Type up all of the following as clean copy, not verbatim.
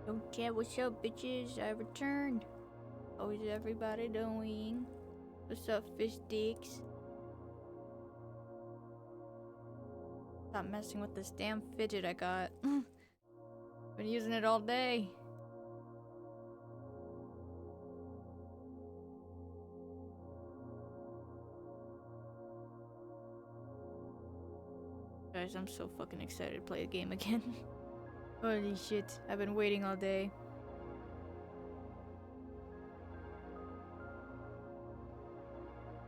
Don't chat, what's up, bitches? I returned. How is everybody doing? What's up, fish dicks? Stop messing with this damn fidget I got. Been using it all day. Guys, I'm so fucking excited to play the game again. Holy shit, I've been waiting all day.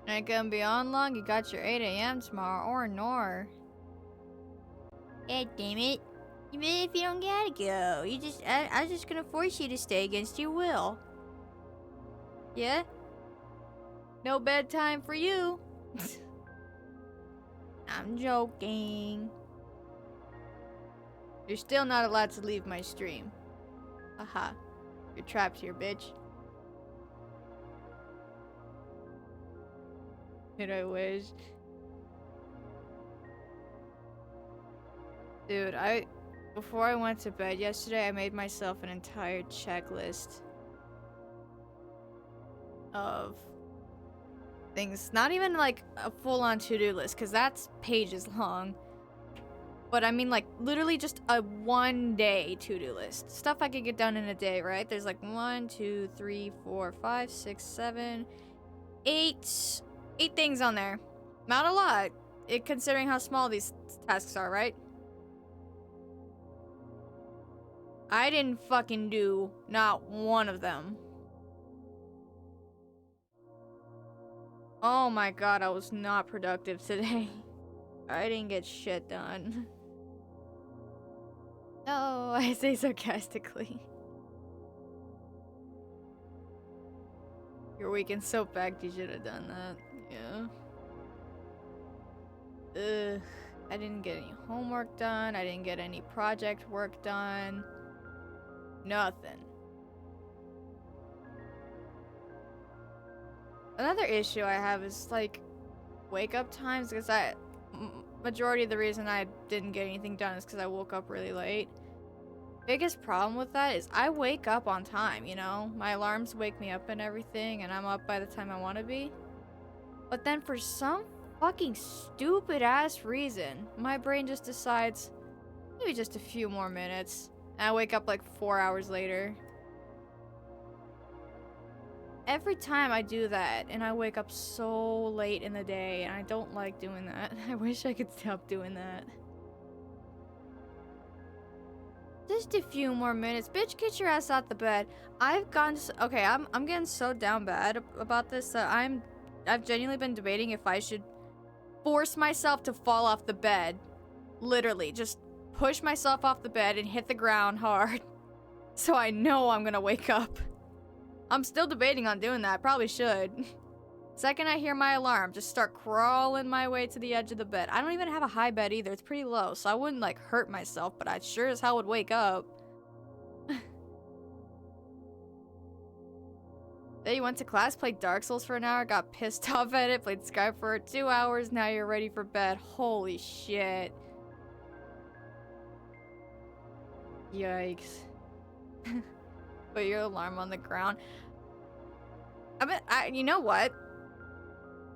Ain't gonna be on long, you got your 8 AM tomorrow, or nor. God damn it. Even if you don't gotta go, I was just gonna force you to stay against your will. Yeah? No bedtime for you. I'm joking. You're still not allowed to leave my stream. Aha. You're trapped here, bitch. Did I wish? Dude, before I went to bed yesterday, I made myself an entire checklist of things. Not even like a full-on to-do list, because that's pages long. But I mean, like, literally just a one-day to-do list. Stuff I could get done in a day, right? There's like 1, 2, 3, 4, 5, 6, 7, 8 things on there. Not a lot, considering how small these tasks are, right? I didn't fucking do not one of them. Oh my god, I was not productive today. I didn't get shit done. No, I say sarcastically. Your weekend's so packed, you should have done that. Yeah. Ugh. I didn't get any homework done. I didn't get any project work done. Nothing. Another issue I have is like wake up times, because majority of the reason I didn't get anything done is because I woke up really late. Biggest problem with that is I wake up on time, you know? My alarms wake me up and everything, and I'm up by the time I want to be. But then for some fucking stupid ass reason, my brain just decides, maybe just a few more minutes. And I wake up like 4 hours later. Every time I do that, and I wake up so late in the day, and I don't like doing that. I wish I could stop doing that. Just a few more minutes. Bitch, get your ass out the bed. I've gone okay, I'm getting so down bad about this that I've genuinely been debating if I should force myself to fall off the bed. Literally, just push myself off the bed and hit the ground hard. So I know I'm gonna wake up. I'm still debating on doing that. Probably should. Second I hear my alarm, just start crawling my way to the edge of the bed. I don't even have a high bed either. It's pretty low, so I wouldn't like hurt myself, but I sure as hell would wake up. Then you went to class, played Dark Souls for an hour, got pissed off at it, played Skype for 2 hours, now you're ready for bed. Holy shit. Yikes. Put your alarm on the ground. You know what?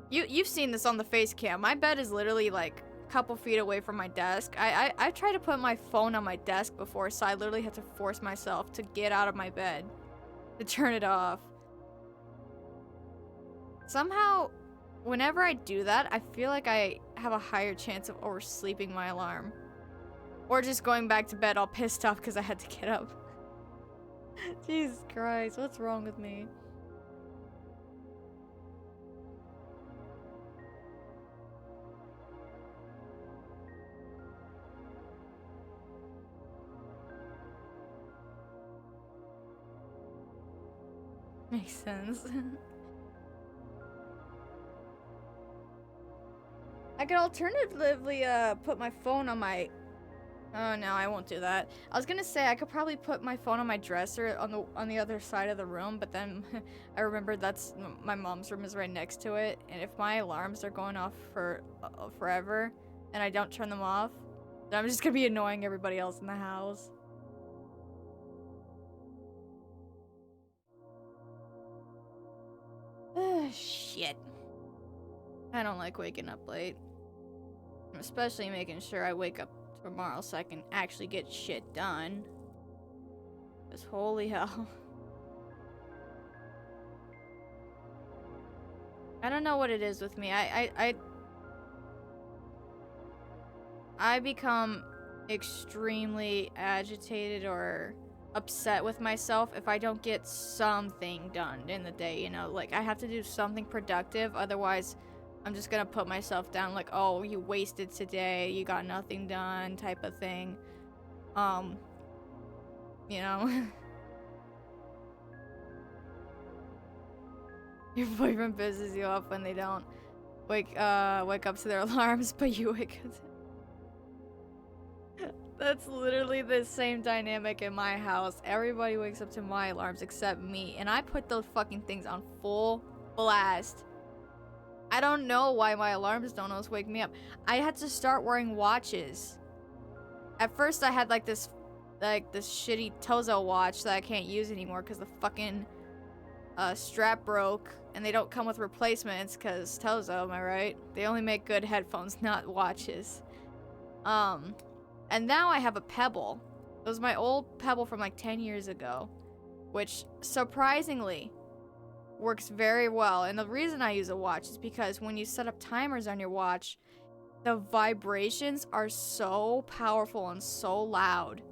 You've seen this on the face cam. My bed is literally like a couple feet away from my desk. I tried to put my phone on my desk before, so I literally had to force myself to get out of my bed to turn it off. Somehow, whenever I do that, I feel like I have a higher chance of oversleeping my alarm. Or just going back to bed all pissed off because I had to get up. Jesus Christ, what's wrong with me? Makes sense. I could alternatively put my phone on my... Oh no, I won't do that. I was gonna say I could probably put my phone on my dresser on the other side of the room, but then I remembered that's my mom's room is right next to it, and if my alarms are going off for forever and I don't turn them off, then I'm just gonna be annoying everybody else in the house. Shit. I don't like waking up late. Especially making sure I wake up tomorrow so I can actually get shit done. Because holy hell. I don't know what it is with me. I become extremely agitated or upset with myself if I don't get something done in the day, you know? Like, I have to do something productive, otherwise I'm just gonna put myself down like, oh, you wasted today, you got nothing done, type of thing. You know? Your boyfriend pisses you off when they don't wake up to their alarms, but you wake up to... That's literally the same dynamic in my house. Everybody wakes up to my alarms except me, and I put those fucking things on full blast. I don't know why my alarms don't always wake me up. I had to start wearing watches. At first I had like this shitty Tozo watch that I can't use anymore because the fucking strap broke, and they don't come with replacements because Tozo, am I right? They only make good headphones, not watches. And now I have a Pebble. It was my old Pebble from like 10 years ago, which surprisingly works very well. And the reason I use a watch is because when you set up timers on your watch, the vibrations are so powerful and so loud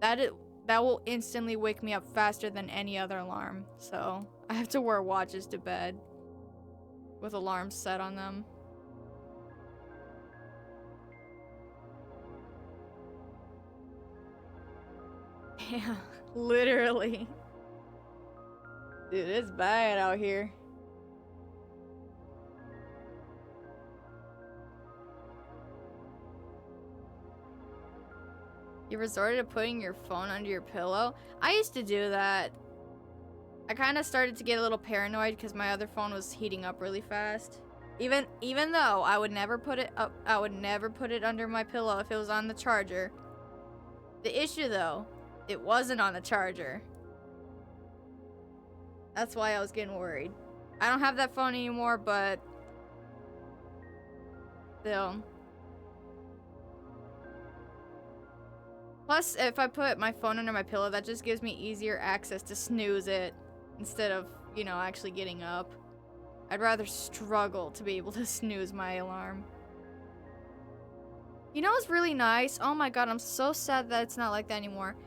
that that will instantly wake me up faster than any other alarm. So I have to wear watches to bed with alarms set on them. Yeah, literally. Dude, it's bad out here. You resorted to putting your phone under your pillow? I used to do that. I kind of started to get a little paranoid because my other phone was heating up really fast. Even though I would never put it up, I would never put it under my pillow if it was on the charger. The issue though, it wasn't on the charger. That's why I was getting worried. I don't have that phone anymore, but still. Plus, if I put my phone under my pillow, that just gives me easier access to snooze it instead of, you know, actually getting up. I'd rather struggle to be able to snooze my alarm. You know what's really nice? Oh my god, I'm so sad that it's not like that anymore.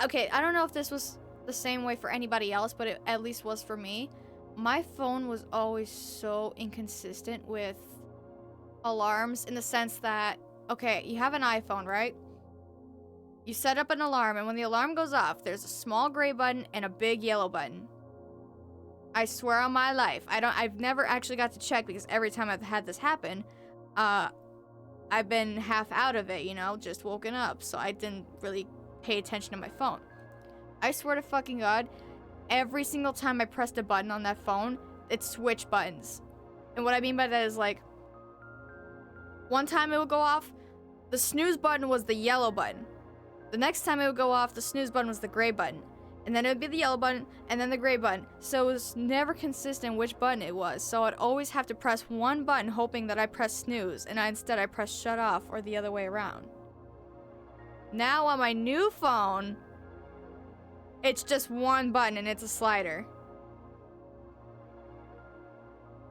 Okay, I don't know if this was the same way for anybody else, but it at least was for me. My phone was always so inconsistent with alarms in the sense that, okay, you have an iPhone, right? You set up an alarm, and when the alarm goes off, there's a small gray button and a big yellow button. I swear on my life, I've never actually got to check because every time I've had this happen, I've been half out of it, you know, just woken up, so I didn't really pay attention to my phone. I swear to fucking God, every single time I pressed a button on that phone, it switched buttons. And what I mean by that is like, one time it would go off, the snooze button was the yellow button. The next time it would go off, the snooze button was the gray button. And then it would be the yellow button, and then the gray button. So it was never consistent which button it was. So I'd always have to press one button hoping that I pressed snooze, and instead I pressed shut off or the other way around. Now on my new phone, it's just one button and it's a slider.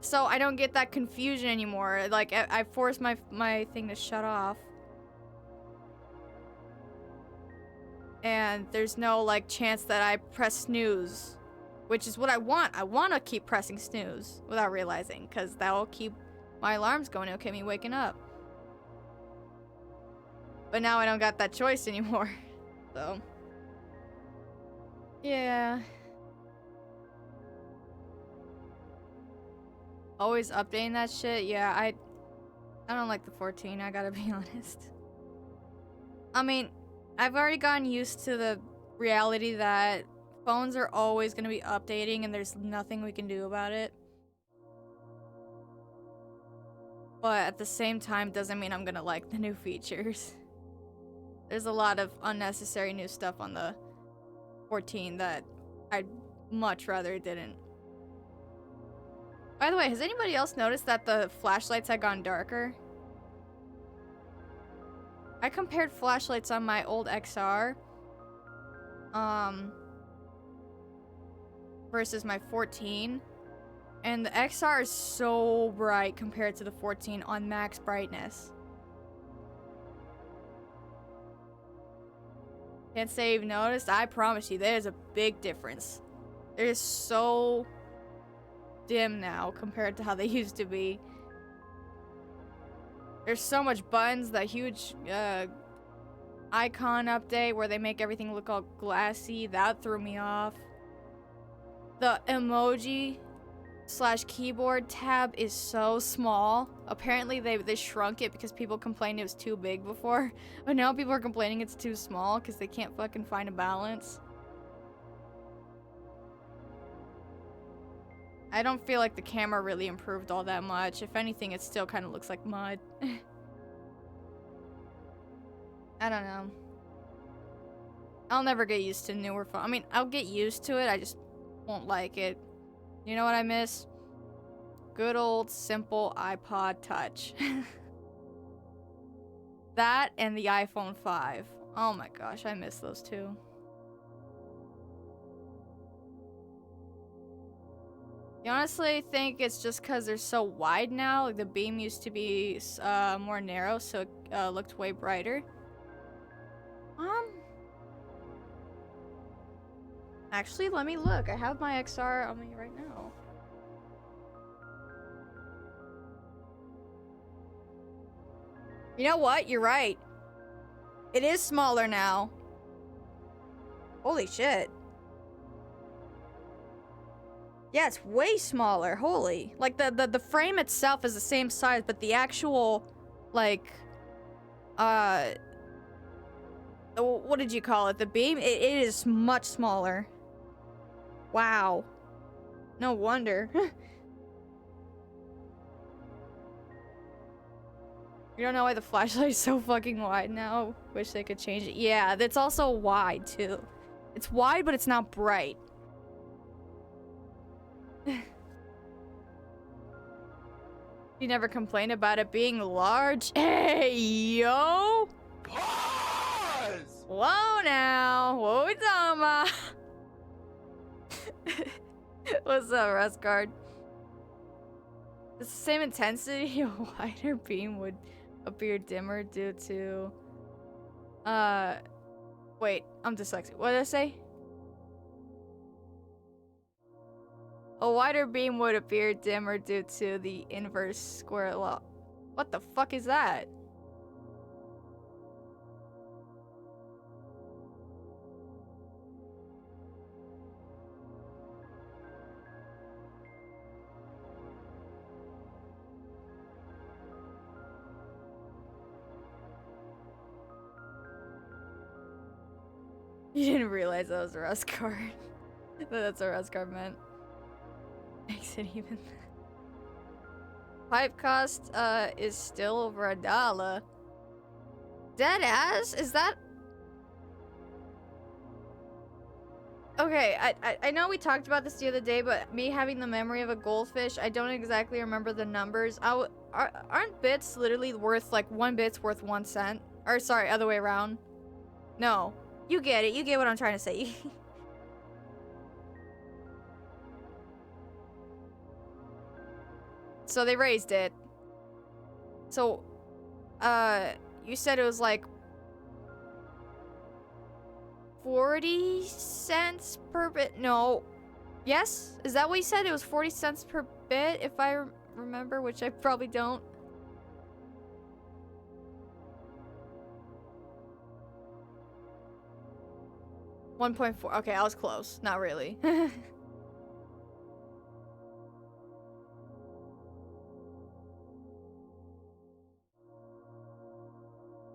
So I don't get that confusion anymore. Like, I force my thing to shut off. And there's no, like, chance that I press snooze. Which is what I want. I want to keep pressing snooze without realizing. Because that will keep my alarms going. It'll keep me waking up. But now I don't got that choice anymore. So. Yeah. Always updating that shit. Yeah, I don't like the 14, I gotta be honest. I mean, I've already gotten used to the reality that phones are always gonna be updating and there's nothing we can do about it. But at the same time, doesn't mean I'm gonna like the new features. There's a lot of unnecessary new stuff on the 14 that I'd much rather it didn't. By the way, has anybody else noticed that the flashlights had gone darker? I compared flashlights on my old XR versus my 14, and the XR is so bright compared to the 14 on max brightness. Can't say you've noticed. I promise you, there's a big difference. They're so dim now compared to how they used to be. There's so much buttons. That huge icon update where they make everything look all glassy, that threw me off. The emoji / keyboard tab is so small. Apparently they shrunk it because people complained it was too big before, but now people are complaining it's too small because they can't fucking find a balance. I don't feel like the camera really improved all that much. If anything, it still kind of looks like mud. I don't know. I'll never get used to newer phone. I mean, I'll get used to it. I just won't like it. You know what I miss? Good old simple iPod Touch. That and the iPhone 5. Oh my gosh, I miss those two. You honestly think it's just because they're so wide now? Like the beam used to be more narrow, so it looked way brighter. Actually, let me look. I have my XR on me right now. You know what? You're right. It is smaller now. Holy shit. Yeah, it's way smaller. Holy. Like, the frame itself is the same size, but the actual, like, what did you call it? The beam? It is much smaller. Wow. No wonder. You don't know why the flashlight is so fucking wide now? Wish they could change it. Yeah, it's also wide, too. It's wide, but it's not bright. You never complain about it being large? Hey, yo! Pause! Whoa, now. What we talking about? What's up, Rustguard? It's the same intensity. A wider beam would appear dimmer due to... Wait, I'm dyslexic. What did I say? A wider beam would appear dimmer due to the inverse square law. What the fuck is that? You didn't realize that was a rust card. That's what a rust card meant. Makes it even. Pipe cost is still over $1. Dead ass? Is that? Okay, I know we talked about this the other day, but me having the memory of a goldfish, I don't exactly remember the numbers. Aren't bits literally worth, like, 1 bit's worth 1 cent? Or sorry, other way around. No. You get it. You get what I'm trying to say. So they raised it. So, you said it was like 40 cents per bit? No. Yes? Is that what you said? It was 40 cents per bit, if I remember, which I probably don't. $1.4. Okay, I was close. Not really.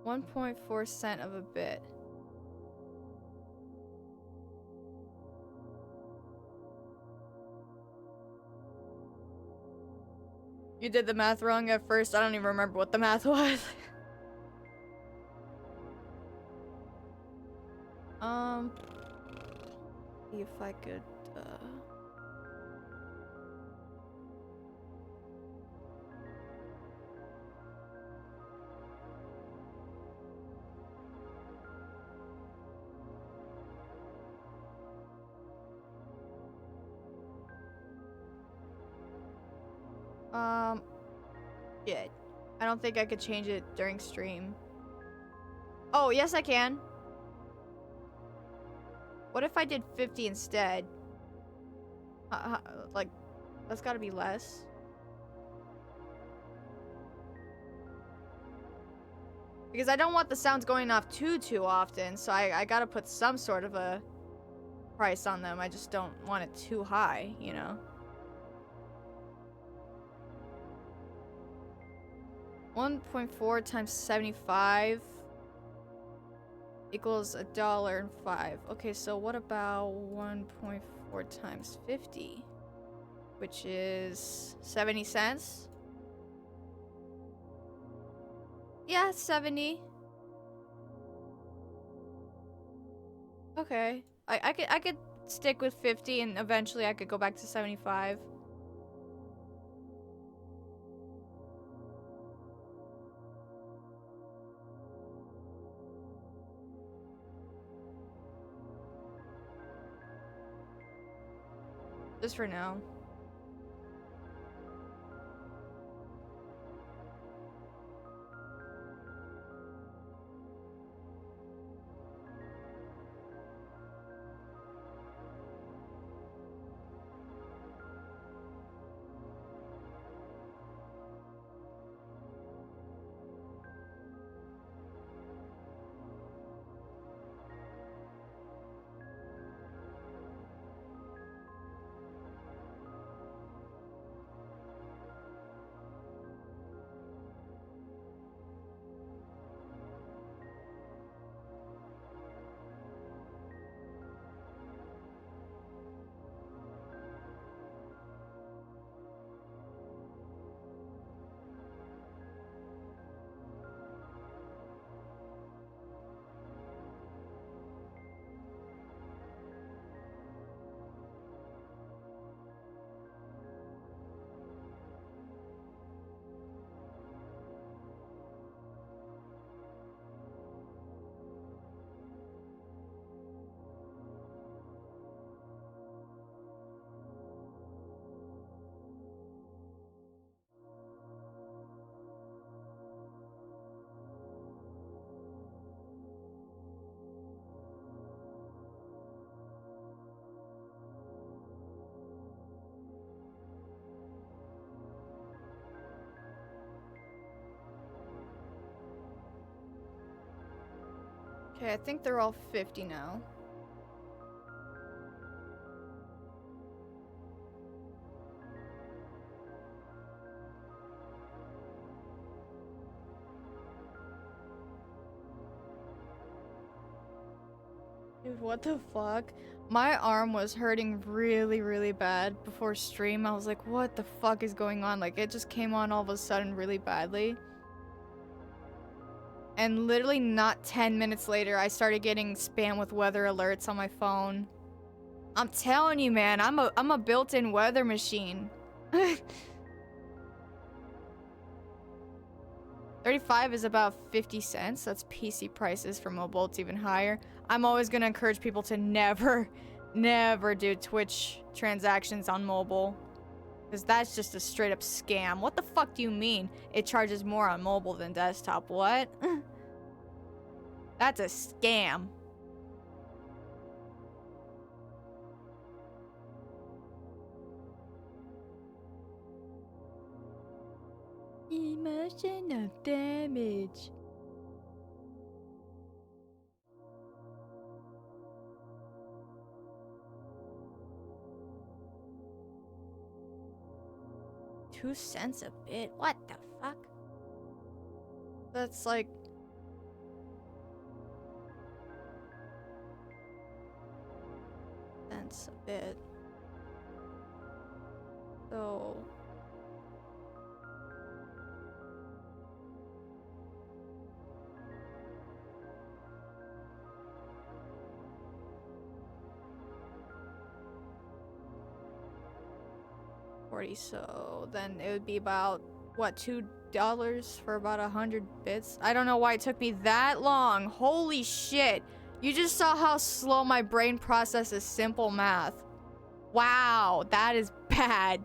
1.4 cent of a bit. You did the math wrong at first. I don't even remember what the math was. If I could, Um, shit. I don't think I could change it during stream. Oh, yes I can. What if I did 50 instead? Like, that's gotta be less. Because I don't want the sounds going off too often, so I gotta put some sort of a price on them. I just don't want it too high, you know? 1.4 times 75 equals $1.05. Okay, so what about 1.4 times 50? Which is 70 cents? Yeah, 70. Okay. I could stick with 50 and eventually I could go back to 75. Just for now. Okay, I think they're all 50 now. Dude, what the fuck? My arm was hurting really bad before stream. I was like, what the fuck is going on? Like, it just came on all of a sudden really badly. And literally not 10 minutes later, I started getting spam with weather alerts on my phone. I'm telling you, man, I'm a built-in weather machine. 35 is about 50 cents. That's PC prices for mobile. It's even higher. I'm always gonna encourage people to never do Twitch transactions on mobile. Because that's just a straight up scam. What the fuck do you mean it charges more on mobile than desktop? What? That's a scam. Emotional damage. $0.02 a bit? What the fuck? That's like... cents a bit. So... so then it would be about what, $2 for about 100 bits. I don't know why it took me that long. Holy shit, you just saw how slow my brain processes simple math. Wow, that is bad.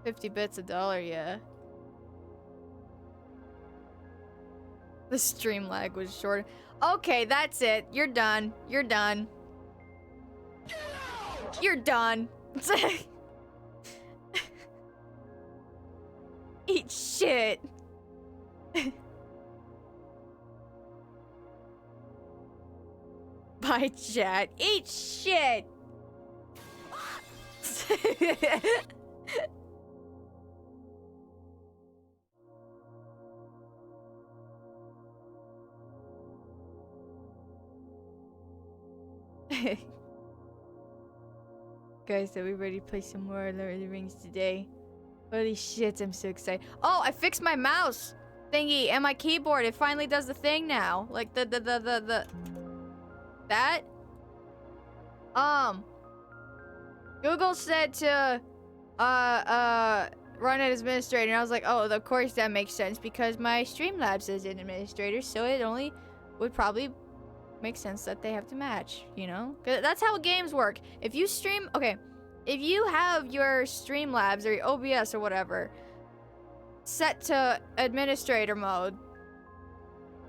50 bits a dollar, yeah. The stream lag was short. Okay, that's it. You're done. You're done. You're done. Eat shit. Bye, chat. Eat shit. Guys, are we ready to play some more Lord of the Rings today? Holy shit, I'm so excited. Oh, I fixed my mouse thingy and my keyboard. It finally does the thing now. Like that? Google said to, run as administrator, and I was like, oh, of course that makes sense because my Streamlabs is an administrator, so it only would probably make sense that they have to match, you know? 'Cause that's how games work. If you stream, okay, if you have your Streamlabs or your OBS or whatever set to administrator mode,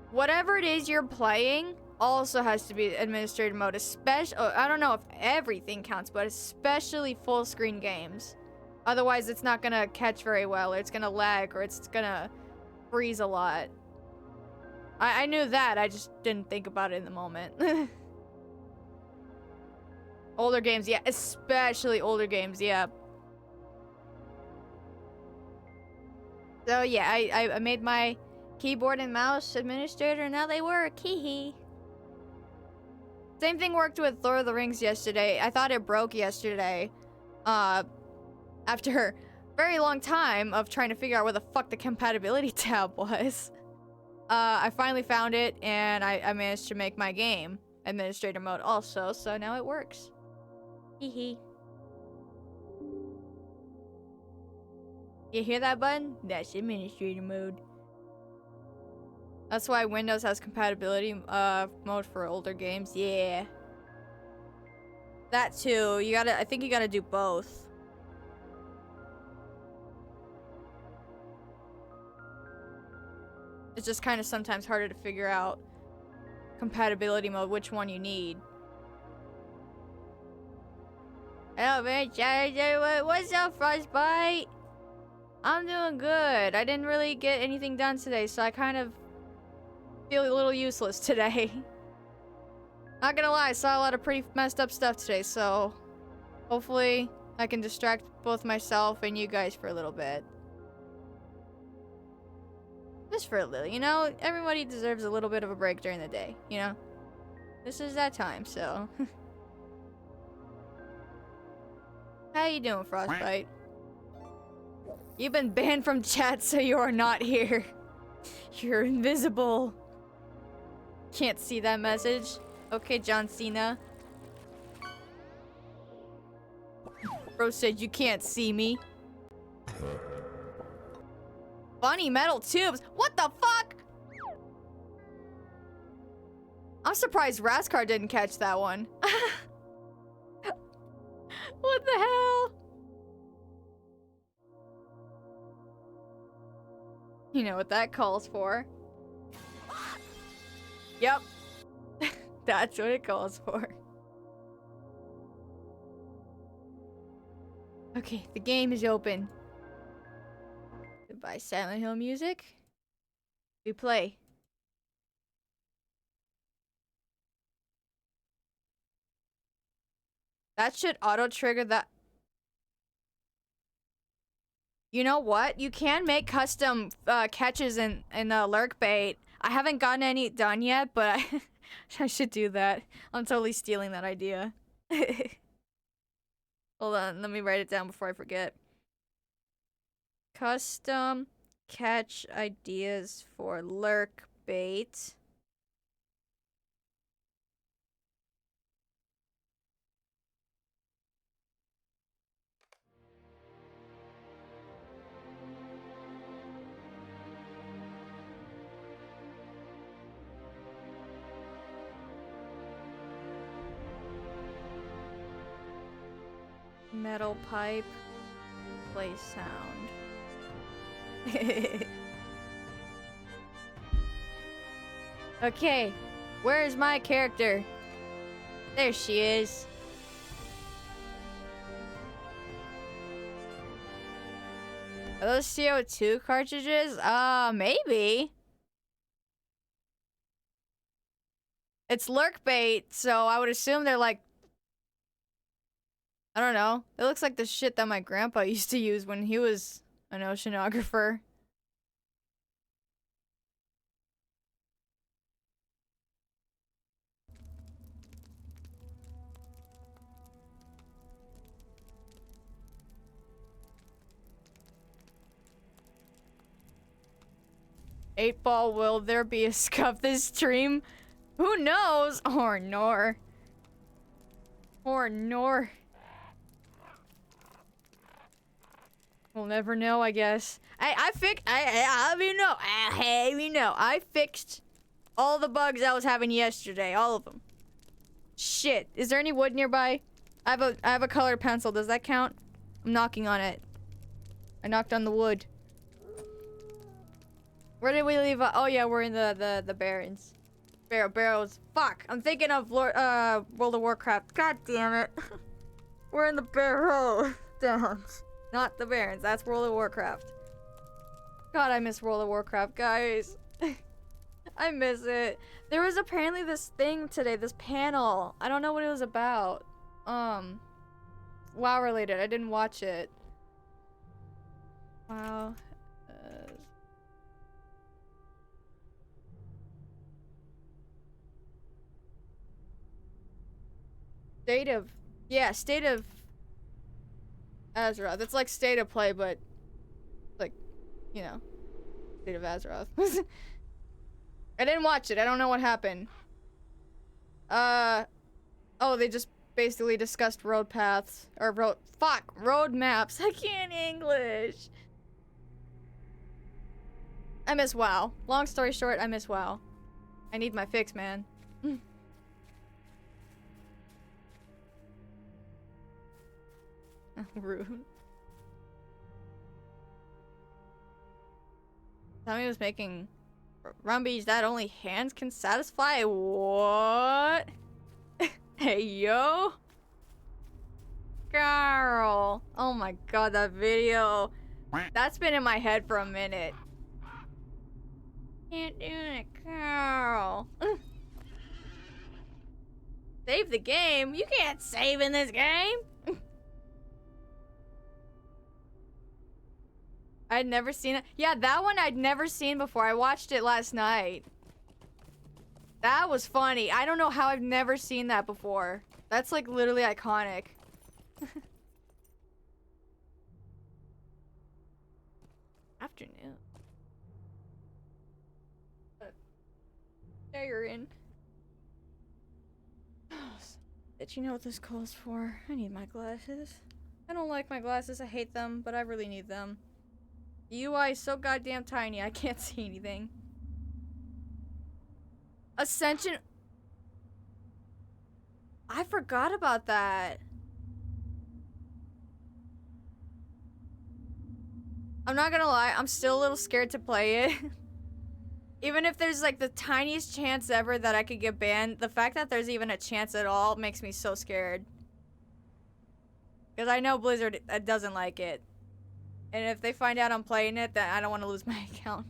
whatever it is you're playing also has to be administrator mode, especially, I don't know if everything counts, but especially full screen games. Otherwise, it's not gonna catch very well, or it's gonna lag, or it's gonna freeze a lot. I knew that, I just didn't think about it in the moment. Older games, yeah, especially older games, yeah. So yeah, I made my keyboard and mouse administrator, and now they work, hee. Same thing worked with Lord of the Rings yesterday. I thought it broke yesterday. After a very long time of trying to figure out where the fuck the compatibility tab was. I finally found it, and I managed to make my game administrator mode also, so now it works. Hee. You hear that button? That's administrator mode. That's why Windows has compatibility mode for older games. Yeah. That too. I think you gotta do both. It's just kind of sometimes harder to figure out compatibility mode, which one you need. Hello, man. What's up, Frostbite? I'm doing good. I didn't really get anything done today, so I kind of feel a little useless today. Not gonna lie, I saw a lot of pretty messed up stuff today, so hopefully I can distract both myself and you guys for a little bit. Just for a little, you know? Everybody deserves a little bit of a break during the day, you know? This is that time, so. How you doing, Frostbite? You've been banned from chat, so you are not here. You're invisible. Can't see that message. Okay, John Cena. Bro said you can't see me. Funny metal tubes. What the fuck? I'm surprised Raskar didn't catch that one. What the hell? You know what that calls for. Yep. That's what it calls for. Okay, the game is open. Goodbye, Silent Hill music. We play. That should auto-trigger that. You know what? You can make custom catches in lurk bait. I haven't gotten any done yet, but I should do that. I'm totally stealing that idea. Hold on, let me write it down before I forget. Custom catch ideas for lurk bait. Metal pipe play sound. Okay, where is my character? There she is. Are those CO2 cartridges? Maybe. It's lurk bait, so I would assume they're like, I don't know. It looks like the shit that my grandpa used to use when he was an oceanographer. 8-ball, will there be a scuff this stream? Who knows? Or nor. Or nor. We'll never know, I guess. I fixed all the bugs I was having yesterday. All of them. Shit. Is there any wood nearby? I have a colored pencil. Does that count? I'm knocking on it. I knocked on the wood. Where did we leave? Oh yeah, we're in the Barrens. Barrows. Fuck. I'm thinking of World of Warcraft. God damn it. We're in the Barrows. Not the Barrens. That's World of Warcraft. God, I miss World of Warcraft, guys. I miss it. There was apparently this thing today, this panel. I don't know what it was about. WoW related. I didn't watch it. Wow. State of Azeroth. It's like State of Play, but like, you know, State of Azeroth. I didn't watch it. I don't know what happened. Oh, they just basically discussed road paths or road maps. I can't English. I miss WoW. Long story short, I miss WoW. I need my fix, man. Rude. Tommy was making rumbies that only hands can satisfy. What? Hey, yo. Carl. Oh my god, that video. That's been in my head for a minute. Can't do it, Carl. Save the game? You can't save in this game. I'd never seen it. Yeah, that one I'd never seen before. I watched it last night. That was funny. I don't know how I've never seen that before. That's like literally iconic. Afternoon. There you're in. Did you know what this calls for? I need my glasses. I don't like my glasses. I hate them, but I really need them. The UI is so goddamn tiny, I can't see anything. Ascension. I forgot about that. I'm not gonna lie, I'm still a little scared to play it. Even if there's like the tiniest chance ever that I could get banned, the fact that there's even a chance at all makes me so scared. Because I know Blizzard doesn't like it. And if they find out I'm playing it, then I don't want to lose my account.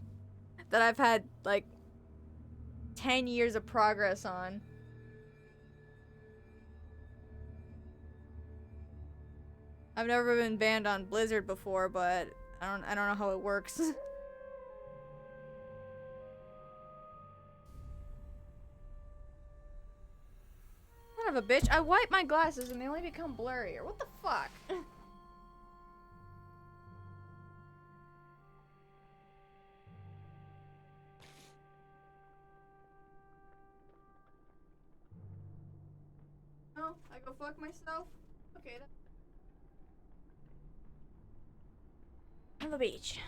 That I've had, like, 10 years of progress on. I've never been banned on Blizzard before, but I don't know how it works. Son of a bitch, I wipe my glasses and they only become blurrier. What the fuck? Oh, I go fuck myself? Okay, that's on the beach.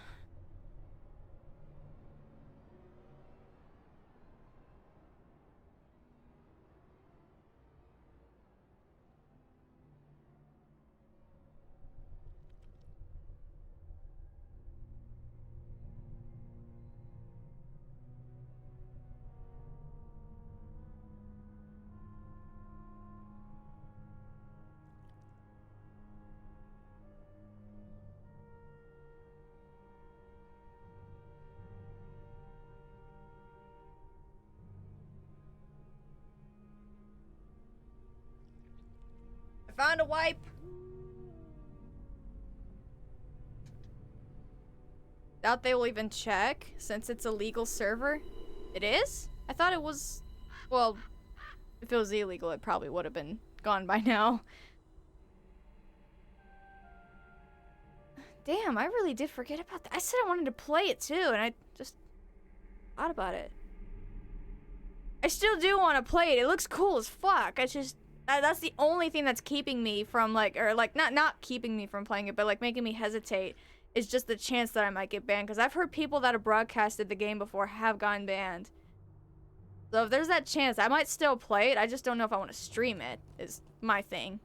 found a wipe. Doubt they will even check since it's a legal server. It is? I thought it was, well, if it was illegal, it probably would have been gone by now. Damn, I really did forget about that. I said I wanted to play it too, and I just thought about it. I still do want to play it. It looks cool as fuck. It's just, that's the only thing that's keeping me from, like, or, like, not keeping me from playing it, but, like, making me hesitate. Is just the chance that I might get banned. Because I've heard people that have broadcasted the game before have gotten banned. So if there's that chance, I might still play it. I just don't know if I want to stream it, is my thing.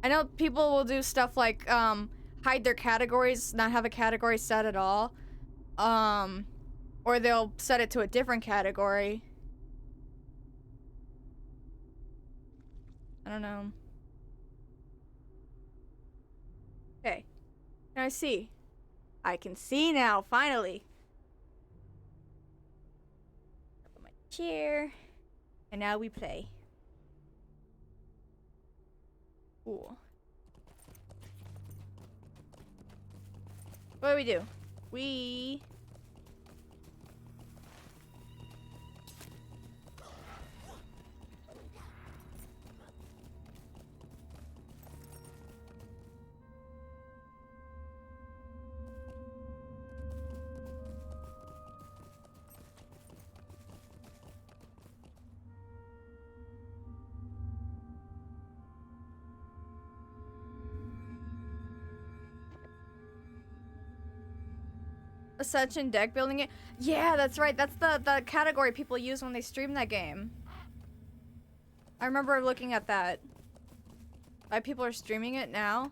I know people will do stuff like, hide their categories, not have a category set at all. Or they'll set it to a different category. I don't know. Okay. Can I see? I can see now, finally. Up on my chair. And now we play. Cool. What do we do? We... Ascension deck building it? Yeah, that's right. That's the category people use when they stream that game. I remember looking at that. Why people are streaming it now?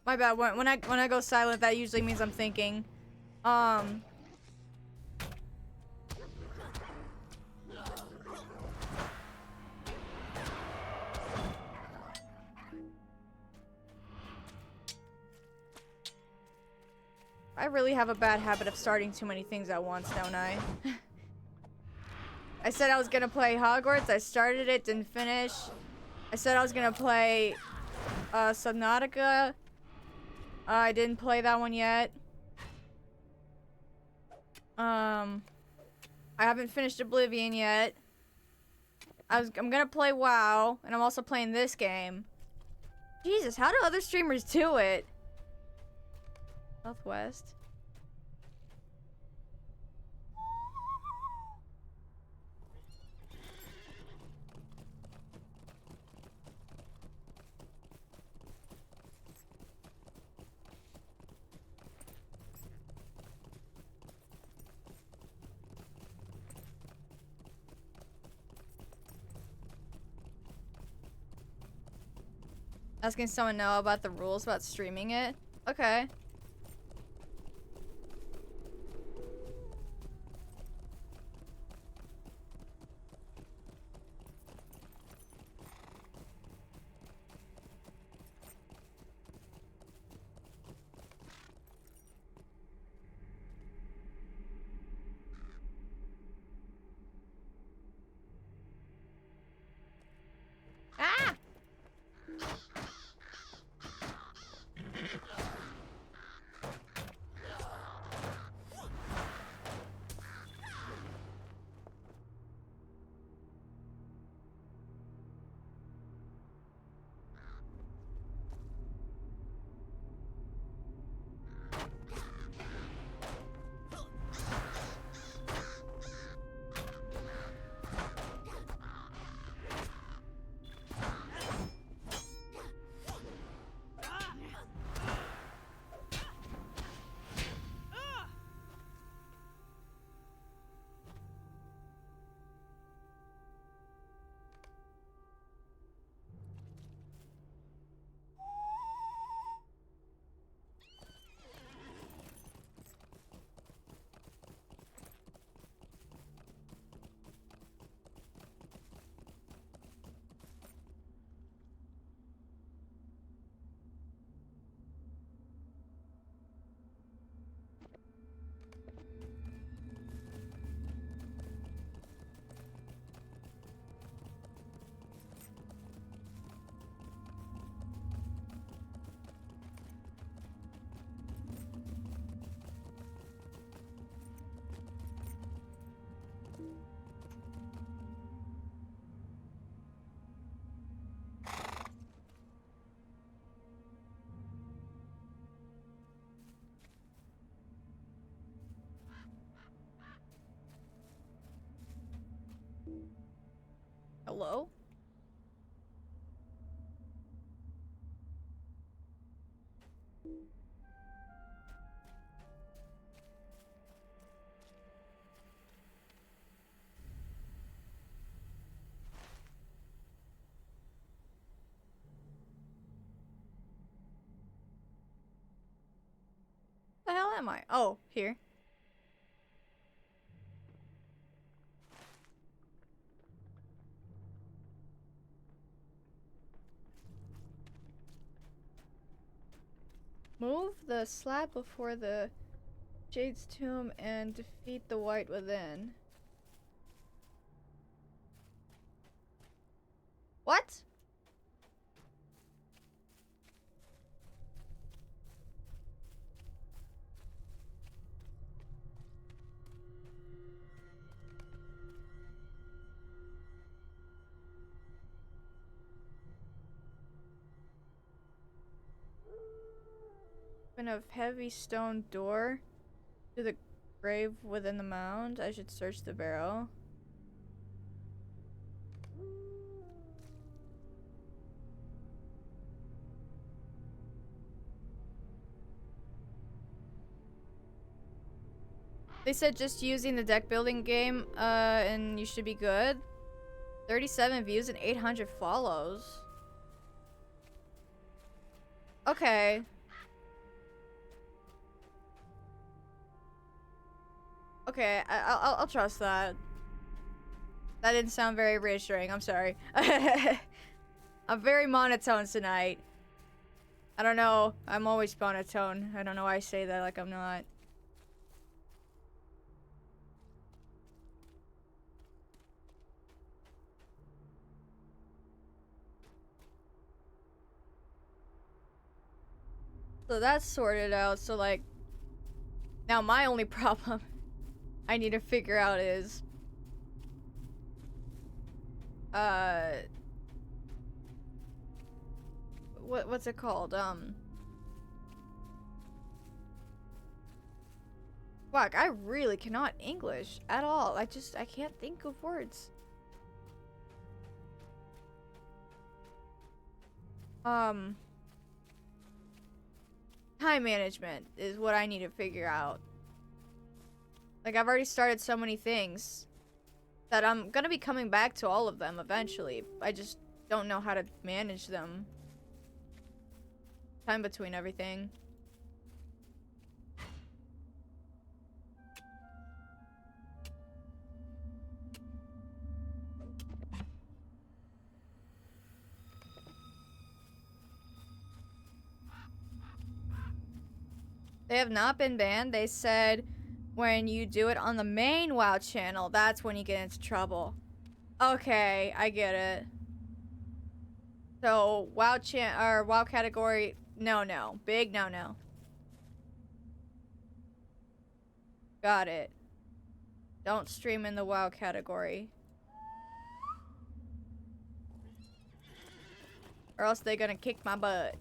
My bad. When I go silent, that usually means I'm thinking. I really have a bad habit of starting too many things at once, don't I? I said I was gonna play Hogwarts. I started it, didn't finish. I said I was gonna play Subnautica. I didn't play that one yet. I haven't finished Oblivion yet. I'm gonna play WoW, and I'm also playing this game. Jesus, how do other streamers do it? Southwest. Asking someone know about the rules about streaming it? Okay. Ah! Hello? The hell am I? Oh, here. Move the slab before the Jade's tomb and defeat the white within. What? Open a heavy stone door to the grave within the mound. I should search the barrow. They said just using the deck building game, and you should be good. 37 views and 800 follows. Okay. Okay, I'll trust that. That didn't sound very reassuring. I'm sorry. I'm very monotone tonight. I don't know. I'm always monotone. I don't know why I say that like I'm not. So that's sorted out. So like, now my only problem I need to figure out is, what's it called? Fuck, I really cannot English at all. I can't think of words. Time management is what I need to figure out. Like, I've already started so many things that I'm gonna be coming back to all of them eventually. I just don't know how to manage them. Time between everything. They have not been banned. They said when you do it on the main WoW channel, that's when you get into trouble. Okay, I get it. So, WoW category, no. Big no. Got it. Don't stream in the WoW category. Or else they're gonna kick my butt.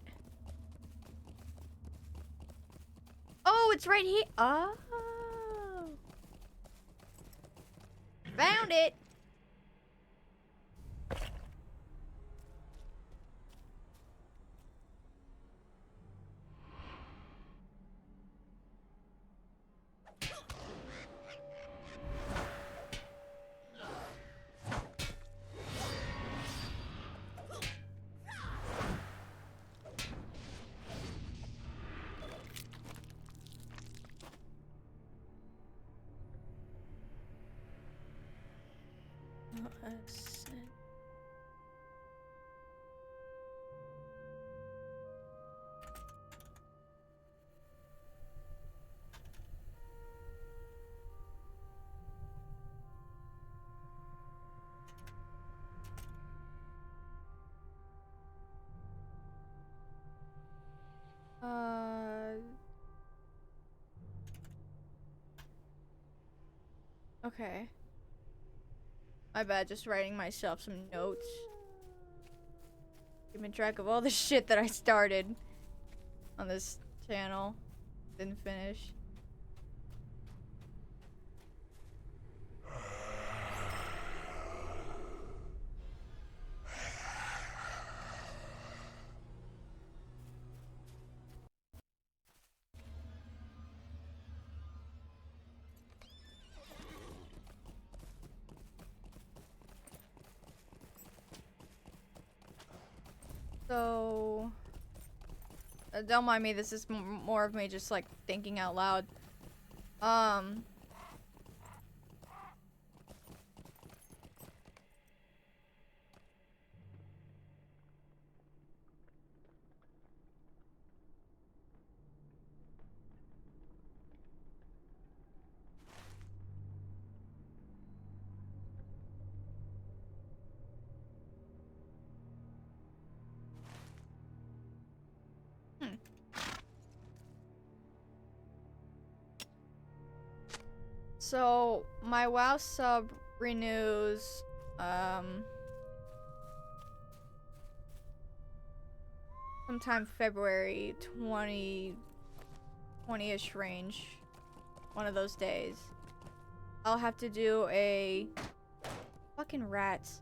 Oh, it's right here. Oh. Found it. Okay. My bad, just writing myself some notes. Keeping track of all the shit that I started on this channel. Didn't finish. Don't mind me, this is more of me just like thinking out loud. So, my WoW sub renews, sometime February 20-ish range. One of those days. I'll have to do a... Fucking rats.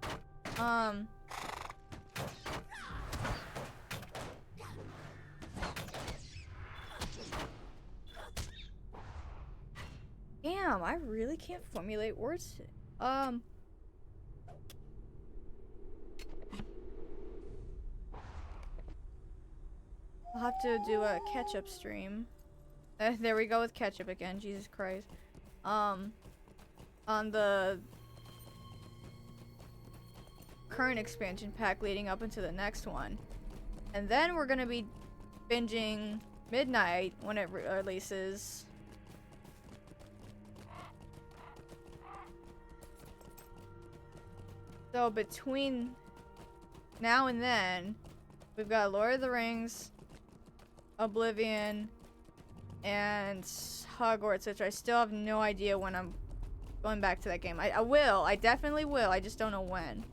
Damn, I really can't formulate words. I'll have to do a ketchup stream. There we go with ketchup again, Jesus Christ. On the current expansion pack leading up into the next one. And then we're gonna be binging Midnight when it releases. So between now and then, we've got Lord of the Rings, Oblivion, and Hogwarts, which I still have no idea when I'm going back to that game. I will. I definitely will. I just don't know when.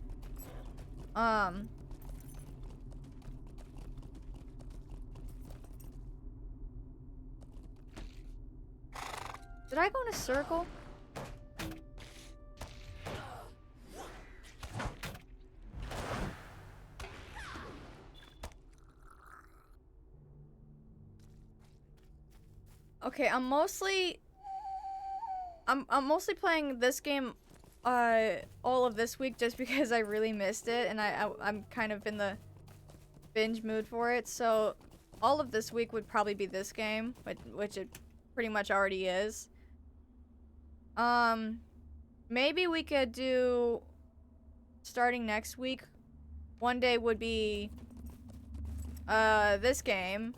Did I go in a circle? Okay, I'm mostly playing this game all of this week just because I really missed it and I'm kind of in the binge mood for it. So all of this week would probably be this game, which it pretty much already is. Maybe we could do starting next week. One day would be this game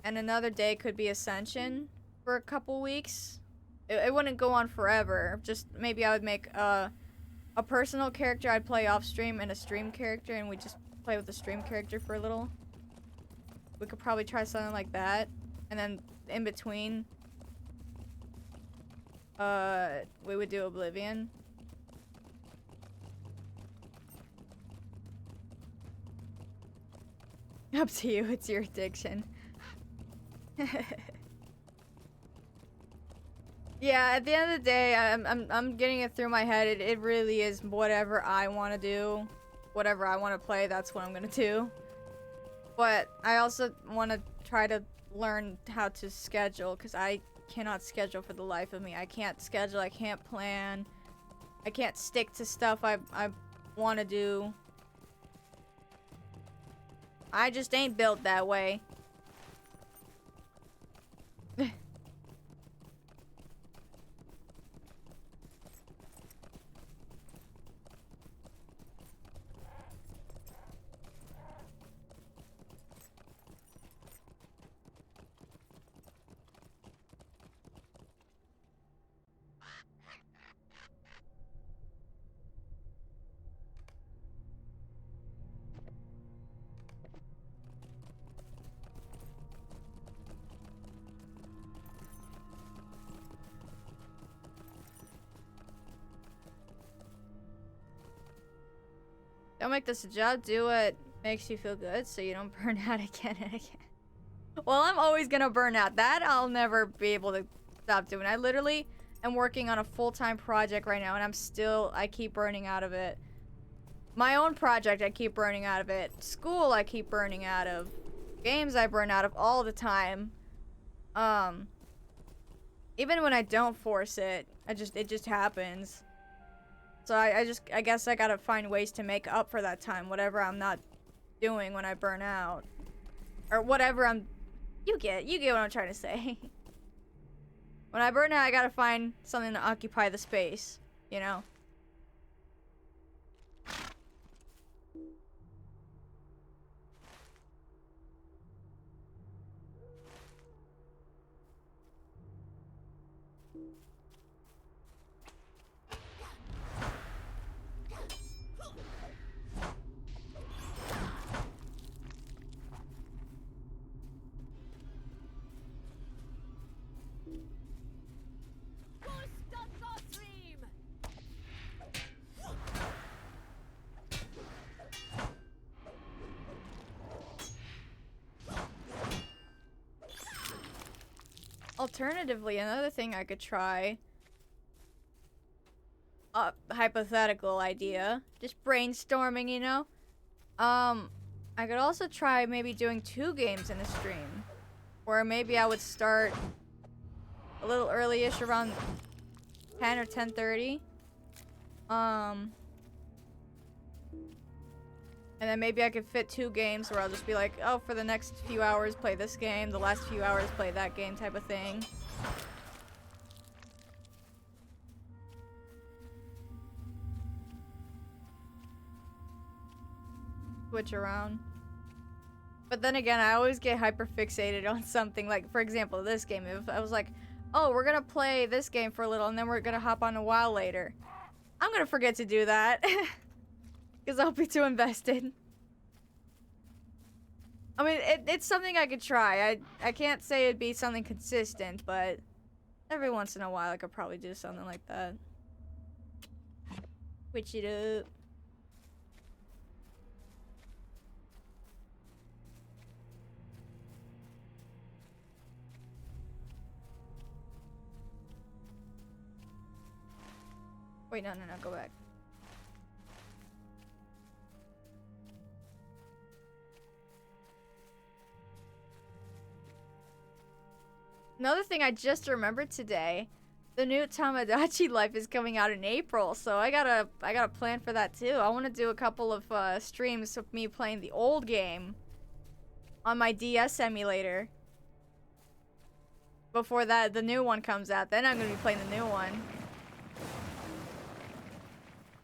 and another day could be Ascension. For a couple weeks. It wouldn't go on forever. Just maybe I would make a personal character I'd play off stream and a stream character, and we just play with the stream character for a little. We could probably try something like that, and then in between, we would do Oblivion. Up to you. It's your addiction. Yeah, at the end of the day, I'm getting it through my head. It really is whatever I want to do, whatever I want to play. That's what I'm gonna do. But I also want to try to learn how to schedule, because I cannot schedule for the life of me. I can't schedule. I can't plan. I can't stick to stuff I want to do. I just ain't built that way. Don't make this a job. Do what makes you feel good so you don't burn out again and again. Well, I'm always gonna burn out. That I'll never be able to stop doing. I literally am working on a full-time project right now, and I keep burning out of it. My own project, I keep burning out of it. School, I keep burning out of. Games, I burn out of all the time. Even when I don't force it, it just happens. So I guess I gotta find ways to make up for that time, whatever I'm not doing when I burn out. Or whatever I'm You get what I'm trying to say. When I burn out, I gotta find something to occupy the space, you know? Alternatively, another thing I could try, hypothetical idea, just brainstorming, you know? I could also try maybe doing 2 games in a stream, or maybe I would start a little early-ish around 10 or 10:30. And then maybe I could fit 2 games where I'll just be like, oh, for the next few hours, play this game. The last few hours, play that game type of thing. Switch around. But then again, I always get hyper fixated on something. Like, for example, this game. If I was like, oh, we're gonna play this game for a little, and then we're gonna hop on a while later. I'm gonna forget to do that. Because I'll be too invested. I mean, it's something I could try. I can't say it'd be something consistent, but every once in a while I could probably do something like that. Switch it up. Wait, no, go back. Another thing I just remembered today, the new Tamagotchi Life is coming out in April, so I gotta plan for that too. I want to do a couple of streams of me playing the old game on my DS emulator. Before that, the new one comes out, then I'm gonna be playing the new one.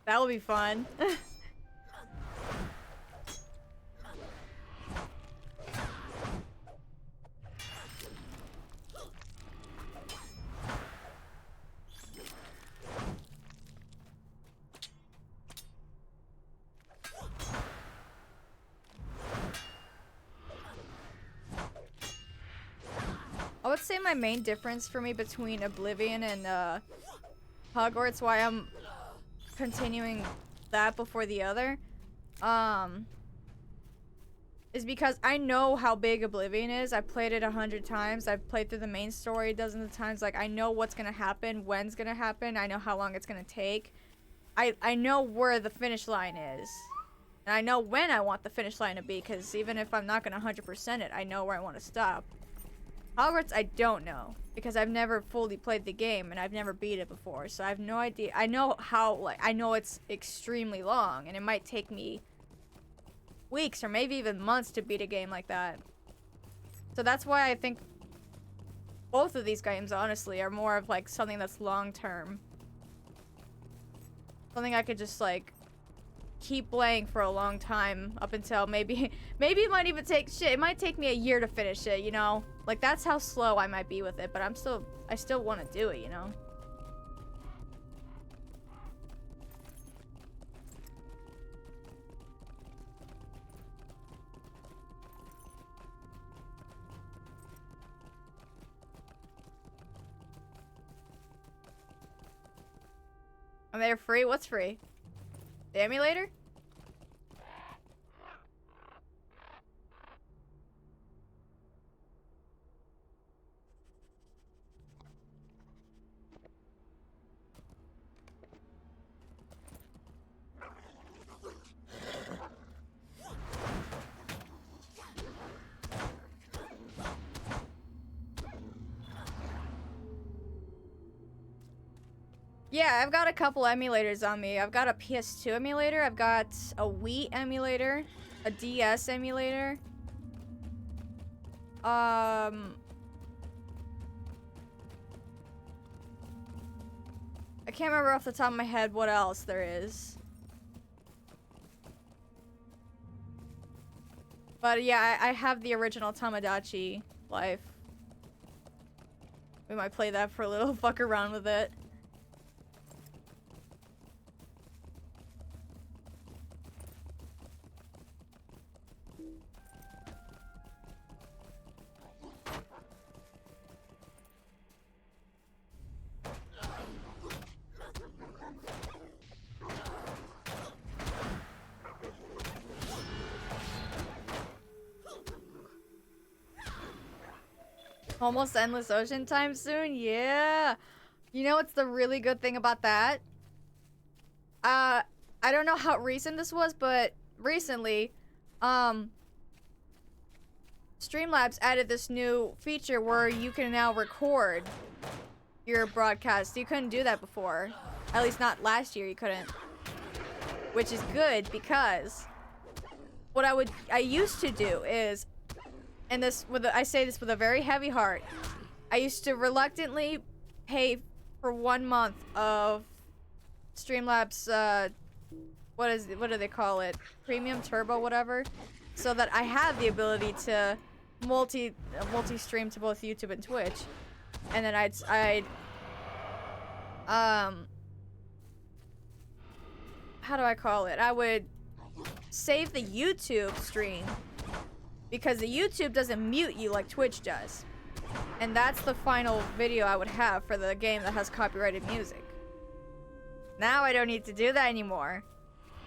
That'll be fun. I would say my main difference for me between Oblivion and Hogwarts, why I'm continuing that before the other, is because I know how big Oblivion is. I played it 100 times. I've played through the main story dozens of times. Like, I know what's gonna happen, when's gonna happen. I know how long it's gonna take. I know where the finish line is. And I know when I want the finish line to be, because even if I'm not gonna 100% it, I know where I want to stop. Hogwarts, I don't know, because I've never fully played the game and I've never beat it before, so I have no idea. I know how, like, I know it's extremely long and it might take me weeks or maybe even months to beat a game like that. So that's why I think both of these games, honestly, are more of like something that's long term. Something I could just like keep playing for a long time up until maybe it might even take it might take me a year to finish it, you know? Like, that's how slow I might be with it, but I still want to do it, you know? And they're free? What's free? The emulator? Yeah, I've got a couple emulators on me. I've got a PS2 emulator, I've got a Wii emulator, a DS emulator. I can't remember off the top of my head what else there is. But yeah, I have the original Tamagotchi life. We might play that for a little, fuck around with it. Almost endless ocean time soon? Yeah. You know what's the really good thing about that? I don't know how recent this was, but recently, Streamlabs added this new feature where you can now record your broadcast. You couldn't do that before. At least not last year, you couldn't. Which is good because what I used to do is, and I say this with a very heavy heart, I used to reluctantly pay for 1 month of Streamlabs, what do they call it? Premium Turbo, whatever. So that I had the ability to multi-stream to both YouTube and Twitch. And then how do I call it? I would save the YouTube stream because the YouTube doesn't mute you like Twitch does. And that's the final video I would have for the game that has copyrighted music. Now I don't need to do that anymore.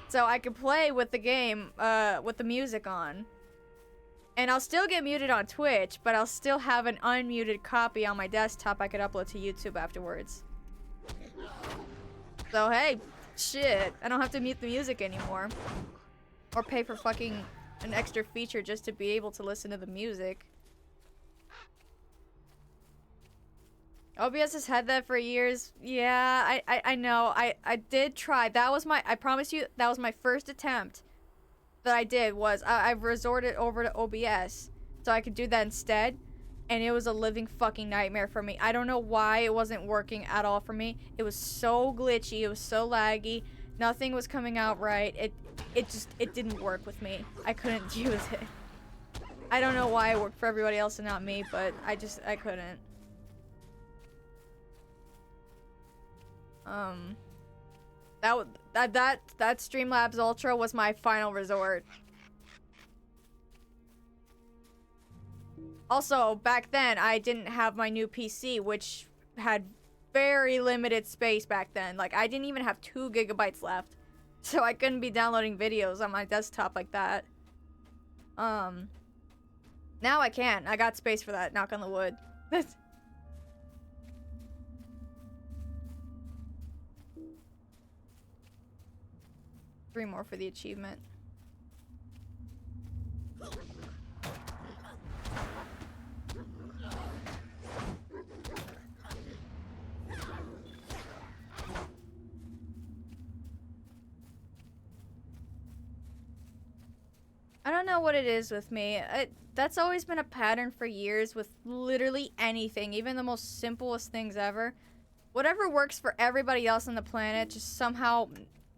So I can play with the game, with the music on. And I'll still get muted on Twitch, but I'll still have an unmuted copy on my desktop I could upload to YouTube afterwards. So hey, shit, I don't have to mute the music anymore. Or pay for fucking an extra feature just to be able to listen to the music. OBS has had that for years. Yeah, I know. I did try. That was I promise you, that was my first attempt that I did was I resorted over to OBS so I could do that instead. And it was a living fucking nightmare for me. I don't know why it wasn't working at all for me. It was so glitchy. It was so laggy. Nothing was coming out right. It didn't work with me. I couldn't use it. I don't know why it worked for everybody else and not me, but I couldn't. That Streamlabs Ultra was my final resort. Also, back then, I didn't have my new PC, which had very limited space back then. Like, I didn't even have 2 gigabytes left. So I couldn't be downloading videos on my desktop like that. Now I can. I got space for that, knock on the wood. 3 more for the achievement. I don't know what it is with me. That's always been a pattern for years with literally anything, even the most simplest things ever. Whatever works for everybody else on the planet just somehow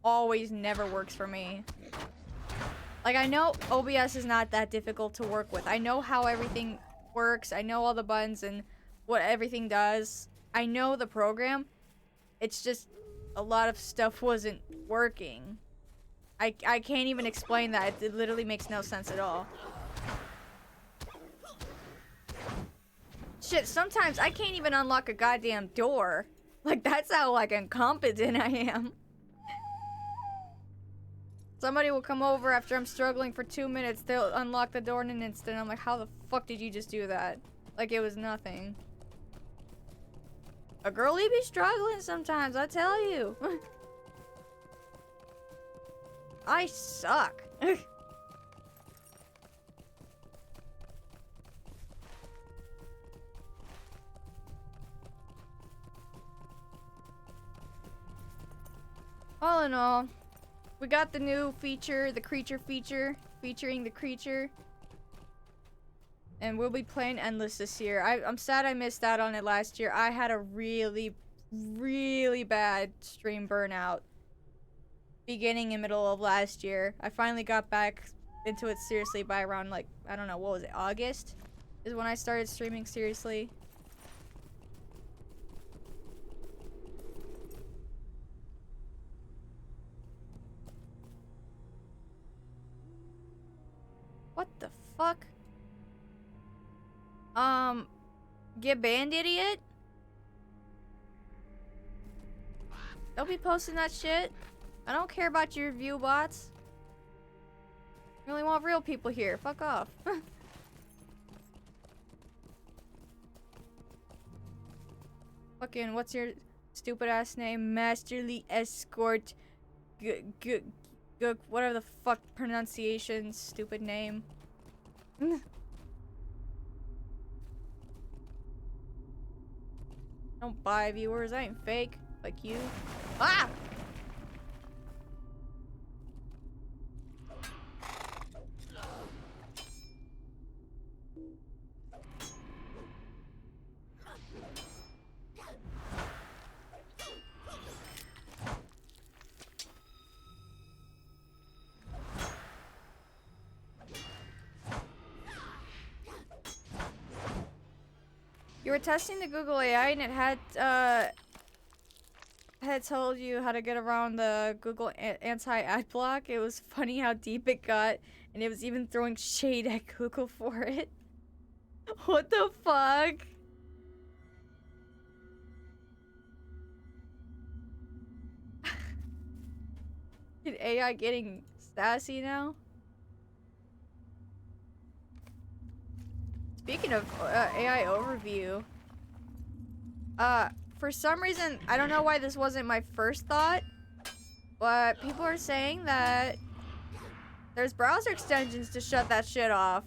always never works for me. Like, I know OBS is not that difficult to work with. I know how everything works. I know all the buttons and what everything does. I know the program. It's just a lot of stuff wasn't working. I can't even explain that. It literally makes no sense at all. Shit, sometimes I can't even unlock a goddamn door. Like, that's how, like, incompetent I am. Somebody will come over after I'm struggling for 2 minutes. They'll unlock the door in an instant. I'm like, how the fuck did you just do that? Like, it was nothing. A girlie be struggling sometimes, I tell you. I suck. All in all, we got the new feature, the creature feature, featuring the creature. And we'll be playing Endless this year. I'm sad I missed out on it last year. I had a really, really bad stream burnout beginning and middle of last year. I finally got back into it seriously by around, like, I don't know, what was it, August? Is when I started streaming seriously. What the fuck? Get banned, idiot? Don't be posting that shit. I don't care about your view bots. I really want real people here. Fuck off. Fucking, what's your stupid ass name? Masterly Escort. Whatever the fuck pronunciation. Stupid name. Don't buy viewers. I ain't fake. Like you. Ah! You were testing the Google AI and it had told you how to get around the Google anti-ad block. It was funny how deep it got, and it was even throwing shade at Google for it. What the fuck? Is AI getting sassy now? Speaking of AI overview, for some reason, I don't know why this wasn't my first thought, but people are saying that there's browser extensions to shut that shit off.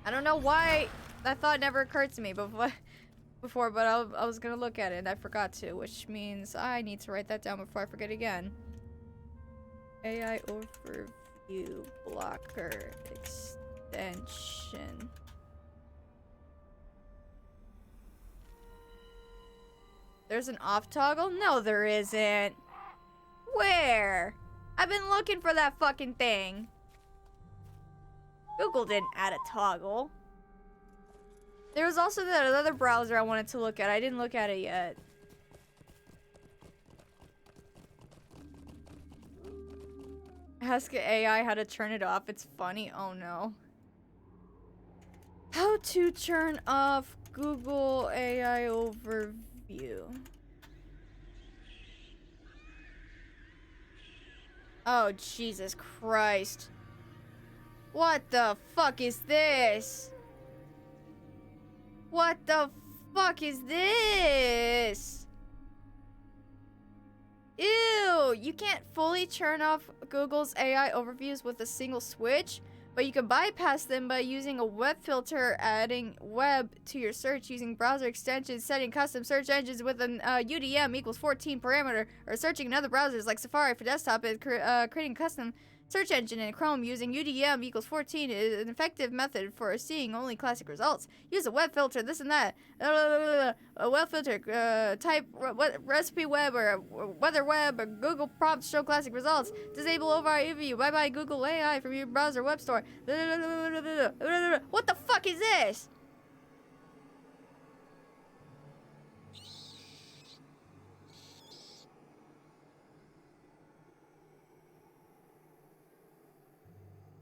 I don't know why that thought never occurred to me before, but I was gonna look at it and I forgot to, which means I need to write that down before I forget again. AI overview blocker extension. There's an off toggle? No, there isn't. Where? I've been looking for that fucking thing. Google didn't add a toggle. There was also that other browser I wanted to look at. I didn't look at it yet. Ask AI how to turn it off. It's funny. Oh no. How to turn off Google AI overview. Oh, Jesus Christ. What the fuck is this? What the fuck is this? Ew, you can't fully turn off Google's AI overviews with a single switch, but you can bypass them by using a web filter, adding web to your search, using browser extensions, setting custom search engines with an UDM equals 14 parameter, or searching in other browsers like Safari for desktop and creating custom search engine in Chrome using UDM equals 14 is an effective method for seeing only classic results. Use a web filter, this and that. A web filter, type recipe web or weather web or Google prompts show classic results. Disable overview. Bye-bye Google AI from your browser web store. What the fuck is this?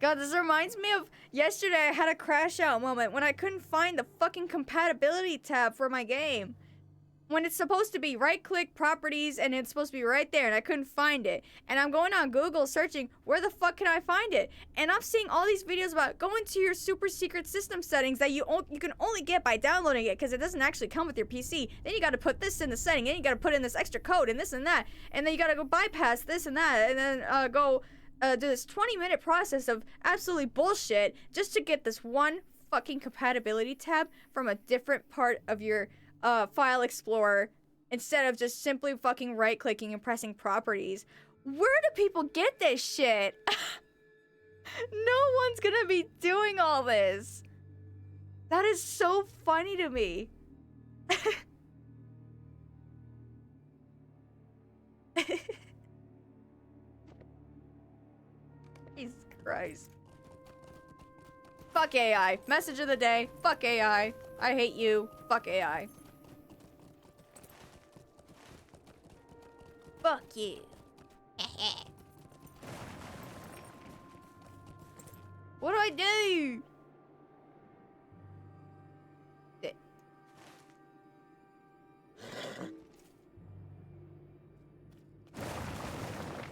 God, this reminds me of yesterday. I had a crash out moment when I couldn't find the fucking compatibility tab for my game. When it's supposed to be right-click properties and it's supposed to be right there and I couldn't find it. And I'm going on Google searching, where the fuck can I find it? And I'm seeing all these videos about going to your super secret system settings that you can only get by downloading it because it doesn't actually come with your PC. Then you gotta put this in the setting, and you gotta put in this extra code and this and that. And then you gotta go bypass this and that and then go do this 20-minute process of absolutely bullshit just to get this one fucking compatibility tab from a different part of your file explorer instead of just simply fucking right-clicking and pressing properties. Where do people get this shit? No one's gonna be doing all this. That is so funny to me. Jesus Christ. Fuck AI. Message of the day. Fuck AI. I hate you. Fuck AI. Fuck you. What do I do?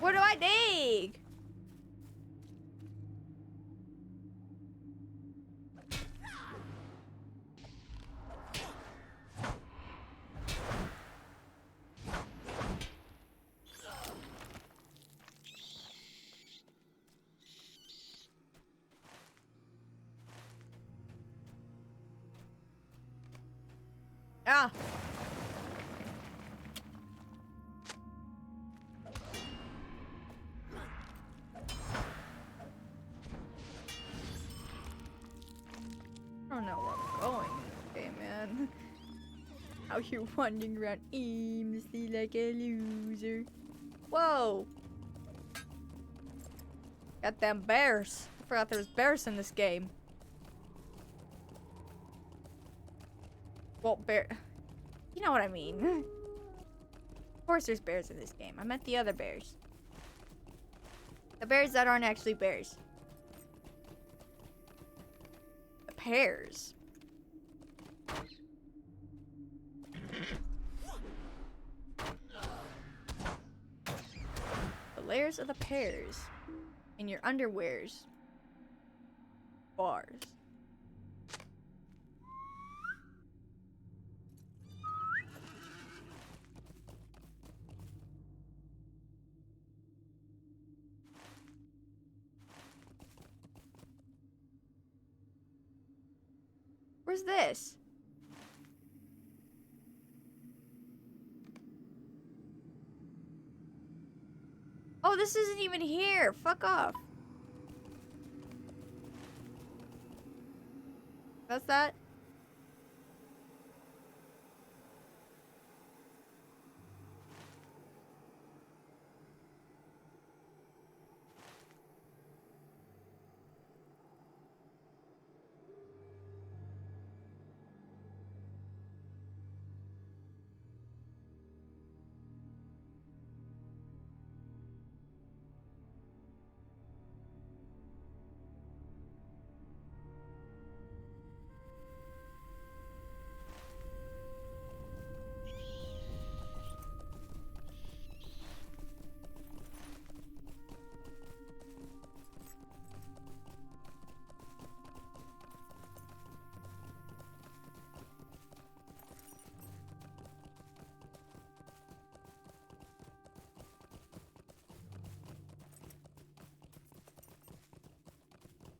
What do I dig? Ah. I don't know where I'm going. Okay, man. Out here wandering around aimlessly like a loser. Whoa. Got them bears. I forgot there was bears in this game. Well, bear. You know what I mean. Of course there's bears in this game. I meant the other bears. The bears that aren't actually bears. The pears. The layers of the pears. In your underwears. Bars. Where's this? Oh, this isn't even here. Fuck off. That's that?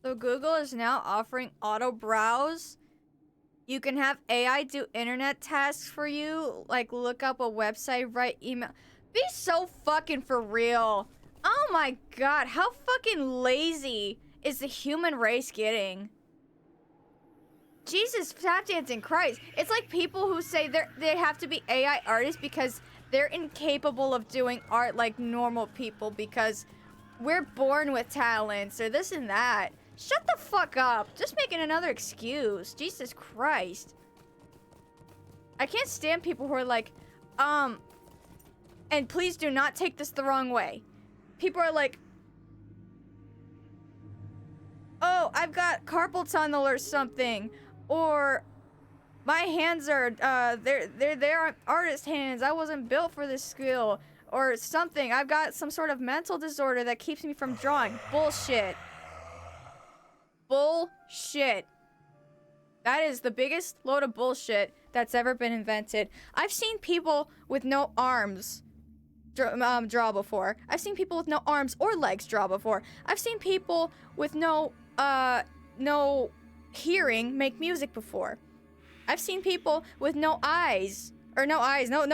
So Google is now offering auto browse. You can have AI do internet tasks for you, like look up a website, write email. Be so fucking for real. Oh my god, how fucking lazy is the human race getting? Jesus, tap dancing Christ. It's like people who say they have to be AI artists because they're incapable of doing art like normal people because we're born with talents or this and that. Shut the fuck up. Just making another excuse. Jesus Christ. I can't stand people who are like, and please do not take this the wrong way. People are like, oh, I've got carpal tunnel or something. Or my hands are, they're artist hands. I wasn't built for this skill. Or something. I've got some sort of mental disorder that keeps me from drawing. Bullshit. Bullshit. That is the biggest load of bullshit that's ever been invented. I've seen people with no arms draw before. I've seen people with no arms or legs draw before. I've seen people with no hearing make music before. I've seen people with no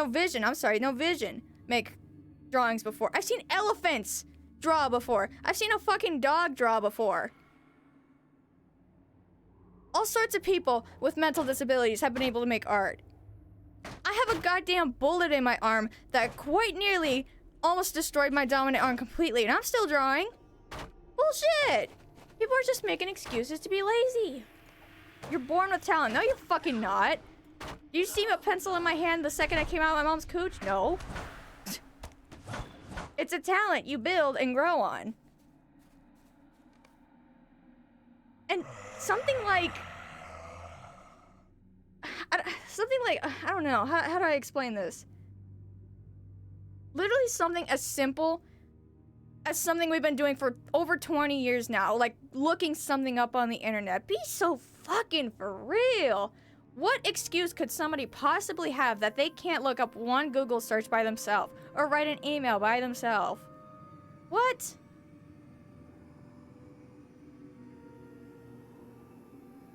vision. I'm sorry, no vision make drawings before. I've seen elephants draw before. I've seen a fucking dog draw before. All sorts of people with mental disabilities have been able to make art. I have a goddamn bullet in my arm that quite nearly almost destroyed my dominant arm completely, and I'm still drawing. Bullshit! People are just making excuses to be lazy. You're born with talent. No, you're fucking not. You see a pencil in my hand the second I came out of my mom's cooch? No. It's a talent you build and grow on. And something like... I don't know. How do I explain this? Literally something as simple as something we've been doing for over 20 years now. Like, looking something up on the internet. Be so fucking for real. What excuse could somebody possibly have that they can't look up one Google search by themselves? Or write an email by themselves? What?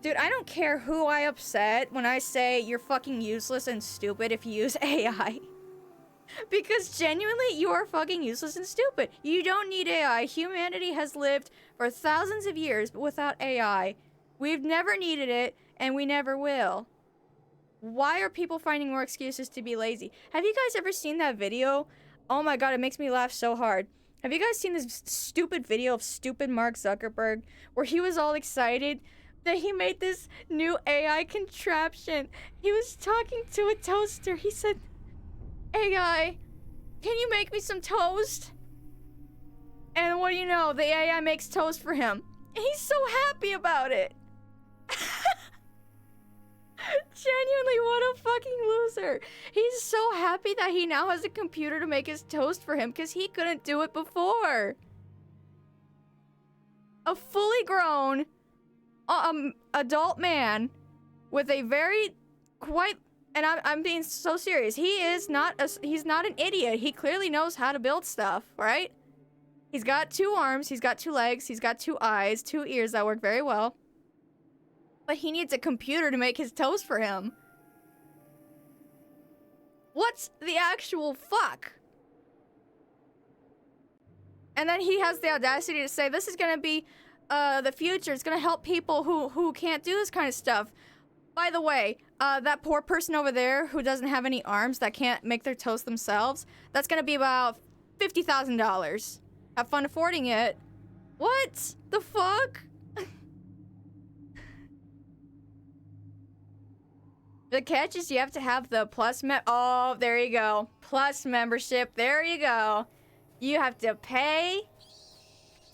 Dude, I don't care who I upset when I say you're fucking useless and stupid if you use AI. Because genuinely, you are fucking useless and stupid. You don't need AI. Humanity has lived for thousands of years without AI. We've never needed it, and we never will. Why are people finding more excuses to be lazy? Have you guys ever seen that video? Oh my god, it makes me laugh so hard. Have you guys seen this stupid video of stupid Mark Zuckerberg where he was all excited that he made this new AI contraption? He was talking to a toaster. He said, AI, can you make me some toast? And what do you know? The AI makes toast for him. And he's so happy about it. Genuinely, what a fucking loser. He's so happy that he now has a computer to make his toast for him because he couldn't do it before. A fully grown adult man with a very quite, and I'm being so serious. He's not an idiot. He clearly knows how to build stuff, right? He's got 2 arms, he's got 2 legs, he's got 2 eyes, 2 ears that work very well. But he needs a computer to make his toast for him. What's the actual fuck? And then he has the audacity to say this is gonna be the future. It's gonna help people who can't do this kind of stuff. By the way, that poor person over there who doesn't have any arms, that can't make their toast themselves, that's gonna be about $50,000. Have fun affording it. What the fuck? The catch is you have to have the oh, there you go. Plus membership, there you go. You have to pay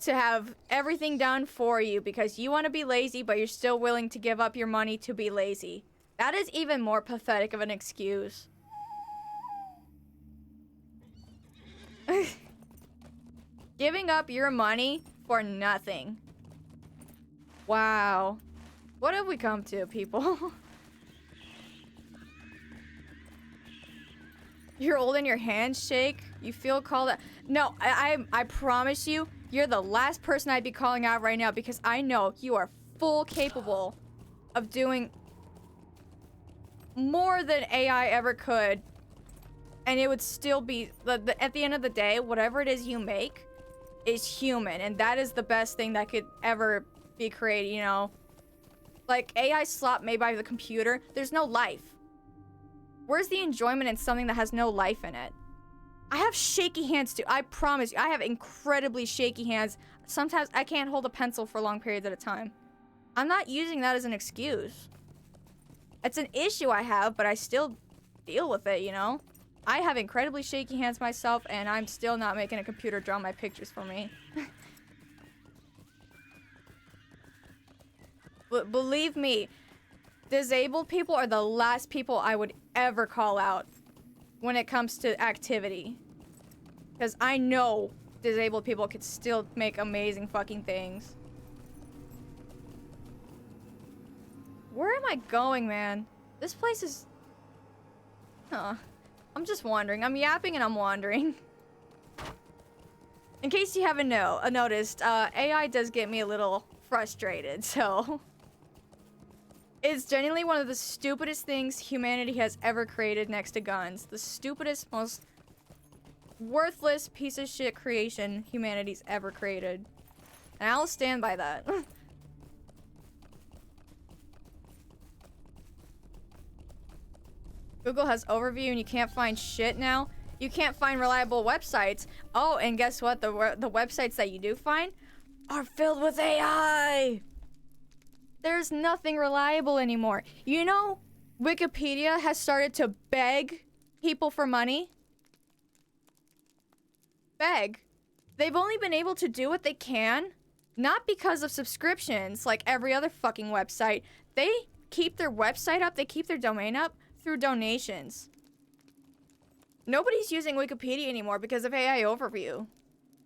to have everything done for you because you want to be lazy, but you're still willing to give up your money to be lazy. That is even more pathetic of an excuse. Giving up your money for nothing. Wow. What have we come to, people? You're old and your hands shake. You feel called out. No, I promise you, you're the last person I'd be calling out right now because I know you are full capable of doing more than AI ever could. And it would still be, at the end of the day, whatever it is you make is human. And that is the best thing that could ever be created, you know? Like, AI slop made by the computer, there's no life. Where's the enjoyment in something that has no life in it? I have shaky hands too. I promise you, I have incredibly shaky hands. Sometimes I can't hold a pencil for long periods at a time. I'm not using that as an excuse. It's an issue I have, but I still deal with it, you know? I have incredibly shaky hands myself, and I'm still not making a computer draw my pictures for me. But believe me, disabled people are the last people I would ever call out when it comes to activity. Because I know disabled people could still make amazing fucking things. Where am I going, man? This place is... Huh. I'm just wandering. I'm yapping and I'm wandering. In case you haven't noticed, AI does get me a little frustrated, so... It's genuinely one of the stupidest things humanity has ever created next to guns. The stupidest, most worthless piece of shit creation humanity's ever created. And I'll stand by that. Google has overview and you can't find shit now. You can't find reliable websites. Oh, and guess what? The websites that you do find are filled with AI. There's nothing reliable anymore. You know, Wikipedia has started to beg people for money. Beg. They've only been able to do what they can, not because of subscriptions like every other fucking website. They keep their website up, they keep their domain up through donations. Nobody's using Wikipedia anymore because of AI overview.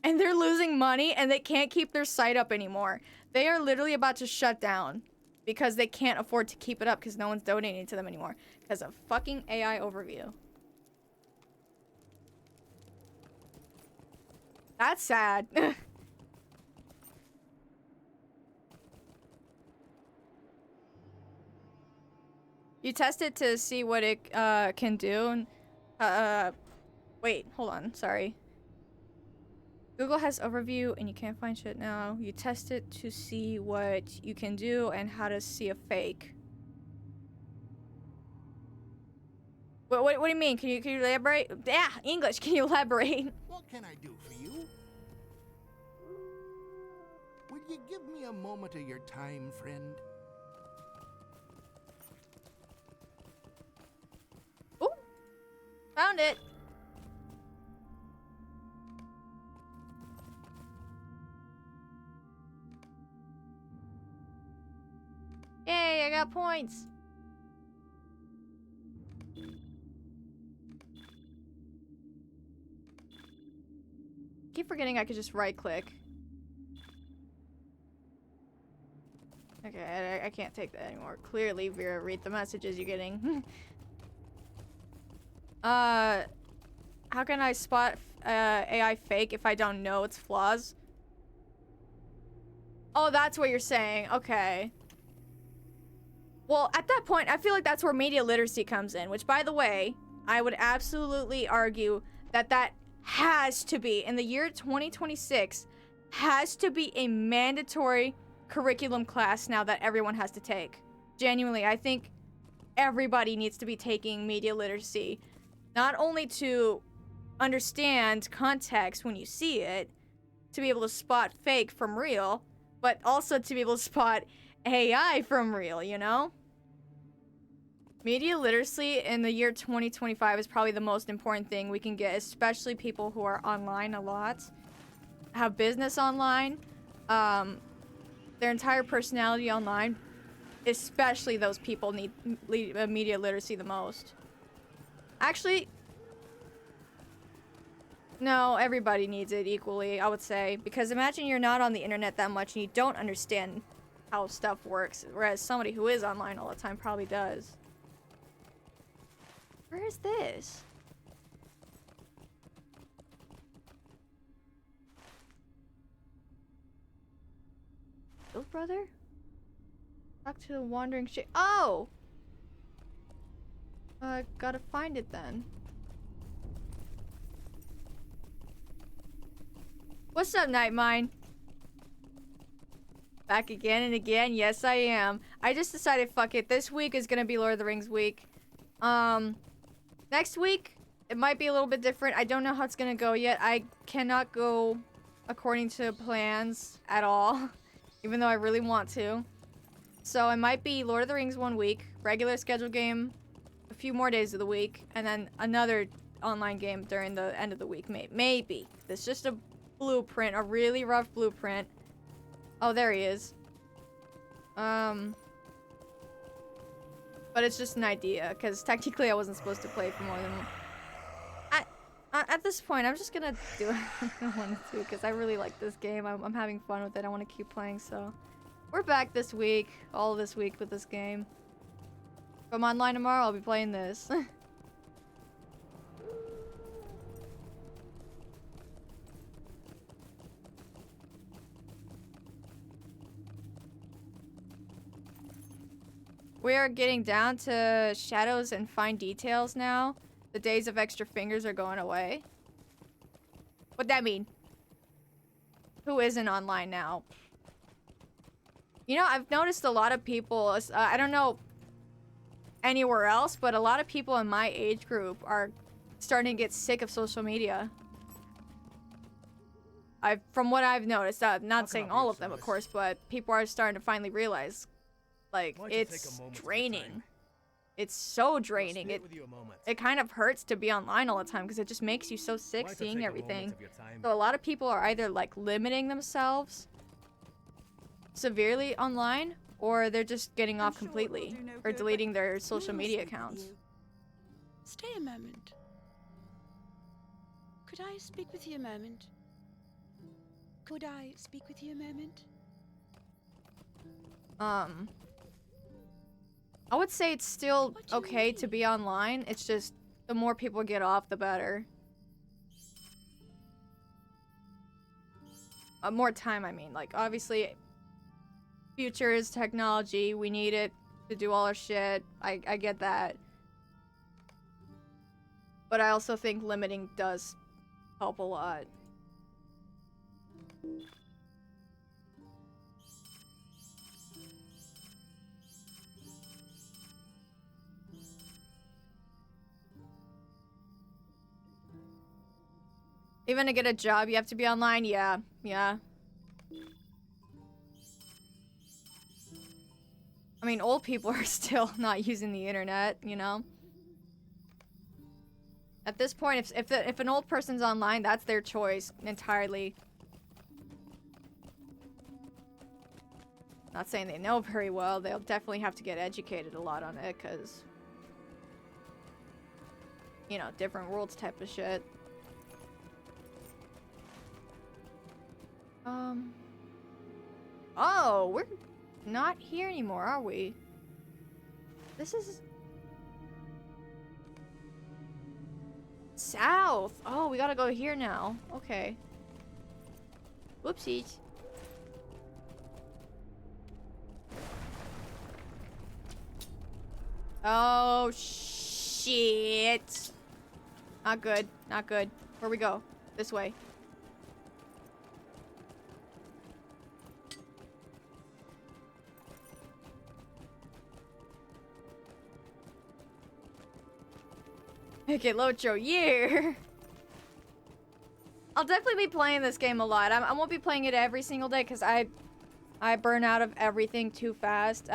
And they're losing money and they can't keep their site up anymore. They are literally about to shut down because they can't afford to keep it up because no one's donating to them anymore because of fucking AI overview. That's sad. You test it to see what it can do. Wait, hold on, sorry. Google has overview and you can't find shit now. You test it to see what you can do and how to see a fake. What do you mean? Can you elaborate? Yeah, English. Can you elaborate? What can I do for you? Will you give me a moment of your time, friend? Ooh, found it. Yay, I got points. Keep forgetting I could just right click. Okay, I can't take that anymore. Clearly, Vera, read the messages you're getting. How can I spot AI fake if I don't know its flaws? Oh, that's what you're saying. Okay. Well, at that point, I feel like that's where media literacy comes in, which, by the way, I would absolutely argue that that has to be, in the year 2026, has to be a mandatory curriculum class now that everyone has to take. Genuinely, I think everybody needs to be taking media literacy, not only to understand context when you see it, to be able to spot fake from real, but also to be able to spot AI from real, you know? Media literacy in the year 2025 is probably the most important thing we can get, especially people who are online a lot, have business online, their entire personality online. Especially those people need media literacy the most. Actually, no, everybody needs it equally, I would say. Because imagine you're not on the internet that much and you don't understand how stuff works, whereas somebody who is online all the time probably does. Where is this? Bill brother? Talk to the wandering shit. Oh! Gotta find it then. What's up, Nightmine? Back again and again? Yes, I am. I just decided, fuck it. This week is gonna be Lord of the Rings week. Next week, it might be a little bit different. I don't know how it's gonna go yet. I cannot go according to plans at all, even though I really want to. So it might be Lord of the Rings 1 week, regular scheduled game, a few more days of the week, and then another online game during the end of the week. Maybe. It's just a blueprint, a really rough blueprint. Oh, there he is. But it's just an idea, because technically I wasn't supposed to play for more than... At this point, I'm just gonna do it I wanted to, because I really like this game. I'm having fun with it. I want to keep playing, so... We're back this week, all this week with this game. If I'm online tomorrow, I'll be playing this. We are getting down to shadows and fine details now. The days of extra fingers are going away. What'd that mean? Who isn't online now? You know, I've noticed a lot of people, I don't know anywhere else, but a lot of people in my age group are starting to get sick of social media. From what I've noticed, I'm not saying all of them, of course, but people are starting to finally realize, like, it's draining. It's so draining. It kind of hurts to be online all the time because it just makes you so sick seeing everything. So a lot of people are either like limiting themselves severely online, or they're just getting off completely or deleting their social media accounts. Stay a moment. Could I speak with you a moment? Could I speak with you a moment? I would say it's still okay to be online. It's just the more people get off, the better. More time, I mean. Like, obviously, future is technology. We need it to do all our shit. I get that. But I also think limiting does help a lot. Even to get a job, you have to be online? Yeah. Yeah. I mean, old people are still not using the internet, you know? At this point, if an old person's online, that's their choice entirely. Not saying they know very well. They'll definitely have to get educated a lot on it, because, you know, different worlds type of shit. Oh, we're not here anymore, are we? This is south. Oh, we gotta go here now. Okay. Whoopsies. Oh, shit. Not good. Not good. Where we go? This way. Okay, Locho, yeah. I'll definitely be playing this game a lot. I won't be playing it every single day because I burn out of everything too fast.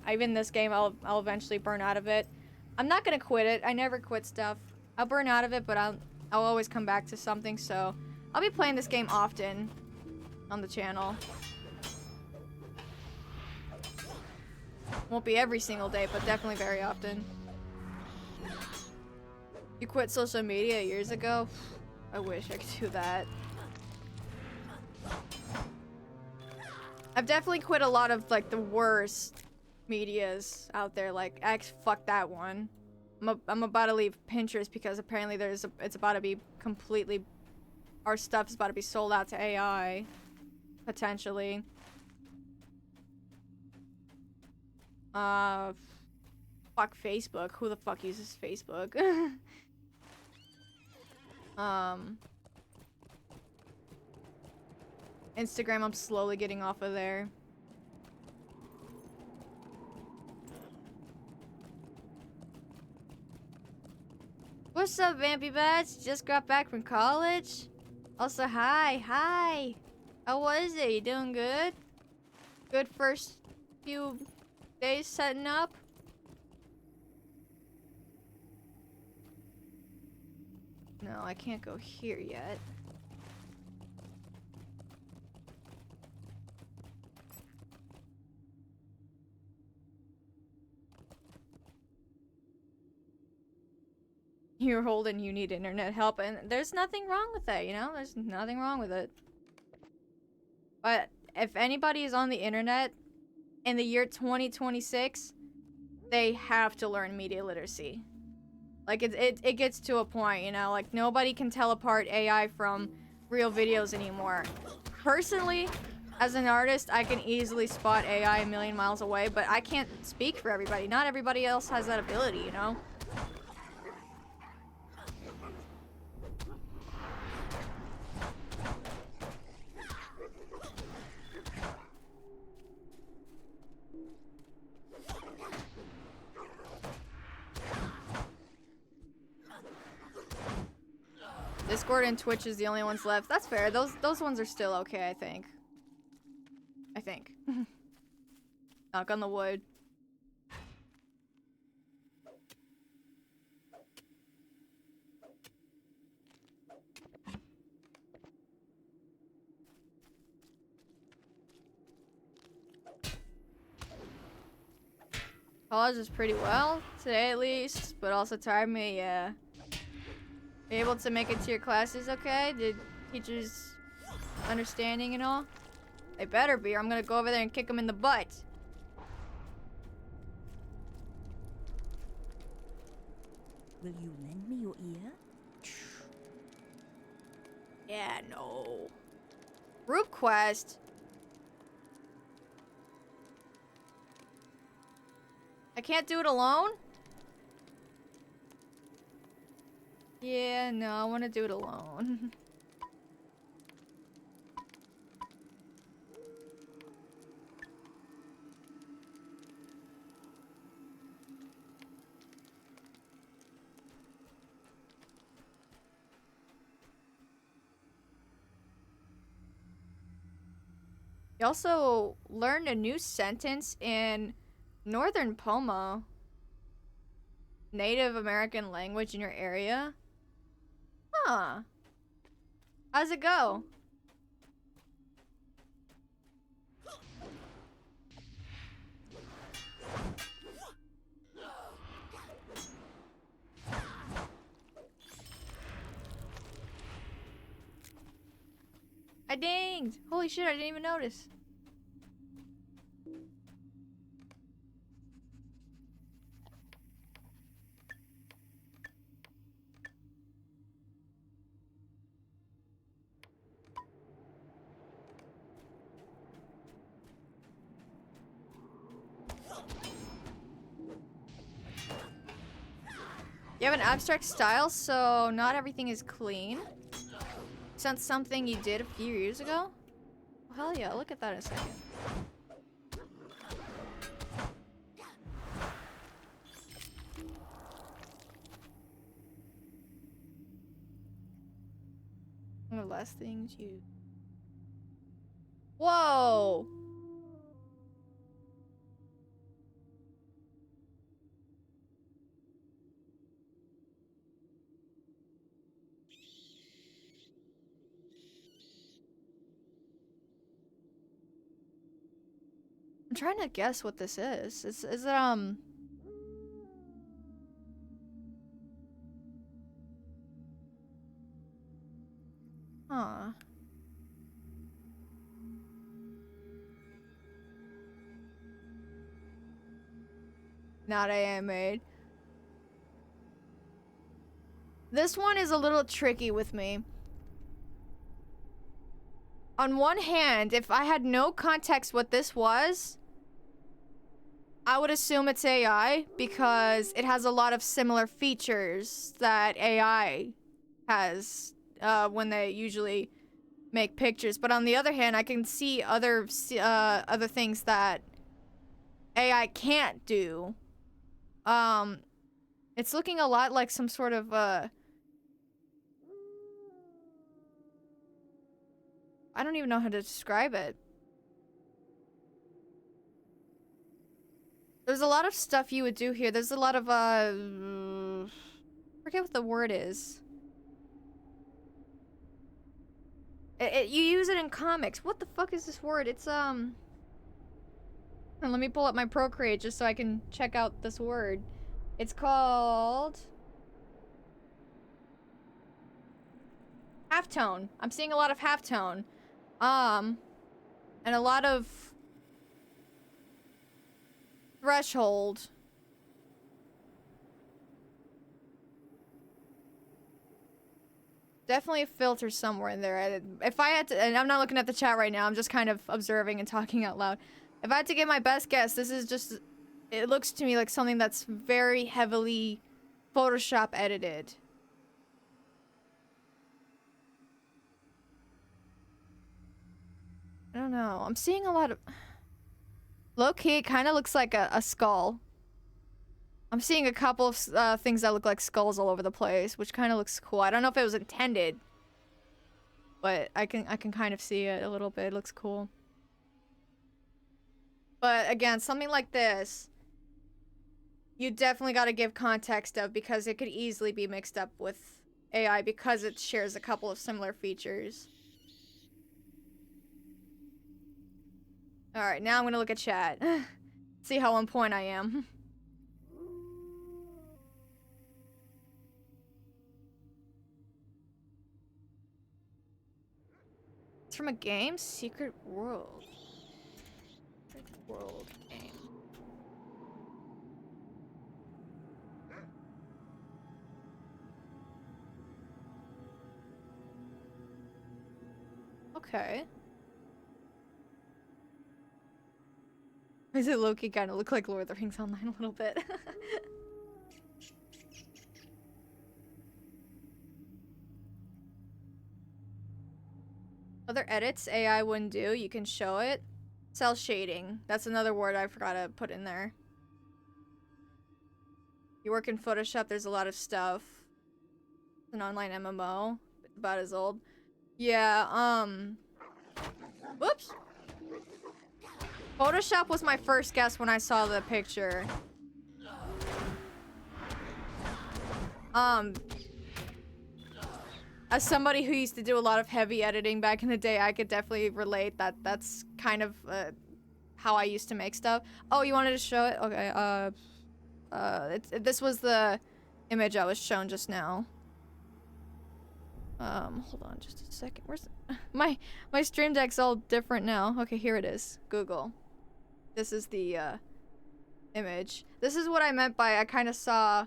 Even this game, I'll eventually burn out of it. I'm not gonna quit it. I never quit stuff. I'll burn out of it, but I'll always come back to something. So I'll be playing this game often on the channel. Won't be every single day, but definitely very often. You quit social media years ago? I wish I could do that. I've definitely quit a lot of, like, the worst medias out there. Like, fuck that one. I'm about to leave Pinterest because apparently it's about to be completely... Our stuff is about to be sold out to AI. Potentially. Fuck Facebook. Who the fuck uses Facebook? Instagram, I'm slowly getting off of there. What's up, Vampy Bats? Just got back from college? Also, hi. How was it? You doing good? Good first few days setting up? No, I can't go here yet. You're old and you need internet help, and there's nothing wrong with that, you know? There's nothing wrong with it. But if anybody is on the internet in the year 2026, they have to learn media literacy. Like, it gets to a point, you know? Like, nobody can tell apart AI from real videos anymore. Personally, as an artist, I can easily spot AI a million miles away, but I can't speak for everybody. Not everybody else has that ability, you know? Discord and Twitch is the only ones left. That's fair. Those ones are still okay, I think. Knock on the wood. College is pretty well, today at least, but also tired me, yeah. Be able to make it to your classes okay? Did teachers understanding and all? They better be, or I'm gonna go over there and kick them in the butt. Will you lend me your ear? Yeah, no. Group quest? I can't do it alone? Yeah, no, I want to do it alone. You also learned a new sentence in Northern Pomo, Native American language in your area. Huh. How's it go? I dinged! Holy shit, I didn't even notice. You have an abstract style, so not everything is clean. Since something you did a few years ago? Oh, hell yeah, look at that in a second. One of the last things you... Whoa! I'm trying to guess what this is. Is it, Huh. Not AMA'd. This one is a little tricky with me. On one hand, if I had no context what this was, I would assume it's AI because it has a lot of similar features that AI has when they usually make pictures. But on the other hand, I can see other things that AI can't do. It's looking a lot like some sort of I don't even know how to describe it. There's a lot of stuff you would do here. There's a lot of forget what the word is. You use it in comics. What the fuck is this word? It's and let me pull up my Procreate just so I can check out this word. It's called halftone. I'm seeing a lot of halftone. And a lot of threshold. Definitely a filter somewhere in there. If I had to, and I'm not looking at the chat right now, I'm just kind of observing and talking out loud. If I had to give my best guess, this is just, it looks to me like something that's very heavily Photoshop edited. I don't know. I'm seeing a lot of... Low-key, it kind of looks like a skull. I'm seeing a couple of things that look like skulls all over the place, which kind of looks cool. I don't know if it was intended, but I can kind of see it a little bit. It looks cool. But again, something like this, you definitely got to give context of, because it could easily be mixed up with AI because it shares a couple of similar features. Alright, now I'm gonna look at chat. See how on point I am. It's from a game? Secret World. Secret World game. Okay. Does it low-key kind of look like Lord of the Rings Online a little bit? Other edits AI wouldn't do, you can show it. Cell shading. That's another word I forgot to put in there. You work in Photoshop, there's a lot of stuff. It's an online MMO. It's about as old. Yeah, whoops. Photoshop was my first guess when I saw the picture. As somebody who used to do a lot of heavy editing back in the day, I could definitely relate that that's kind of how I used to make stuff. Oh, you wanted to show it? Okay, this was the image I was shown just now. Hold on just a second. Where's my stream deck's all different now. Okay, here it is. Google. This is the image. This is what I meant by I kind of saw,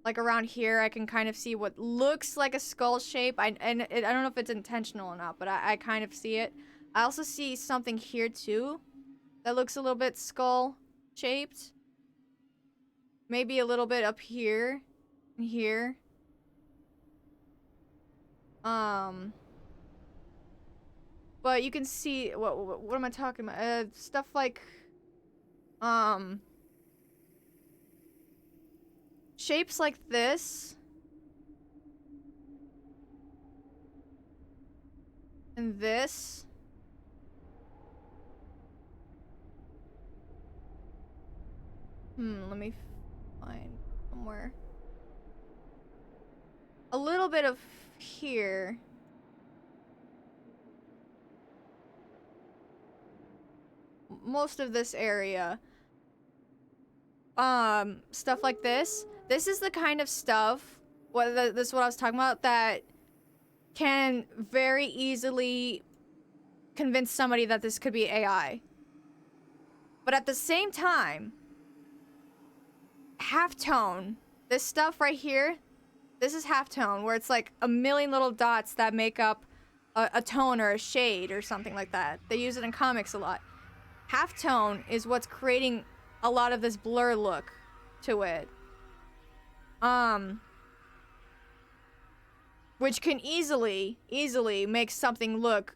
like around here, I can kind of see what looks like a skull shape. I don't know if it's intentional or not, but I kind of see it. I also see something here too that looks a little bit skull shaped. Maybe a little bit up here and here. But you can see what am I talking about? Stuff like shapes like this. And this. Let me find somewhere. A little bit of here. Most of this area. Stuff like this. This is the kind of stuff, this is what I was talking about, that can very easily convince somebody that this could be AI. But at the same time, halftone, this stuff right here, this is halftone, where it's like a million little dots that make up a tone or a shade or something like that. They use it in comics a lot. Halftone is what's creating a lot of this blur look to it. Which can easily make something look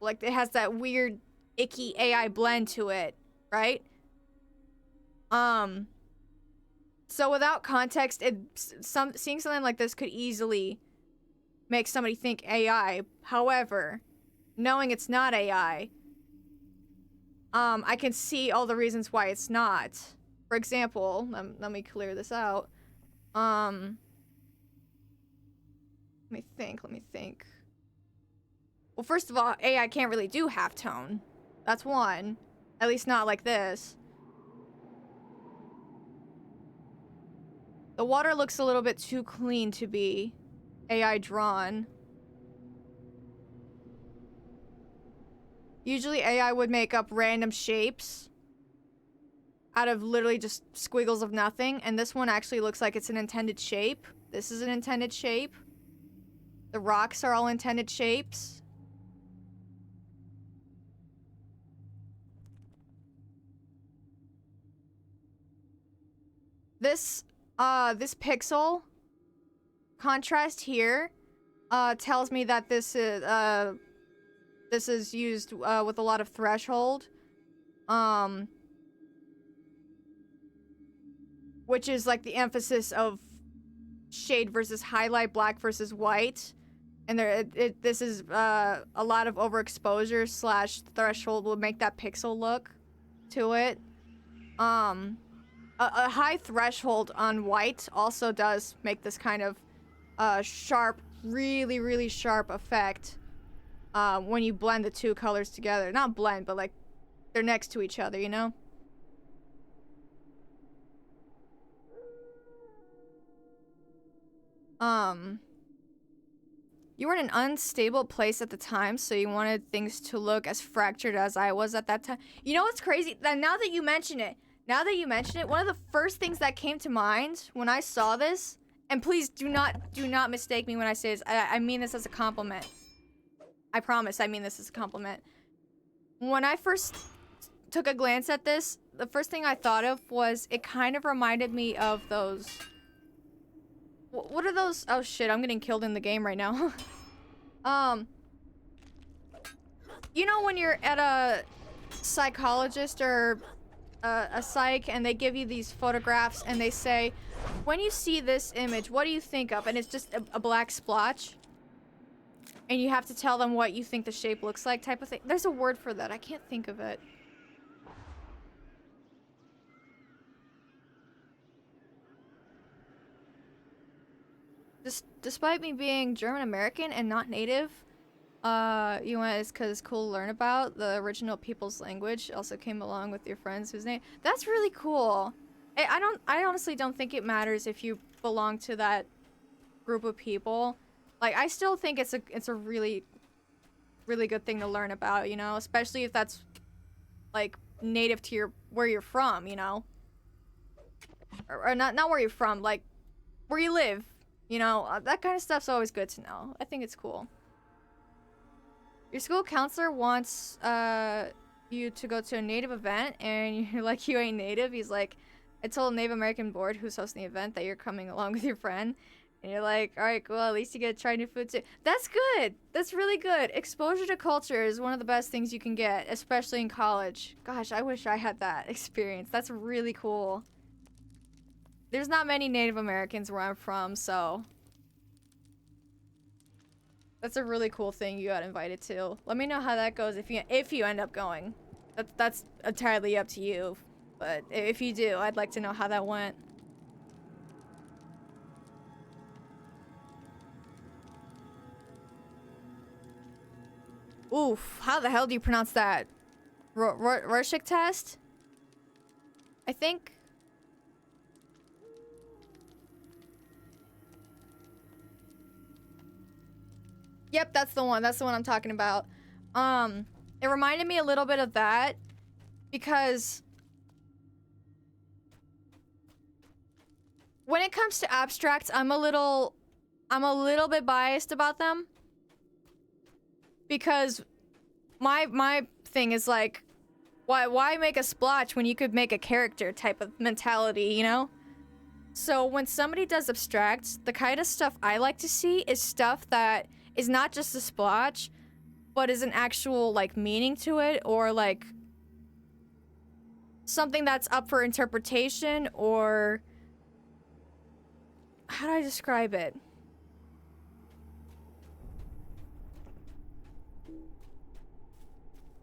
like it has that weird, icky AI blend to it, right? So without context, seeing something like this could easily make somebody think AI. However, knowing it's not AI, I can see all the reasons why it's not. For example, let me clear this out. Let me think. Well, first of all, AI can't really do halftone. That's one. At least not like this. The water looks a little bit too clean to be AI drawn. Usually AI would make up random shapes out of literally just squiggles of nothing, and this one actually looks like it's an intended shape. This is an intended shape. The rocks are all intended shapes. This pixel contrast here tells me that this is used with a lot of threshold. which is like the emphasis of shade versus highlight, black versus white. And this is a lot of overexposure slash threshold will make that pixel look to it. A high threshold on white also does make this kind of sharp, really, really sharp effect when you blend the two colors together. Not blend, but like they're next to each other, you know? You were in an unstable place at the time, so you wanted things to look as fractured as I was at that time. You know what's crazy? Now that you mention it, one of the first things that came to mind when I saw this, and please do not mistake me when I say this, I mean this as a compliment. I promise I mean this as a compliment. When I first took a glance at this, the first thing I thought of was it kind of reminded me of those... What are those? Oh shit, I'm getting killed in the game right now. You know when you're at a psychologist or a psych and they give you these photographs and they say, when you see this image, what do you think of? And it's just a black splotch. And you have to tell them what you think the shape looks like type of thing. There's a word for that. I can't think of it. Despite me being German American and not native, you went it's because it's cool to learn about the original people's language. Also came along with your friends whose name. That's really cool. I honestly don't think it matters if you belong to that group of people. Like I still think it's a really, really good thing to learn about. You know, especially if that's like native to where you're from. You know, or not where you're from, like where you live. You know, that kind of stuff's always good to know. I think it's cool. Your school counselor wants you to go to a native event, and you're like, you ain't native. He's like, I told a Native American board who's hosting the event that you're coming along with your friend. And you're like, all right, cool, at least you get to try new food too. That's good. That's really good. Exposure to culture is one of the best things you can get, especially in college. Gosh, I wish I had that experience. That's really cool. There's not many Native Americans where I'm from, so that's a really cool thing you got invited to. Let me know how that goes if you end up going. That's entirely up to you, but if you do, I'd like to know how that went. Oof, how the hell do you pronounce that? Rorschach test? I think. Yep, that's the one. That's the one I'm talking about. It reminded me a little bit of that because when it comes to abstracts, I'm a little bit biased about them because my thing is like, why make a splotch when you could make a character type of mentality, you know? So when somebody does abstracts, the kind of stuff I like to see is stuff that is not just a splotch, but is an actual, like, meaning to it, or, like, something that's up for interpretation, or... How do I describe it?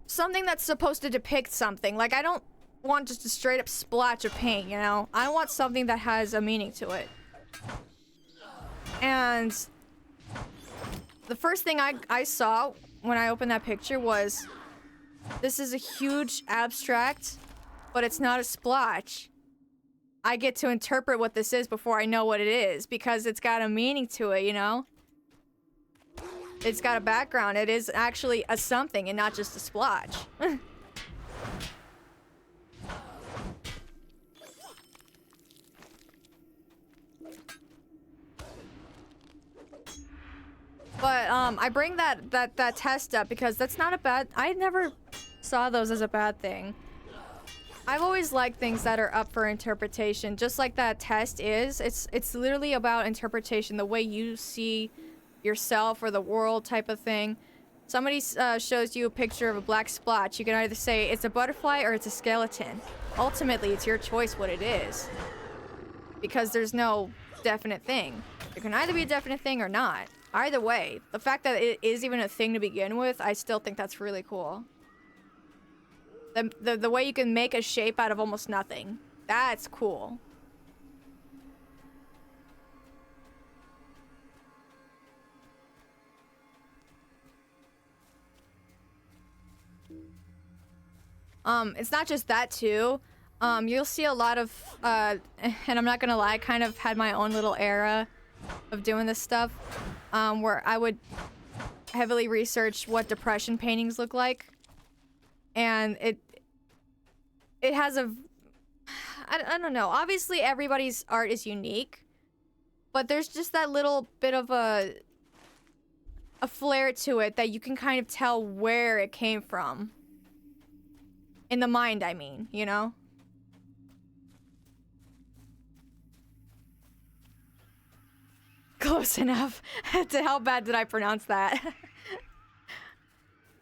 Something that's supposed to depict something. Like, I don't want just a straight-up splotch of paint, you know? I want something that has a meaning to it. And... the first thing I saw when I opened that picture was, this is a huge abstract, but it's not a splotch. I get to interpret what this is before I know what it is, because it's got a meaning to it, you know? It's got a background. It is actually a something and not just a splotch. But I bring that test up because that's not a bad... I never saw those as a bad thing. I've always liked things that are up for interpretation, just like that test is. It's literally about interpretation, the way you see yourself or the world type of thing. Somebody shows you a picture of a black splotch. You can either say it's a butterfly or it's a skeleton. Ultimately, it's your choice what it is. because there's no definite thing. It can either be a definite thing or not. Either way, the fact that it is even a thing to begin with, I still think that's really cool. The way you can make a shape out of almost nothing. That's cool. It's not just that too. You'll see a lot of, and I'm not gonna lie, I kind of had my own little era of doing this stuff, where I would heavily research what depression paintings look like. And it has a, I don't know, obviously everybody's art is unique, but there's just that little bit of a flair to it that you can kind of tell where it came from. In the mind, I mean, you know? Close enough. How bad did I pronounce that?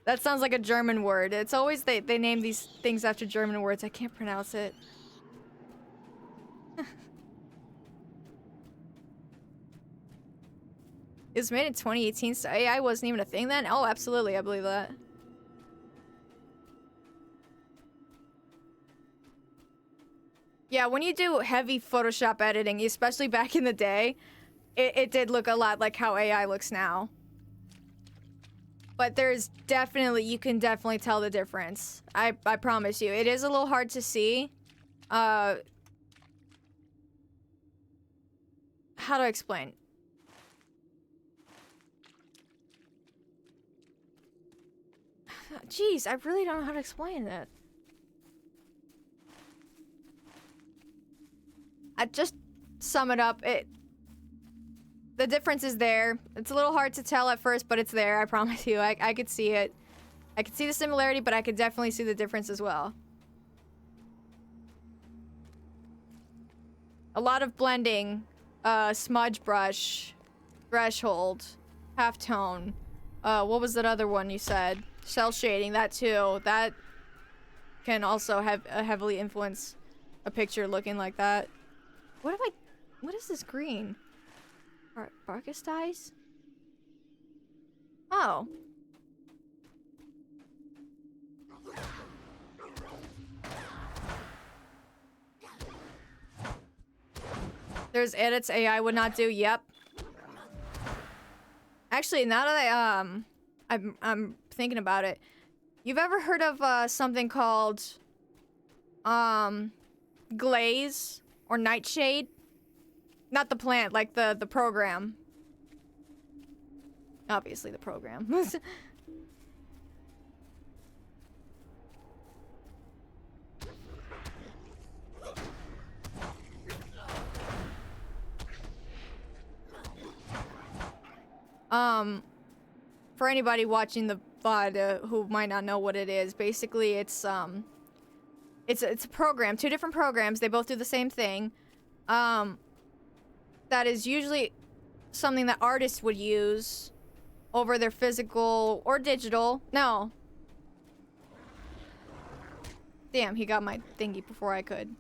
That sounds like a German word. It's always they name these things after German words. I can't pronounce it. It was made in 2018, so AI wasn't even a thing then? Oh, absolutely, I believe that. Yeah, when you do heavy Photoshop editing, especially back in the day, it did look a lot like how AI looks now. But there's definitely, you can definitely tell the difference. I promise you. It is a little hard to see. How do I explain? Jeez, I really don't know how to explain that. I just sum it up. The difference is there. It's a little hard to tell at first, but it's there. I promise you. I could see it. I could see the similarity, but I could definitely see the difference as well. A lot of blending, smudge brush, threshold, halftone. What was that other one you said? Cell shading, that too. That can also have heavily influence a picture looking like that. What is this green? Barkus dyes? Oh. There's edits AI would not do, yep. Actually, now that I'm thinking about it, you've ever heard of something called glaze or nightshade? Not the plant, like the program. Obviously the program. For anybody watching the VOD who might not know what it is, basically it's a program, two different programs, they both do the same thing. That is usually something that artists would use over their physical or digital. No. Damn, he got my thingy before I could.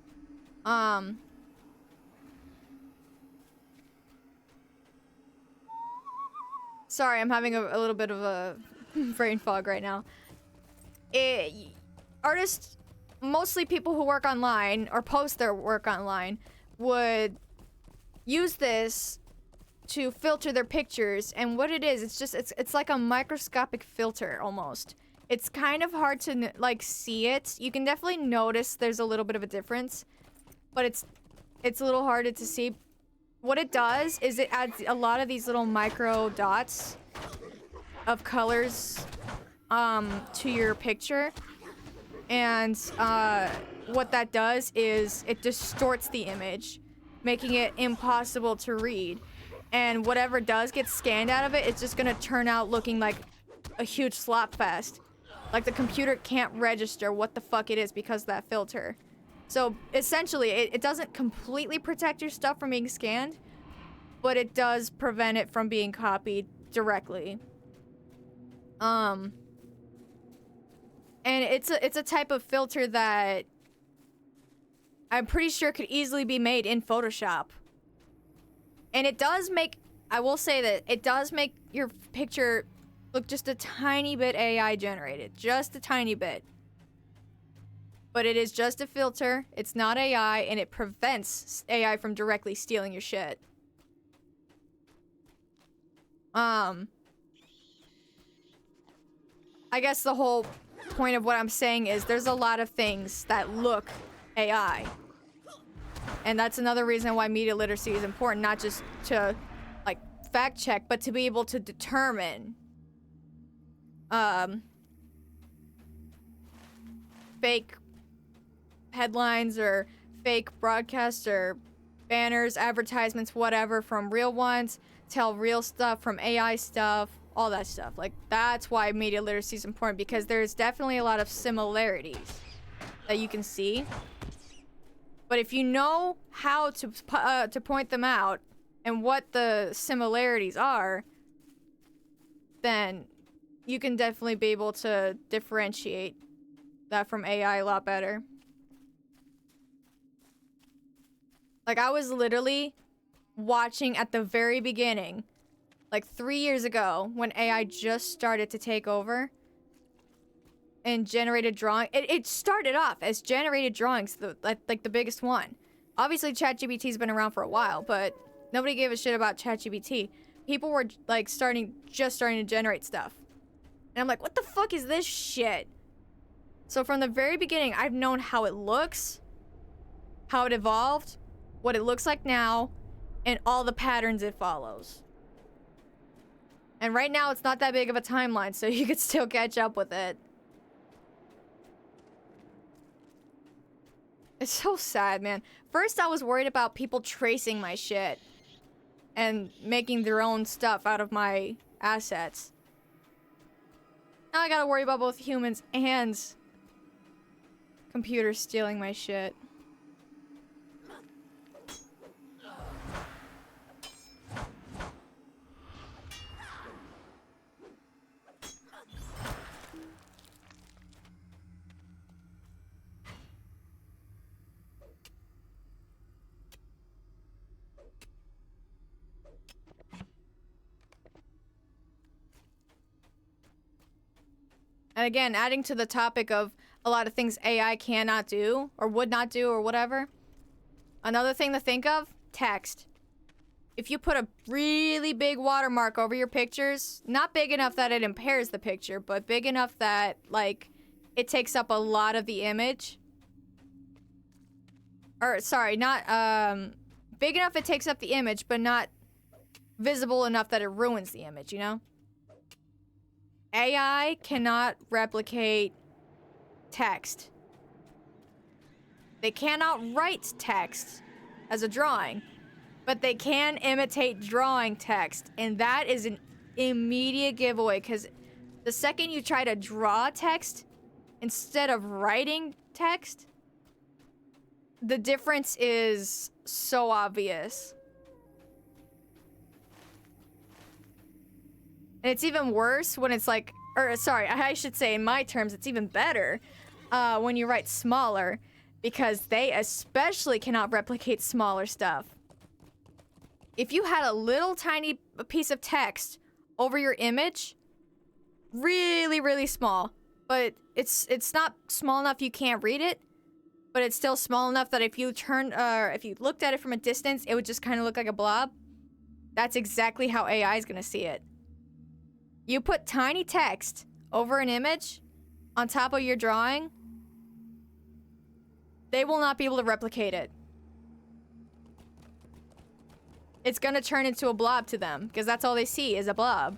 Sorry, I'm having a little bit of a brain fog right now. Artists, mostly people who work online or post their work online, would use this to filter their pictures, and what it is, it's like a microscopic filter almost. It's kind of hard to like see it. You can definitely notice there's a little bit of a difference, but it's a little harder to see. What it does is it adds a lot of these little micro dots of colors to your picture, and what that does is it distorts the image, making it impossible to read. And whatever does get scanned out of it, it's just gonna turn out looking like a huge slop fest. Like the computer can't register what the fuck it is because of that filter. So essentially, it doesn't completely protect your stuff from being scanned, but it does prevent it from being copied directly. And it's a type of filter that I'm pretty sure could easily be made in Photoshop. And it does make, I will say that it does make your picture look just a tiny bit AI generated. Just a tiny bit. But it is just a filter. It's not AI, and it prevents AI from directly stealing your shit. I guess the whole point of what I'm saying is there's a lot of things that look AI. And that's another reason why media literacy is important, not just to like fact check, but to be able to determine fake headlines or fake broadcasts or banners, advertisements, whatever, from real ones, tell real stuff from AI stuff, all that stuff. Like, that's why media literacy is important, because there's definitely a lot of similarities that you can see. But if you know how to point them out and what the similarities are, then you can definitely be able to differentiate that from AI a lot better. Like, I was literally watching at the very beginning, like 3 years ago, when AI just started to take over and generated drawing. It started off as generated drawings, like the biggest one. Obviously, ChatGPT's been around for a while, but nobody gave a shit about ChatGPT. People were like just starting to generate stuff. And I'm like, what the fuck is this shit? So from the very beginning, I've known how it looks, how it evolved, what it looks like now, and all the patterns it follows. And right now, it's not that big of a timeline, so you could still catch up with it. It's so sad, man. First, I was worried about people tracing my shit and making their own stuff out of my assets. Now I gotta worry about both humans and computers stealing my shit. And again, adding to the topic of a lot of things AI cannot do, or would not do, or whatever. Another thing to think of, text. If you put a really big watermark over your pictures, not big enough that it impairs the picture, but big enough that, like, it takes up a lot of the image. Or, sorry, not, big enough it takes up the image, but not visible enough that it ruins the image, you know? AI cannot replicate text. They cannot write text as a drawing, but they can imitate drawing text, and that is an immediate giveaway, because the second you try to draw text instead of writing text, the difference is so obvious. And it's even worse when it's like, or sorry, I should say in my terms, it's even better when you write smaller, because they especially cannot replicate smaller stuff. If you had a little tiny piece of text over your image, really, really small, but it's not small enough you can't read it, but it's still small enough that if you if you looked at it from a distance, it would just kind of look like a blob. That's exactly how AI is gonna see it. You put tiny text over an image on top of your drawing, they will not be able to replicate it. It's gonna turn into a blob to them, because that's all they see is a blob.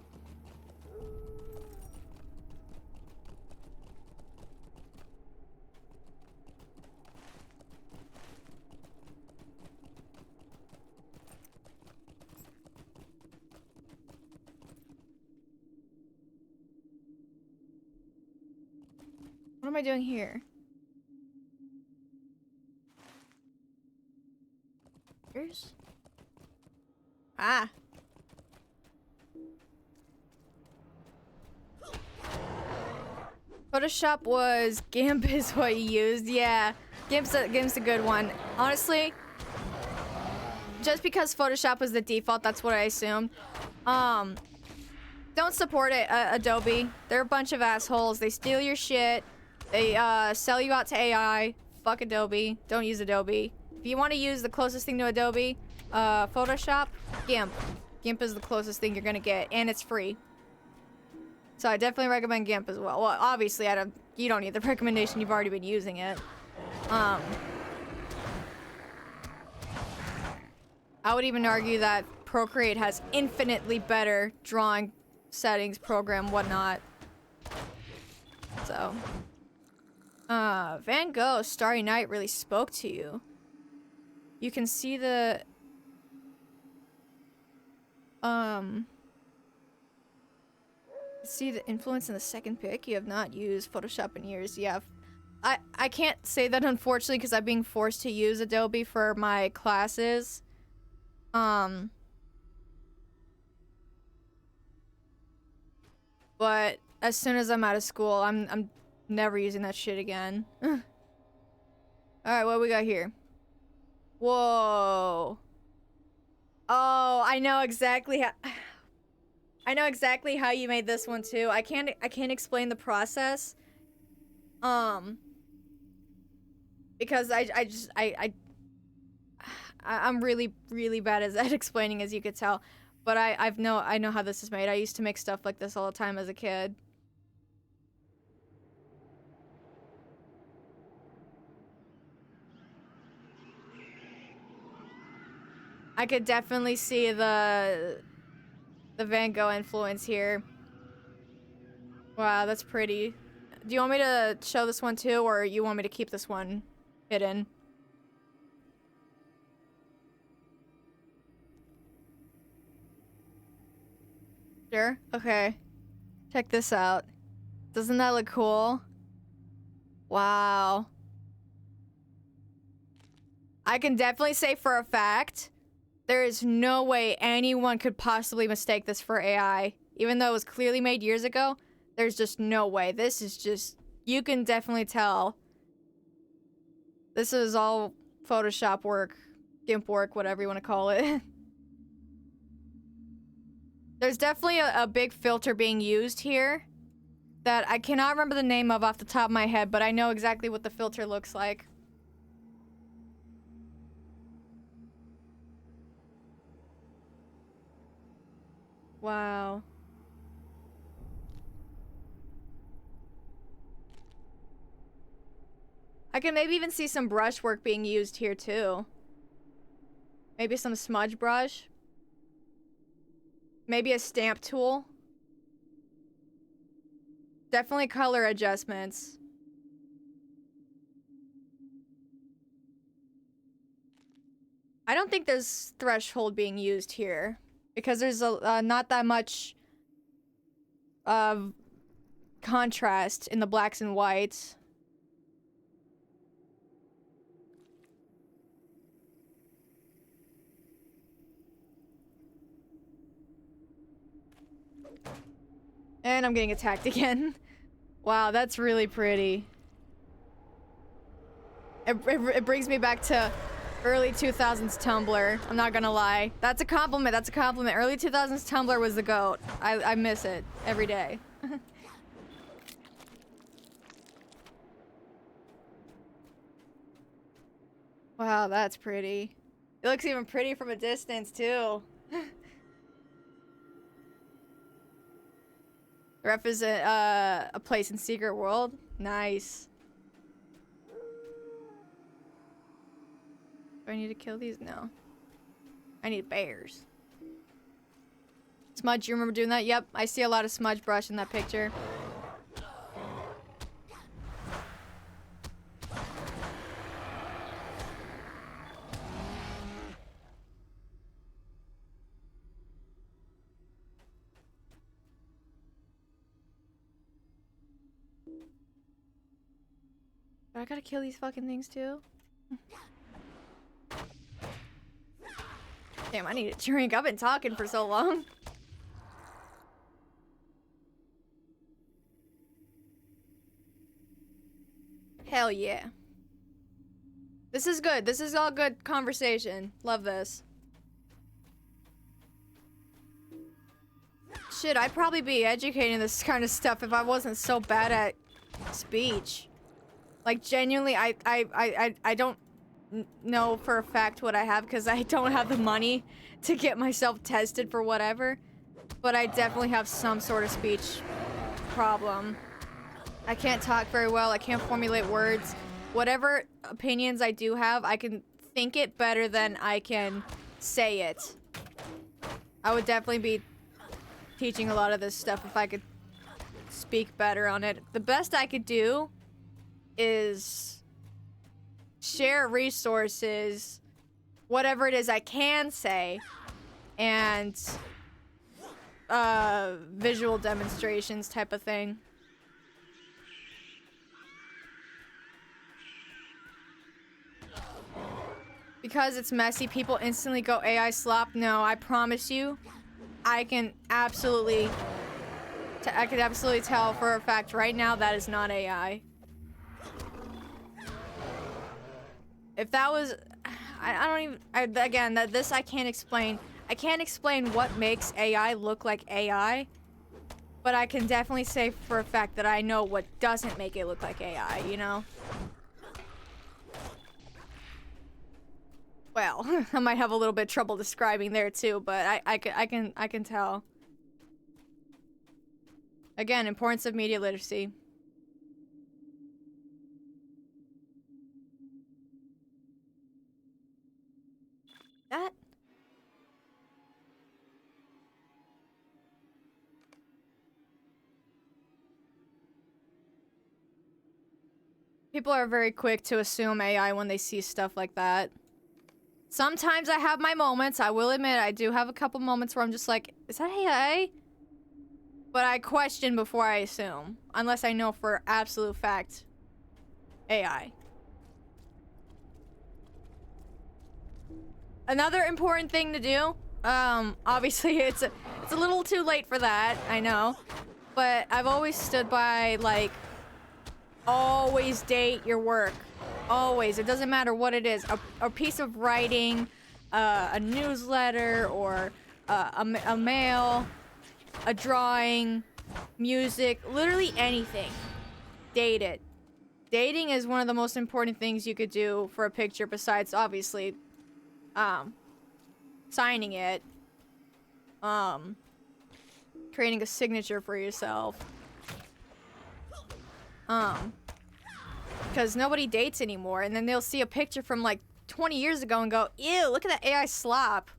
What am I doing here? Here's... Ah. Photoshop was GIMP is what you used. Yeah. GIMP's a good one. Honestly, just because Photoshop was the default, that's what I assumed. Don't support it, Adobe. They're a bunch of assholes. They steal your shit. They sell you out to AI. Fuck Adobe. Don't use Adobe. If you want to use the closest thing to Adobe, Photoshop, GIMP. GIMP is the closest thing you're gonna get, and it's free. So I definitely recommend GIMP as well. Well, obviously, you don't need the recommendation. You've already been using it. I would even argue that Procreate has infinitely better drawing settings, program, whatnot. So, Van Gogh, Starry Night really spoke to you. You can see the, see the influence in the second pic. You have not used Photoshop in years. Yeah, I can't say that unfortunately because I'm being forced to use Adobe for my classes. But as soon as I'm out of school, I'm never using that shit again. All right, what we got here? Whoa. Oh, I know exactly how you made this one too. I can't explain the process. Because I'm really bad at explaining, as you could tell. But I know how this is made. I used to make stuff like this all the time as a kid. I could definitely see the Van Gogh influence here. Wow, that's pretty. Do you want me to show this one too, or you want me to keep this one hidden? Sure. Okay. Check this out. Doesn't that look cool? Wow. I can definitely say for a fact, there is no way anyone could possibly mistake this for AI. Even though it was clearly made years ago, there's just no way. This is just, you can definitely tell. This is all Photoshop work, GIMP work, whatever you want to call it. There's definitely a big filter being used here that I cannot remember the name of off the top of my head, but I know exactly what the filter looks like. Wow. I can maybe even see some brush work being used here too. Maybe some smudge brush. Maybe a stamp tool. Definitely color adjustments. I don't think there's threshold being used here because there's not that much contrast in the blacks and whites. And I'm getting attacked again. Wow, that's really pretty. It brings me back to early 2000s Tumblr. I'm not gonna lie. That's a compliment. That's a compliment. Early 2000s Tumblr was the GOAT. I miss it every day. Wow, that's pretty. It looks even pretty from a distance, too. Represent a place in Secret World. Nice. Do I need to kill these? No. I need bears. Smudge, you remember doing that? Yep, I see a lot of smudge brush in that picture. But I gotta kill these fucking things too. Damn, I need a drink. I've been talking for so long. Hell yeah. This is good. This is all good conversation. Love this. Shit, I'd probably be educating this kind of stuff if I wasn't so bad at speech. Like, genuinely, I don't know for a fact what I have because I don't have the money to get myself tested for whatever. But I definitely have some sort of speech problem. I can't talk very well. I can't formulate words. Whatever opinions I do have, I can think it better than I can say it. I would definitely be teaching a lot of this stuff if I could speak better on it. The best I could do is share resources, whatever it is I can say, and visual demonstrations type of thing. Because it's messy, people instantly go AI slop. No, I promise you, I can absolutely tell for a fact right now that is not AI. If that was, again, this I can't explain. I can't explain what makes AI look like AI, but I can definitely say for a fact that I know what doesn't make it look like AI, you know? Well, I might have a little bit of trouble describing there too, but I can tell. Again, importance of media literacy. That. People are very quick to assume AI when they see stuff like that. Sometimes I have my moments. I will admit I do have a couple moments where I'm just like, is that AI? But I question before I assume. Unless I know for absolute fact AI. Another important thing to do, obviously it's a little too late for that, I know. But I've always stood by, like, always date your work. Always. It doesn't matter what it is. A piece of writing, a newsletter, or a mail, a drawing, music, literally anything. Date it. Dating is one of the most important things you could do for a picture besides, obviously, signing it. Creating a signature for yourself. Because nobody dates anymore, and then they'll see a picture from like 20 years ago and go, ew, look at that AI slop.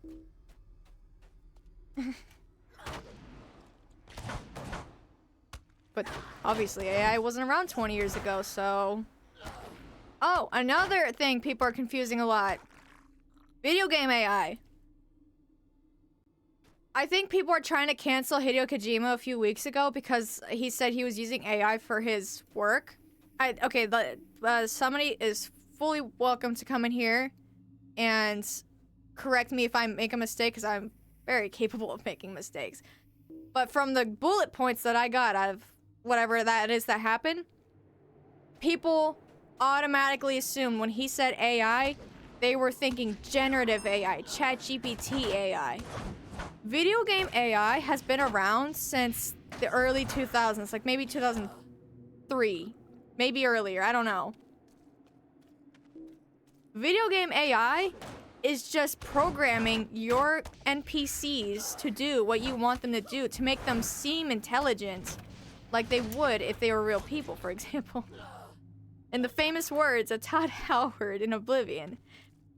But obviously AI wasn't around 20 years ago, so... Oh, another thing people are confusing a lot. Video game AI. I think people are trying to cancel Hideo Kojima a few weeks ago because he said he was using AI for his work. Okay, somebody is fully welcome to come in here and correct me if I make a mistake, because I'm very capable of making mistakes. But from the bullet points that I got out of whatever that is that happened, people automatically assumed when he said AI, they were thinking generative AI, ChatGPT AI. Video game AI has been around since the early 2000s, like maybe 2003. Maybe earlier, I don't know. Video game AI is just programming your NPCs to do what you want them to do, to make them seem intelligent, like they would if they were real people, for example. In the famous words of Todd Howard in Oblivion,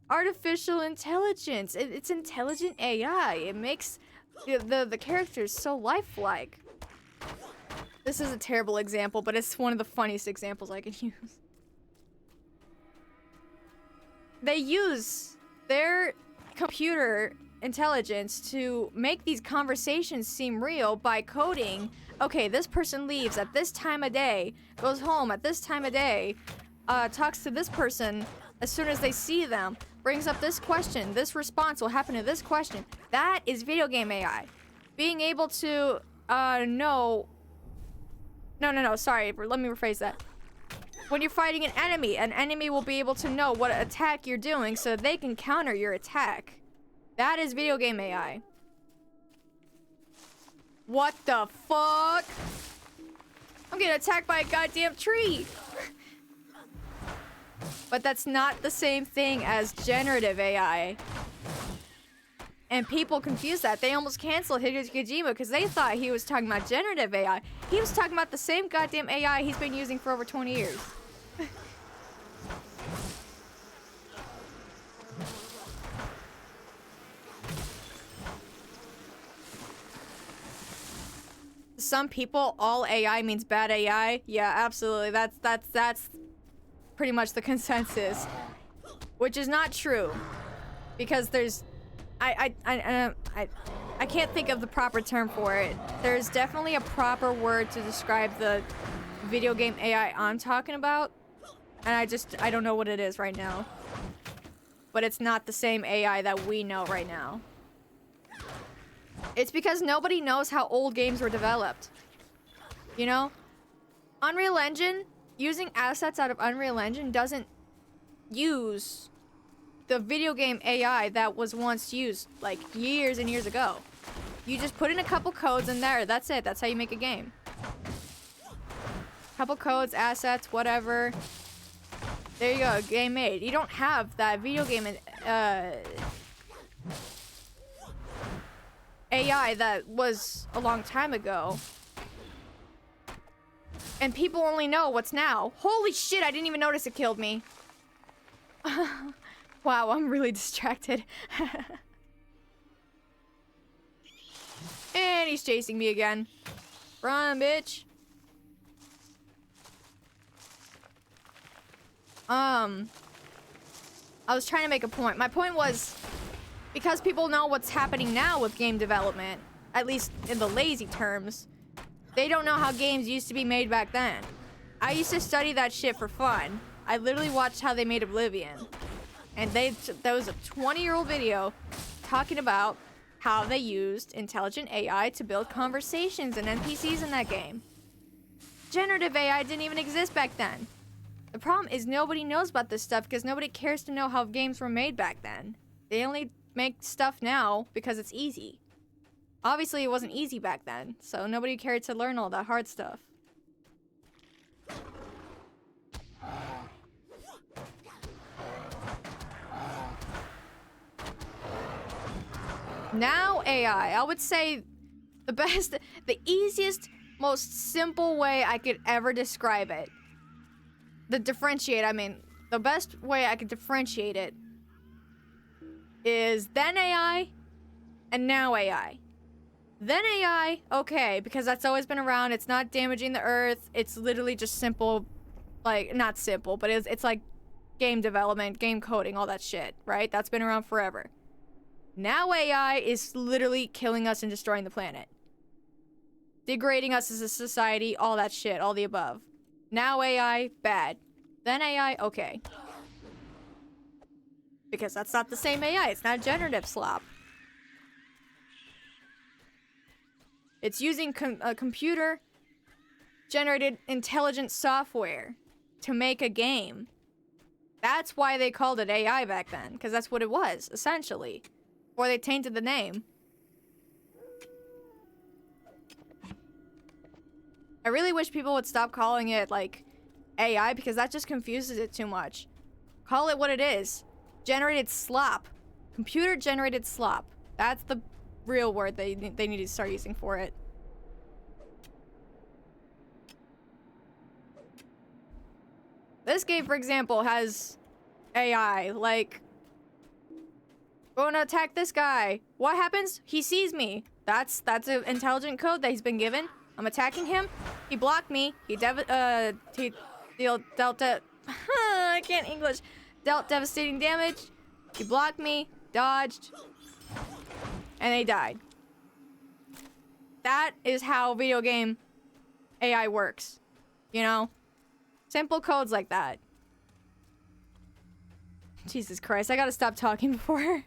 artificial intelligence, it's intelligent AI. It makes the characters so lifelike. This is a terrible example, but it's one of the funniest examples I can use. They use their computer intelligence to make these conversations seem real by coding, okay, this person leaves at this time of day, goes home at this time of day, talks to this person as soon as they see them, brings up this question, this response will happen to this question. That is video game AI. Being able to, know... No, sorry, let me rephrase that. when you're fighting an enemy will be able to know what attack you're doing so they can counter your attack. That is video game AI. What the fuck? I'm getting attacked by a goddamn tree. But that's not the same thing as generative AI. And people confuse that. They almost canceled Hideo Kojima because they thought he was talking about generative AI. He was talking about the same goddamn AI he's been using for over 20 years. Some people, all AI means bad AI. Yeah, absolutely. That's pretty much the consensus, which is not true, because there's, I can't think of the proper term for it. There's definitely a proper word to describe the video game AI I'm talking about, and I don't know what it is right now. But it's not the same AI that we know right now. It's because nobody knows how old games were developed. You know? Unreal Engine, using assets out of Unreal Engine doesn't use the video game AI that was once used, like, years and years ago. You just put in a couple codes in there, that's it. That's how you make a game. Couple codes, assets, whatever. There you go, game made. You don't have that video game AI that was a long time ago. And people only know what's now. Holy shit, I didn't even notice it killed me. Wow, I'm really distracted. And he's chasing me again. Run, bitch. I was trying to make a point. My point was, because people know what's happening now with game development, at least in the lazy terms, they don't know how games used to be made back then. I used to study that shit for fun. I literally watched how they made Oblivion. And that was a 20-year-old video talking about how they used intelligent AI to build conversations and NPCs in that game. Generative AI didn't even exist back then. The problem is nobody knows about this stuff because nobody cares to know how games were made back then. They only make stuff now because it's easy. Obviously, it wasn't easy back then, so nobody cared to learn all that hard stuff. Now AI, I would say the easiest, most simple way I could ever describe it. The best way I could differentiate it is then AI and now AI. Then AI, okay, because that's always been around. It's not damaging the earth. It's literally just simple, like, not simple, but it's like game development, game coding, all that shit, right? That's been around forever. Now AI is literally killing us and destroying the planet. Degrading us as a society, all that shit, all the above. Now AI, bad. Then AI, okay. Because that's not the same AI. It's not generative slop. It's using computer-generated intelligent software to make a game. That's why they called it AI back then, because that's what it was, essentially. Or they tainted the name. I really wish people would stop calling it, like, AI, because that just confuses it too much. Call it what it is. Generated slop. Computer-generated slop. That's the real word they need to start using for it. This game, for example, has AI, like, going to attack this guy. What happens? He sees me. That's an intelligent code that he's been given. I'm attacking him. He blocked me. He dealt I can't English. Dealt devastating damage. He blocked me, dodged, and they died. That is how video game AI works. You know? Simple codes like that. Jesus Christ, I gotta stop talking before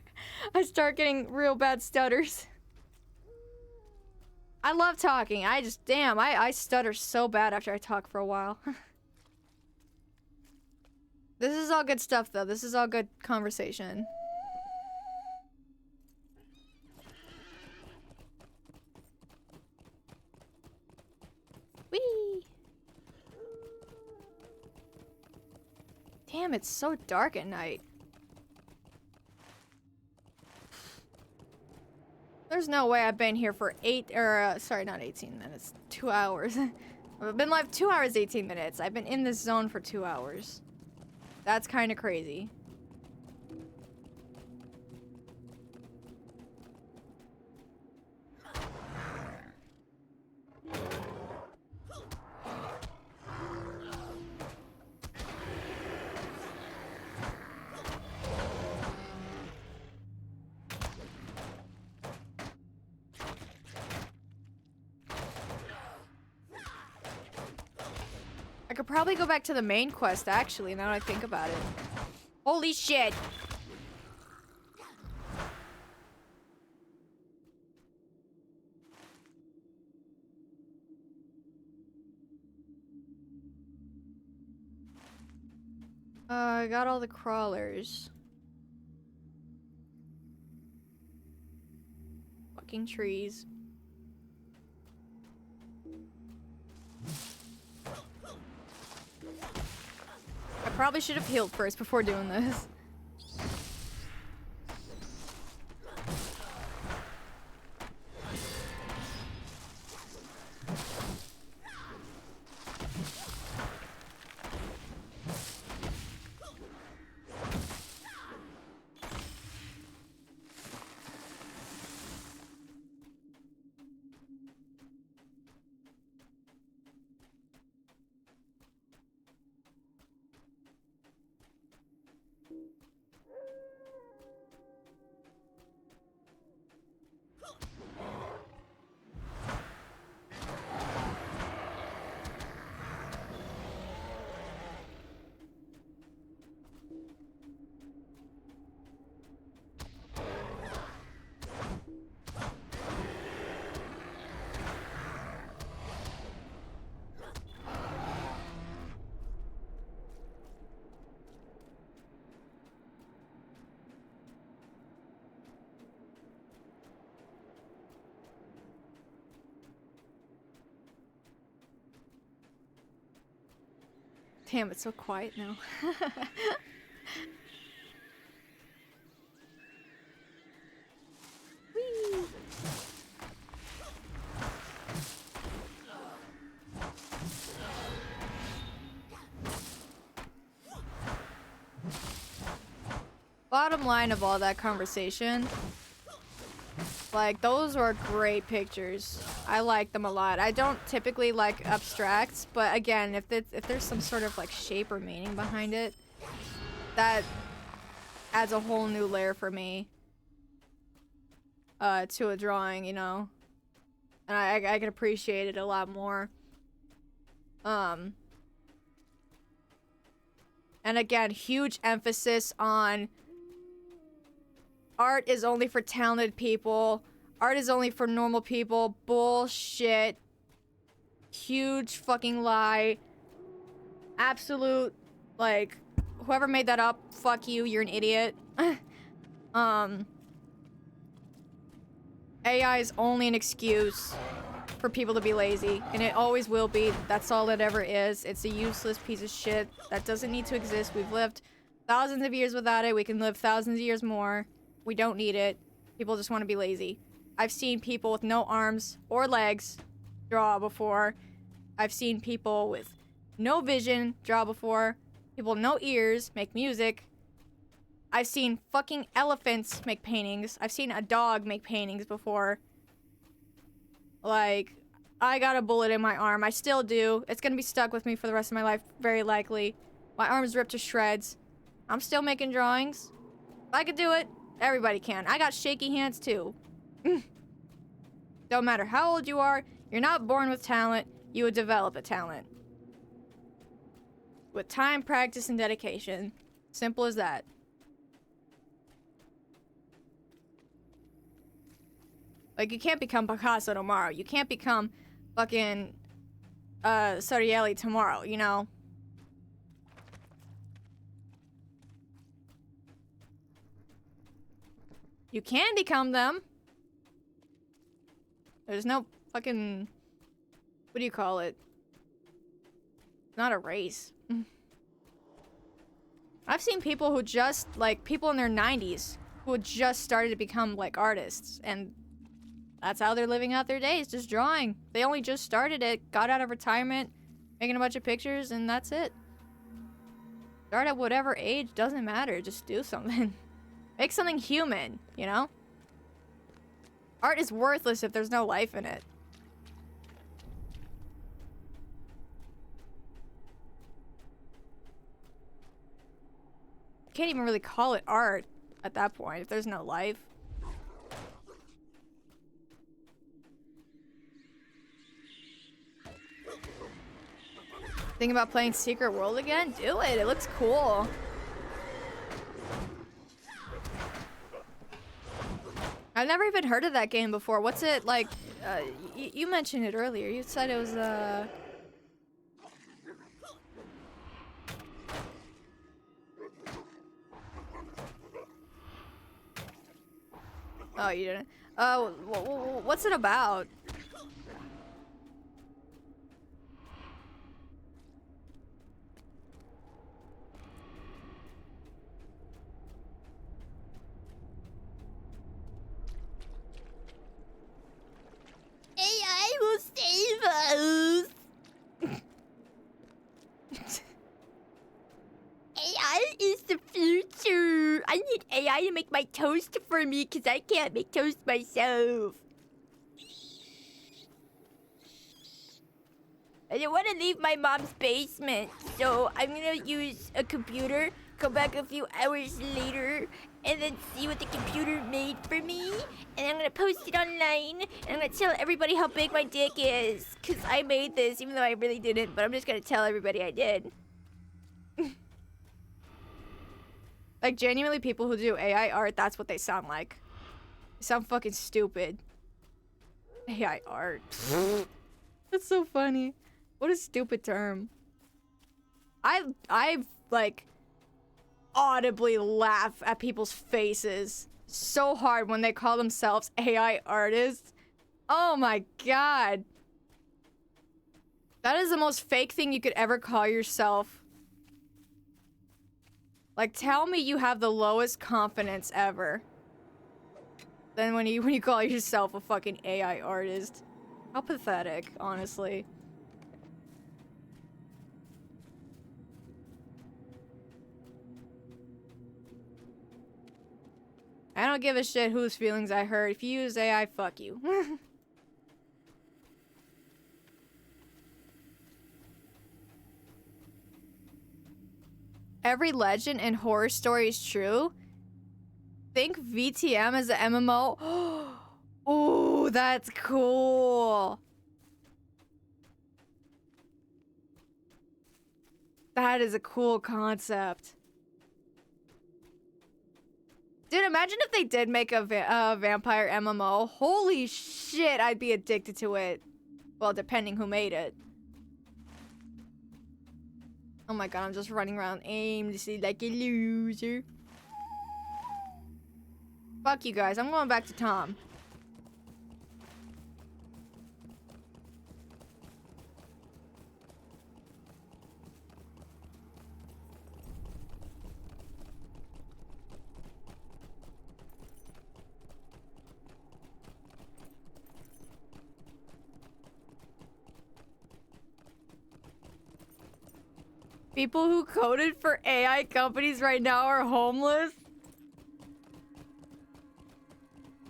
I start getting real bad stutters. I love talking. I stutter so bad after I talk for a while. This is all good stuff, though. This is all good conversation. Whee! Damn, it's so dark at night. There's no way I've been here for sorry, not 18 minutes. 2 hours. I've been live 2 hours, 18 minutes. I've been in this zone for 2 hours. That's kind of crazy. I could probably go back to the main quest, actually, now that I think about it. Holy shit! I got all the crawlers. Fucking trees. I probably should have healed first before doing this. Damn, it's so quiet now. Whee! Bottom line of all that conversation, like, those were great pictures. I like them a lot. I don't typically like abstracts, but again, if there's some sort of like shape or meaning behind it, that adds a whole new layer for me to a drawing, you know? And I can appreciate it a lot more. And again, huge emphasis on art is only for talented people. Art is only for normal people. Bullshit. Huge fucking lie. Absolute, like, whoever made that up, fuck you, you're an idiot. AI is only an excuse for people to be lazy, and it always will be. That's all it ever is. It's a useless piece of shit that doesn't need to exist. We've lived thousands of years without it. We can live thousands of years more. We don't need it. People just want to be lazy. I've seen people with no arms or legs draw before. I've seen people with no vision draw before. People with no ears make music. I've seen fucking elephants make paintings. I've seen a dog make paintings before. Like, I got a bullet in my arm. I still do. It's gonna be stuck with me for the rest of my life, very likely. My arm's ripped to shreds. I'm still making drawings. If I could do it, everybody can. I got shaky hands too. Don't matter how old you are, you're not born with talent, you would develop a talent. With time, practice, and dedication. Simple as that. Like, you can't become Picasso tomorrow. You can't become fucking Sorielli tomorrow, you know? You can become them. There's no fucking... What do you call it? It's not a race. I've seen people who just, like, people in their 90s who had just started to become, like, artists. And that's how they're living out their days, just drawing. They only just started it, got out of retirement, making a bunch of pictures, and that's it. Start at whatever age, doesn't matter. Just do something. Make something human, you know? Art is worthless if there's no life in it. Can't even really call it art at that point if there's no life. Think about playing Secret World again? Do it. It looks cool. I've never even heard of that game before. What's it like? You mentioned it earlier. You said it was Oh, you didn't. What's it about? AI will save us. AI is the future. I need AI to make my toast for me because I can't make toast myself. I don't want to leave my mom's basement, so I'm gonna use a computer, come back a few hours later, and then see what the computer made for me, and I'm gonna post it online, and I'm gonna tell everybody how big my dick is, because I made this, even though I really didn't, but I'm just gonna tell everybody I did. Like, genuinely, people who do AI art, that's what they sound like. They sound fucking stupid. AI art. That's so funny. What a stupid term. I've like audibly laugh at people's faces so hard when they call themselves AI artists. Oh my god. That is the most fake thing you could ever call yourself. Like, tell me you have the lowest confidence ever. Then when you call yourself a fucking AI artist. How pathetic, honestly. I don't give a shit whose feelings I hurt. If you use AI, fuck you. Every legend and horror story is true. Think VTM as an MMO. Ooh, that's cool. That is a cool concept. Dude, imagine if they did make a vampire MMO. Holy shit, I'd be addicted to it. Well, depending who made it. Oh my god, I'm just running around aimlessly like a loser. Fuck you guys, I'm going back to Tom. People who coded for AI companies right now are homeless.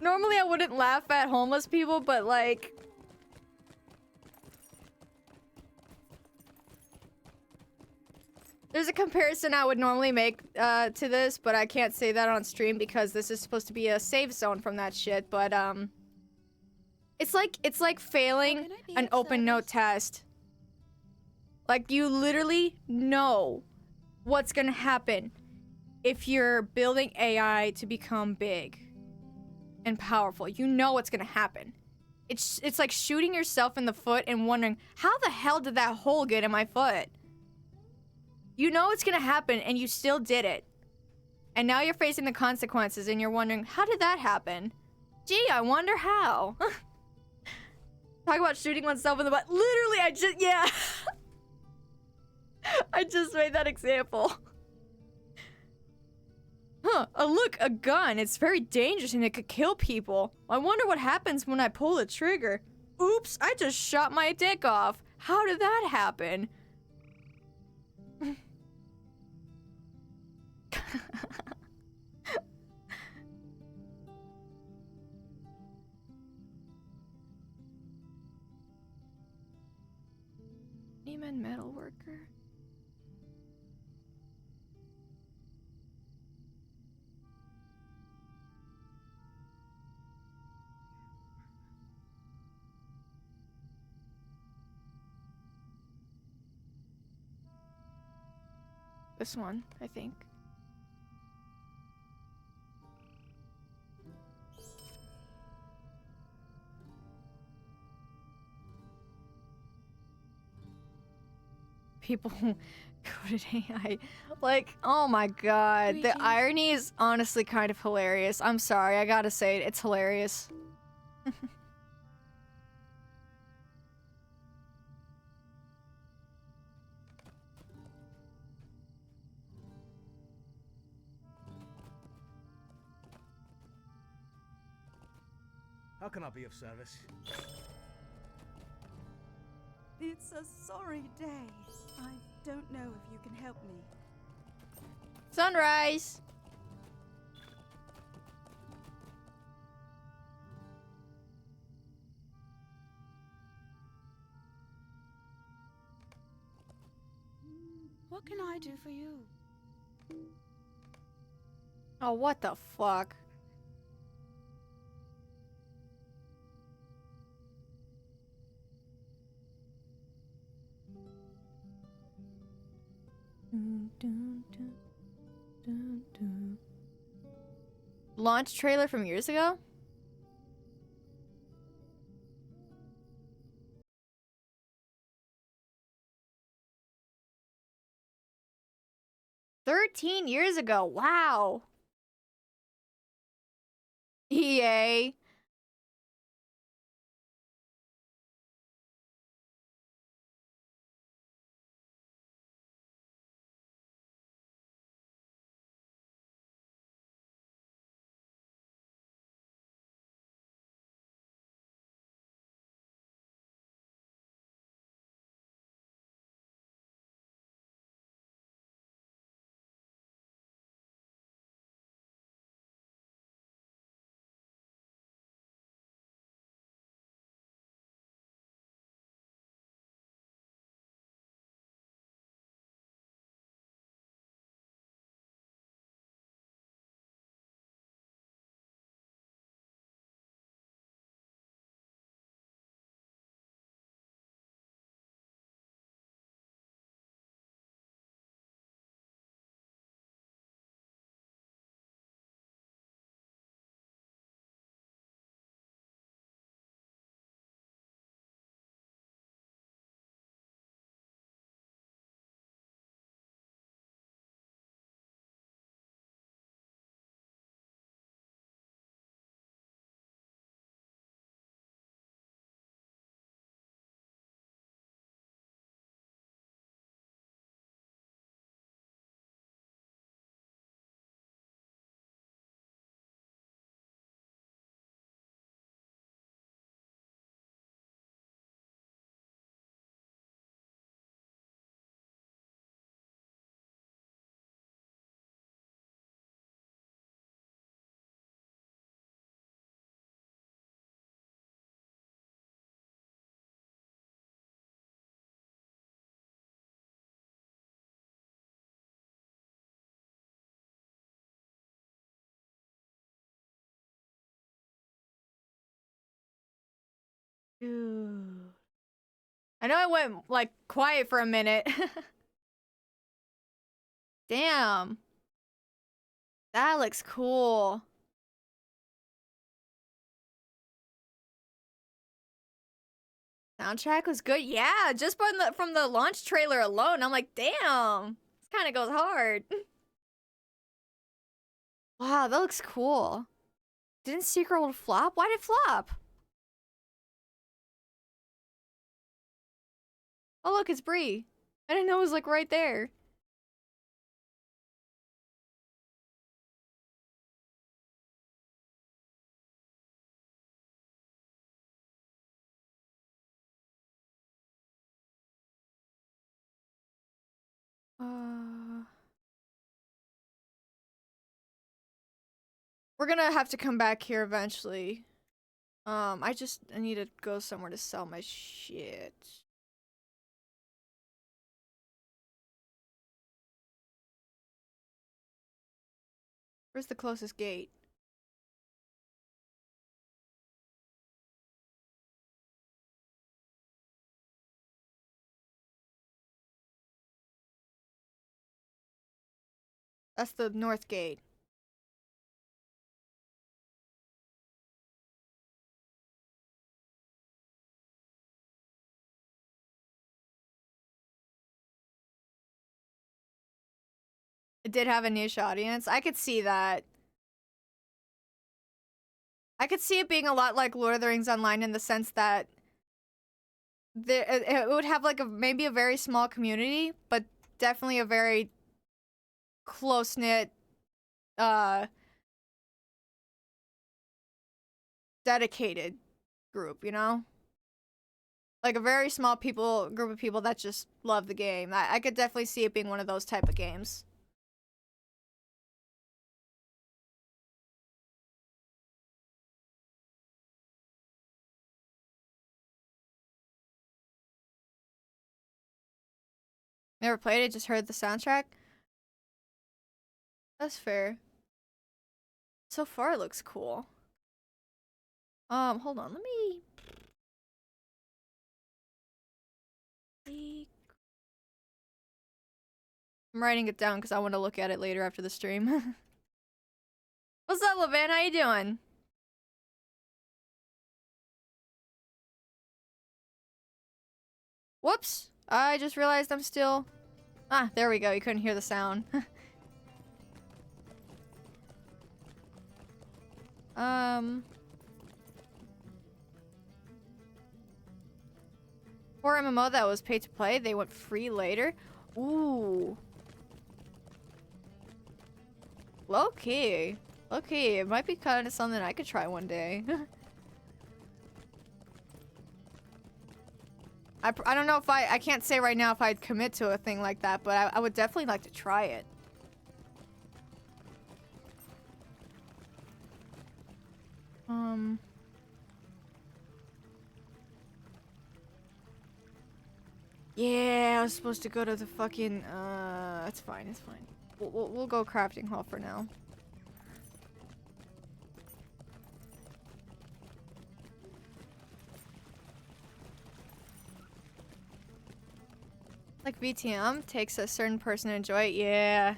Normally I wouldn't laugh at homeless people, but like... There's a comparison I would normally make to this, but I can't say that on stream because this is supposed to be a safe zone from that shit, but it's like failing an open note test. Like, you literally know what's gonna happen if you're building AI to become big and powerful. You know what's gonna happen. It's like shooting yourself in the foot and wondering, how the hell did that hole get in my foot? You know it's gonna happen and you still did it. and now you're facing the consequences and you're wondering, how did that happen? Gee, I wonder how. Talk about shooting oneself in the butt. Literally, yeah. I just made that example. Huh, look, a gun. It's very dangerous and it could kill people. I wonder what happens when I pull the trigger. Oops, I just shot my dick off. How did that happen? Neiman metal worker. This one, I think. People coded AI. Like, oh my god. The Greetings. irony is honestly kind of hilarious. I'm sorry, I gotta say it. It's hilarious. How can I be of service? It's a sorry day. I don't know if you can help me. Sunrise! What can I do for you? Oh, what the fuck? Launch trailer from years ago? $13 years ago. Wow. EA. Dude. I know I went, like, quiet for a minute. Damn. That looks cool. Soundtrack was good. Yeah, just from the launch trailer alone, I'm like, damn. This kind of goes hard. Wow, that looks cool. Didn't Secret World flop? Why did it flop? Oh look, it's Bree. I didn't know it was like right there. We're gonna have to come back here eventually. I need to go somewhere to sell my shit. Where's the closest gate? That's the north gate. It did have a niche audience. I could see that. I could see it being a lot like Lord of the Rings Online in the sense that it would have like maybe a very small community, but definitely a very close-knit, dedicated group, you know? Like a very small group of people that just love the game. I could definitely see it being one of those type of games. Never played it, just heard the soundtrack. That's fair. So far it looks cool. Hold on, let me... I'm writing it down because I want to look at it later after the stream. What's up, Levan? How you doing? Whoops! I just realized I'm still... Ah, there we go. You couldn't hear the sound. For MMO that was paid to play, they went free later. Ooh. Low-key. Low-key. It might be kind of something I could try one day. I don't know if I can't say right now if I'd commit to a thing like that, but I would definitely like to try it. Yeah, I was supposed to go to the fucking, it's fine, it's fine. We'll go crafting hall for now. Like VTM takes a certain person to enjoy it, yeah.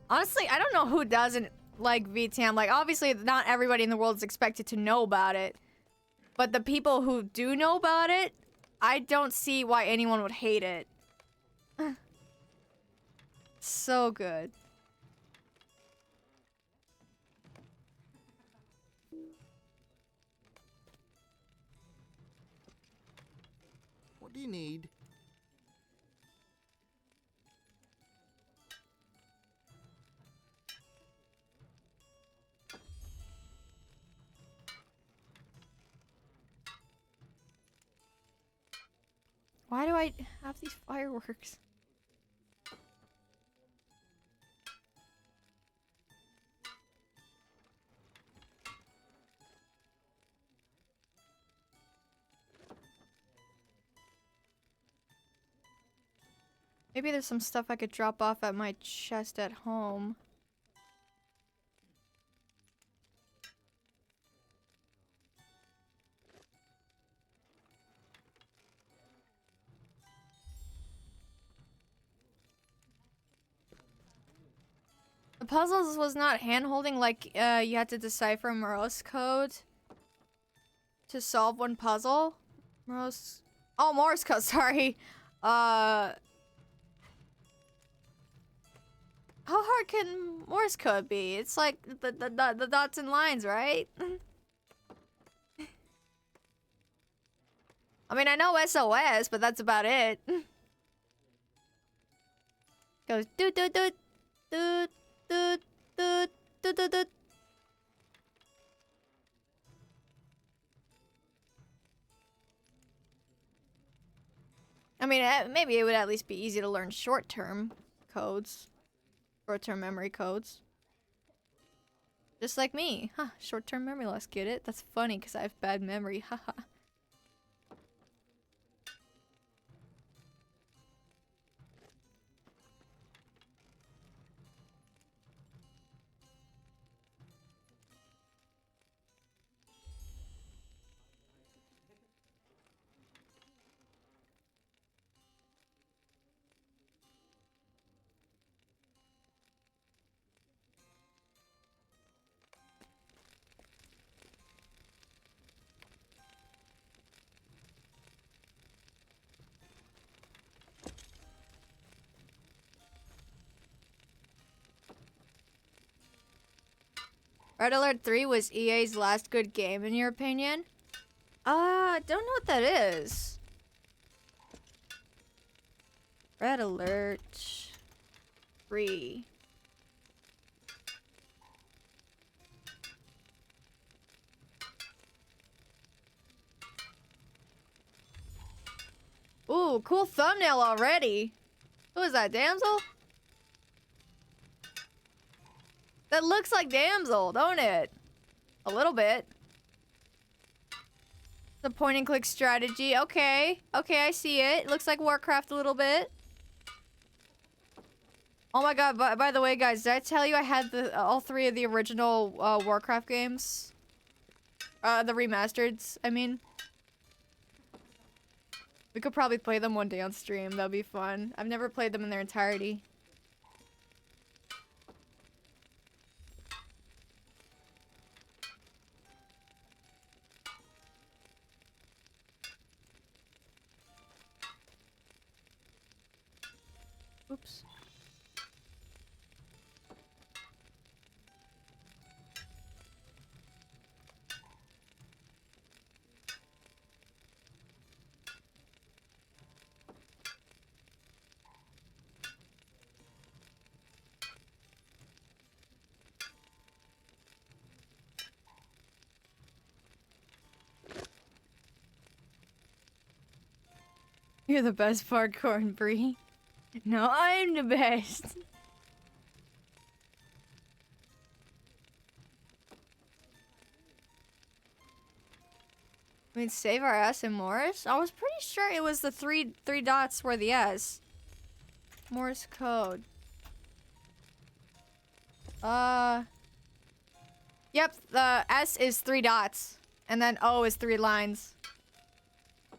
Honestly, I don't know who doesn't like VTM. Like, obviously, not everybody in the world is expected to know about it. But the people who do know about it, I don't see why anyone would hate it. So good. What do you need? Why do I have these fireworks? Maybe there's some stuff I could drop off at my chest at home. The puzzles was not hand-holding, like, you had to decipher Morse code to solve one puzzle. Morse code, sorry. How hard can Morse code be? It's like the dots and lines, right? I mean, I know SOS, but that's about it. Goes doot doot doot doot doot doot doot doot doot. I mean, maybe it would at least be easy to learn short-term codes. Short-term memory codes. Just like me. Huh, short-term memory loss, get it? That's funny because I have bad memory, haha. Red Alert 3 was EA's last good game, in your opinion? I don't know what that is. Red Alert 3. Ooh, cool thumbnail already. Who is that, Damsel? That looks like Damsel, don't it? A little bit. The point and click strategy. Okay. Okay, I see it. Looks like Warcraft a little bit. Oh my god, by the way, guys, did I tell you I had all three of the original Warcraft games? The remasters, I mean. We could probably play them one day on stream. That'd be fun. I've never played them in their entirety. Oops. You're the best parkour, Bree. No, I'm the best. I mean, save our S in Morse? I was pretty sure it was the three dots were the S. Morse code. Yep, the S is 3 dots. And then O is 3 lines.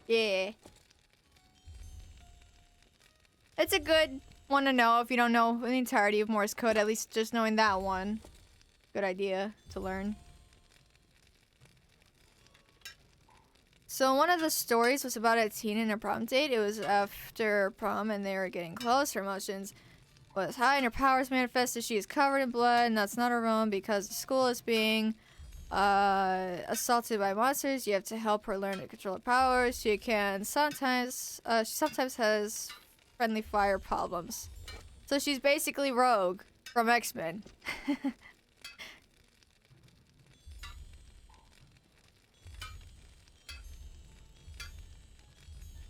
Yeah. It's a good one to know if you don't know the entirety of Morse code, at least just knowing that one. Good idea to learn. So one of the stories was about a teen and a prom date. It was after prom and they were getting close. Her emotions was high and her powers manifested. She is covered in blood and that's not her own because the school is being assaulted by monsters. You have to help her learn to control her powers. She sometimes has friendly fire problems. So she's basically Rogue from X-Men.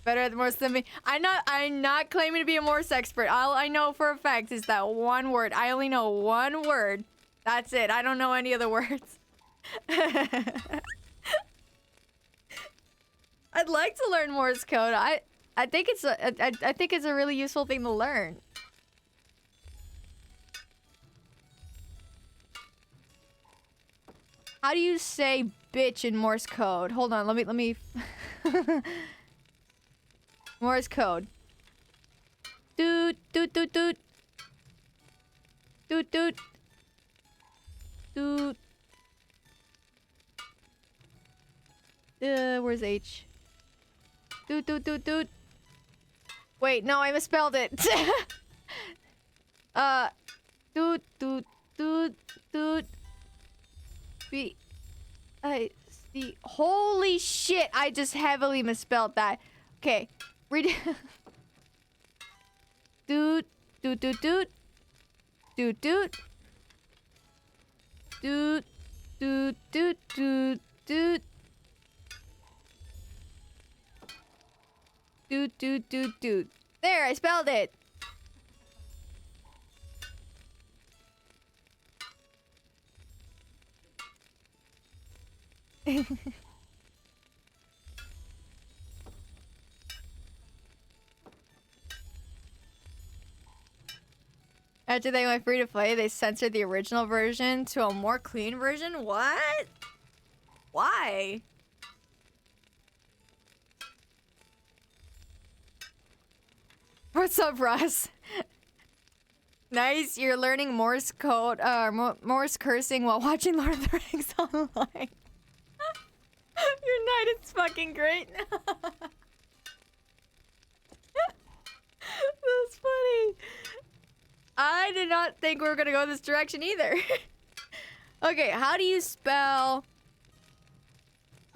Better at Morse than me. I'm not claiming to be a Morse expert. All I know for a fact is that one word. I only know one word. That's it. I don't know any other words. I'd like to learn Morse code. I think it's a really useful thing to learn. How do you say bitch in Morse code? Hold on, let me Morse code. Doot doot doot doot. Doot doot. Doot. Where's H? Doot doot doot doot. Wait, no, I misspelled it. Doot, doot, doot, doot. B-I-C. Holy shit, I just heavily misspelled that. Okay, read it. Doot, doot, doot, doot. Doot, doot. Doot, doot, doot, doot, doot. Doot, doot, doot, doot. There, I spelled it. After they went free to play, they censored the original version to a more clean version? What? Why? What's up, Russ? Nice, you're learning Morse code, Morse cursing while watching Lord of the Rings online. Your night is fucking great. That's funny. I did not think we were gonna go this direction either. Okay, how do you spell?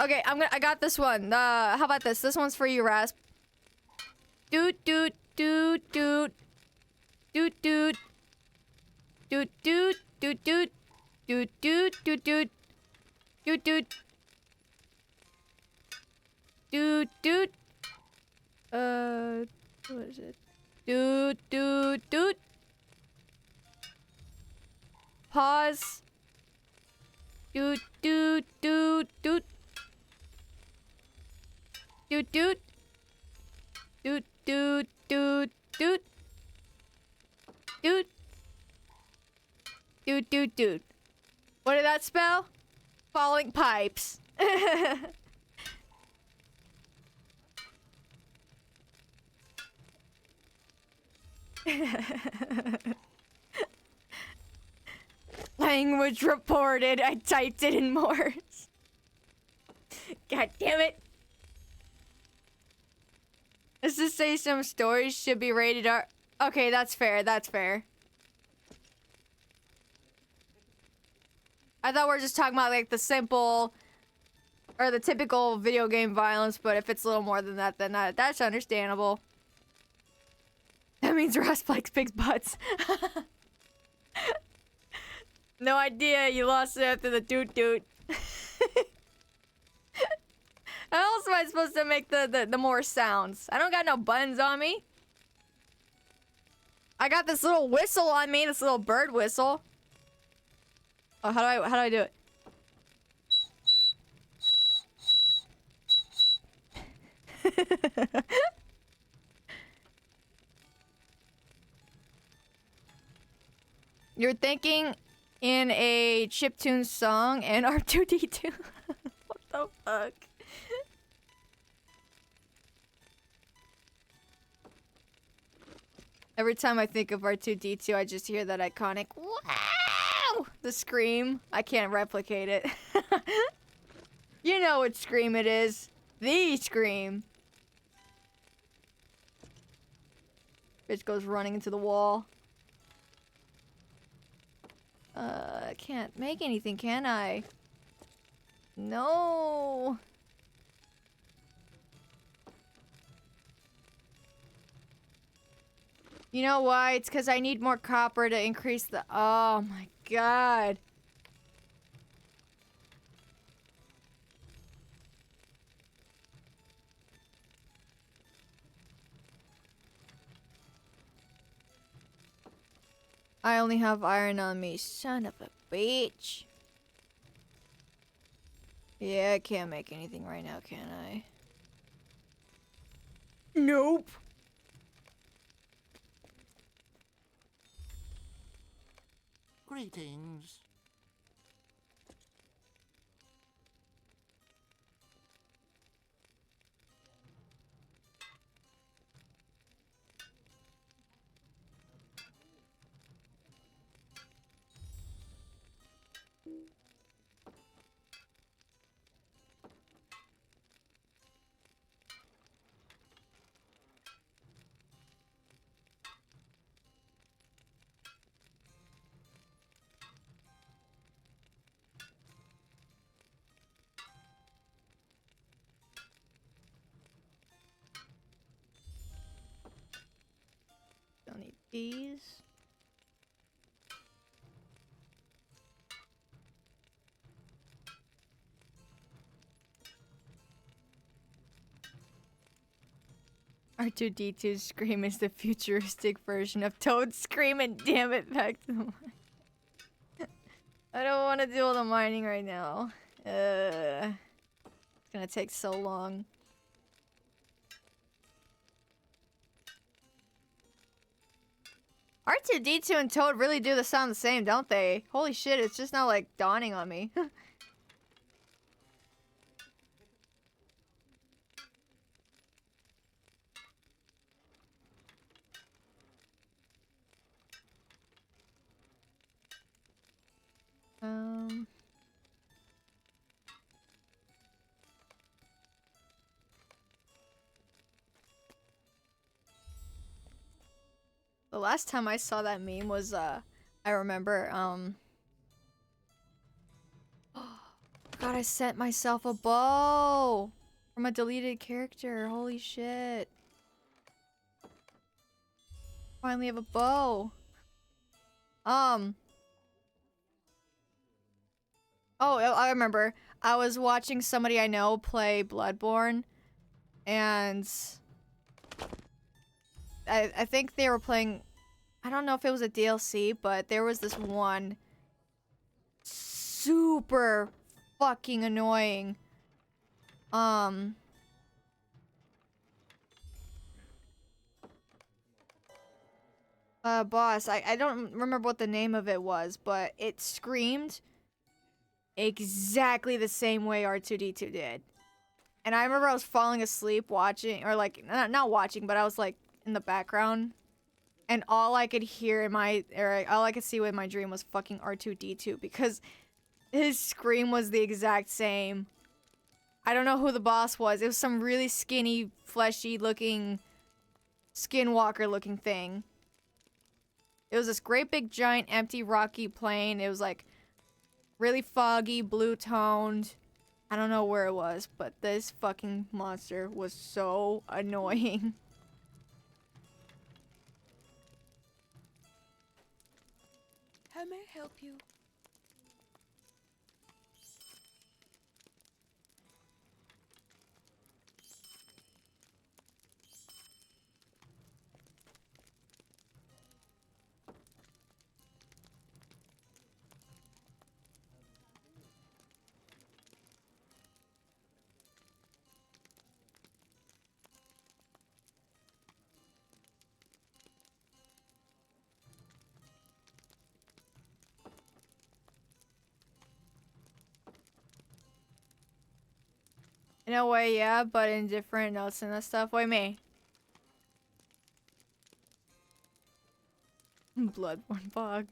Okay, I got this one. How about this? This one's for you, Rasp. Doot doot doot doot doot doot doot doot doot doot doot doot doot doot doot doot doot doot. What is it? Doot doot doot. Pause. Doot doot doot doot. Doot doot. Doot doot doot doot. Doot. Doot doot doot. What did that spell? Falling pipes. Language reported. I typed it in Morse. God damn it. Let's just say some stories should be rated R. Okay, that's fair. That's fair. I thought we were just talking about like the simple or the typical video game violence, but if it's a little more than that, then that's understandable. That means Rust likes big butts. No idea you lost it after the doot doot. How else am I supposed to make the more sounds? I don't got no buttons on me. I got this little whistle on me, this little bird whistle. Oh, how do I do it? You're thinking in a chiptune song and R2D2. What the fuck? Every time I think of R2D2, I just hear that iconic wow! The scream. I can't replicate it. You know what scream it is. The scream. Bitch goes running into the wall. I can't make anything, can I? No. You know why? It's because I need more copper to increase the... Oh my god. I only have iron on me, son of a bitch. Yeah, I can't make anything right now, can I? Nope. Greetings. These. R2-D2's scream is the futuristic version of Toad's scream, and damn it, back to the mine. I don't want to do all the mining right now. It's gonna take so long. R2-D2 and Toad really do sound the same, don't they? Holy shit, it's just now like dawning on me. The last time I saw that meme was, I remember, God, I sent myself a bow from a deleted character. Holy shit. Finally have a bow. Oh, I remember. I was watching somebody I know play Bloodborne, and I think they were playing, I don't know if it was a DLC, but there was this one super fucking annoying boss. I don't remember what the name of it was, but it screamed exactly the same way R2-D2 did. And I remember I was falling asleep watching, or like, not watching, but I was like in the background. And all I could hear in my, or all I could see in my dream was fucking R2-D2 because his scream was the exact same. I don't know who the boss was. It was some really skinny, fleshy looking, skinwalker looking thing. It was this great big giant empty rocky plain. It was like really foggy, blue toned. I don't know where it was, but this fucking monster was so annoying. How may I help you? In a way, yeah, but in different notes and that stuff. Why me? Bloodborne Bog.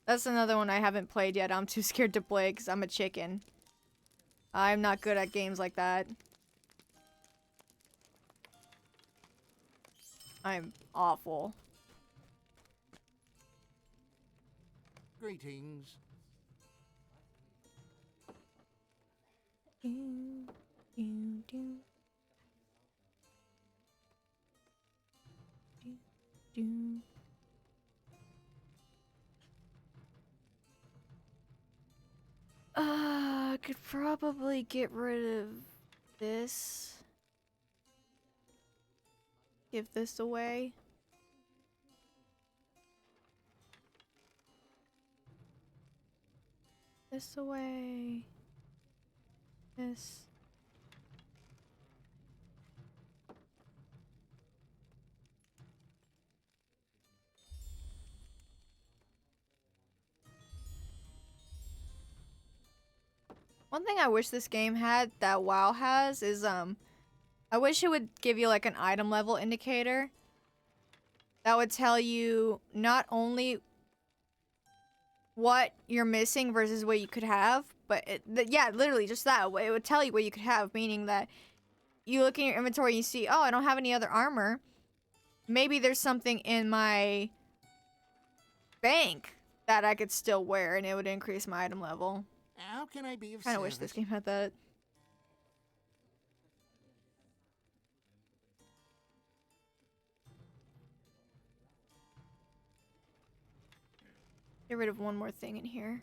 That's another one I haven't played yet. I'm too scared to play because I'm a chicken. I'm not good at games like that. I'm awful. Greetings. I could probably get rid of this. Give this away. This away. This. One thing I wish this game had that WoW has is, I wish it would give you like an item level indicator that would tell you not only what you're missing versus what you could have, but yeah, literally just that. It would tell you what you could have, meaning that you look in your inventory and you see, oh, I don't have any other armor. Maybe there's something in my bank that I could still wear and it would increase my item level. How can I be of Kind of service? wish this game had that. Get rid of one more thing in here.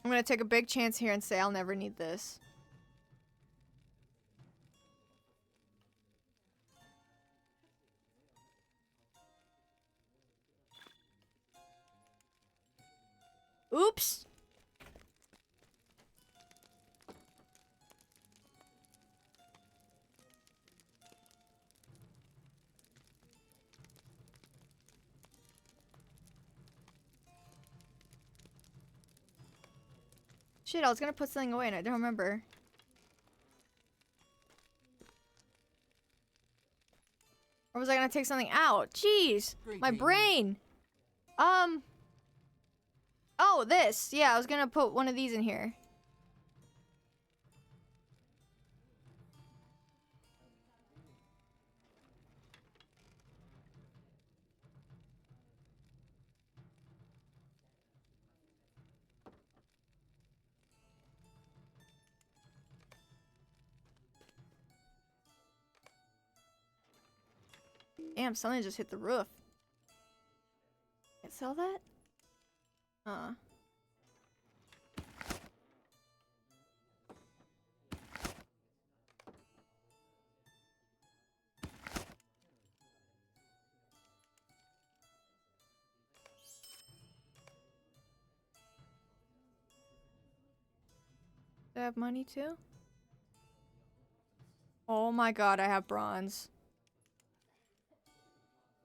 I'm gonna take a big chance here and say I'll never need this. Oops! Shit, I was gonna put something away and I don't remember. Or was I gonna take something out? Jeez! My brain! Oh, this! Yeah, I was gonna put one of these in here. Damn, something just hit the roof. Can't sell that? Do I have money too? Oh my god, I have bronze.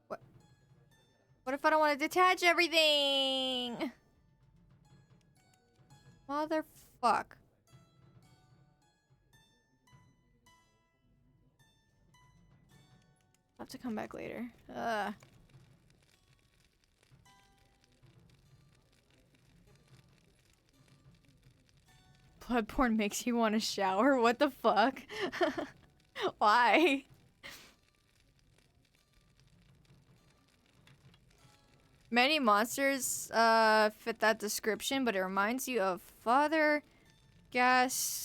What? What if I don't want to detach everything? Motherfuck. I'll have to come back later. Bloodborne makes you want to shower? What the fuck? Why? Many monsters fit that description, but it reminds you of Father Gascoigne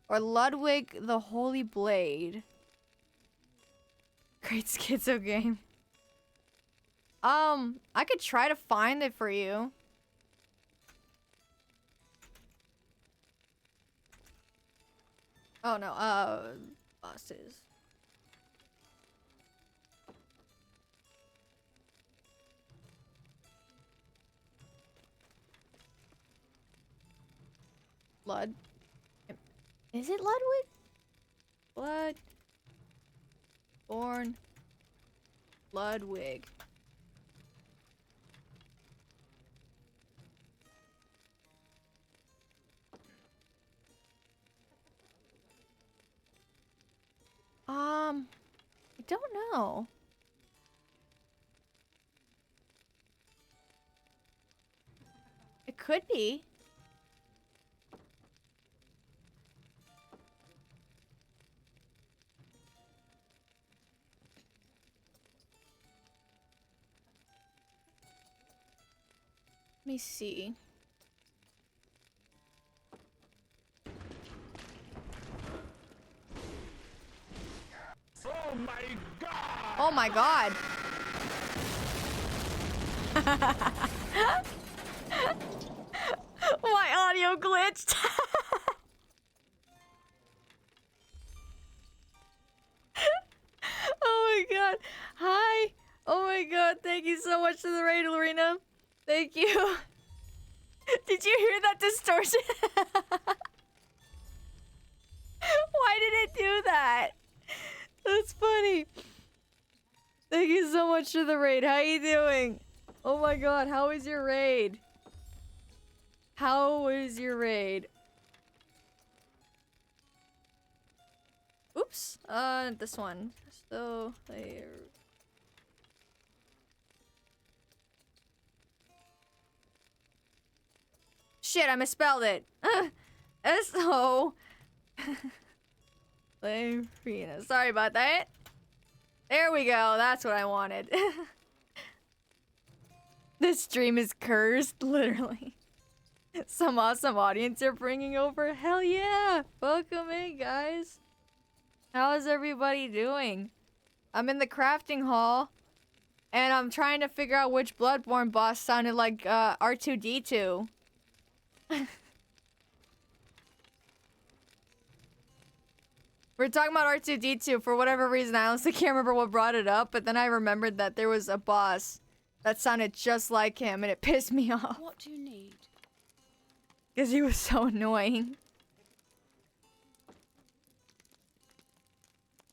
or Ludwig the Holy Blade. Great schizo game. I could try to find it for you. Oh no, bosses. Blood. Is it Ludwig? Blood. Born. Ludwig. I don't know. It could be. Let me see. Oh my god! Oh my god. My audio glitched. Oh my god. Hi. Oh my god. Thank you so much for the raid, Lorena. Thank you. Did you hear that distortion? Why did it do that? That's funny. Thank you so much for the raid. How you doing? Oh my god, how is your raid? How is your raid? Oops. This one. So, there. Shit, I misspelled it. S-O. Sorry about that. There we go. That's what I wanted. This stream is cursed, literally. Some awesome audience are bringing over. Hell yeah! Welcome in, guys. How is everybody doing? I'm in the crafting hall, and I'm trying to figure out which Bloodborne boss sounded like R2-D2. We're talking about R2-D2 for whatever reason. I honestly can't remember what brought it up, but then I remembered that there was a boss that sounded just like him, and it pissed me off. What do you need? Because he was so annoying.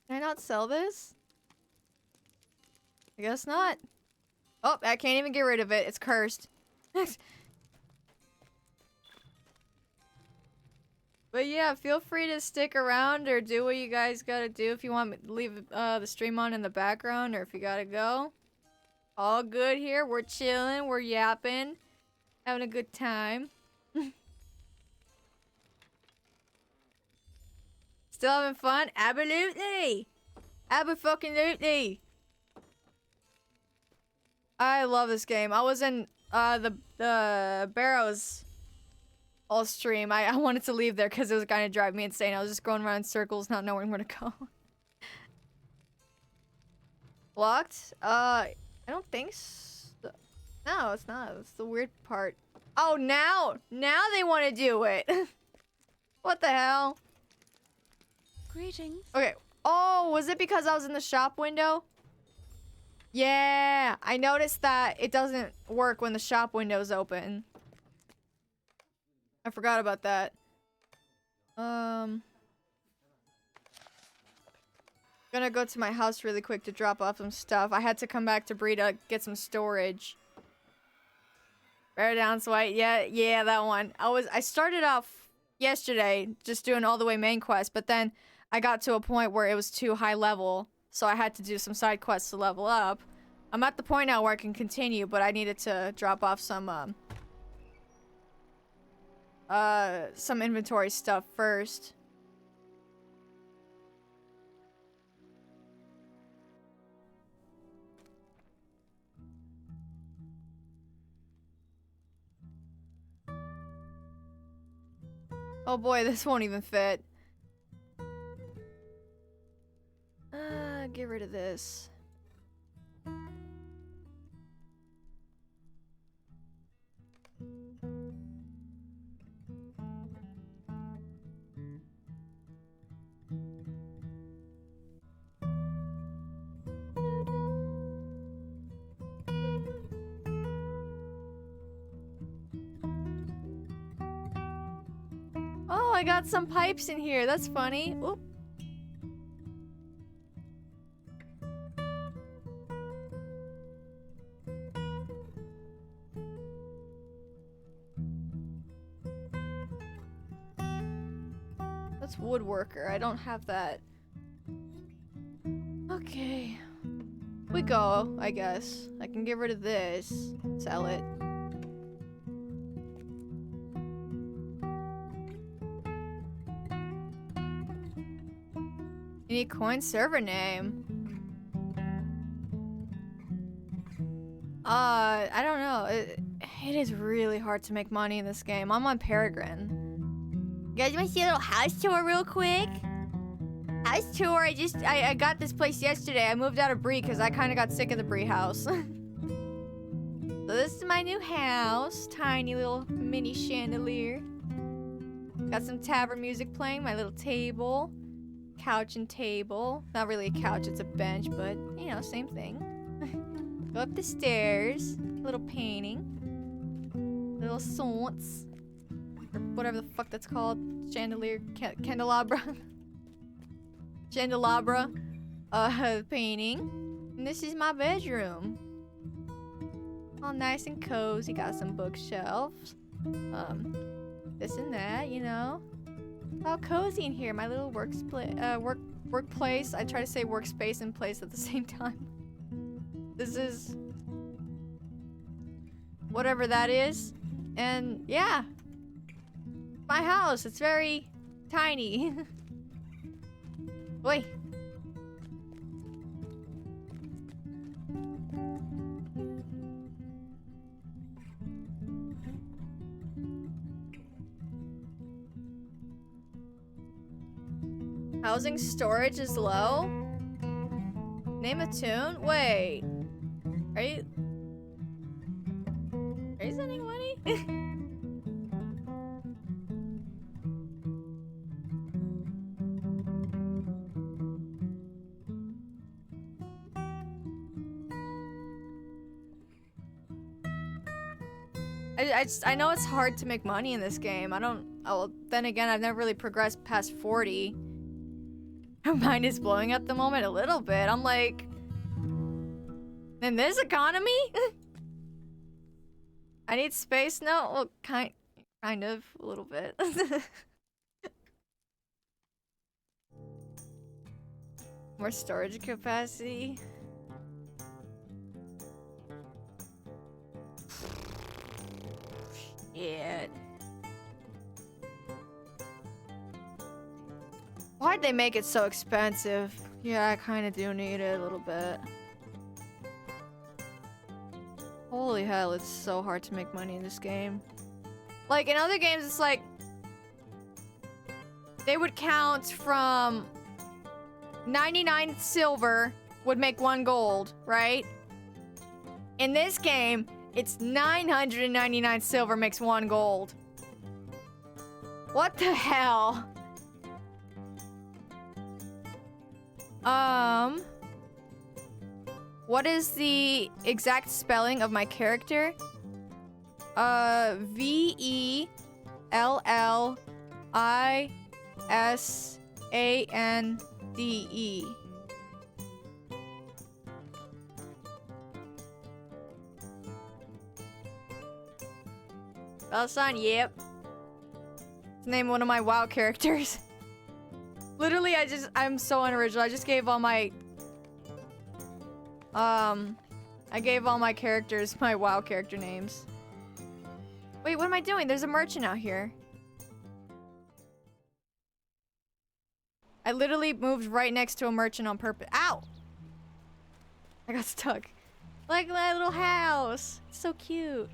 Can I not sell this? I guess not. Oh, I can't even get rid of it. It's cursed. But yeah, feel free to stick around or do what you guys gotta do if you want me to leave the stream on in the background or if you gotta go. All good here. We're chilling. We're yapping. Having a good time. Still having fun? Absolutely! Abba-fucking-lutely! I love this game. I was in the Barrows all stream. I wanted to leave there because it was kind of driving me insane. I was just going around in circles, not knowing where to go. Locked? I don't think so. No, it's not. It's the weird part. Oh, now they want to do it. What the hell? Greetings. Okay. Oh, was it because I was in the shop window? Yeah, I noticed that it doesn't work when the shop window's open. I forgot about that. Gonna go to my house really quick to drop off some stuff. I had to come back to Bree to get some storage. Bear down, Swipe. Yeah, that one. I started off yesterday just doing all the way main quest, but then I got to a point where it was too high level, so I had to do some side quests to level up. I'm at the point now where I can continue, but I needed to drop off some inventory stuff first. Oh boy, this won't even fit. Get rid of this. Oh, I got some pipes in here. That's funny. Oop. That's woodworker. I don't have that. Okay. We go, I guess. I can get rid of this. Sell it. Unique coin server name. I don't know. It is really hard to make money in this game. I'm on Peregrine. You guys want to see a little house tour real quick? House tour, I got this place yesterday. I moved out of Bree because I kind of got sick of the Bree house. So this is my new house. Tiny little mini chandelier. Got some tavern music playing, my little table. Couch and table. Not really a couch, it's a bench, but, you know, same thing. Go up the stairs. Little painting. Little sconce. Or whatever the fuck that's called. Chandelier. Candelabra. Candelabra. Painting. And this is my bedroom. All nice and cozy. Got some bookshelves. This and that, you know. All cozy in here. My little workplace. I try to say workspace and place at the same time. This is whatever that is. And yeah. My house. It's very tiny. Wait. Housing storage is low? Name a tune? Wait. Are you sending money? I know it's hard to make money in this game. Then again, I've never really progressed past 40. My mind is blowing at the moment a little bit. I'm like, in this economy? I need space? No, well, kind of, a little bit. More storage capacity. Shit. Why'd they make it so expensive? Yeah, I kind of do need it a little bit. Holy hell, it's so hard to make money in this game. Like, in other games, it's like... they would count from... 99 silver would make 1 gold, right? In this game, it's 999 silver makes 1 gold. What the hell? What is the exact spelling of my character? V-E-L-L-I-S-A-N-D-E. Spell sign? Yep. Name one of my WoW characters. Literally, I'm so unoriginal. I just gave all my... I gave all my characters my WoW character names. Wait, what am I doing? There's a merchant out here. I literally moved right next to a merchant on purpose. Ow! I got stuck. Like my little house. It's so cute.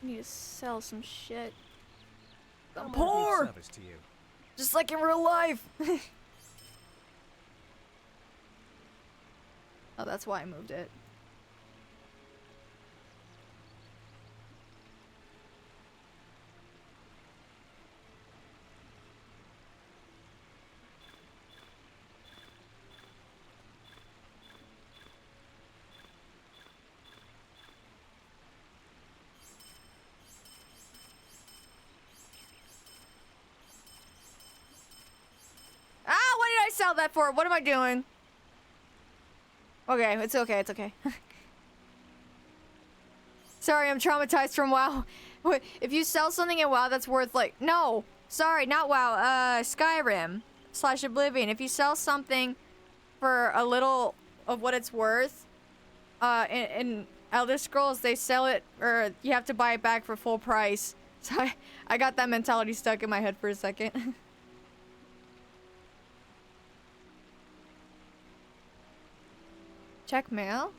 I need to sell some shit. I'm poor! To you. Just like in real life! Oh, that's why I moved it. What did I sell that for? What am I doing? Okay, it's okay, it's okay. Sorry, I'm traumatized from WoW. Wait, if you sell something in WoW that's worth like... No! Sorry, not WoW. Skyrim / Oblivion. If you sell something for a little of what it's worth, in Elder Scrolls, they sell it, or you have to buy it back for full price. So I got that mentality stuck in my head for a second. Check mail?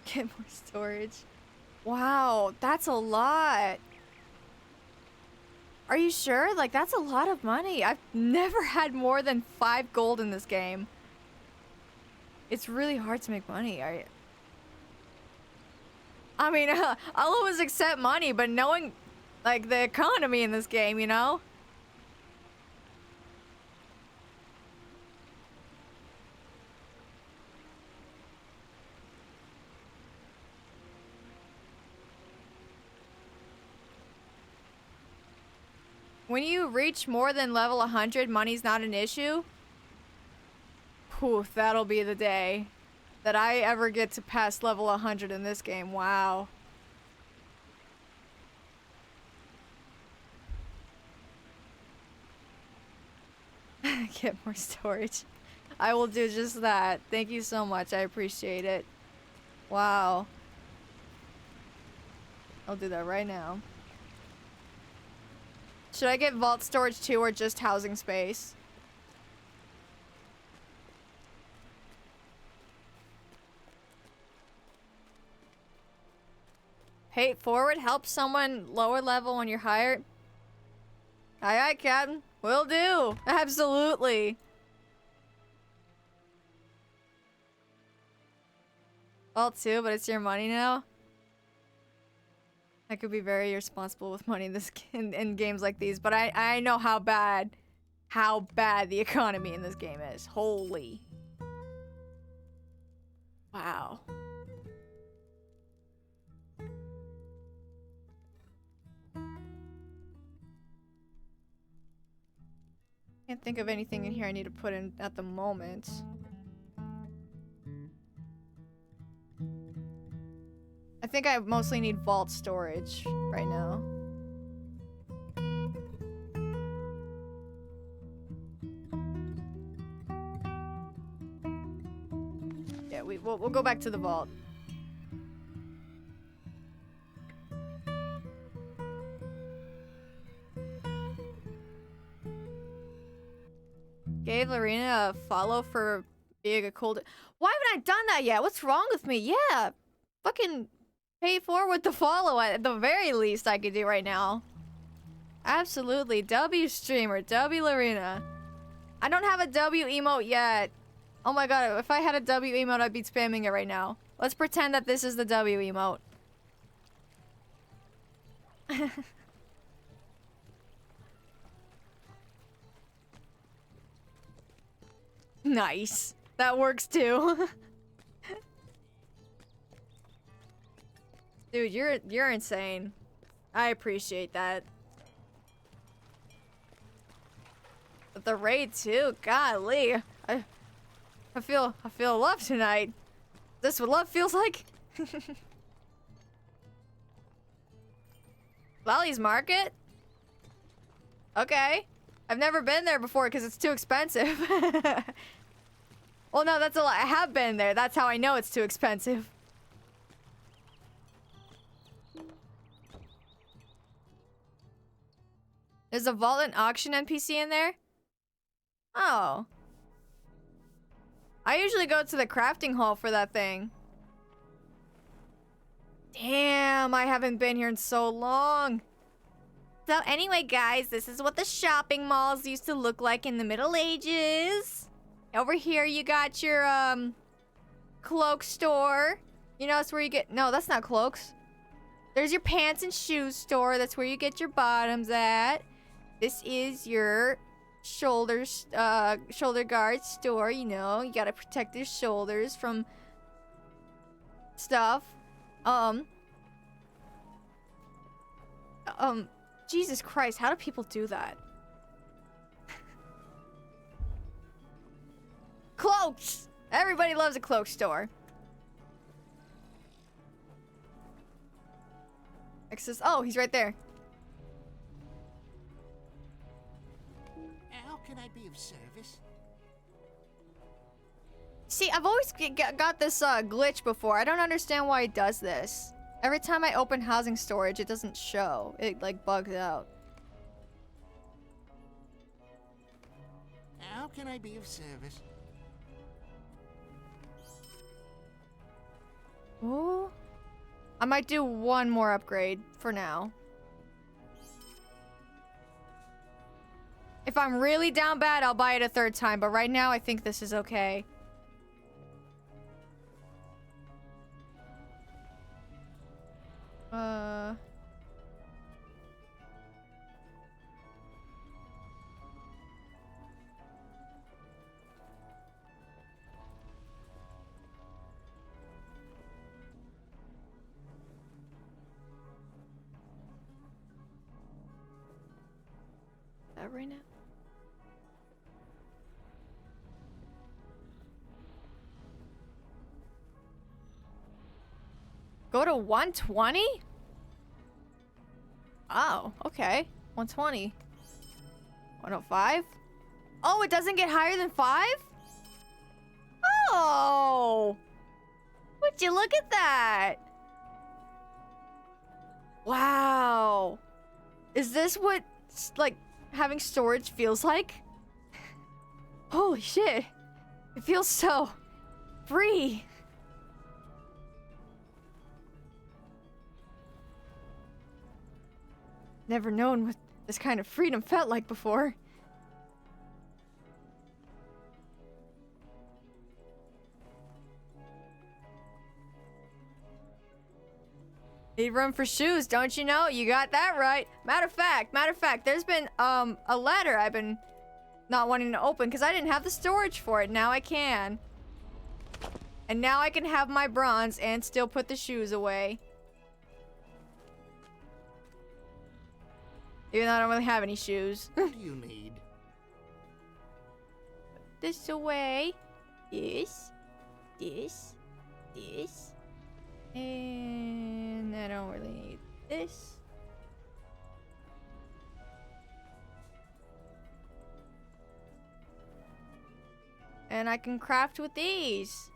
Get more storage. Wow, that's a lot. Are you sure? Like, that's a lot of money. I've never had more than 5 gold in this game. It's really hard to make money. I mean, I'll always accept money, but knowing... like, the economy in this game, you know? When you reach more than level 100, money's not an issue? Whew, that'll be the day that I ever get to pass level 100 in this game. Wow. Get more storage. I will do just that. Thank you so much. I appreciate it. Wow. I'll do that right now. Should I get vault storage too, or just housing space? Pay it forward, help someone lower level when you're higher. Aye aye, Captain. Will do. Absolutely. Vault too, but it's your money now. I could be very irresponsible with money in games like these, but I know how bad the economy in this game is. Holy. Wow. Can't think of anything in here I need to put in at the moment. I think I mostly need vault storage right now. Yeah, we'll go back to the vault. Gave Lorena a follow for being a cold. Why haven't I done that yet? What's wrong with me? Yeah, fucking pay forward the follow at the very least I could do right now. Absolutely. W streamer, W Lorena. I don't have a W emote yet. Oh my god, if I had a W emote, I'd be spamming it right now. Let's pretend that this is the W emote. Nice. That works too. Dude, you're insane. I appreciate that. But the raid too, golly. I feel love tonight. Is this what love feels like? Lolly's Market? Okay. I've never been there before because it's too expensive. Well, no, that's a lie. I have been there. That's how I know it's too expensive. There's a vault and auction NPC in there? Oh. I usually go to the crafting hall for that thing. Damn, I haven't been here in so long. So anyway, guys, this is what the shopping malls used to look like in the Middle Ages. Over here, you got your, cloak store. You know, that's where you get... No, that's not cloaks. There's your pants and shoes store. That's where you get your bottoms at. This is your shoulder guard store, you know. You gotta protect your shoulders from stuff. Jesus Christ, how do people do that? Cloaks! Everybody loves a cloak store. Access. Oh, he's right there. How can I be of service? See, I've always got this glitch before. I don't understand why it does this. Every time I open housing storage, it doesn't show. It, like, bugs out. How can I be of service? Ooh. I might do one more upgrade for now. If I'm really down bad, I'll buy it a third time. But right now, I think this is okay. That right now? Go to 120? Oh, okay. 120. 105? Oh, it doesn't get higher than 5? Oh! Would you look at that? Wow. Is this what, like, having storage feels like? Holy shit. It feels so free. Never known what this kind of freedom felt like before. Need room for shoes, don't you know? You got that right. Matter of fact, there's been a letter I've been not wanting to open because I didn't have the storage for it. Now I can. And now I can have my bronze and still put the shoes away. Even though I don't really have any shoes. What do you need? This away. This. And I don't really need this. And I can craft with these.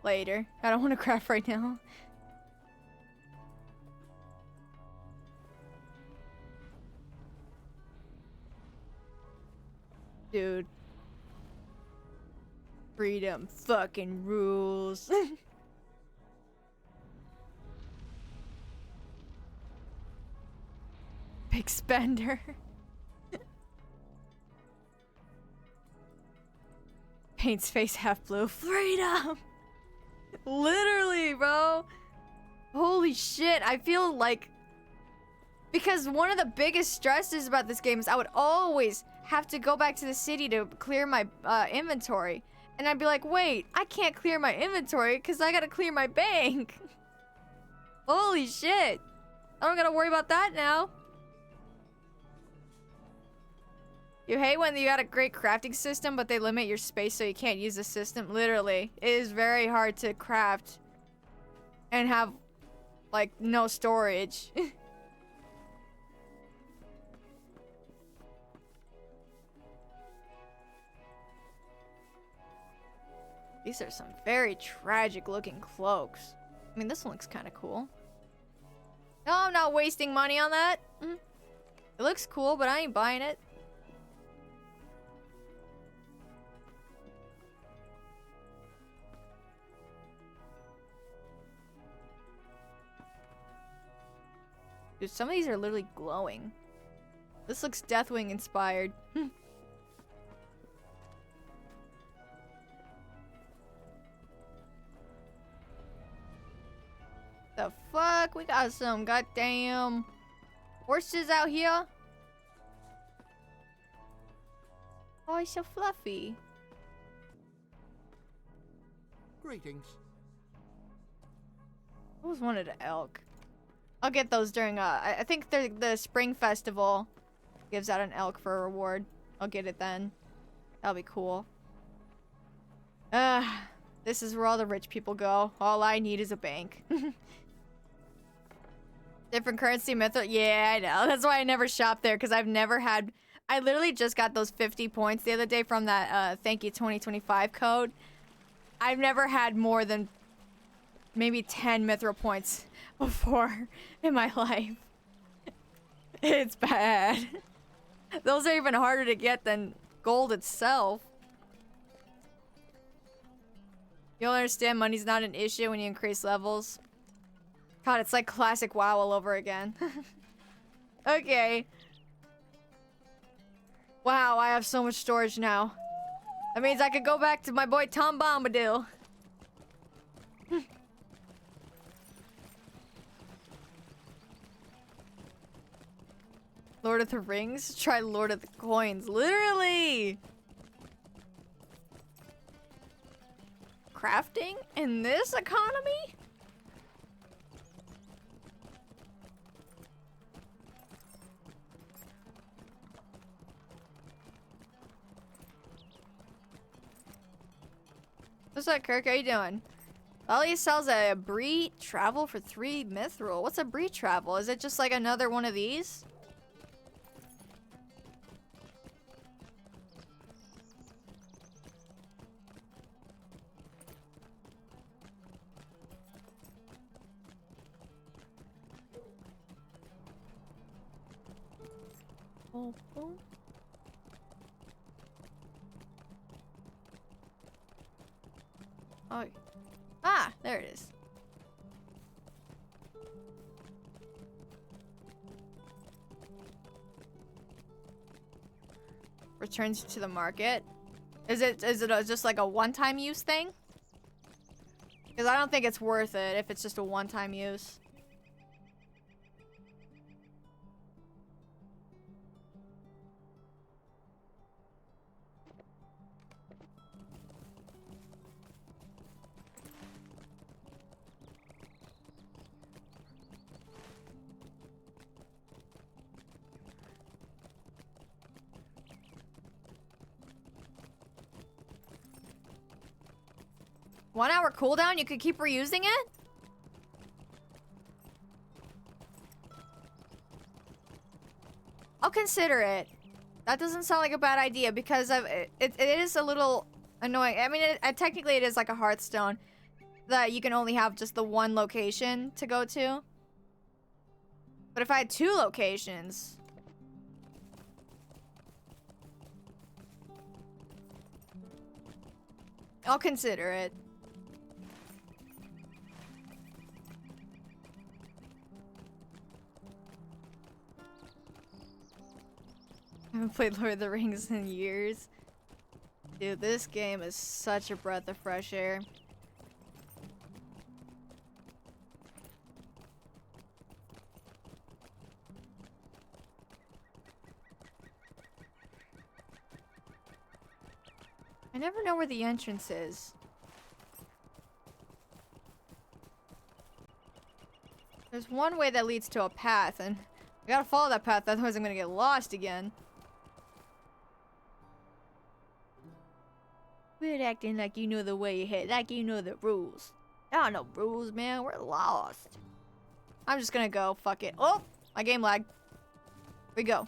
Later. I don't want to craft right now. Dude. Freedom fucking rules. Big spender. Paint's face half blue. Freedom! Literally, bro. Holy shit. I feel like... Because one of the biggest stresses about this game is I would always have to go back to the city to clear my inventory. And I'd be like, wait, I can't clear my inventory because I gotta clear my bank. Holy shit. I don't gotta worry about that now. You hate when you got a great crafting system, but they limit your space so you can't use the system. Literally. It is very hard to craft and have, like, no storage. These are some very tragic looking cloaks. I mean, this one looks kind of cool. No, I'm not wasting money on that. It looks cool, but I ain't buying it. Dude, some of these are literally glowing. This looks Deathwing inspired. The fuck? We got some goddamn horses out here. Oh, he's so fluffy. Greetings. I always wanted an elk. I'll get those during I think the spring festival gives out an elk for a reward. I'll get it then. That'll be cool. This is where all the rich people go. All I need is a bank. Different currency method. Yeah, I know. That's why I never shop there, because I've never had... I literally just got those 50 points the other day from that thank you 2025 code. I've never had more than maybe 10 mithril points before in my life. It's bad. Those are even harder to get than gold itself. You'll understand money's not an issue when you increase levels. God, it's like classic WoW all over again. Okay. Wow, I have so much storage now. That means I could go back to my boy Tom Bombadil. Lord of the Rings? Try Lord of the Coins. Literally! Crafting in this economy? What's up, Kirk? How you doing? Lolly sells a Brie travel for 3 mithril. What's a Brie travel? Is it just like another one of these? Oh, oh. Oh. Ah, there it is. Returns to the market. Is it just like a one-time use thing? Because I don't think it's worth it if it's just a one-time use. One hour cooldown, you could keep reusing it? I'll consider it. That doesn't sound like a bad idea because it is a little annoying. I mean, technically it is like a Hearthstone that you can only have just the one location to go to. But if I had 2 locations... I'll consider it. I haven't played Lord of the Rings in years. Dude, this game is such a breath of fresh air. I never know where the entrance is. There's one way that leads to a path, and I gotta follow that path, otherwise I'm gonna get lost again. Quit acting like you know the way ahead, like you know the rules. There are no rules, man. We're lost. I'm just gonna go. Fuck it. Oh! My game lagged. Here we go.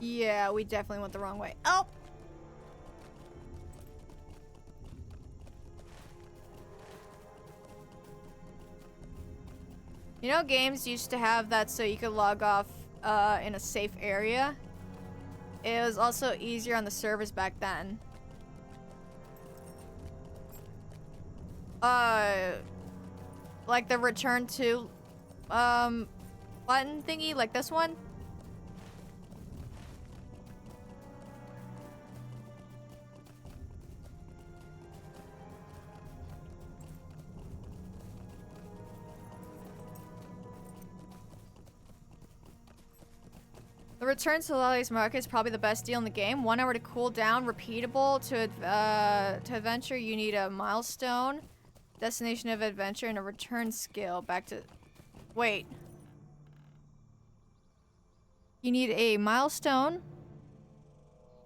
Yeah, we definitely went the wrong way. Oh! You know, games used to have that so you could log off in a safe area. It was also easier on the servers back then. Like the return to button thingy, like this one. The return to Lolly's Market is probably the best deal in the game. 1 hour to cool down, repeatable. To adventure, you need a milestone, destination of adventure, and a return skill. Back to... Wait. You need a milestone,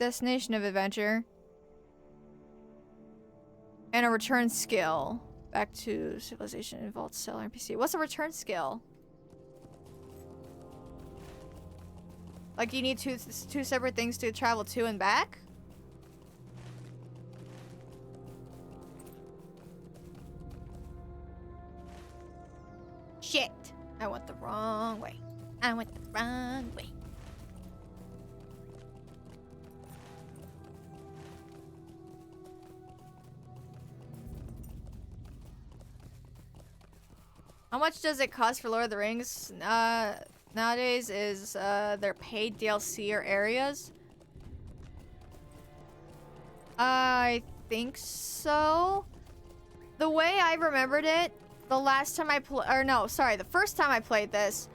destination of adventure, and a return skill. Back to civilization, involved seller NPC. What's a return skill? Like, you need two separate things to travel to and back? Shit! I went the wrong way. I went the wrong way. How much does it cost for Lord of the Rings? Nowadays is their paid DLC or areas. I think so. The way I remembered it, the last time I the first time I played this,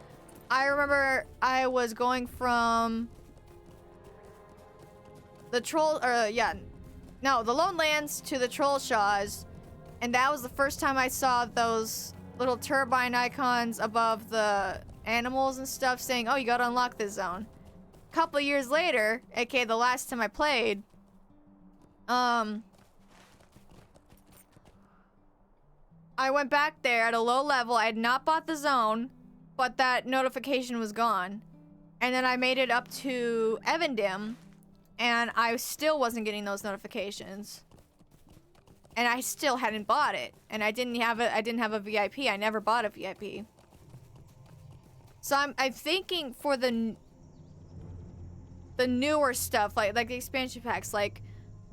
I remember I was going from the the Lone Lands to the Troll Shaws, and that was the first time I saw those little turbine icons above the animals and stuff saying, oh, you gotta unlock this zone. A couple years later, aka the last time I played, I went back there at a low level. I had not bought the zone, but that notification was gone. And then I made it up to Evandim, and I still wasn't getting those notifications. And I still hadn't bought it. And I didn't have a VIP. I never bought a VIP. So I'm thinking for the newer stuff, like the expansion packs, like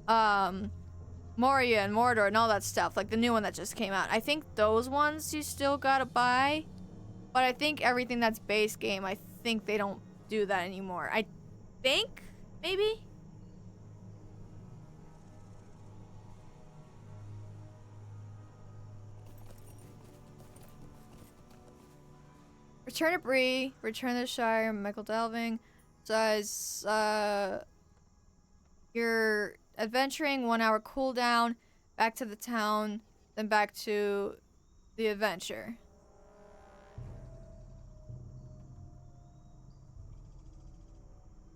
Moria and Mordor and all that stuff, like the new one that just came out. I think those ones you still gotta buy. But I think everything that's base game, I think they don't do that anymore. I think, maybe? Return to Bree, Return to the Shire, Michael Delving says, you're adventuring, 1 hour cooldown, back to the town, then back to the adventure.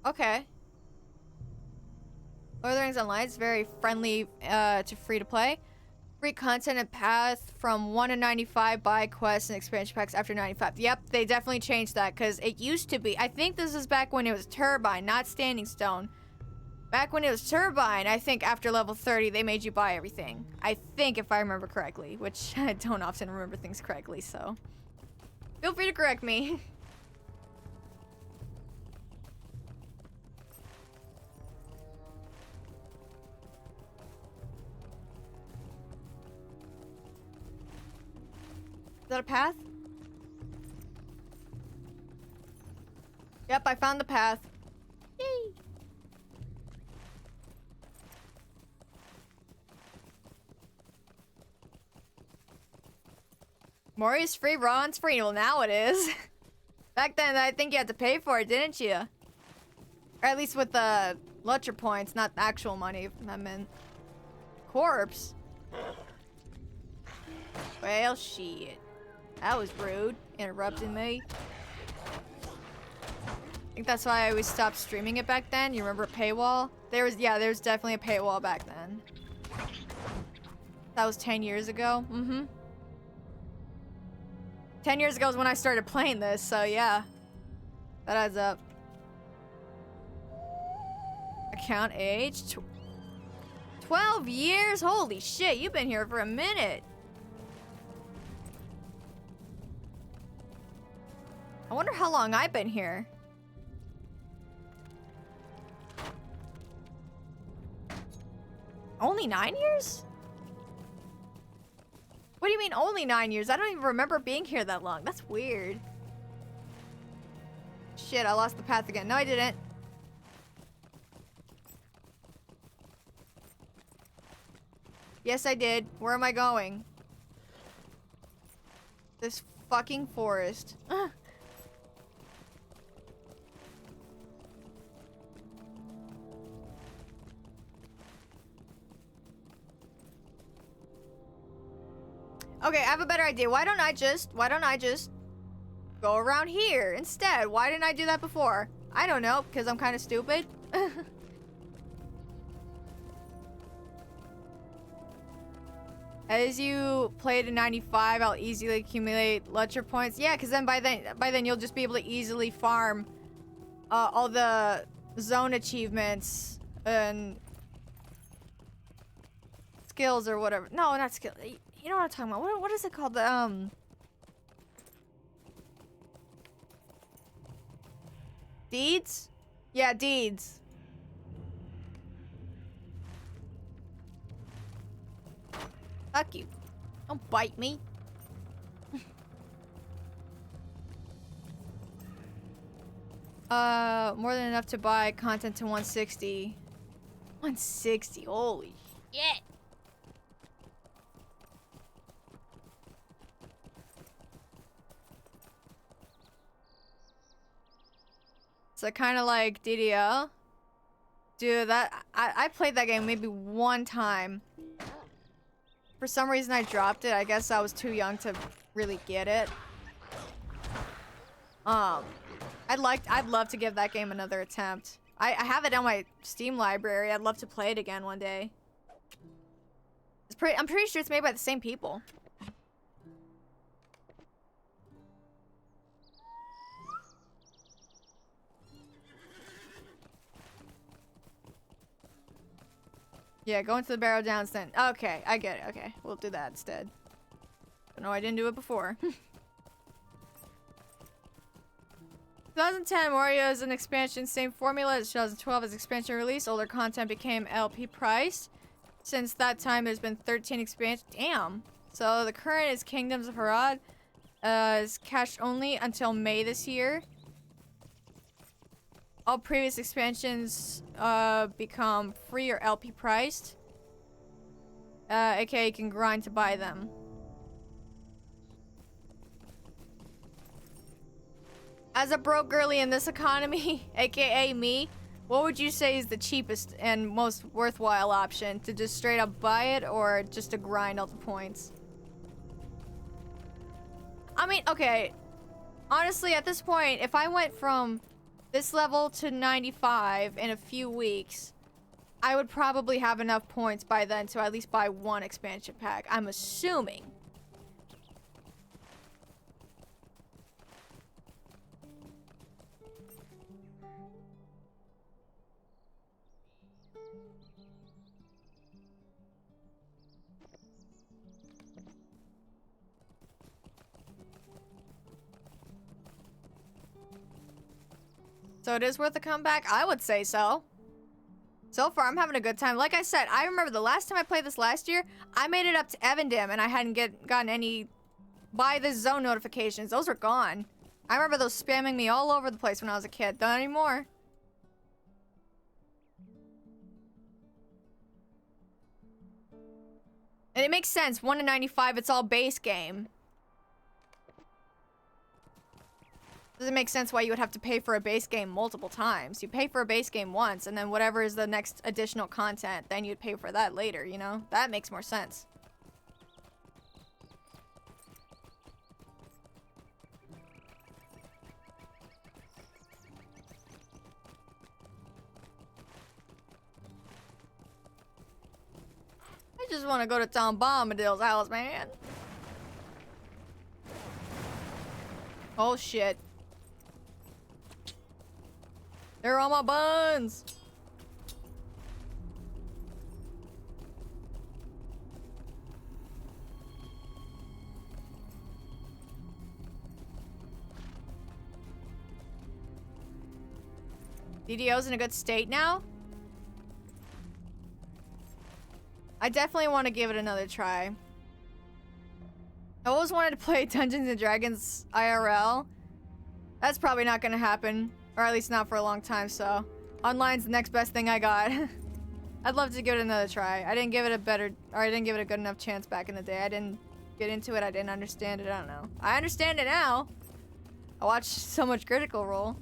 Okay. Lord of the Rings Online is very friendly to free to play. Free content and path from 1 to 95, buy quests and expansion packs after 95. Yep, they definitely changed that because it used to be. I think this is back when it was Turbine, not Standing Stone. Back when it was Turbine, I think after level 30, they made you buy everything. I think, if I remember correctly, which I don't often remember things correctly, so feel free to correct me. Is that a path? Yep, I found the path. Yay! Mori's free, Ron's free. Well, now it is. Back then, I think you had to pay for it, didn't you? Or at least with the Lutcher points, not actual money. I meant corpse. Well, shit. That was rude. Interrupting me. I think that's why I always stopped streaming it back then. You remember paywall? There was definitely a paywall back then. That was 10 years ago. Mm-hmm. 10 years ago is when I started playing this, so yeah. That adds up. Account age? 12 years? Holy shit, you've been here for a minute. I wonder how long I've been here. Only 9 years? What do you mean only 9 years? I don't even remember being here that long. That's weird. Shit, I lost the path again. No, I didn't. Yes, I did. Where am I going? This fucking forest. Okay, I have a better idea. Why don't I just go around here instead? Why didn't I do that before? I don't know, because I'm kind of stupid. As you play to 95, I'll easily accumulate Lutcher points. Yeah, because then by then you'll just be able to easily farm all the zone achievements and skills or whatever. No, not skills. You know what I'm talking about. What is it called? Deeds? Yeah, deeds. Fuck you. Don't bite me. More than enough to buy content to 160. 160, holy shit. So kind of like DDL. Dude, I played that game maybe one time. For some reason I dropped it. I guess I was too young to really get it. I'd love to give that game another attempt. I have it on my Steam library. I'd love to play it again one day. I'm pretty sure it's made by the same people. Yeah, go into the barrow downstairs. Okay, I get it. Okay, we'll do that instead. No, I didn't do it before. 2010 Mario is an expansion, same formula as 2012 as expansion release. Older content became LP price. Since that time, there's been 13 expansions. Damn. So the current is Kingdoms of Harad. Is cash only until May this year. All previous expansions become free or LP priced. AKA you can grind to buy them. As a broke girly in this economy, aka me, what would you say is the cheapest and most worthwhile option? To just straight up buy it or just to grind all the points? I mean, okay. Honestly, at this point, if I went from this level to 95 in a few weeks, I would probably have enough points by then to at least buy one expansion pack. I'm assuming. So it is worth a comeback? I would say so. So far, I'm having a good time. Like I said, I remember the last time I played this last year, I made it up to Evandam and I hadn't gotten any buy this zone notifications. Those are gone. I remember those spamming me all over the place when I was a kid. Not anymore. And it makes sense. 1 to 95, it's all base game. Doesn't make sense why you would have to pay for a base game multiple times. You pay for a base game once, and then whatever is the next additional content, then you'd pay for that later, you know? That makes more sense. I just want to go to Tom Bombadil's house, man. Oh, shit. They're on my buns. DDO's in a good state now? I definitely want to give it another try. I always wanted to play Dungeons and Dragons IRL. That's probably not gonna happen. Or at least not for a long time, so online's the next best thing I got. I'd love to give it another try. I didn't give it a good enough chance back in the day. I didn't get into it. I didn't understand it. I don't know. I understand it now. I watched so much Critical Role.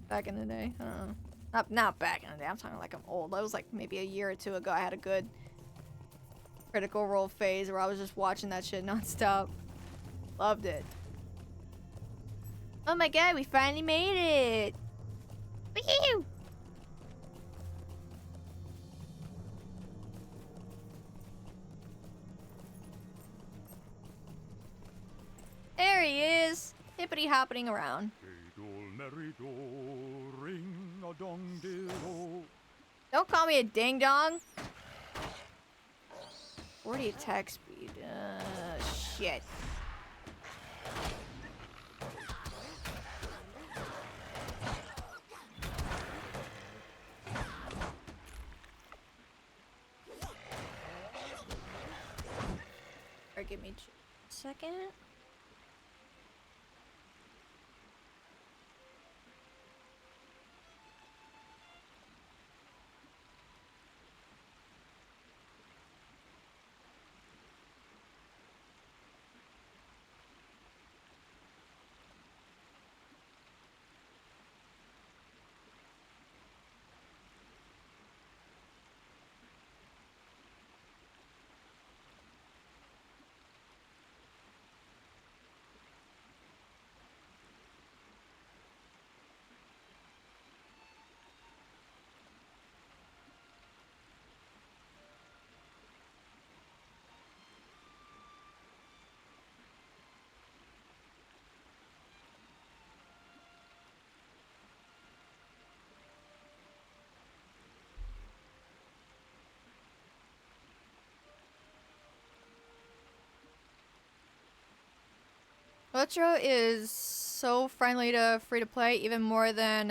Back in the day. I don't know. Not back in the day. I'm talking like I'm old. I was like maybe a year or two ago. I had a good Critical Role phase where I was just watching that shit nonstop. Loved it. Oh my god, we finally made it! Woohoo! There he is! Hippity hoppeting around. Don't call me a ding dong! 40 attack speed. Shit. Or give me a second. Retro is so friendly to free to play, even more than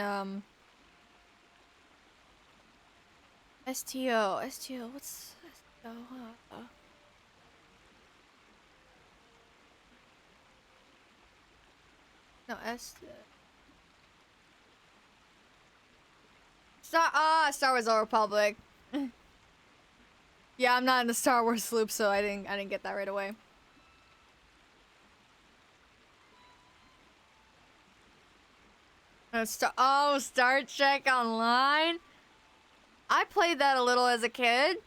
STO. STO, what's STO? No, Star Wars Old Republic. Yeah, I'm not in the Star Wars loop, so I didn't get that right away. Star Trek Online. I played that a little as a kid.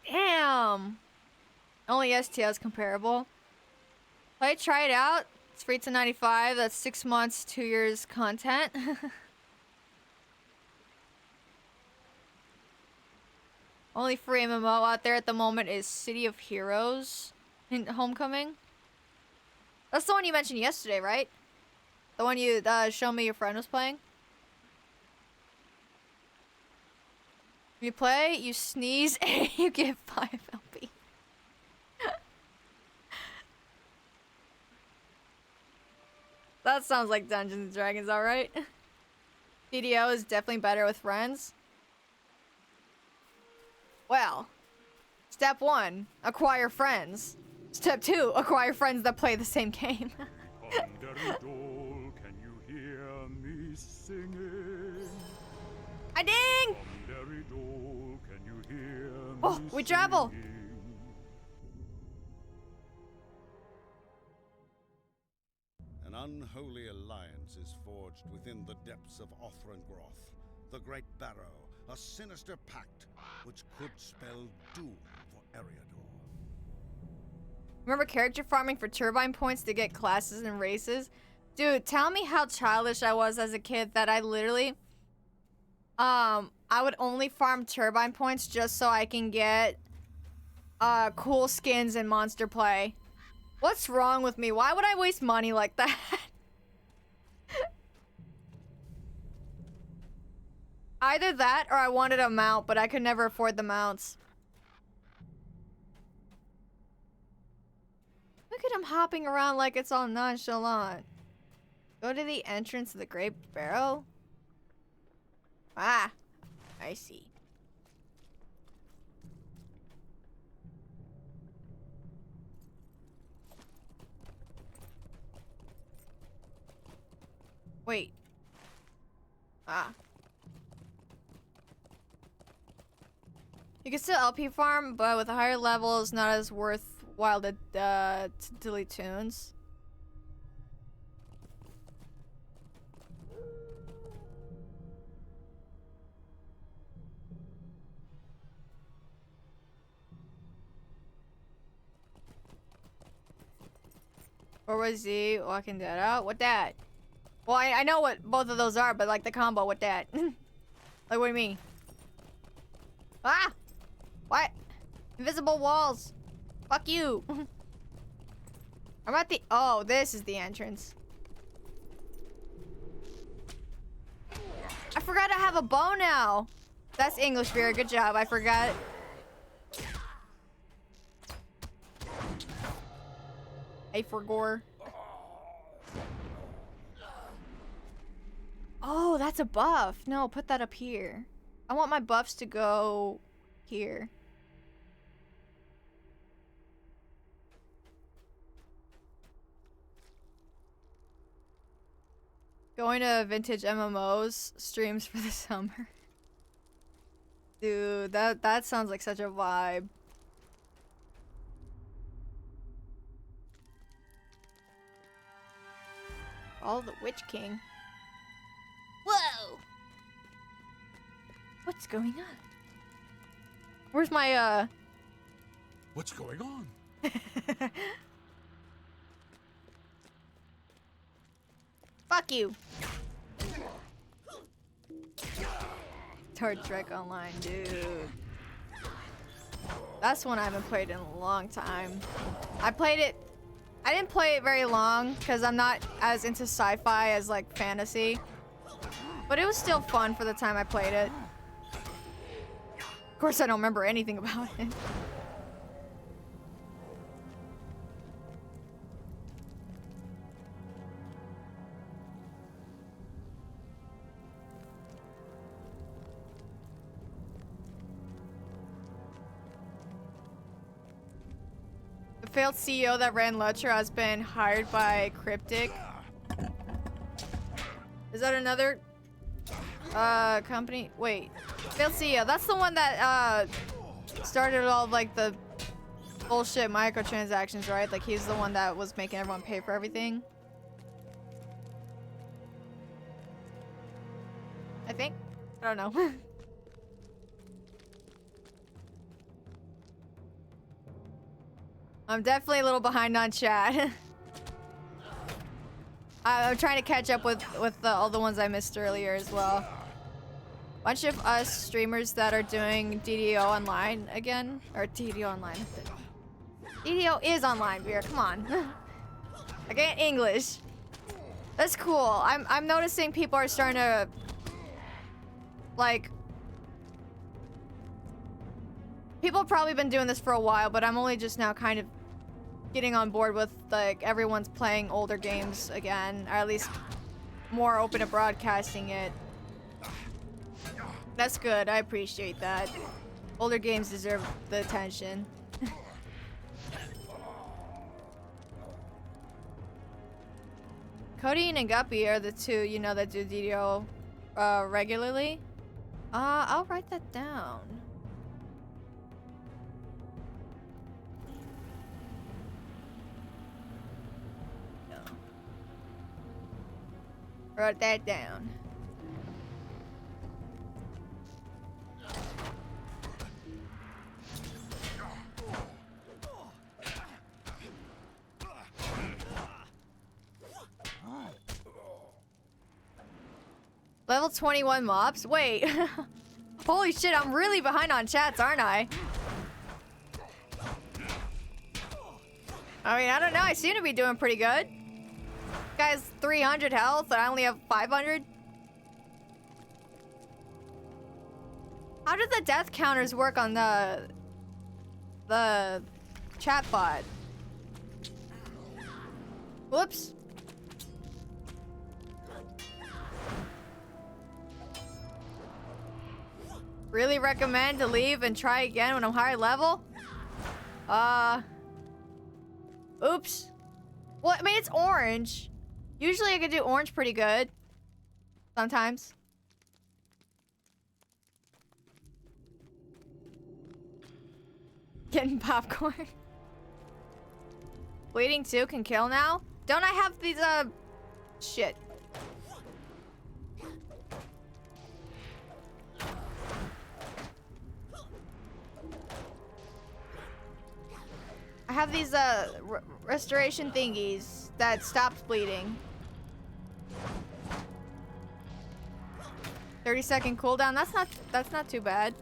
Damn. Only STO is comparable. Try it out. It's free to 95. That's 6 months, 2 years content. Only free MMO out there at the moment is City of Heroes in Homecoming. That's the one you mentioned yesterday, right? The one you showed me your friend was playing? You play, you sneeze, and you get 5 LP. That sounds like Dungeons and Dragons, alright? DDO is definitely better with friends. Well, step 1, acquire friends. Step 2, acquire friends that play the same game. Can you hear me singing? I ding! Can you hear Oh, we travel. singing? An unholy alliance is forged within the depths of Othrangroth, the Great Barrow, a sinister pact which could spell doom for Eriador. Remember character farming for turbine points to get classes and races? Dude, tell me how childish I was as a kid that I literally... I would only farm turbine points just so I can get cool skins in Monster Play. What's wrong with me? Why would I waste money like that? Either that or I wanted a mount, but I could never afford the mounts. Look at him hopping around like it's all nonchalant. Go to the entrance of the Great Barrow? Ah, I see. Wait. Ah. You can still LP farm, but with higher levels, not as worthwhile to delete tunes. Or was he Walking Dead out? What that? Well, I know what both of those are, but like the combo, what that? Like, what do you mean? Ah! What? Invisible walls. Fuck you. I'm at the... Oh, this is the entrance. I forgot I have a bow now. That's English beer. Good job. I forgot. Hey, for gore. Oh, that's a buff. No, put that up here. I want my buffs to go here. Going to vintage MMOs streams for the summer. Dude, that sounds like such a vibe. All the Witch King. Whoa! What's going on? Where's my What's going on? Fuck you. Star Trek Online, dude. That's one I haven't played in a long time. I didn't play it very long because I'm not as into sci-fi as like fantasy. But it was still fun for the time I played it. Of course, I don't remember anything about it. failed CEO that ran Lutcher has been hired by Cryptic. Is that another company? Wait, failed CEO. That's the one that started all of, like, the bullshit microtransactions, right? Like, he's the one that was making everyone pay for everything. I think. I don't know. I'm definitely a little behind on chat. I'm trying to catch up with all the ones I missed earlier as well. Bunch of us streamers that are doing DDO online again, or DDO online. DDO is online, Beer. Come on. I get English. That's cool. I'm noticing people are starting to, like, people have probably been doing this for a while, but I'm only just now kind of getting on board with, like, everyone's playing older games again, or at least more open to broadcasting it. That's good. I appreciate that. Older games deserve the attention. Cody and Guppy are the two, you know, that do DDO regularly. I'll write that down. Wrote that down. Level 21 mobs? Wait. Holy shit, I'm really behind on chats, aren't I? I mean, I don't know. I seem to be doing pretty good. Guy's 300 health, and I only have 500. How did the death counters work on the chat bot? Whoops. Really recommend to leave and try again when I'm higher level? Oops. Well, I mean, it's orange. Usually I can do orange pretty good. Sometimes. Getting popcorn. Bleeding 2 can kill now? Don't I have these, shit. I have these, restoration thingies that stops bleeding. 30-second cooldown. That's not too bad.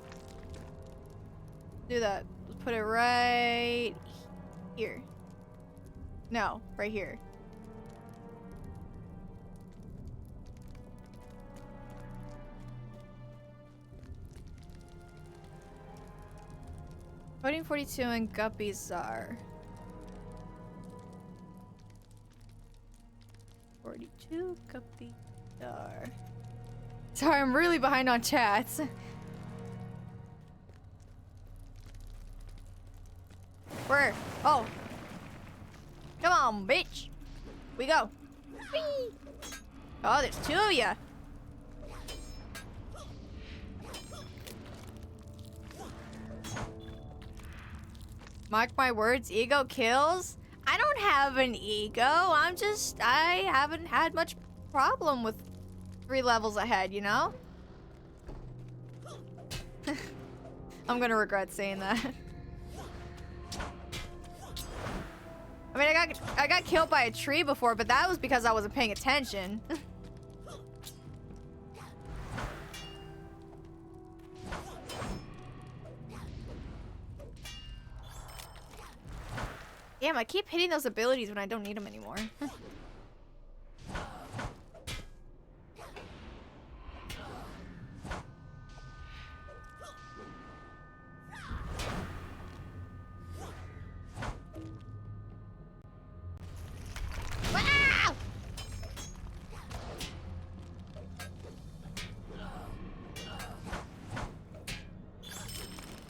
Do that. Let's put it right here. No, right here. Coding 42 and Guppies are 42 Guppy are. Sorry, I'm really behind on chats. Where? Oh. Come on, bitch. We go. Whee! Oh, there's two of ya. Mark my words, ego kills? I don't have an ego. I haven't had much problem with 3 levels ahead, you know? I'm gonna regret saying that. I mean, I got killed by a tree before, but that was because I wasn't paying attention. Damn, I keep hitting those abilities when I don't need them anymore.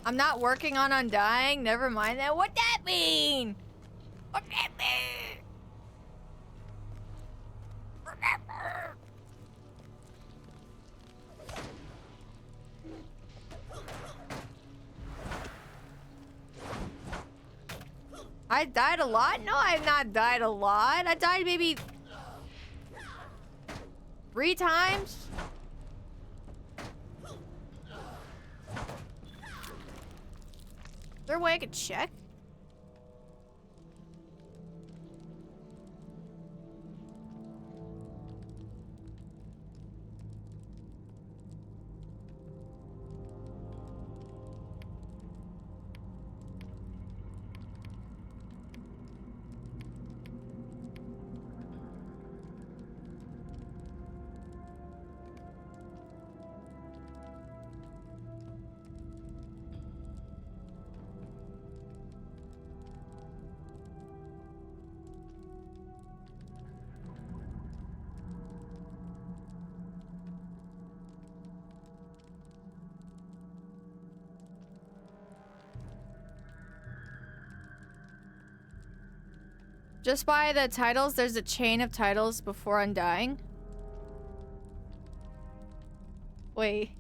I'm not working on undying. Never mind that. What'd that mean? I died a lot? No, I have not died a lot. I died maybe 3 times. Is there a way I could check? Just by the titles, there's a chain of titles before undying. Wait.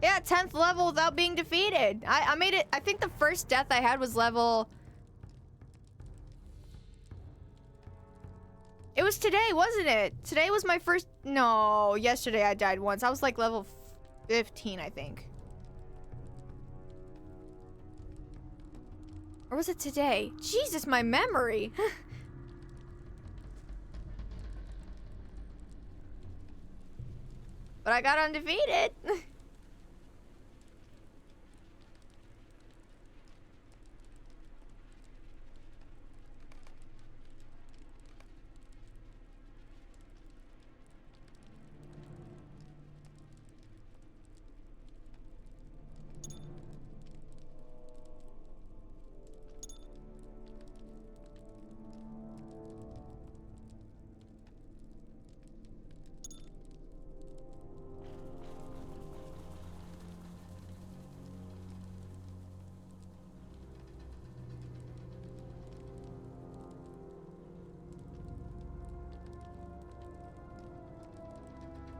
Yeah, 10th level without being defeated. I made it. I think the first death I had was level... It was today, wasn't it? Today was my first... No, yesterday I died once. I was like level 15, I think. Or was it today? Jesus, my memory. But I got undefeated.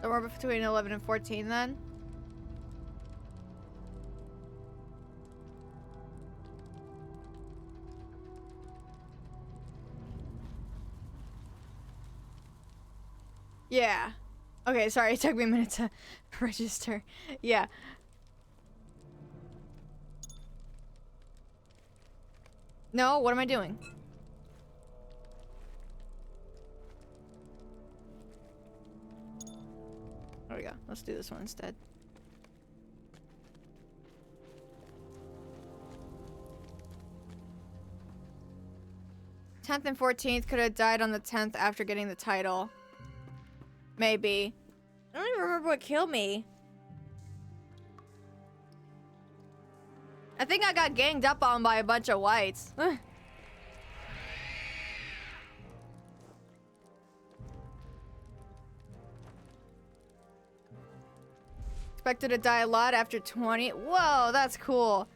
Somewhere between 11 and 14 then. Yeah. Okay, sorry, it took me a minute to register. Yeah. No, what am I doing? There we go. Let's do this one instead. '10th and 14th could have died on the 10th after getting the title. Maybe. I don't even remember what killed me. I think I got ganged up on by a bunch of whites. Expected to die a lot after 20. Whoa, that's cool.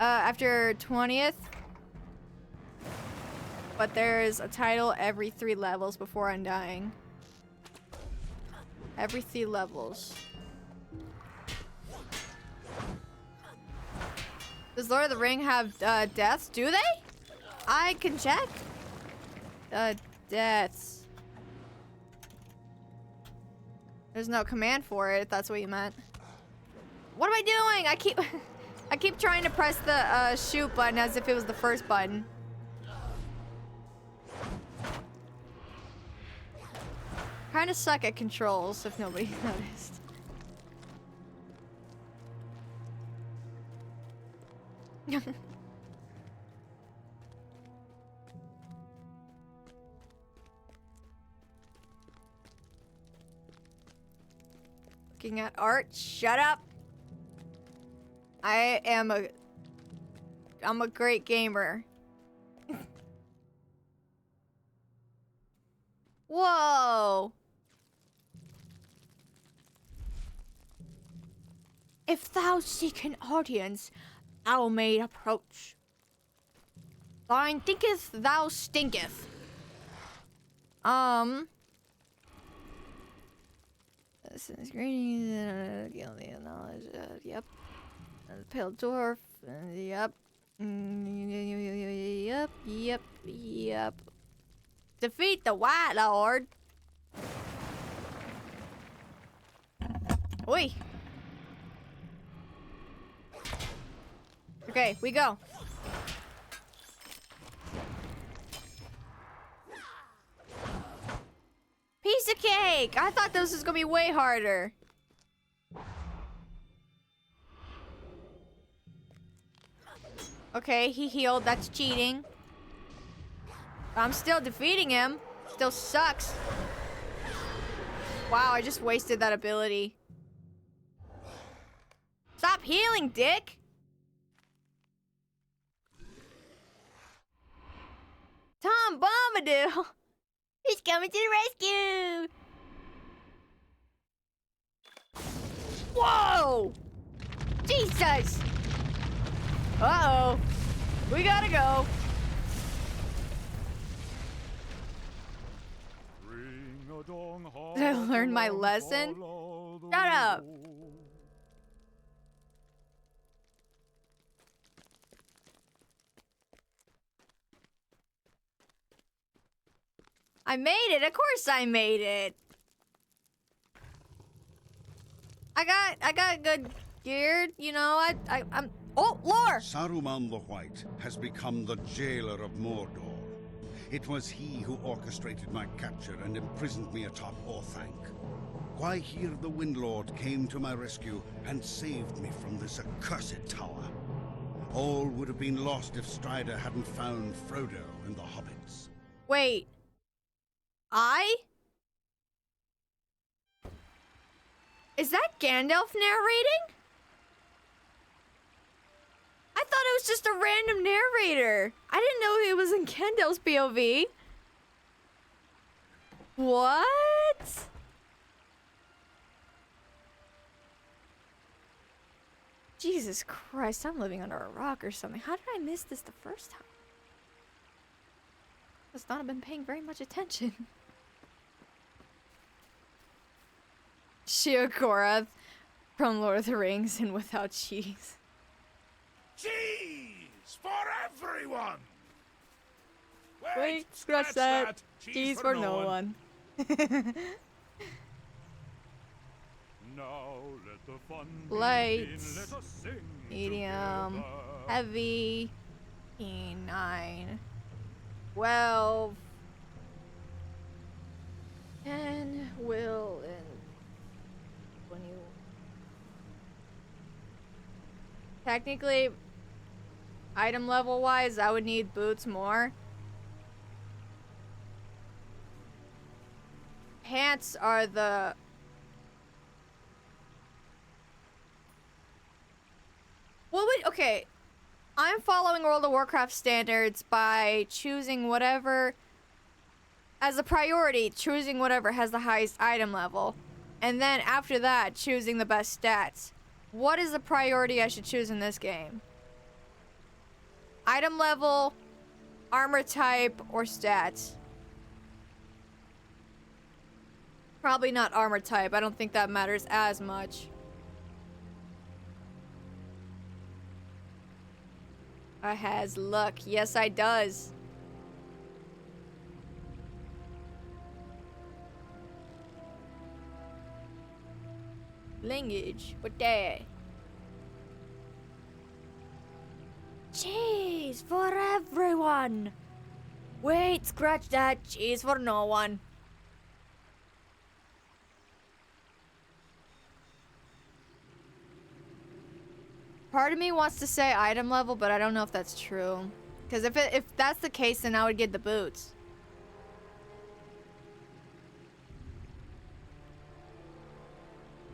After 20th. But there's a title every 3 levels before undying. Every 3 levels. Does Lord of the Ring have deaths? Do they? I can check. Deaths. There's no command for it, if that's what you meant. What am I doing? I keep trying to press the shoot button as if it was the first button. Kind of suck at controls, if nobody noticed. Looking at art. Shut up. I'm a great gamer. Whoa. If thou seek an audience, thou may approach. Thine thinketh, thou stinketh. This is greeting, guilty of knowledge. Yep. The pale dwarf. Yep. Yep. Defeat the White Lord. Oi. Okay, we go. Piece of cake! I thought this was gonna be way harder. Okay, he healed. That's cheating. I'm still defeating him. Still sucks. Wow, I just wasted that ability. Stop healing, dick! Tom Bombadil! He's coming to the rescue! Whoa! Jesus! Uh-oh. We gotta go. Did I learn my lesson? Shut up! I made it! Of course I made it! I got good gear, you know, I'm... Oh, lore! Saruman the White has become the jailer of Mordor. It was he who orchestrated my capture and imprisoned me atop Orthanc. Why here the Windlord came to my rescue and saved me from this accursed tower. All would have been lost if Strider hadn't found Frodo and the hobbits. Wait. Is that Gandalf narrating? I thought it was just a random narrator. I didn't know it was in Gandalf's POV. What? Jesus Christ, I'm living under a rock or something. How did I miss this the first time? I must not have been paying very much attention. Sheogorath from Lord of the Rings and without cheese. Cheese for everyone! Wait, scratch that. Cheese for no one. Now let the fun Light, begin. Let us sing medium, together. heavy, 9, 12, 10, will, and 20. Technically, item level wise, I would need boots more. Pants are the... What would... Okay. I'm following World of Warcraft standards by choosing whatever... As a priority, choosing whatever has the highest item level. And then after that, choosing the best stats. What is the priority I should choose in this game? Item level, armor type, or stats? Probably not armor type. I don't think that matters as much. I has luck. Yes, I does. Language. What that? Cheese for everyone. Wait, scratch that. Cheese for no one. Part of me wants to say item level, but I don't know if that's true. Because if that's the case, then I would get the boots.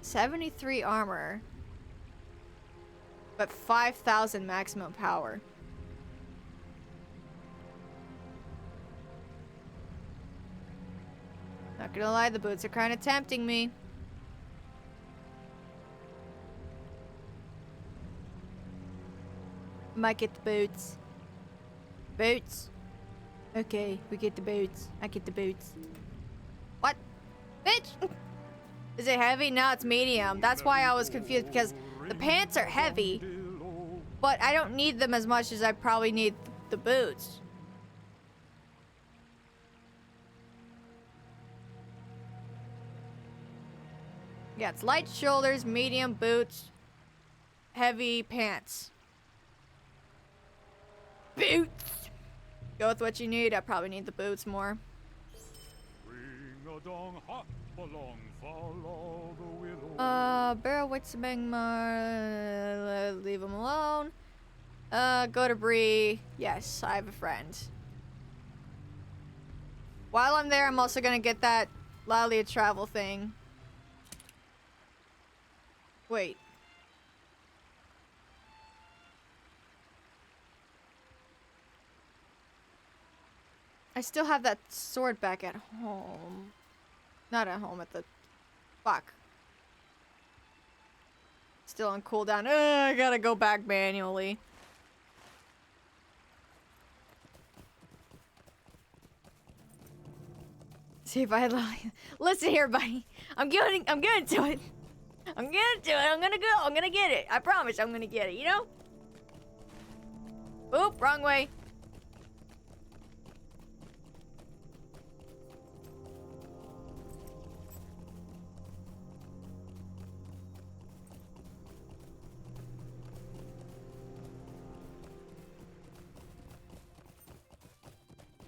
$73 armor, but 5,000 maximum power. Not gonna lie, the boots are kind of tempting me. Might get the boots. Boots. Okay, we get the boots. I get the boots. What? Bitch! Is it heavy? No, it's medium. That's why I was confused, because the pants are heavy, but I don't need them as much as I probably need the boots. Yeah, it's light shoulders, medium boots, heavy pants. Boots! Go with what you need. I probably need the boots more. Ring a dong, hop along, follow the willow. Barrel Witch Magmar. Leave him alone. Go to Bree. Yes, I have a friend. While I'm there, I'm also gonna get that Lalia travel thing. Wait. I still have that sword back at home. Not at home, at the... Fuck. Still on cooldown. I gotta go back manually. See if I had... Listen here, buddy. I'm gonna do it. I'm gonna do it. I'm gonna go. I'm gonna get it. I promise I'm gonna get it, you know? Oop, wrong way.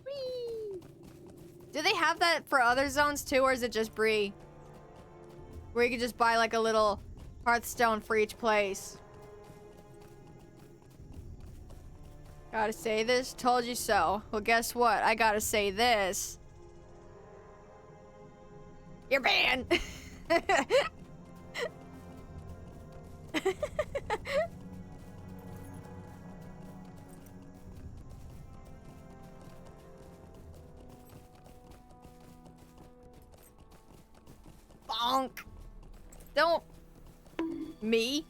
Whee! Do they have that for other zones too, or is it just Bree? Where you could just buy like a little Hearthstone for each place. Gotta say this? Told you so. Well, guess what? I gotta say this. You're banned! Bonk! Don't... Me?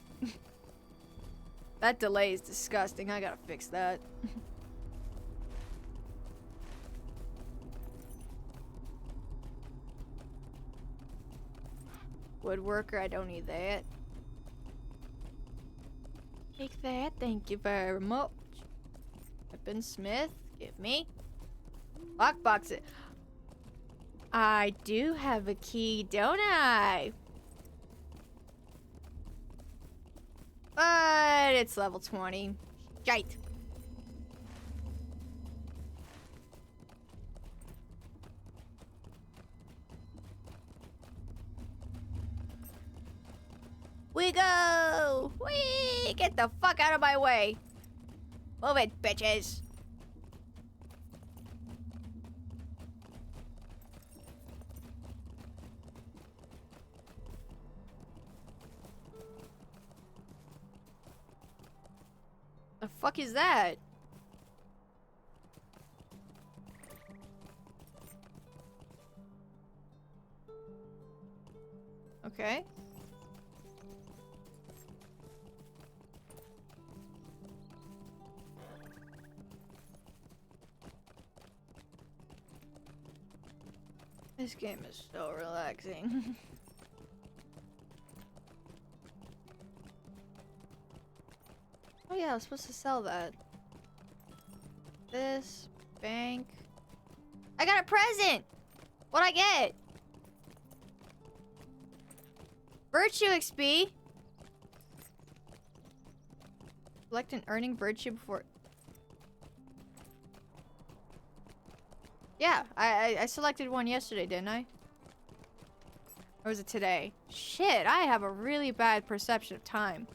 That delay is disgusting. I gotta fix that. Woodworker, I don't need that. Take that, thank you very much. Weaponsmith, give me. Lockbox it. I do have a key, don't I? But it's level 20. Shite. We go! Whee! Get the fuck out of my way! Move it, bitches! The fuck is that? Okay. This game is so relaxing. Oh yeah, I was supposed to sell that. This, bank. I got a present! What'd I get? Virtue XP. Select an earning virtue before... Yeah, I selected one yesterday, didn't I? Or was it today? Shit, I have a really bad perception of time.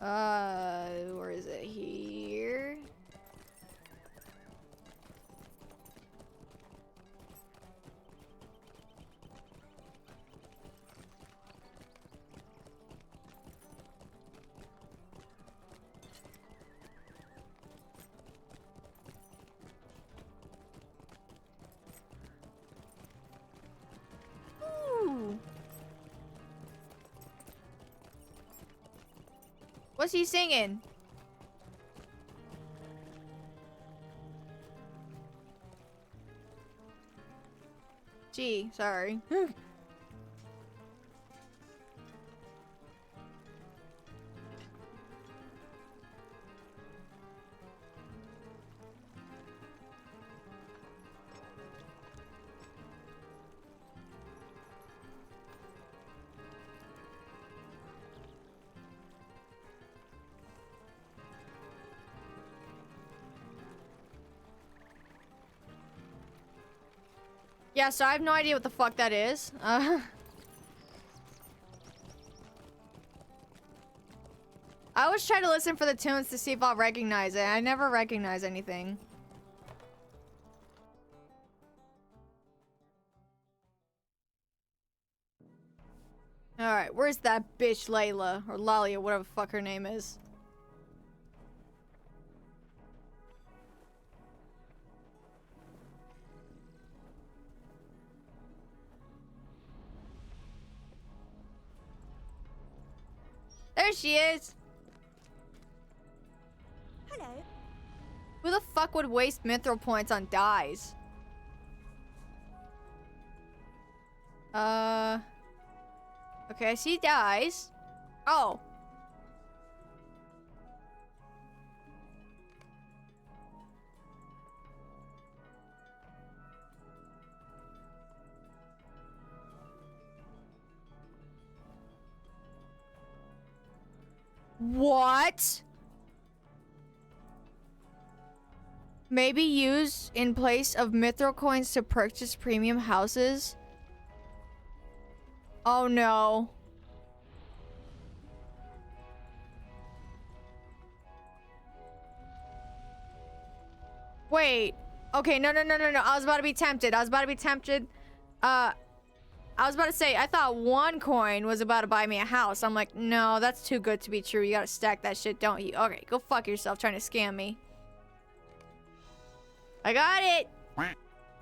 Where is it? Here? What's he singing? Gee, sorry. Yeah, so I have no idea what the fuck that is. I always try to listen for the tunes to see if I'll recognize it. I never recognize anything. Alright, where's that bitch Layla? Or Lalia, whatever the fuck her name is. There she is! Hello. Who the fuck would waste mithril points on dyes? Okay, I see dyes. Oh. What? Maybe use in place of mithril coins to purchase premium houses? Oh no. Wait. Okay, no. I was about to be tempted. I was about to say, I thought 1 coin was about to buy me a house. I'm like, no, that's too good to be true. You gotta stack that shit, don't you? Okay, go fuck yourself trying to scam me. I got it!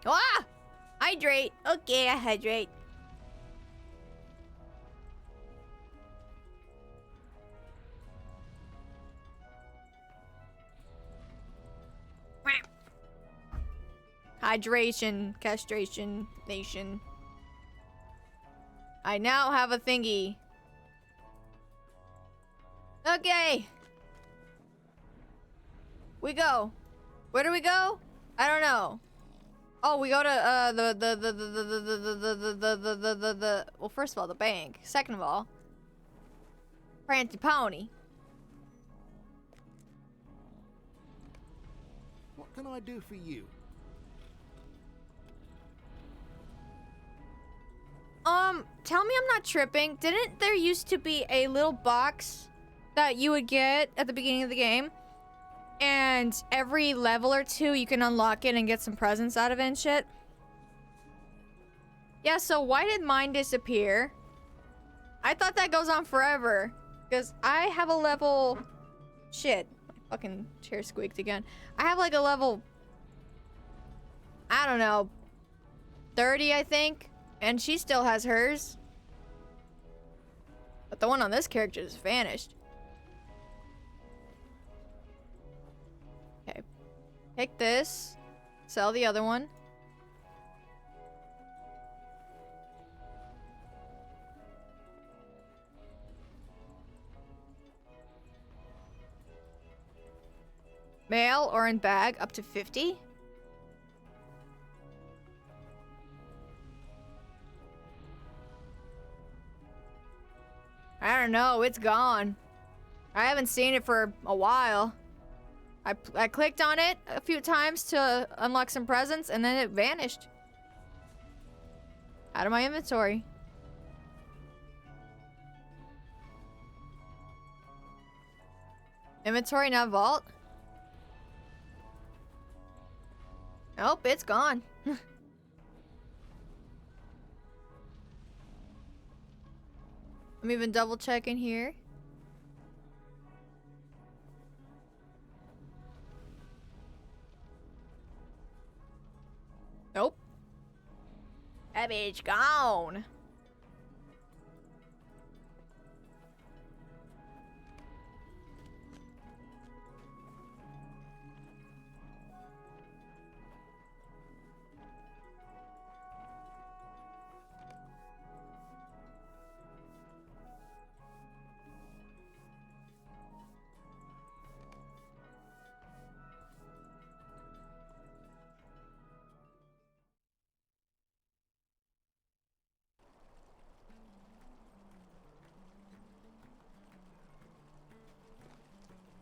Ah! Hydrate! Okay, I hydrate. Hydration, castration, nation. I now have a thingy. Okay. We go. Where do we go? I don't know. Oh, we go to well, first of all, the bank. Second of all, Prancy Pony. What can I do for you? Tell me I'm not tripping. Didn't there used to be a little box that you would get at the beginning of the game? And every level or 2, you can unlock it and get some presents out of it and shit? Yeah, so why did mine disappear? I thought that goes on forever. Because I have a level... Shit. My fucking chair squeaked again. I have like a level... I don't know. 30, I think. And she still has hers. But the one on this character just vanished. Okay. Take this. Sell the other one. Mail or in bag up to 50. I don't know, it's gone. I haven't seen it for a while. I clicked on it a few times to unlock some presents and then it vanished. Out of my inventory. Inventory, not vault. Nope, it's gone. I'm even double checking here. Nope. That bitch gone.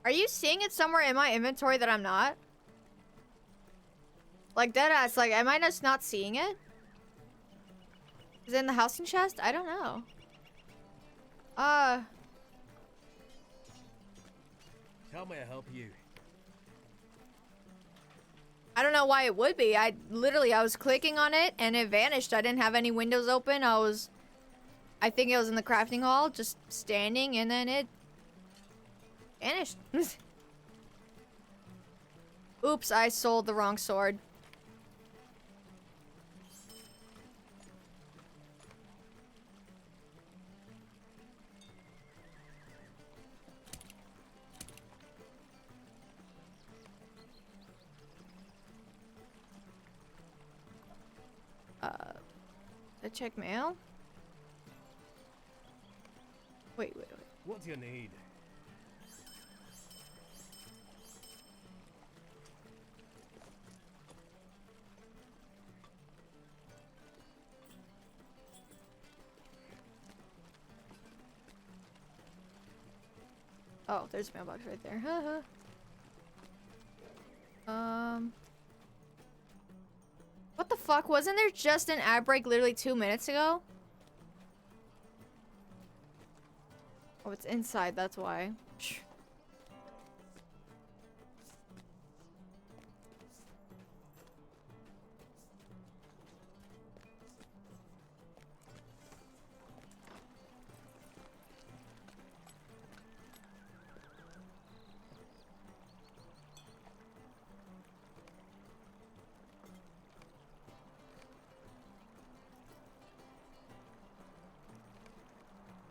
Are you seeing it somewhere in my inventory that I'm not? Like deadass, like am I just not seeing it? Is it in the housing chest? I don't know. How may I help you? I don't know why it would be. I was clicking on it and it vanished. I didn't have any windows open. I think it was in the crafting hall, just standing, and then it vanished. Oops, I sold the wrong sword. Check mail? Wait. What do you need? Oh, there's a mailbox right there. What the fuck? Wasn't there just an ad break literally 2 minutes ago? Oh, it's inside, that's why.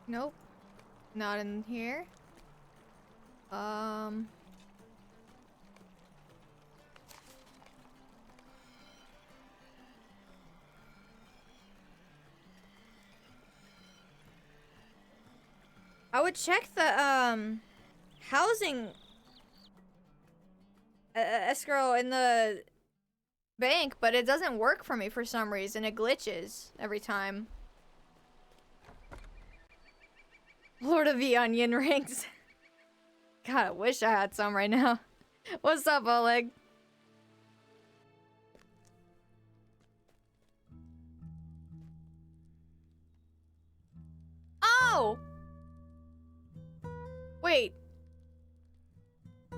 Nope. Not in here. I would check the, housing escrow in the bank, but it doesn't work for me for some reason. It glitches every time. Lord of the Onion rings. God, I wish I had some right now. What's up, Oleg? Oh! Wait.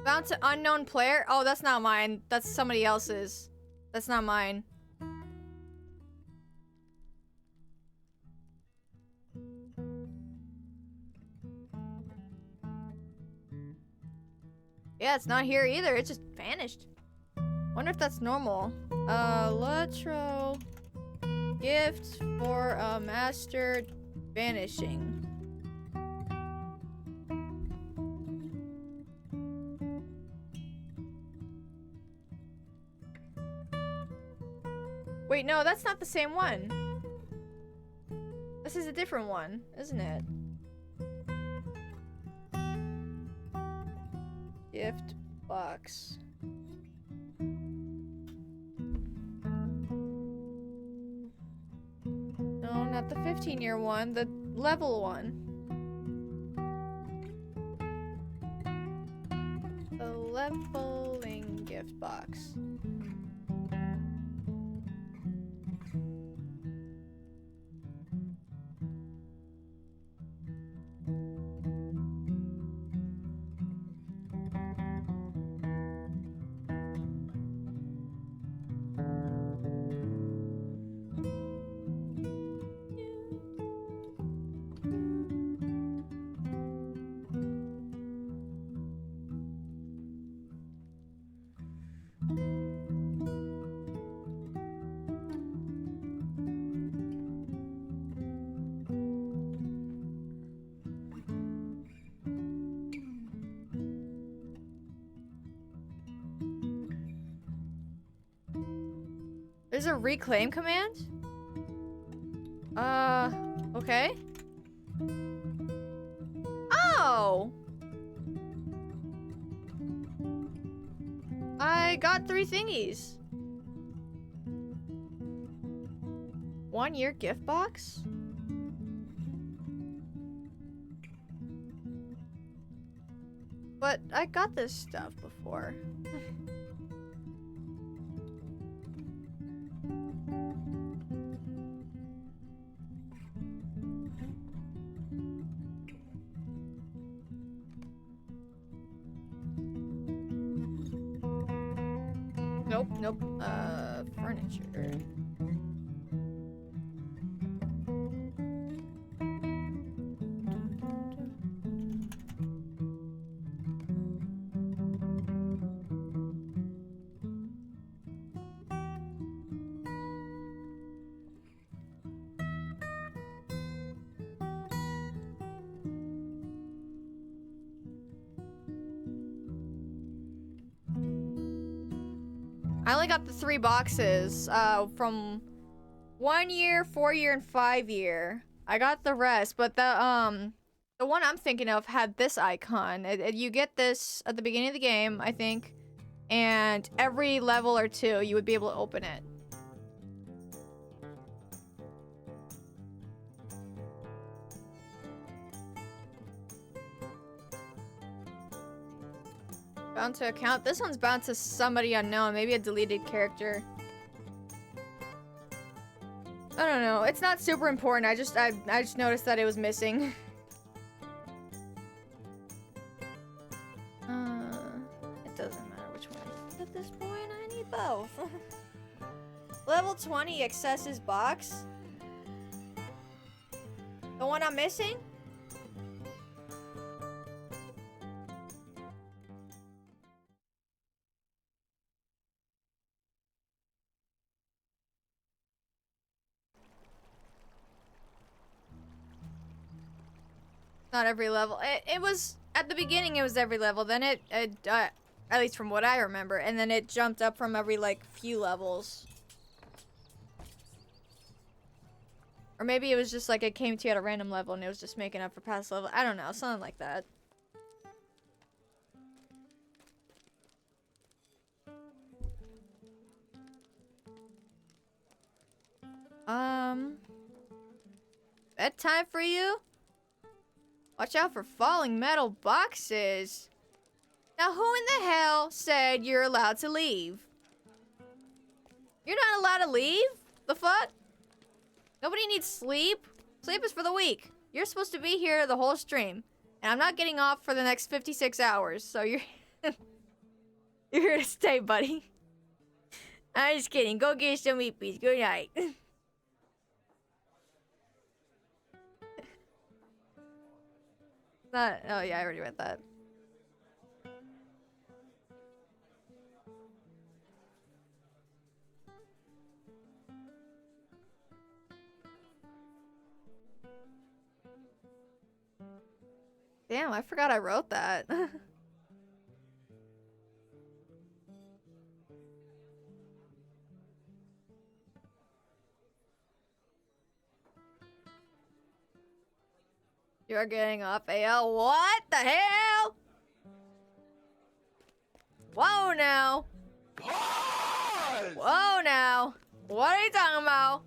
Bound to unknown player? Oh, that's not mine. That's somebody else's. That's not mine. Yeah, it's not here either. It just vanished. Wonder if that's normal. Latro gift for a master vanishing. Wait, no, that's not the same one. This is a different one, isn't it? Gift box. No, not the 15-year one, the level one. The leveling gift box. There's a reclaim command? Okay. Oh! I got 3 thingies. 1 year gift box? But I got this stuff before. Nope, nope. Furniture. I only got the 3 boxes from 1 year, 4 year, and 5 year. I got the rest, but the one I'm thinking of had this icon. You get this at the beginning of the game, I think, and every level or 2 you would be able to open it. Bound to account. This one's bound to somebody unknown. Maybe a deleted character. I don't know. It's not super important. I just noticed that it was missing. It doesn't matter which one. At this point, I need both. Level 20 accesses box. The one I'm missing? Not every level. It was at the beginning. It was every level. Then it at least from what I remember, and then it jumped up from every like few levels. Or maybe it was just like it came to you at a random level and it was just making up for past level. I don't know, something like that. Bedtime for you? Watch out for falling metal boxes. Now who in the hell said you're allowed to leave? You're not allowed to leave? The fuck? Nobody needs sleep. Sleep is for the weak. You're supposed to be here the whole stream. And I'm not getting off for the next 56 hours, so you're... you're here to stay, buddy. I'm just kidding. Go get some weepies. Good night. Not... Oh, yeah, I already read that. Damn, I forgot I wrote that. You're getting off AL. What the hell? Whoa now. Pause! Whoa now. What are you talking about?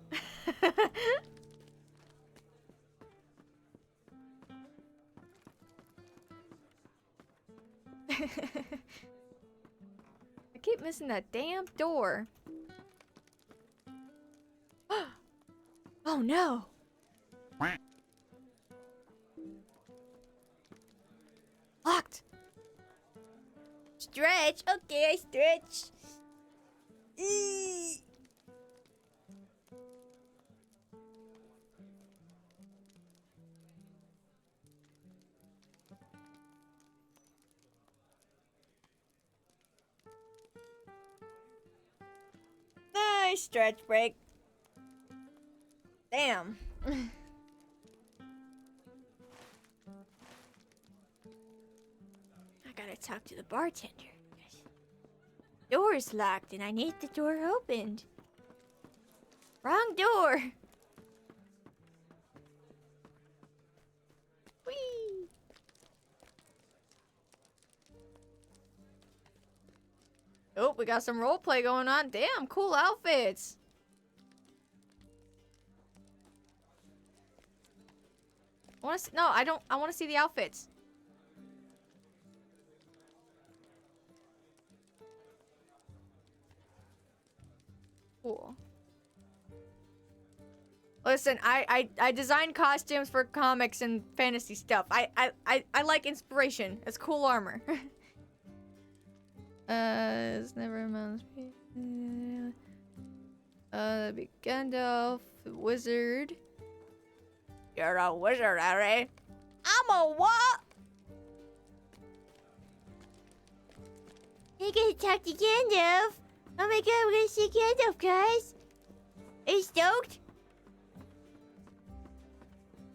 I keep missing that damn door. Oh no. Locked. Stretch. Okay, I stretch. Eee. Nice stretch break. Damn. I gotta talk to the bartender. Door's locked and I need the door opened. Wrong door. Whee! Oh, we got some roleplay going on. Damn, cool outfits. I want to see, no, I don't. I want to see the outfits. Cool. Listen, I design costumes for comics and fantasy stuff. I like inspiration. It's cool armor. It's never a mouse. Big Gandalf, wizard. You're a wizard, Harry. I'm a what? You gonna talk to Gandalf? Oh my god, we're gonna see Gandalf, guys. Are you stoked?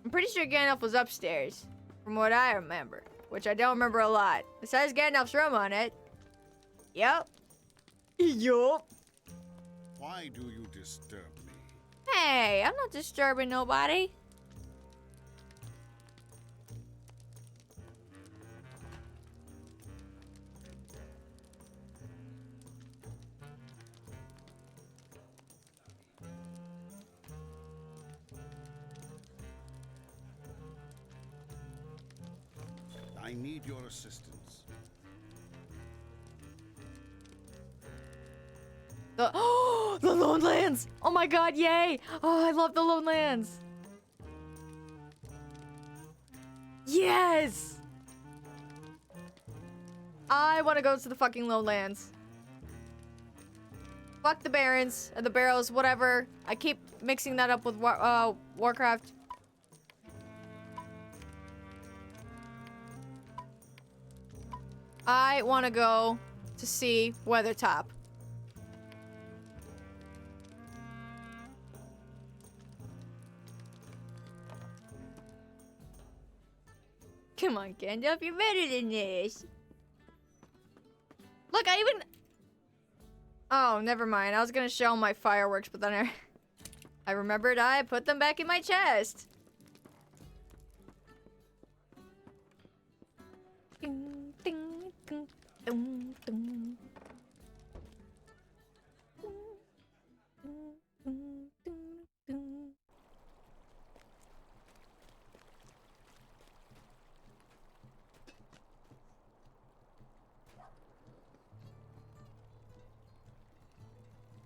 I'm pretty sure Gandalf was upstairs, from what I remember, which I don't remember a lot. Besides Gandalf's room on it. Yup. Yup. Why do you disturb me? Hey, I'm not disturbing nobody. I need your assistance. The Lone Lands! Oh my god, yay! Oh, I love the Lone Lands! Yes! I want to go to the fucking Lone Lands. Fuck the Barrens, or the Barrows, whatever. I keep mixing that up with Warcraft. I want to go to see Weathertop. Come on, Gandalf, you're better than this. Look, I even... Oh, never mind. I was gonna show my fireworks, but then I remembered I put them back in my chest. Ding, ding, ding, ding, ding.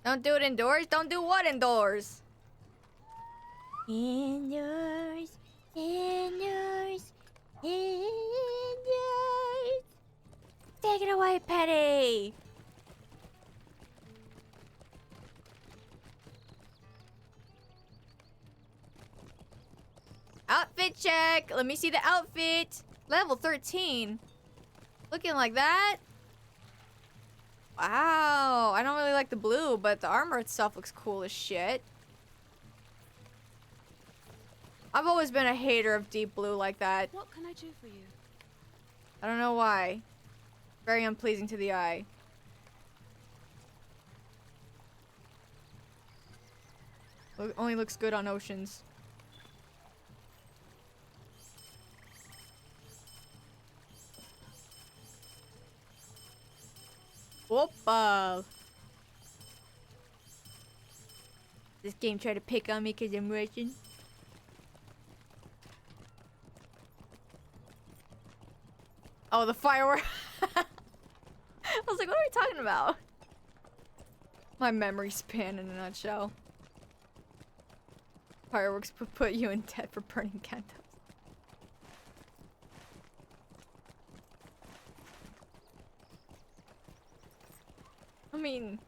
Don't do it indoors? Don't do what indoors? Indoors, indoors, indoors. Take it away, Petty. Outfit check. Let me see the outfit. Level 13. Looking like that. Wow, I don't really like the blue, but the armor itself looks cool as shit. I've always been a hater of deep blue like that. What can I do for you? I don't know why. Very unpleasing to the eye. Only looks good on oceans. Whoopa! This game tried to pick on me because I'm Russian. Oh, the firework! I was like, what are we talking about? My memory span in a nutshell. Fireworks put you in debt for burning candles. I mean,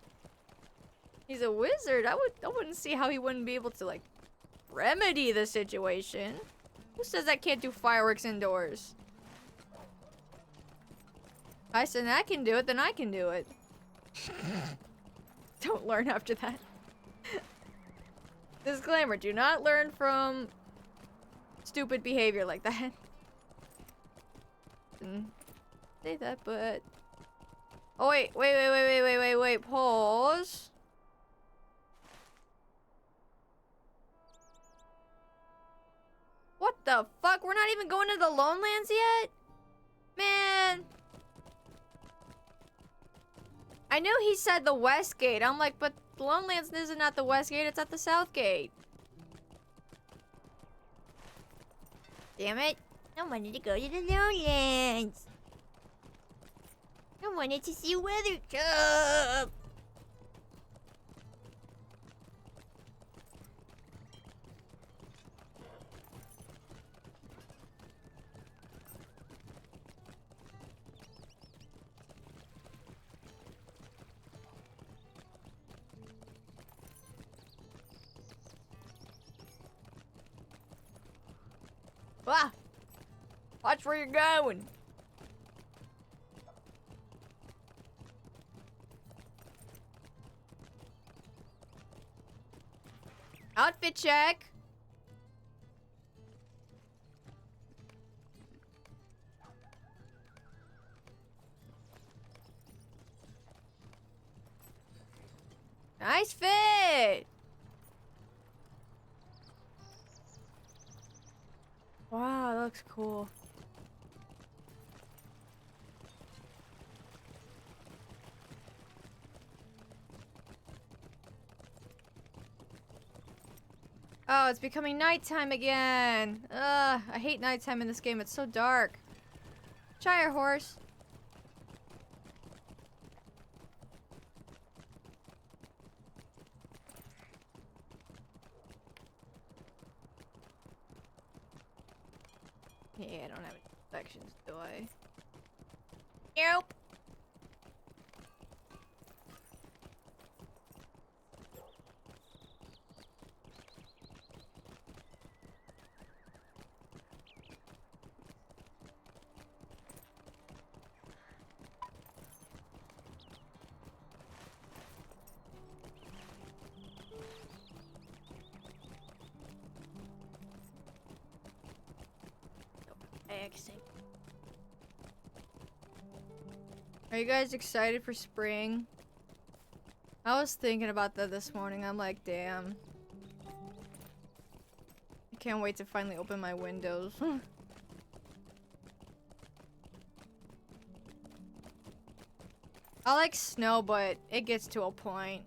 he's a wizard. I wouldn't see how he wouldn't be able to like remedy the situation. Who says I can't do fireworks indoors? If I said I can do it, then I can do it. Don't learn after that. Disclaimer, do not learn from stupid behavior like that. Didn't say that, but... Oh, wait, pause. What the fuck? We're not even going to the Lone Lands yet? Man. I knew he said the West Gate. I'm like, but the Lone Lands isn't at the West Gate, it's at the South Gate. Damn it. I wanted to go to the Lone Lands. I wanted to see Weathertop. Watch where you're going. Outfit check. Nice fit. Wow, that looks cool. Oh, it's becoming nighttime again. Ugh, I hate nighttime in this game. It's so dark. Shire horse. Yeah, I don't have any sections, do I? Nope. Exit. Are you guys excited for spring? I was thinking about that this morning. I'm like, damn. I can't wait to finally open my windows. I like snow, but it gets to a point.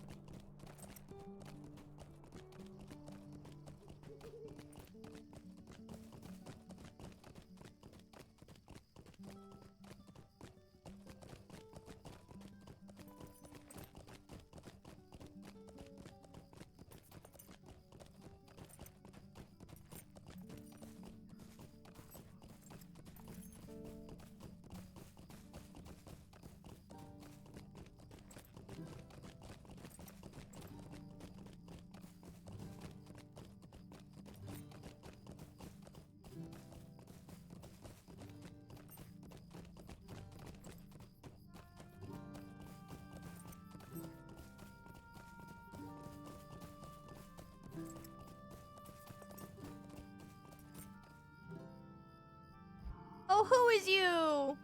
Oh, who is you?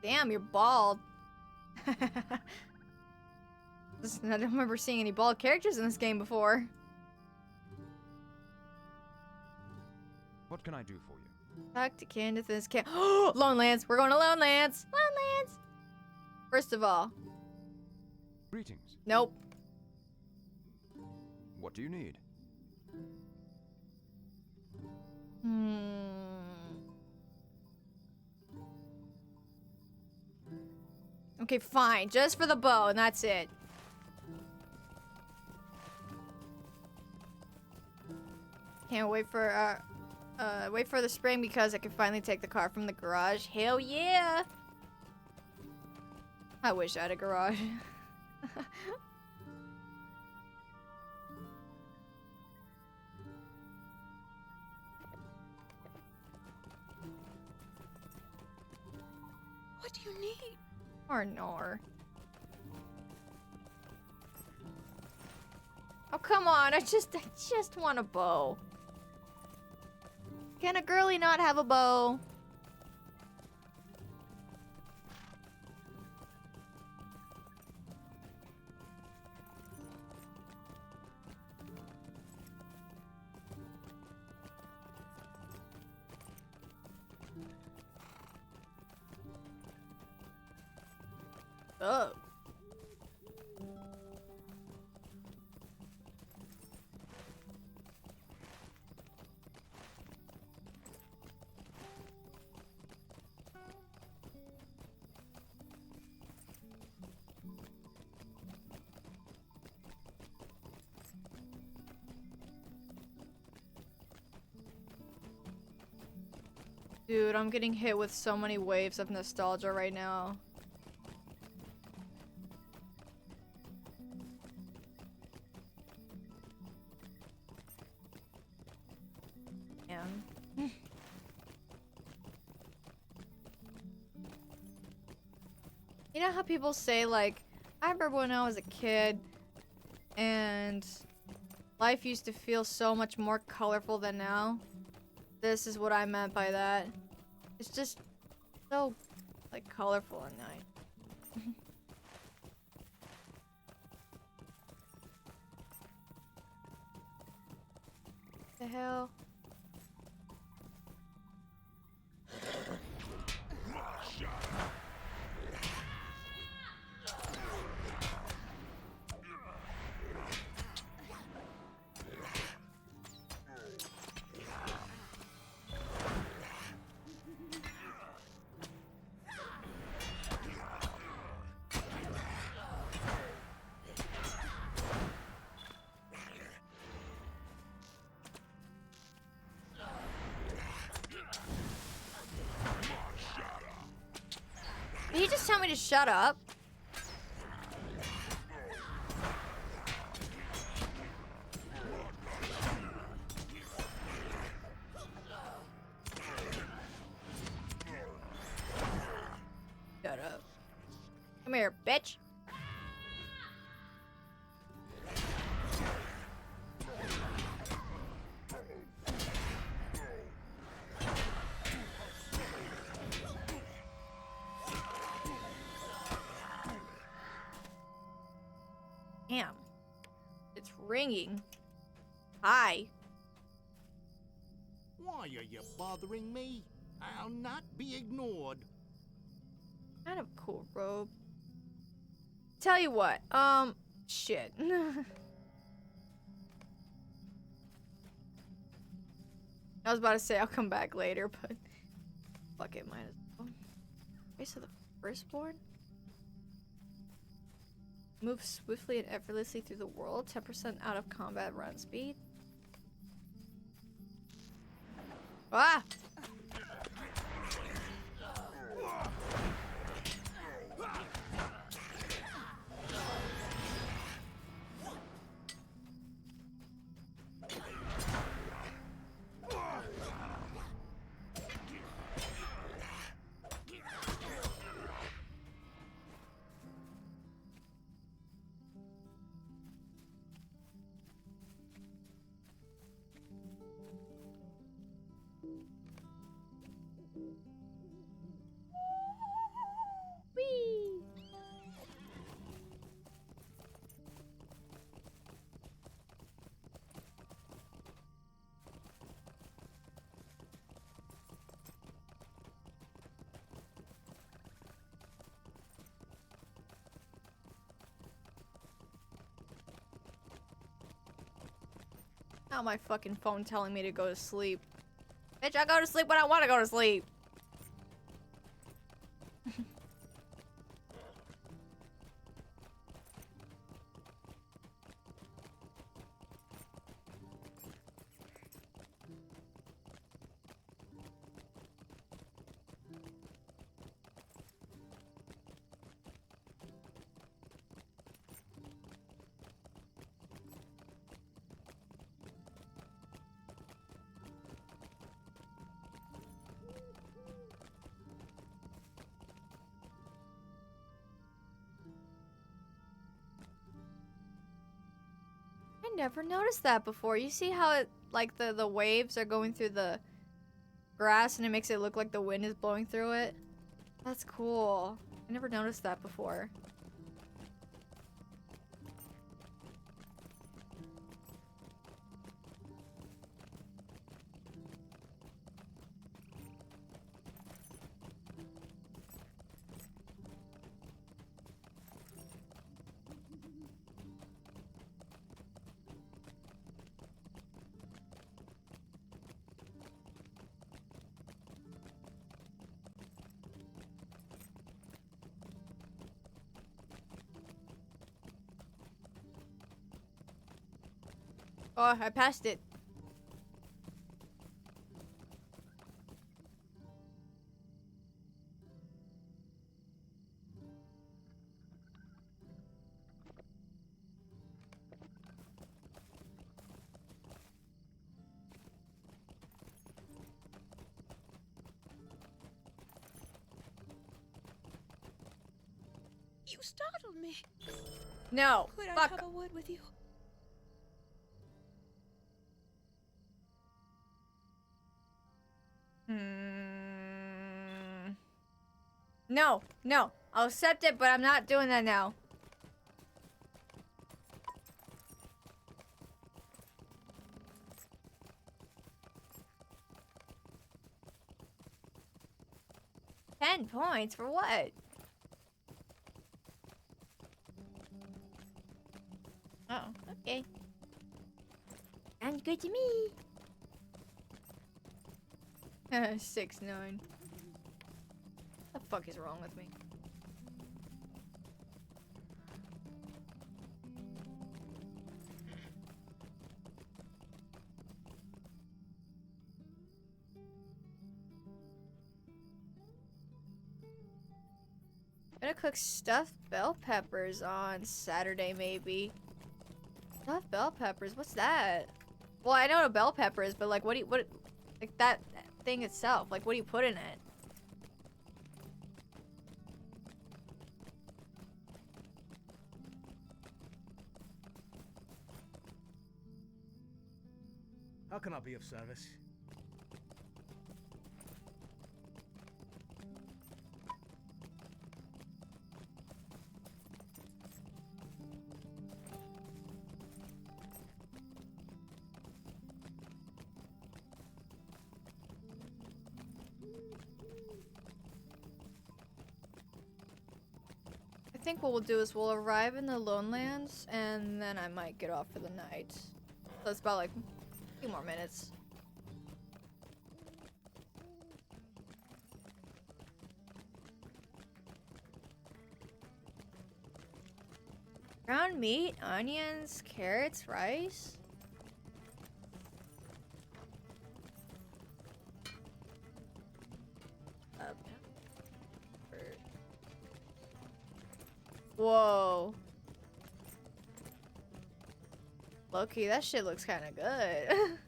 Damn, you're bald. I don't remember seeing any bald characters in this game before. What can I do for you? Talk to Candace in this camp. Oh, Lone Lance. We're going to Lone Lance. Lone Lance. First of all. Greetings. Nope. What do you need? Okay, fine. Just for the bow, and that's it. Can't wait for the spring because I can finally take the car from the garage. Hell yeah! I wish I had a garage. What do you need? Or nor. Oh, come on. I just want a bow. Can a girly not have a bow? Oh. Dude, I'm getting hit with so many waves of nostalgia right now. You know how people say, like, I remember when I was a kid and life used to feel so much more colorful than now? This is what I meant by that. It's just so, like, colorful at night. The hell? Did he just tell me to shut up? Shut up. Come here, bitch. Damn. It's ringing. Hi. Why are you bothering me? I'll not be ignored. Kind of cool robe. Tell you what, shit. I was about to say I'll come back later, but fuck it, might as well. Race of the Firstborn? Move swiftly and effortlessly through the world. 10% out of combat run speed. Ah! Whee! Not my fucking phone telling me to go to sleep. Bitch, I go to sleep when I want to go to sleep. I never noticed that before. You see how it, like, the waves are going through the grass and it makes it look like the wind is blowing through it? That's cool. I never noticed that before. Oh, I passed it. You startled me. No. Could I Fuck. have a word with you? No, no. I'll accept it, but I'm not doing that now. $10 for what? Oh, okay. Sounds good to me. 6-9. The fuck is wrong with me? Gonna cook stuffed bell peppers on Saturday, maybe. Stuffed bell peppers? What's that? Well, I know what a bell pepper is, but like, what like that thing itself? Like, what do you put in it? How can I be of service? I think what we'll do is we'll arrive in the Lonelands, and then I might get off for the night. So it's about like a few more minutes. Ground meat, onions, carrots, rice. Whoa. Low-key, that shit looks kind of good.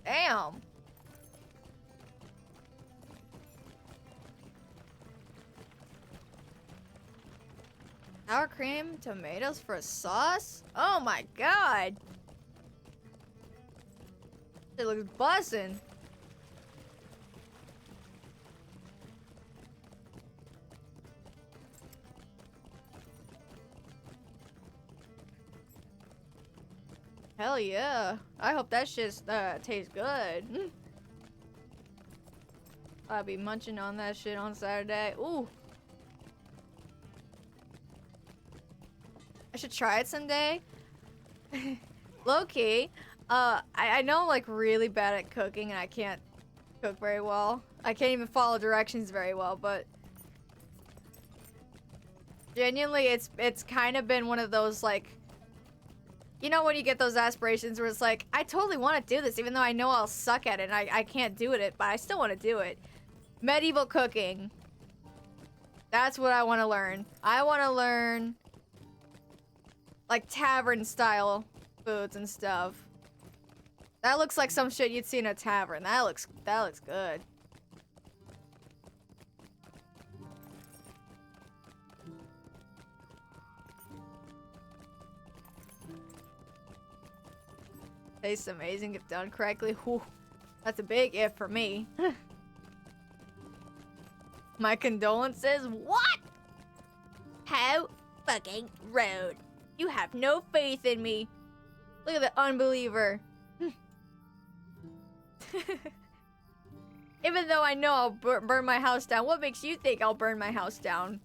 Damn. Sour cream, tomatoes for a sauce? Oh my god. It looks bussin'. Hell yeah. I hope that shit tastes good. I'll be munching on that shit on Saturday. Ooh. I should try it someday. Low-key, I know I'm like really bad at cooking and I can't cook very well. I can't even follow directions very well, but genuinely it's kind of been one of those like, you know when you get those aspirations where it's like, I totally want to do this even though I know I'll suck at it and I can't do it, but I still want to do it. Medieval cooking. That's what I want to learn. I want to learn like tavern style foods and stuff. That looks like some shit you'd see in a tavern. That looks good. Tastes amazing if done correctly. Whew. That's a big if for me. My condolences. What? How fucking rude. You have no faith in me. Look at the unbeliever. Even though I know I'll burn my house down, what makes you think I'll burn my house down?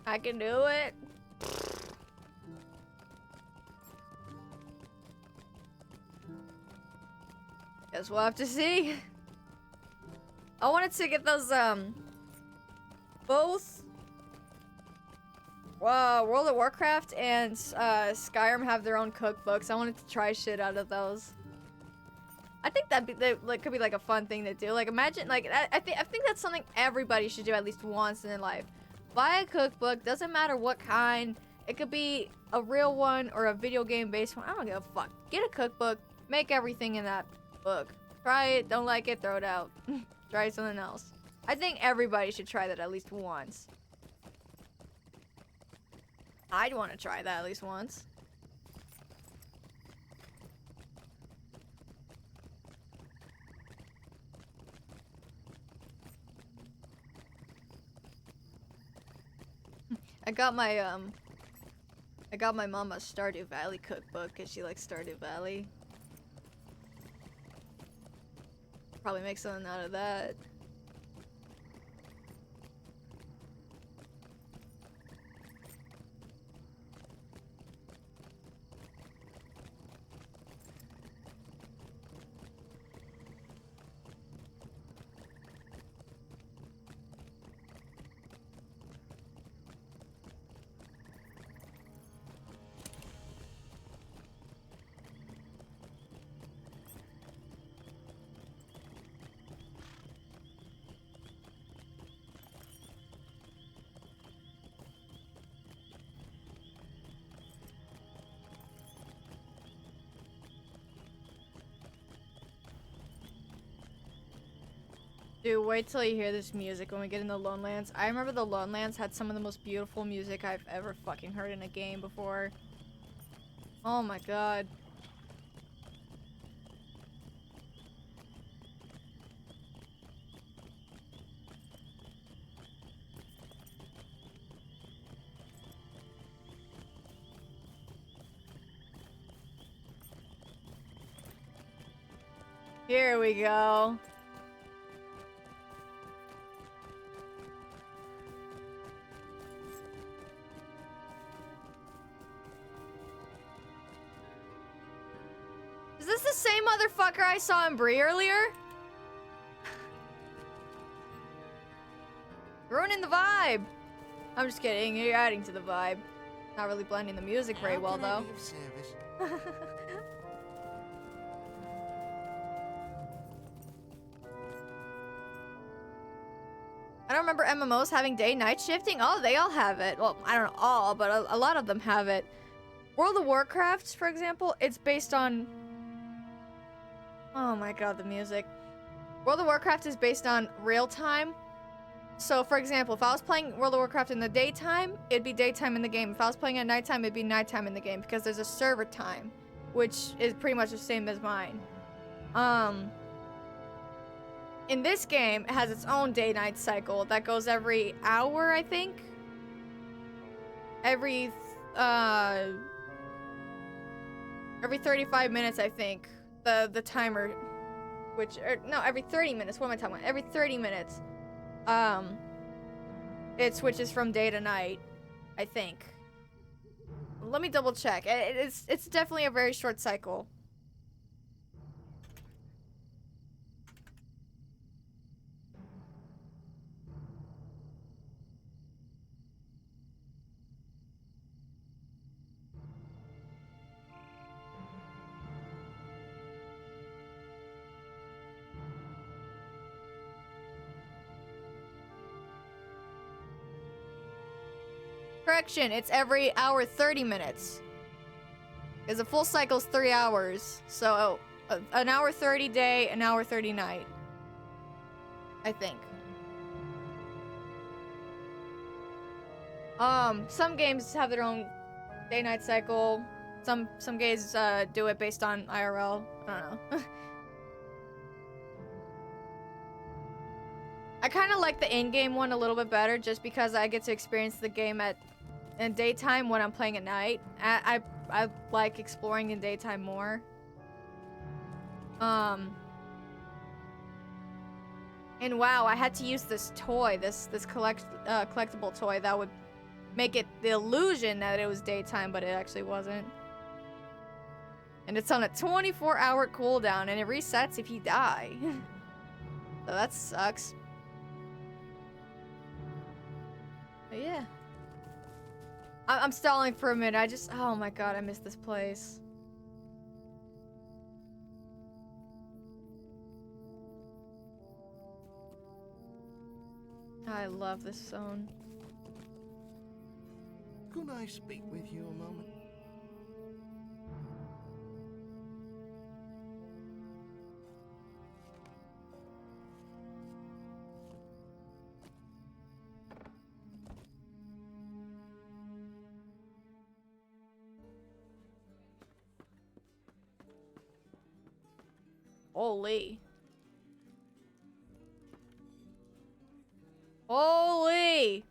I can do it. Guess we'll have to see. I wanted to get those, both World of Warcraft and Skyrim have their own cookbooks. I wanted to try shit out of those. I think that like could be like a fun thing to do. Like imagine like I think that's something everybody should do at least once in their life. Buy a cookbook, doesn't matter what kind, It could be a real one or a video game based one. I don't give a fuck. Get a cookbook. Make everything in that book. Try it. Don't like it. Throw it out. Try something else. I think everybody should try that at least once. I'd want to try that at least once. I got my mom a Stardew Valley cookbook because she likes Stardew Valley. Probably make something out of that. Dude, wait till you hear this music when we get in the Lone Lands. I remember the Lone Lands had some of the most beautiful music I've ever fucking heard in a game before. Oh my god. Here we go. Is this the same motherfucker I saw in Bree earlier? Ruining the vibe. I'm just kidding. You're adding to the vibe. Not really blending the music very well, though. Be of service? I don't remember MMOs having day-night shifting. Oh, they all have it. Well, I don't know all, but a lot of them have it. World of Warcraft, for example, it's based on... Oh my god, the music. World of Warcraft is based on real-time. So, for example, if I was playing World of Warcraft in the daytime, it'd be daytime in the game. If I was playing at nighttime, it'd be nighttime in the game, because there's a server time, which is pretty much the same as mine. In this game, it has its own day-night cycle that goes every hour, I think. Every 35 minutes, I think. The timer, no, every 30 minutes. What am I talking about? Every 30 minutes. It switches from day to night, I think. Let me double check. It's definitely a very short cycle. Correction, it's every hour 30 minutes. Because a full cycle's 3 hours. So, an hour 30 day, an hour 30 night. I think. Some games have their own day-night cycle. Some games do it based on IRL. I don't know. I kind of like the in-game one a little bit better, just because I get to experience the game in daytime when I'm playing at night. I like exploring in daytime more. And wow, I had to use this toy, this collectible toy that would make it the illusion that it was daytime, but it actually wasn't. And it's on a 24-hour cooldown, and it resets if you die. So that sucks. But yeah. I'm stalling for a minute. Oh my god, I miss this place. I love this zone. Could I speak with you a moment? Holy. Holy!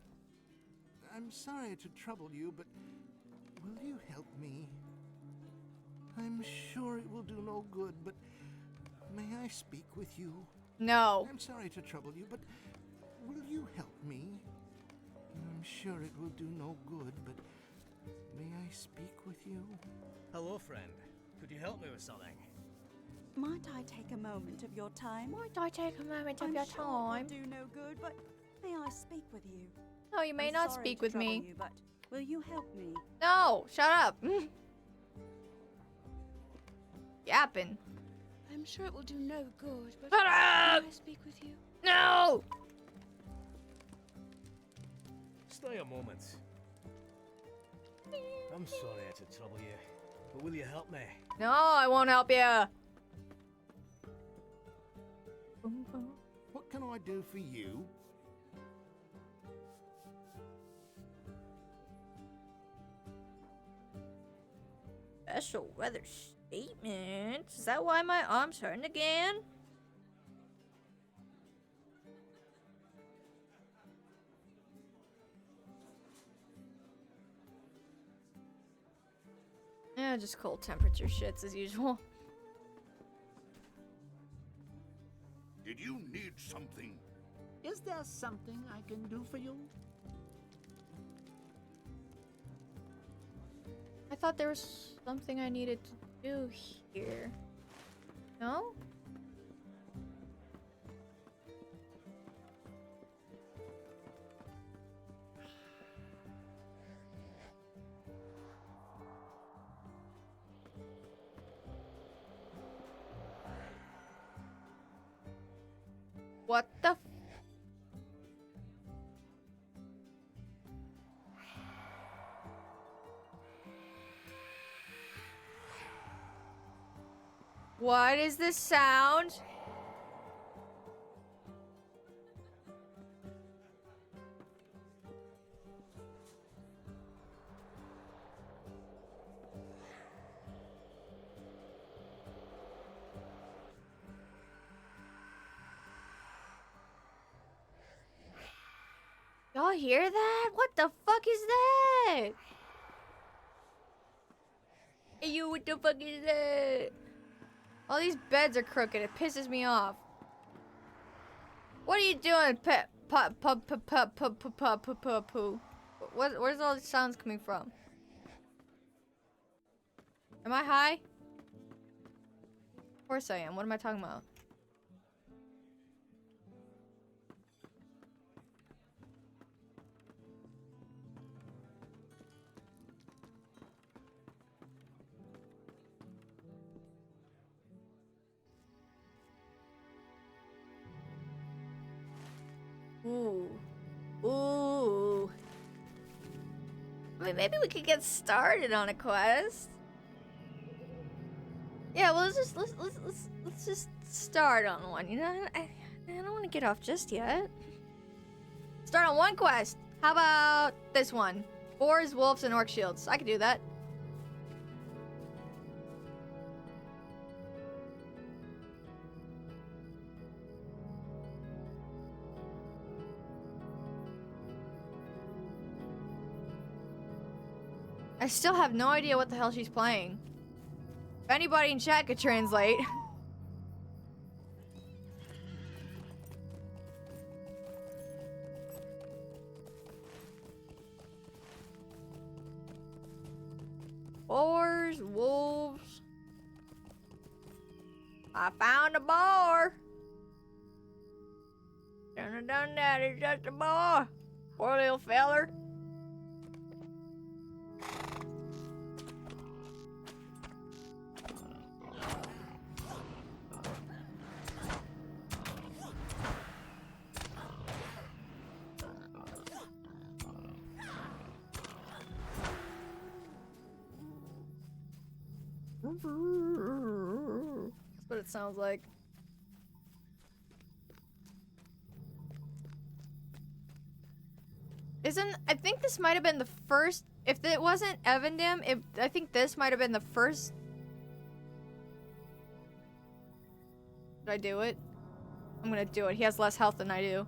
I'm sorry to trouble you, but will you help me? I'm sure it will do no good, but may I speak with you? No. I'm sorry to trouble you, but will you help me? I'm sure it will do no good, but may I speak with you? Hello, friend. Could you help me with something? Might I take a moment of your time? Might I take a moment of I'm your sure time? it will do no good, but may I speak with you? No, you may I'm not sorry speak to with trouble me. you, but will you help me? No, shut up. Yapping. I'm sure it will do no good, but Shut may up! I speak with you? No! Stay a moment. I'm sorry to trouble you, but will you help me? No, I won't help you. What can I do for you? Special weather statement. Is that why my arm's hurting again? Yeah, just cold temperature shits as usual. Did you need something? Is there something I can do for you? I thought there was something I needed to do here. No? What the f- What is this sound? Y'all hear that? What the fuck is that? Hey, you, what the fuck is that? All these beds are crooked. It pisses me off. What are you doing, pet? Poo. Where's all these sounds coming from? Am I high? Of course I am. What am I talking about? Ooh. Ooh. I mean, maybe we could get started on a quest. Yeah, well, let's just start on one. You know, I don't want to get off just yet. Start on one quest. How about this one? Boars, wolves, and orc shields. I could do that. I still have no idea what the hell she's playing. If anybody in chat could translate. Boars, wolves. I found a boar. Done that, it's just a boar. Poor little feller. That's what it sounds like. I think this might have been the first, if it wasn't Evandim, I think this might have been the first. Did I do it? I'm gonna do it. He has less health than I do.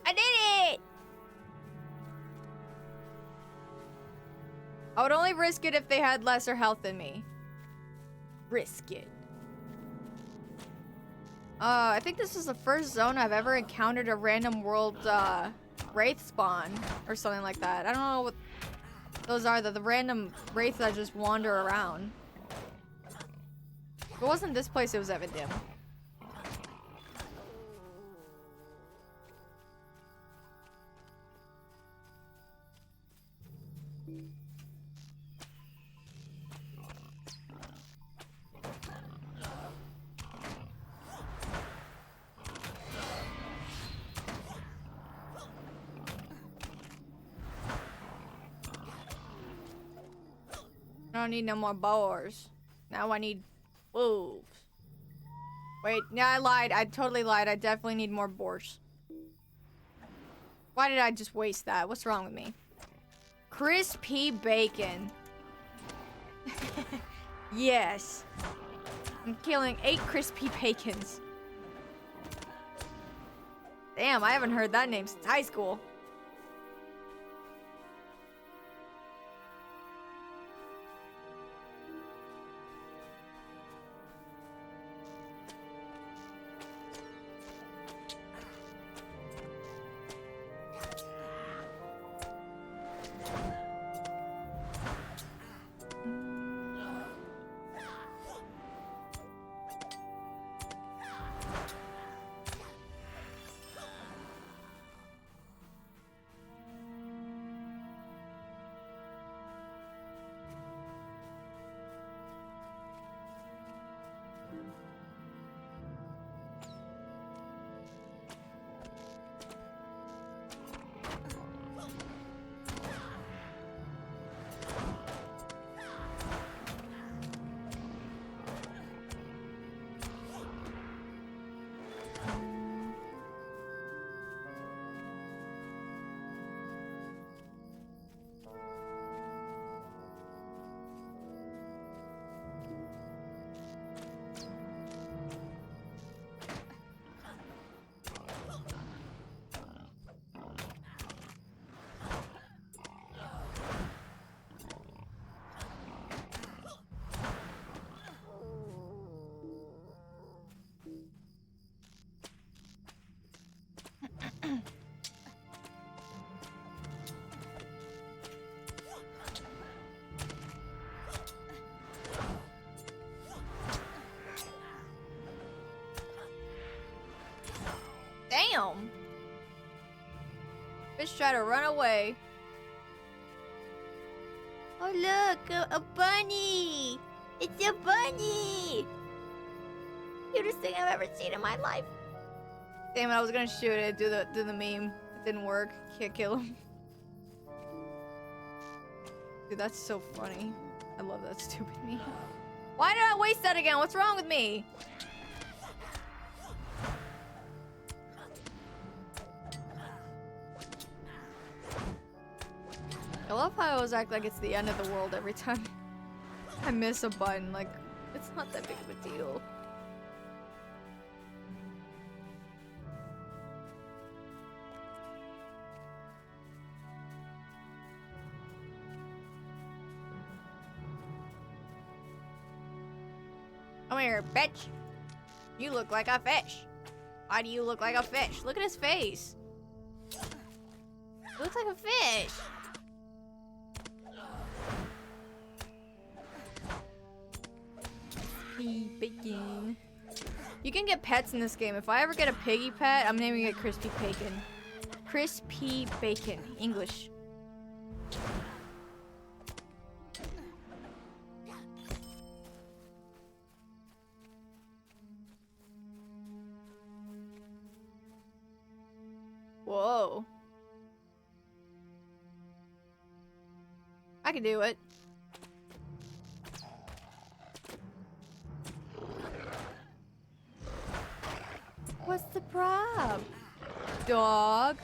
I did it! I would only risk it if they had lesser health than me. Risk it. I think this is the first zone I've ever encountered a random world, wraith spawn or something like that. I don't know what those are, the random wraiths that just wander around. If it wasn't this place, it was Evandim. I don't need no more boars. Now I need wolves. Wait, yeah, I lied. I totally lied. I definitely need more boars. Why did I just waste that? What's wrong with me? Crispy bacon. Yes. I'm killing 8 crispy bacons. Damn, I haven't heard that name since high school. Damn! Fish try to run away. Oh look, a bunny! It's a bunny! Cutest thing I've ever seen in my life. Damn it, I was gonna shoot it, do the meme. It didn't work. Can't kill him. Dude, that's so funny. I love that stupid meme. Why did I waste that again? What's wrong with me? I love how I always act like it's the end of the world every time I miss a button. Like, it's not that big of a deal. Come here, bitch. You look like a fish. Why do you look like a fish? Look at his face. He looks like a fish. Crispy bacon. You can get pets in this game. If I ever get a piggy pet, I'm naming it Crispy Bacon. Crispy Bacon. English. I can do it. What's the prob? Dog.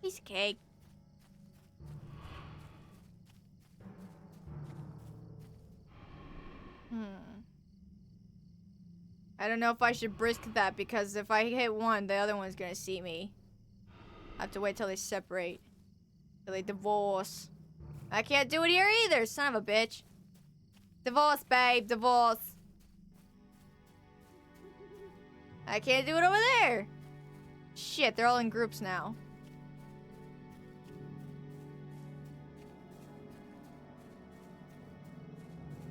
Piece of cake. I don't know if I should brisk that because if I hit one, the other one's gonna see me. I have to wait till they separate. Till they divorce. I can't do it here either, son of a bitch. Divorce, babe, divorce. I can't do it over there. Shit, they're all in groups now.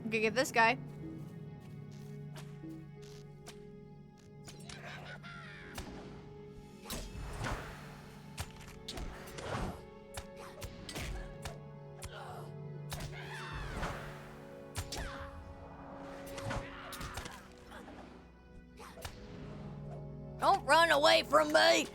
I'm gonna get this guy. Don't run away from me!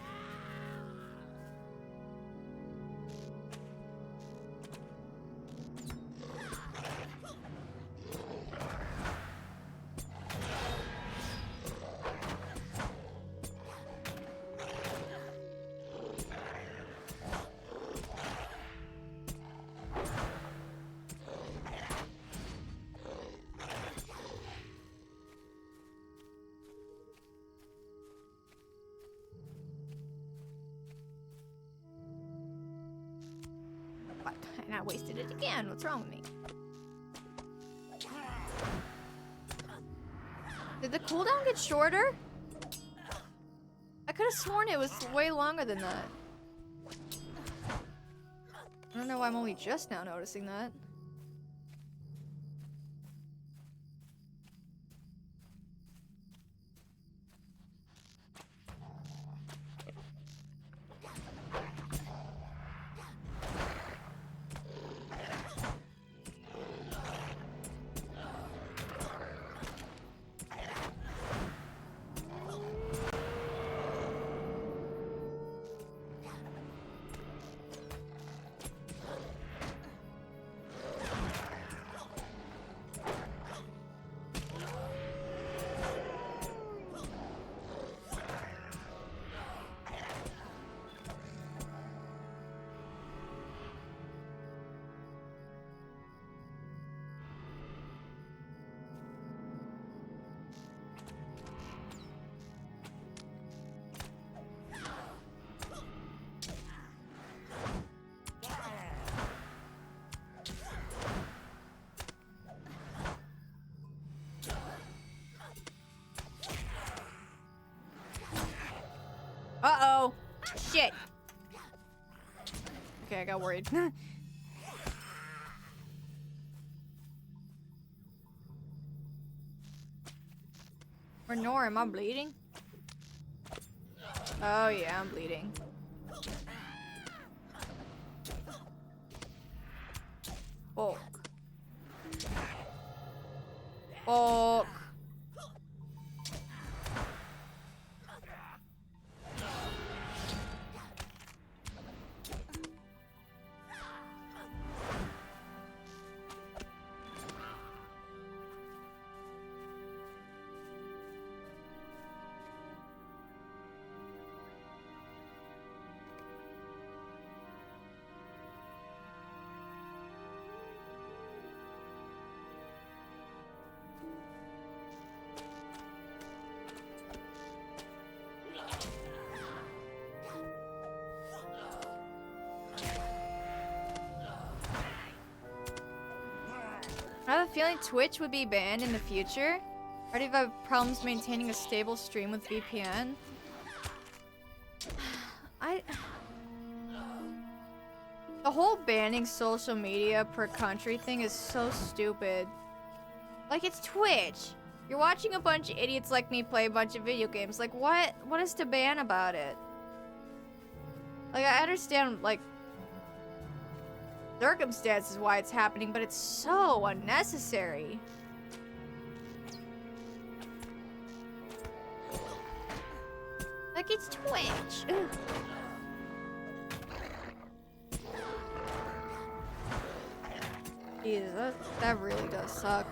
And I wasted it again. What's wrong with me? Did the cooldown get shorter? I could have sworn it was way longer than that. I don't know why I'm only just now noticing that. Uh-oh. Shit. Okay, I got worried. Or nor am I bleeding? Oh yeah, I'm bleeding. Fuck. Fuck. I have a feeling Twitch would be banned in the future. Already have problems maintaining a stable stream with VPN. The whole banning social media per country thing is so stupid. Like, it's Twitch. You're watching a bunch of idiots like me play a bunch of video games. Like, what is to ban about it? Like, I understand, like, circumstances why it's happening, but it's so unnecessary. it's Twitch. Ugh. Jesus, that really does suck.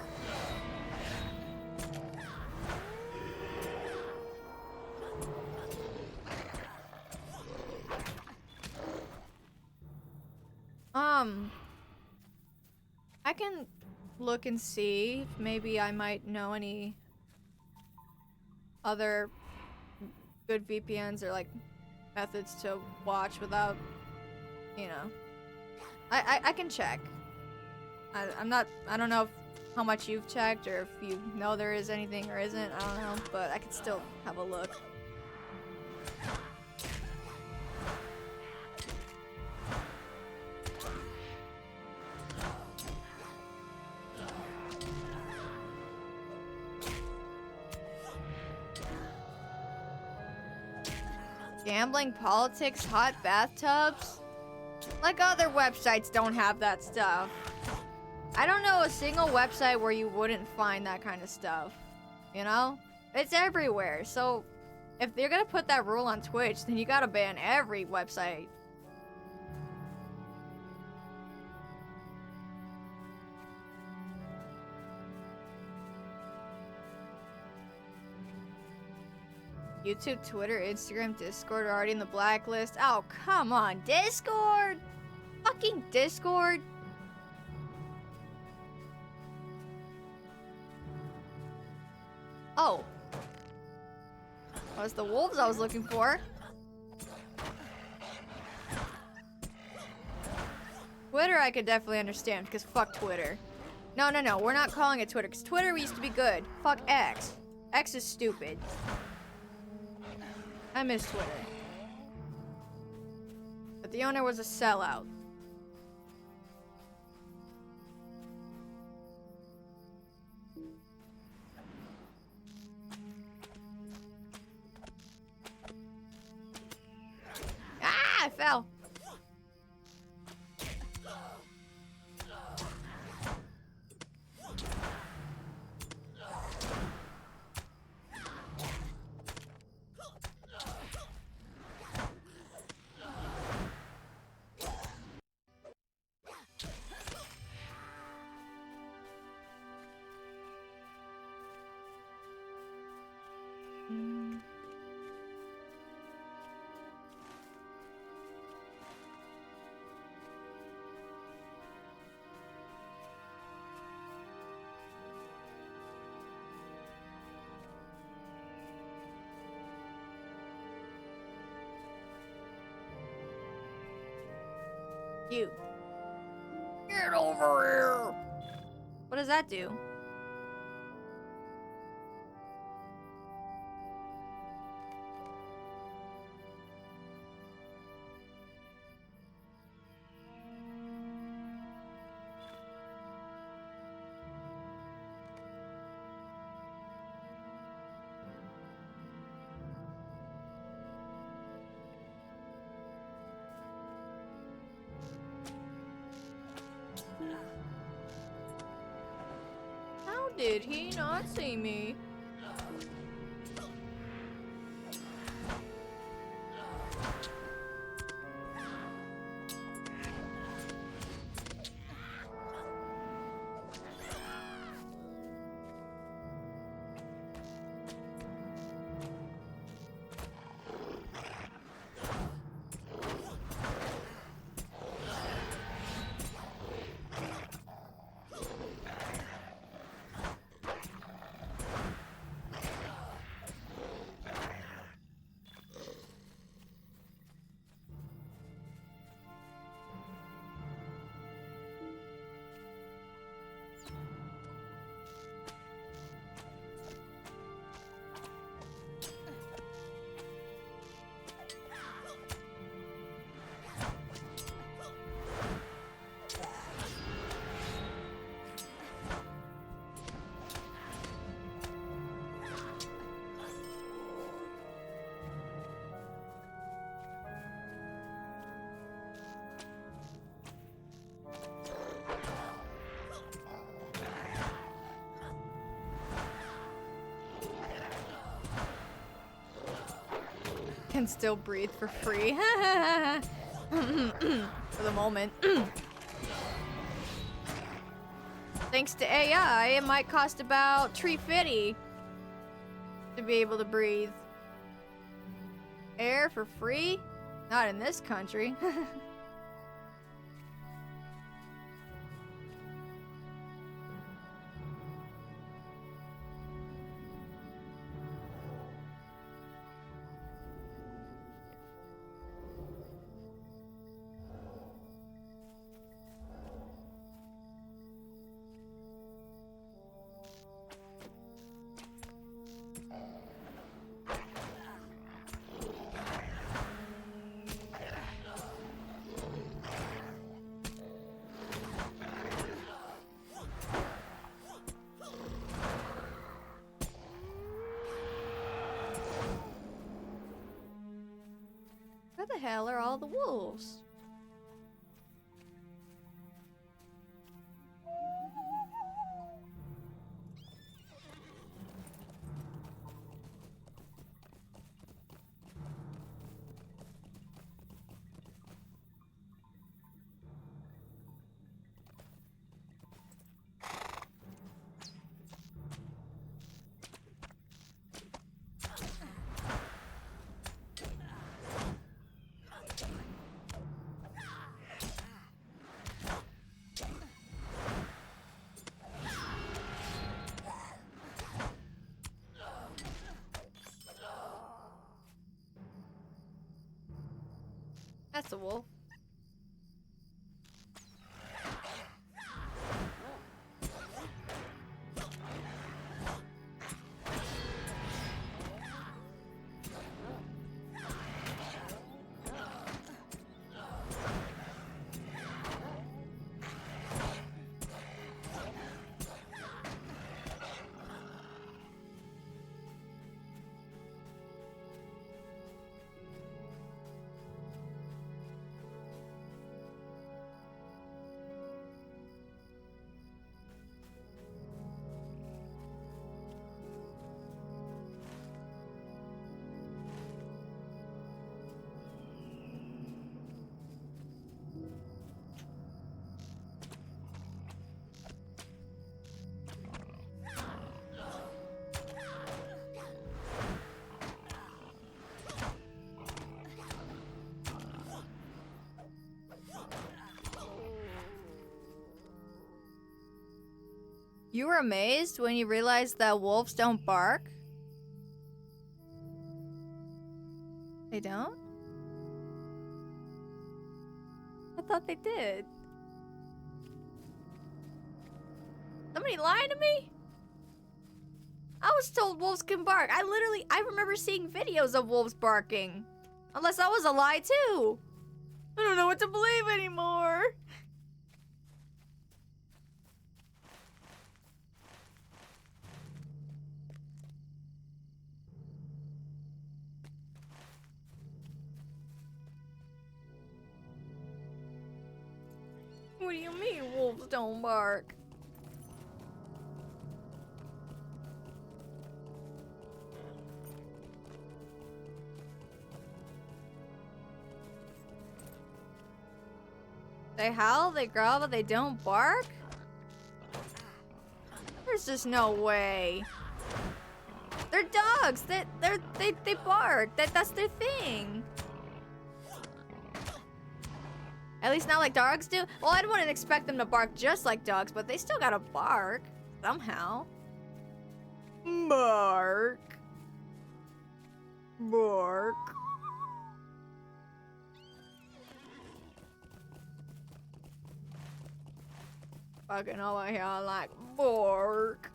I can look and see if maybe I might know any other good VPNs or like methods to watch without, you know. I can check. I don't know how much you've checked or if you know there is anything or isn't, I don't know, but I could still have a look. Gambling, politics, hot bathtubs? Like other websites don't have that stuff. I don't know a single website where you wouldn't find that kind of stuff. You know? It's everywhere. So if they're gonna put that rule on Twitch, then you gotta ban every website. YouTube, Twitter, Instagram, Discord are already in the blacklist. Oh, come on. Discord? Fucking Discord? Oh. That was the wolves I was looking for. Twitter I could definitely understand, because fuck Twitter. No, we're not calling it Twitter, because Twitter used to be good. Fuck X. X is stupid. I miss Twitter. But the owner was a sellout. Ah, I fell. You. Get over here! What does that do? How did he not see me? can still breathe for free. For the moment. Thanks to AI, it might cost about $3.50 to be able to breathe. Air for free? Not in this country. Where the hell are all the wolves? That's a wolf. You were amazed when you realized that wolves don't bark? They don't? I thought they did. Somebody lying to me? I was told wolves can bark. I remember seeing videos of wolves barking. Unless that was a lie too. I don't know what to believe anymore. What do you mean wolves don't bark? They howl, they growl, but they don't bark? There's just no way. They're dogs. They bark. That's their thing. At least not like dogs do. Well, I wouldn't expect them to bark just like dogs, but they still gotta bark somehow. Bark. Bark. Fucking over here like bark.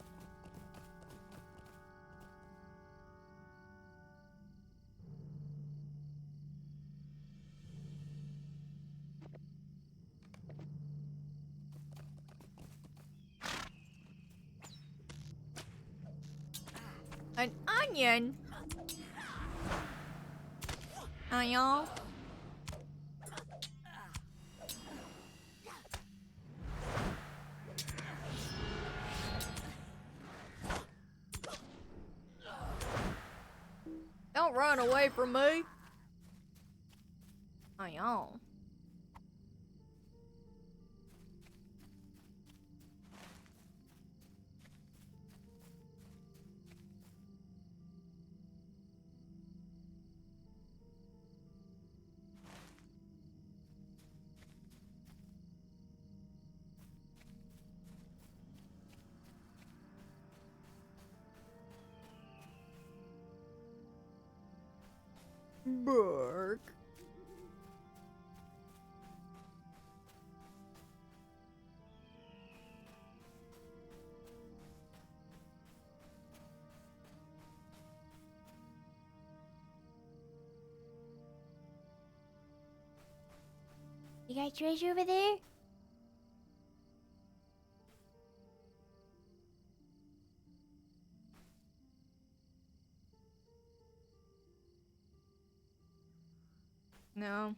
An onion? Onion? Don't run away from me. Oh, yo. Bark. You got treasure over there? No.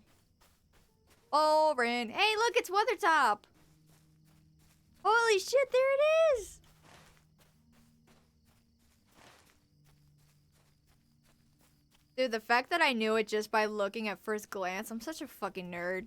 Oh, Rin. Hey, look, it's Weathertop. Holy shit, there it is. Dude, the fact that I knew it just by looking at first glance, I'm such a fucking nerd.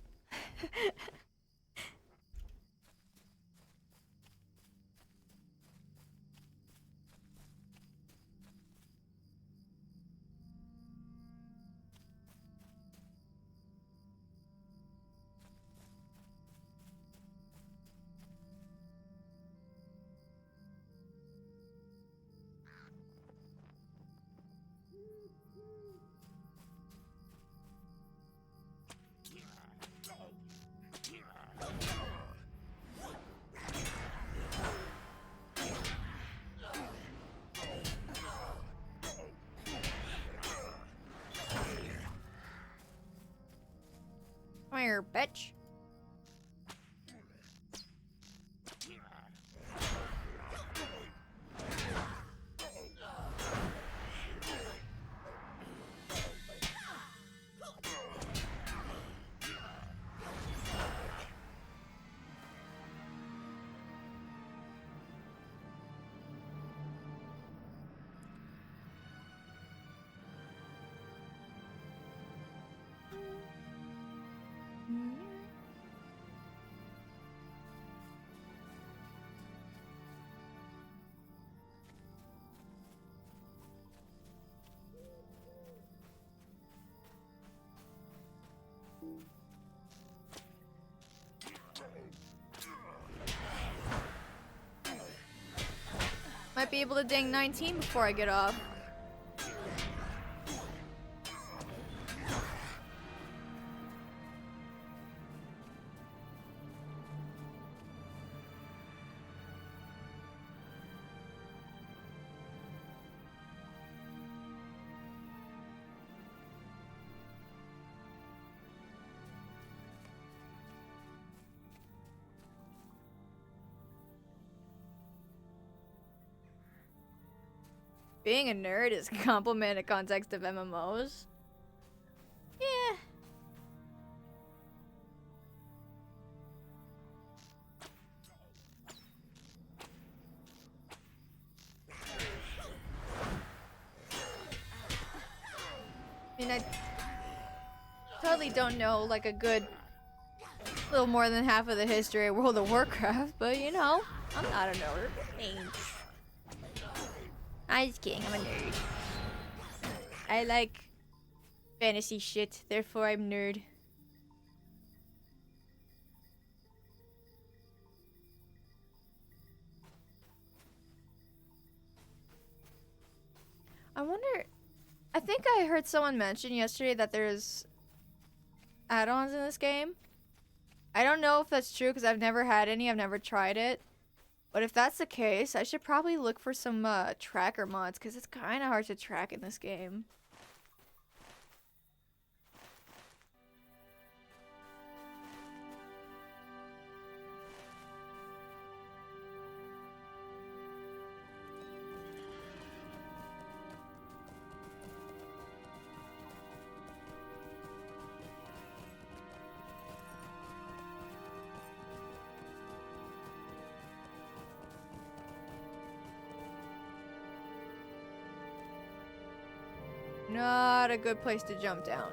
Come here, bitch. Might be able to ding 19 before I get off. Being a nerd is a compliment in the context of MMOs. Yeah. I mean, I totally don't know, like, a good little more than half of the history of World of Warcraft, but you know, I'm not a nerd. Thanks. I'm just kidding, I'm a nerd. I like fantasy shit, therefore I'm nerd. I wonder, I think I heard someone mention yesterday that there's add-ons in this game. I don't know if that's true because I've never had any, I've never tried it. But if that's the case, I should probably look for some tracker mods because it's kind of hard to track in this game. Not a good place to jump down.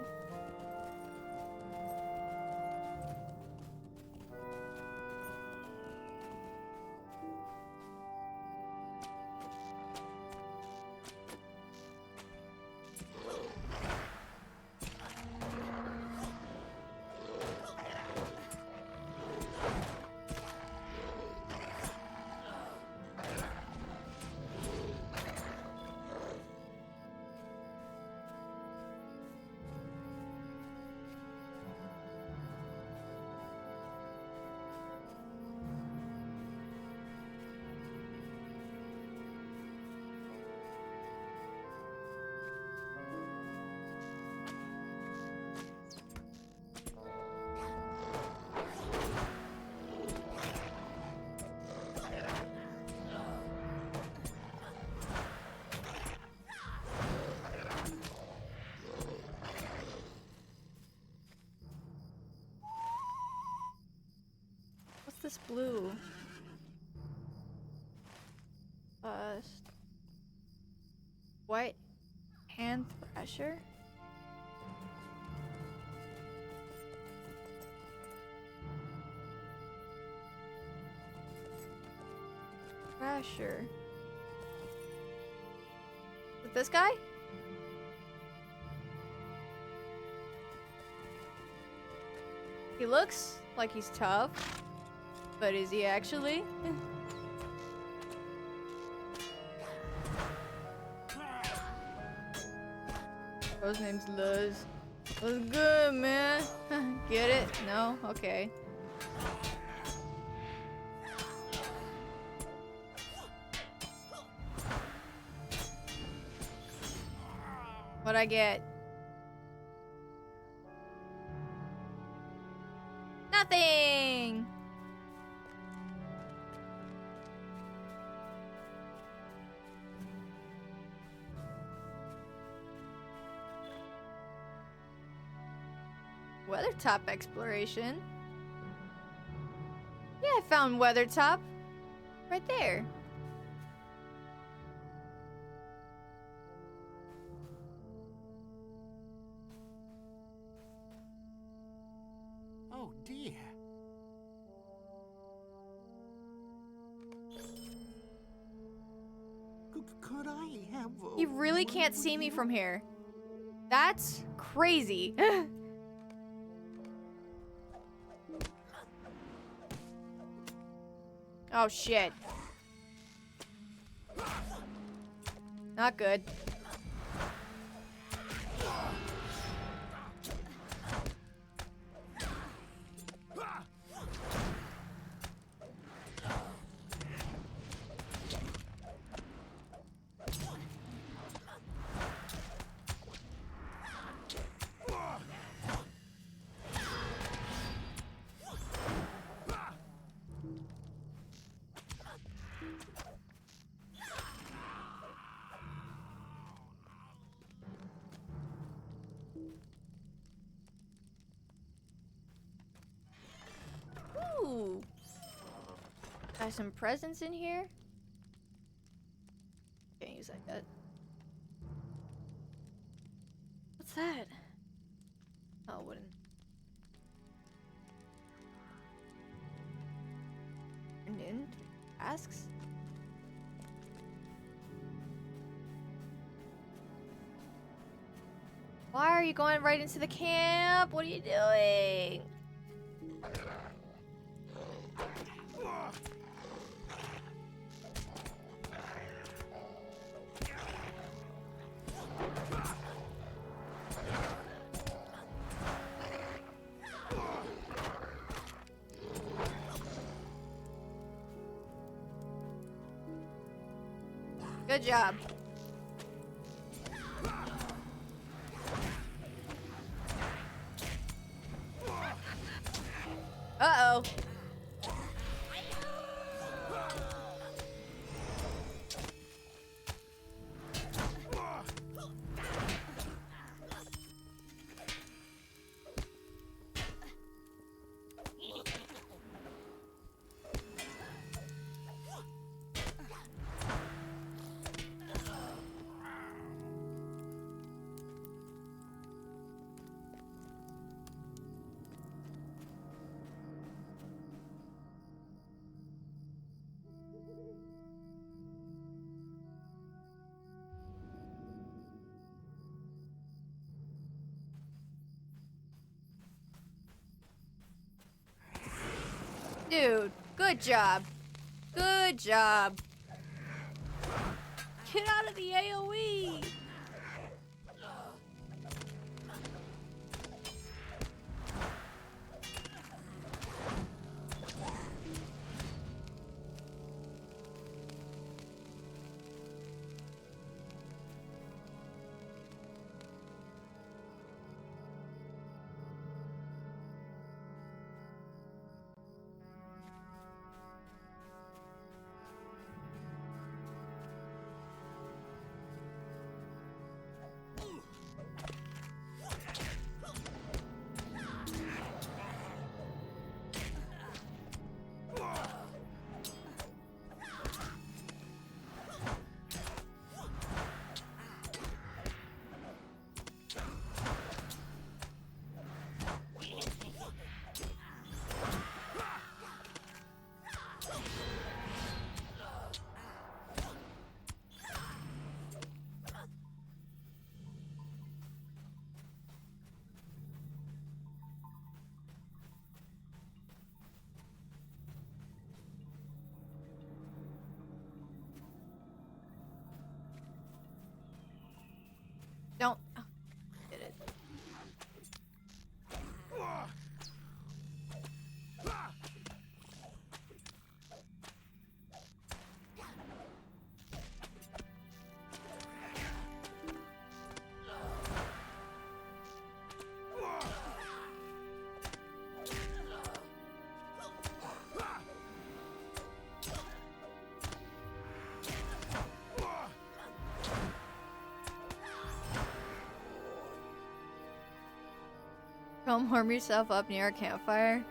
this blue? White hand thrasher? Thrasher. Is it this guy? He looks like he's tough, but is he actually? His name's Luz. What's good, man? Get it? No? Okay. What'd I get? Nothing! Weathertop exploration. Yeah, I found Weathertop. Right there. Oh dear. Could I have? He really can't see me from here. That's crazy. Oh shit. Not good. Ooh. Got some presents in here. Can't use that yet. What's that? Oh, wooden. Turned in? Asks? Why are you going right into the camp? What are you doing? Good job. Uh-oh. Dude, good job. Good job. Get out of the AoE. Come warm yourself up near a campfire.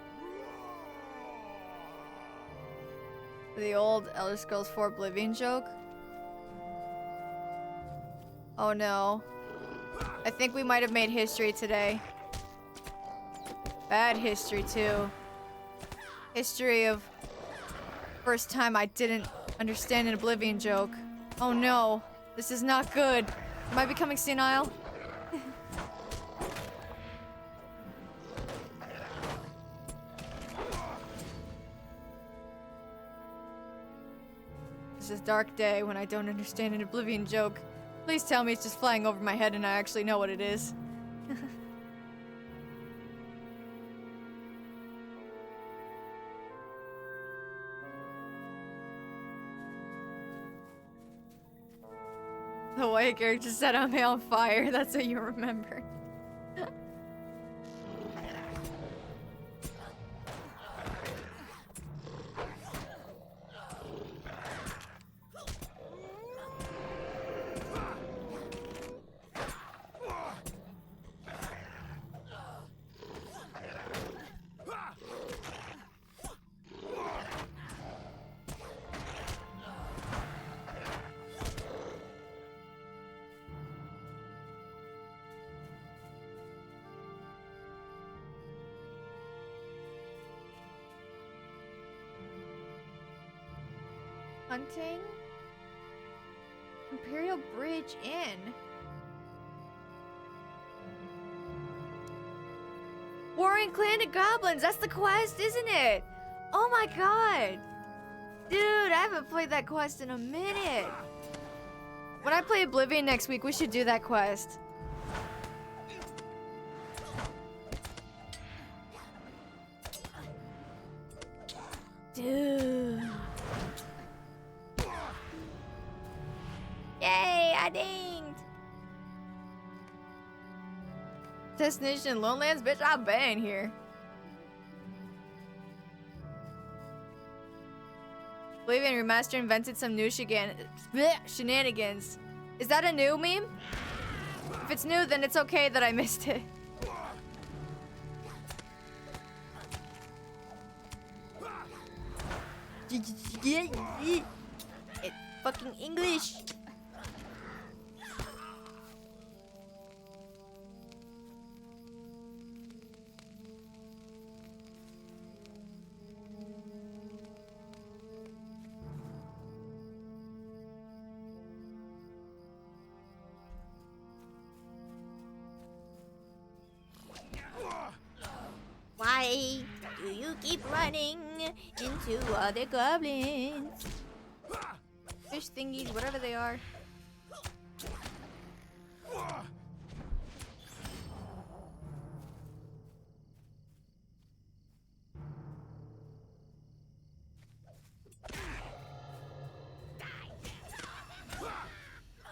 The old Elder Scrolls 4 Oblivion joke. Oh no. I think we might have made history today. Bad history too. History of first time I didn't understand an Oblivion joke. Oh no. This is not good. Am I becoming senile? This is a dark day when I don't understand an Oblivion joke. Please tell me it's just flying over my head and I actually know what it is. The white character set me on fire. That's what you remember. Hunting? Imperial Bridge Inn. Warring Clan of Goblins, that's the quest, isn't it? Oh my god! Dude, I haven't played that quest in a minute. When I play Oblivion next week, we should do that quest. Dude. Yay, I dinged! Destination Lowlands? Bitch, I've been here. Oblivion Remaster invented some new shenanigans. Is that a new meme? If it's new, then it's okay that I missed it. It's fucking English. Why do you keep running into other goblins? Fish thingies, whatever they are.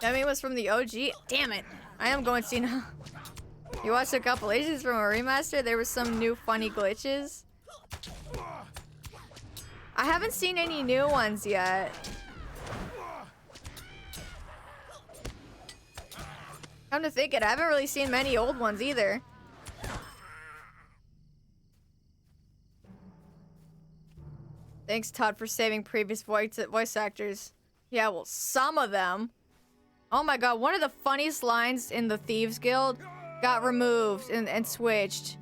That meme was from the OG? Damn it. I am going to see now. You watched a compilations from a remaster? There were some new funny glitches. I haven't seen any new ones yet. Come to think it, I haven't really seen many old ones either. Thanks, Todd, for saving previous voice actors. Yeah, well, some of them. Oh my god, one of the funniest lines in the Thieves Guild got removed and switched.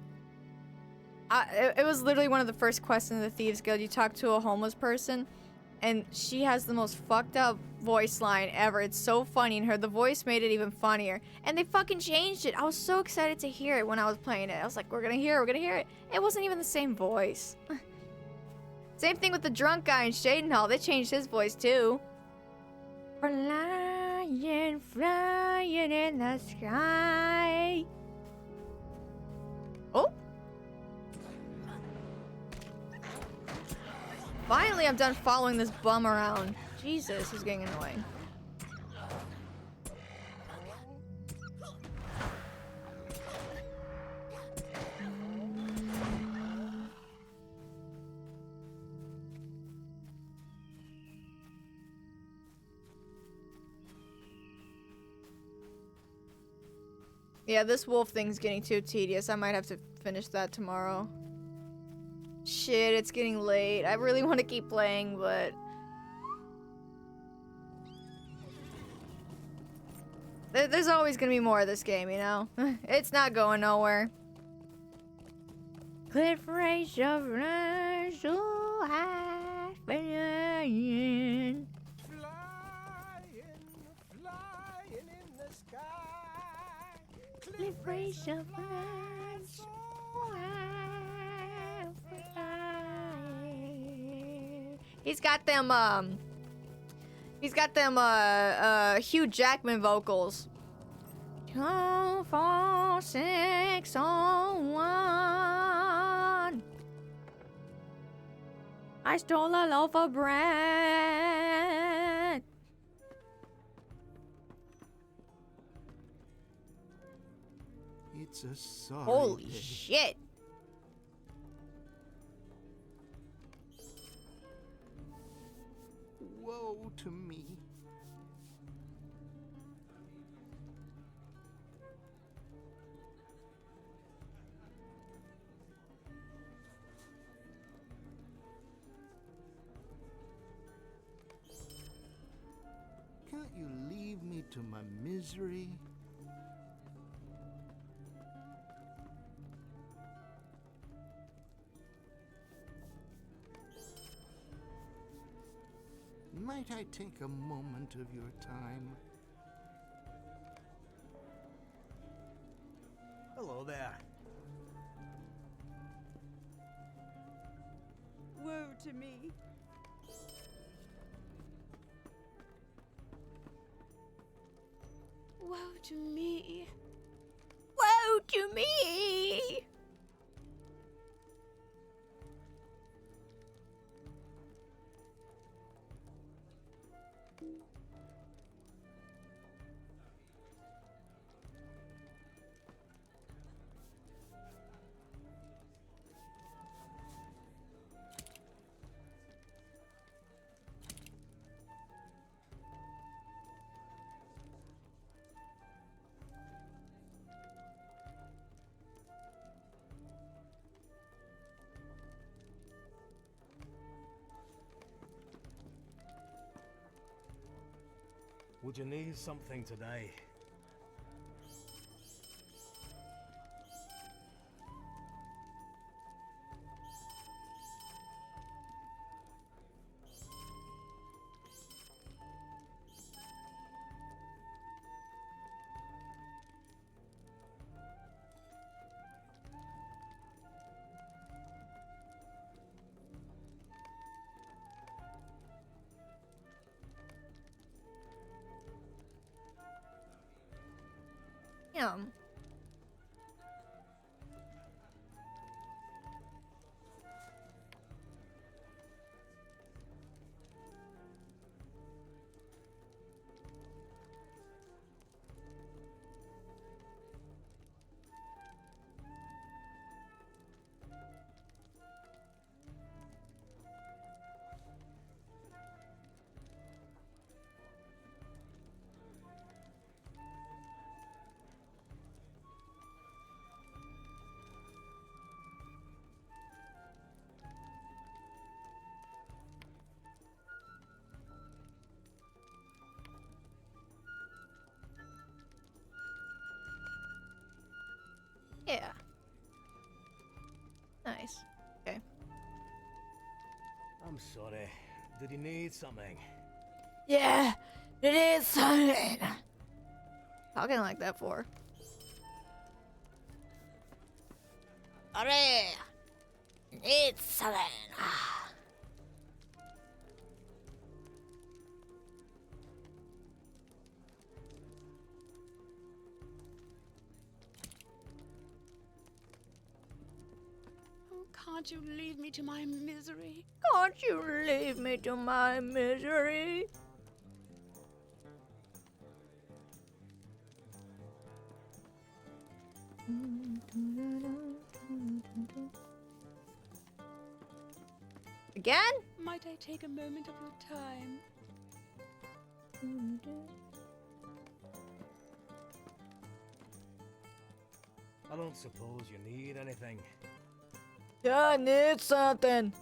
It was literally one of the first quests in the Thieves Guild. You talk to a homeless person, and she has the most fucked up voice line ever. It's so funny, and the voice made it even funnier. And they fucking changed it. I was so excited to hear it when I was playing it. I was like, we're gonna hear it. It wasn't even the same voice. Same thing with the drunk guy in Shadenhall. They changed his voice too. Flying, flying in the sky. Oh. Finally, I'm done following this bum around. Jesus, he's getting annoying. Yeah, this wolf thing's getting too tedious. I might have to finish that tomorrow. Shit, it's getting late. I really want to keep playing, but... There's always gonna be more of this game, you know? It's not going nowhere. Cliff race of life so high, flying. Flying in the sky. Cliff race of life so high, flying. He's got them Hugh Jackman vocals. 2, 4, 6, 1. I stole a loaf of bread. It's a sorry Holy day. shit. Woe to me. Can't you leave me to my misery? Might I take a moment of your time? Hello there. Woe to me. Woe to me. Woe to me. Would you need something today? Him. Yeah. Nice. Okay. I'm sorry. Did you need something? Yeah, it is something. Talking like that for. Hurry! It's something. Oh, can't you leave me to my misery? Can't you leave me to my misery? Again? Might I take a moment of your time? I don't suppose you need anything. Yeah, I need something.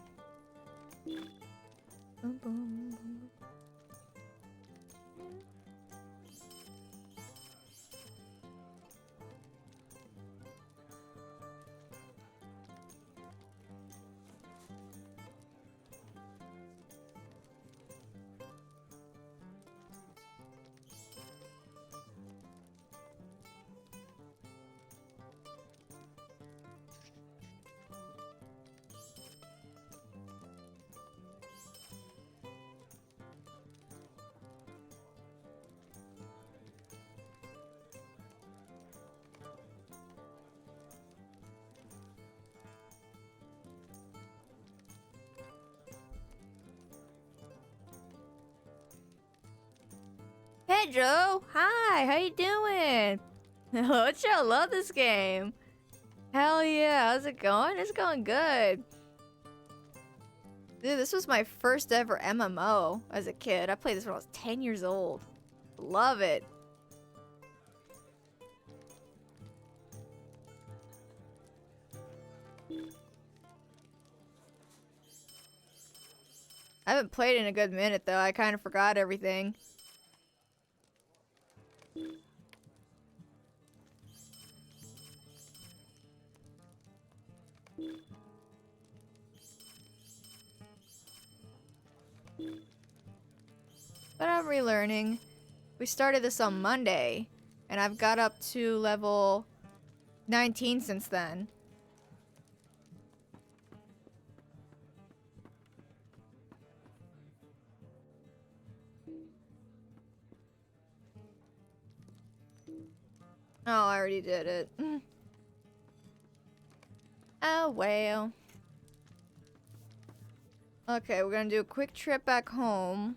Hey Joe, hi, how you doing? Hello Joe, love this game. Hell yeah, how's it going? It's going good. Dude, this was my first ever MMO as a kid. I played this when I was 10 years old. Love it. I haven't played in a good minute though, I kind of forgot everything. But I'm relearning. We started this on Monday, and I've got up to level 19 since then. Oh, I already did it. Oh, well. Okay, we're gonna do a quick trip back home.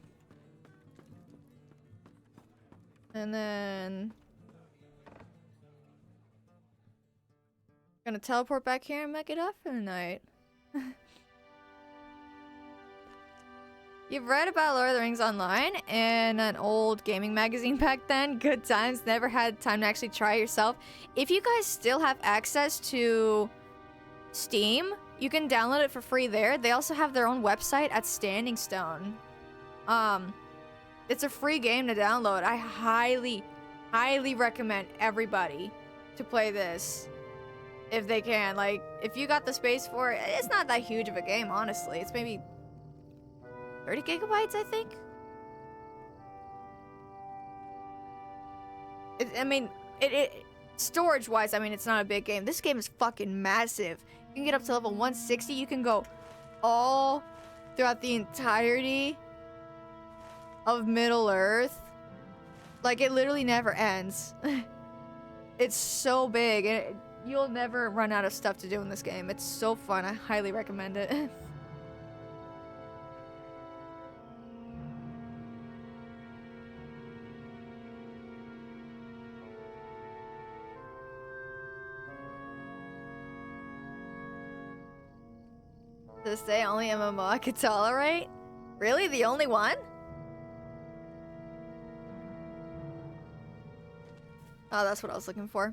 And then... gonna teleport back here and make it up for the night. You've read about Lord of the Rings online in an old gaming magazine back then. Good times. Never had time to actually try it yourself. If you guys still have access to Steam, you can download it for free there. They also have their own website at Standing Stone. It's a free game to download. I highly, highly recommend everybody to play this if they can. Like, if you got the space for it, it's not that huge of a game, honestly. It's maybe 30 gigabytes, I think. Storage-wise, I mean, it's not a big game. This game is fucking massive. You can get up to level 160. You can go all throughout the entirety of Middle Earth. Like, it literally never ends. It's so big, and you'll never run out of stuff to do in this game. It's so fun. I highly recommend it. To this day, only MMO I could tolerate? Really? The only one? Oh, that's what I was looking for.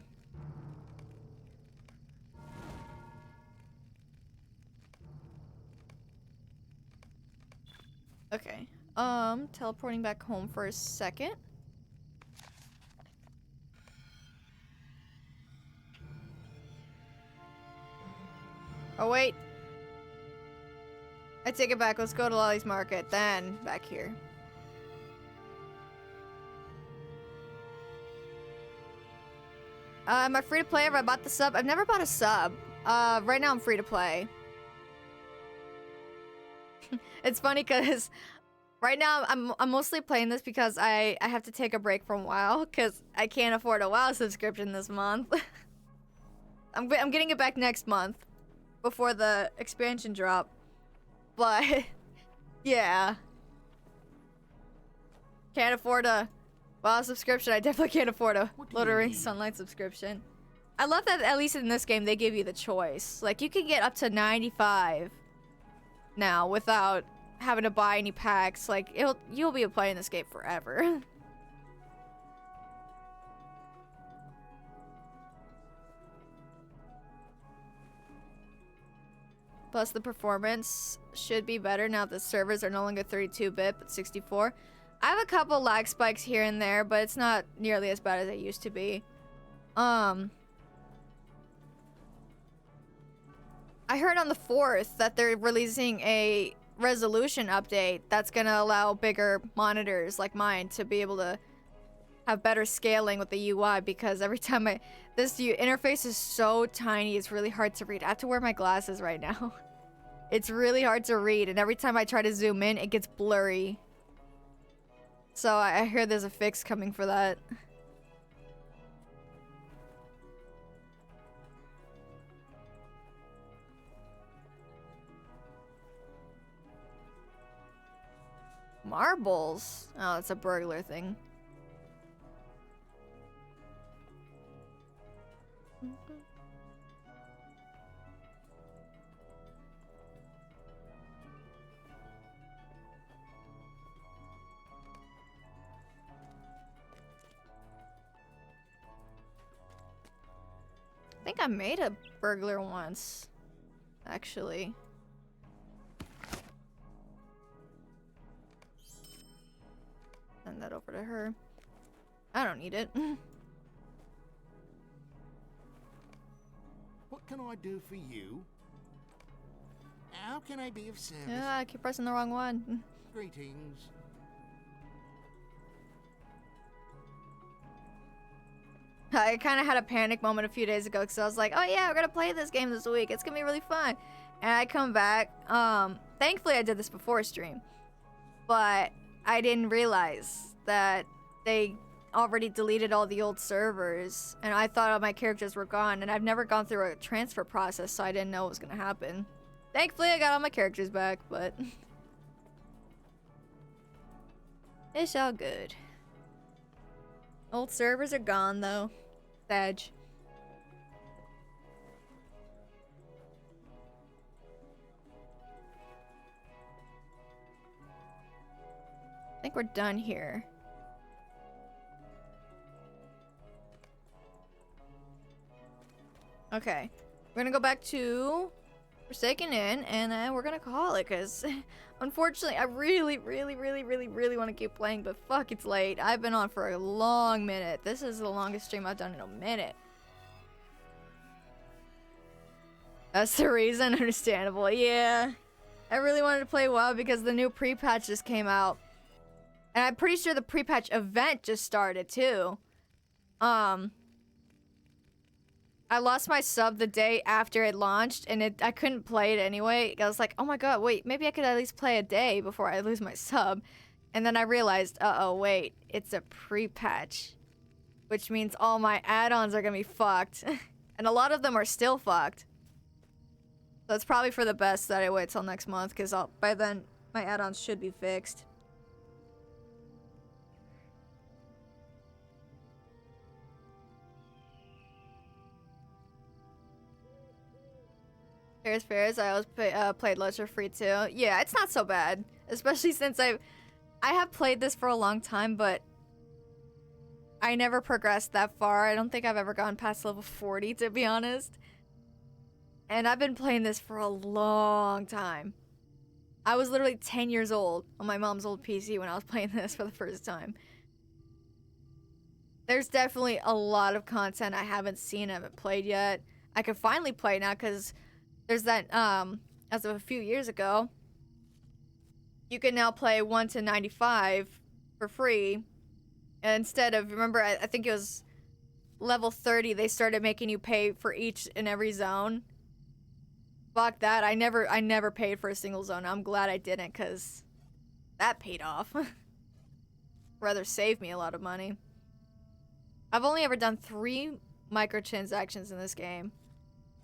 Okay. Teleporting back home for a second. Oh, wait. I take it back. Let's go to Lolly's Market, then back here. Am I free to play? Have I bought the sub? I've never bought a sub. Right now I'm free to play. It's funny because right now I'm mostly playing this because I have to take a break from WoW because I can't afford a WoW subscription this month. I'm getting it back next month before the expansion drop. But yeah, can't afford a WoW subscription. I definitely can't afford a Lord of the Rings Sunlight subscription. I love that at least in this game they give you the choice. Like, you can get up to 95 now without having to buy any packs. Like, you'll be playing this game forever. Plus the performance should be better now that servers are no longer 32-bit but 64. I have a couple lag spikes here and there, but it's not nearly as bad as it used to be. I heard on the 4th that they're releasing a resolution update that's gonna allow bigger monitors like mine to be able to have better scaling with the UI, because every time this interface is so tiny, it's really hard to read. I have to wear my glasses right now. It's really hard to read, and every time I try to zoom in, it gets blurry. So I hear there's a fix coming for that. Marbles? Oh, it's a burglar thing. I think I made a burglar once, actually. Send that over to her. I don't need it. What can I do for you? How can I be of service? Yeah, I keep pressing the wrong one. Greetings. I kind of had a panic moment a few days ago because I was like, oh yeah, we're gonna play this game this week. It's gonna be really fun. And I come back. Thankfully I did this before stream, but I didn't realize that they already deleted all the old servers, and I thought all my characters were gone, and I've never gone through a transfer process, so I didn't know what was gonna happen. Thankfully I got all my characters back, but it's all good. Old servers are gone though. Sad. I think we're done here. Okay. We're gonna go back to Forsaken Inn, and then we're gonna call it, because unfortunately I really want to keep playing, but fuck, it's late. I've been on for a long minute. This is the longest stream I've done in a minute. That's the reason. Understandable. Yeah. I really wanted to play WoW because the new pre-patch just came out. And I'm pretty sure the pre-patch event just started too. I lost my sub the day after it launched, and I couldn't play it anyway. I was like, oh my god, wait, maybe I could at least play a day before I lose my sub. And then I realized, uh-oh, wait, it's a pre-patch. Which means all my add-ons are gonna be fucked. And a lot of them are still fucked. So it's probably for the best that I wait till next month, because by then, my add-ons should be fixed. Fairs. I always played Lesser Free too. Yeah, it's not so bad. Especially since I have played this for a long time, but I never progressed that far. I don't think I've ever gone past level 40, to be honest. And I've been playing this for a long time. I was literally 10 years old on my mom's old PC when I was playing this for the first time. There's definitely a lot of content I haven't seen, I haven't played yet. I can finally play now because there's that, as of a few years ago, you can now play 1 to 95 for free. And instead of, remember, I think it was level 30, they started making you pay for each and every zone. Fuck that, I never paid for a single zone. I'm glad I didn't, because that paid off. Rather save me a lot of money. I've only ever done 3 microtransactions in this game.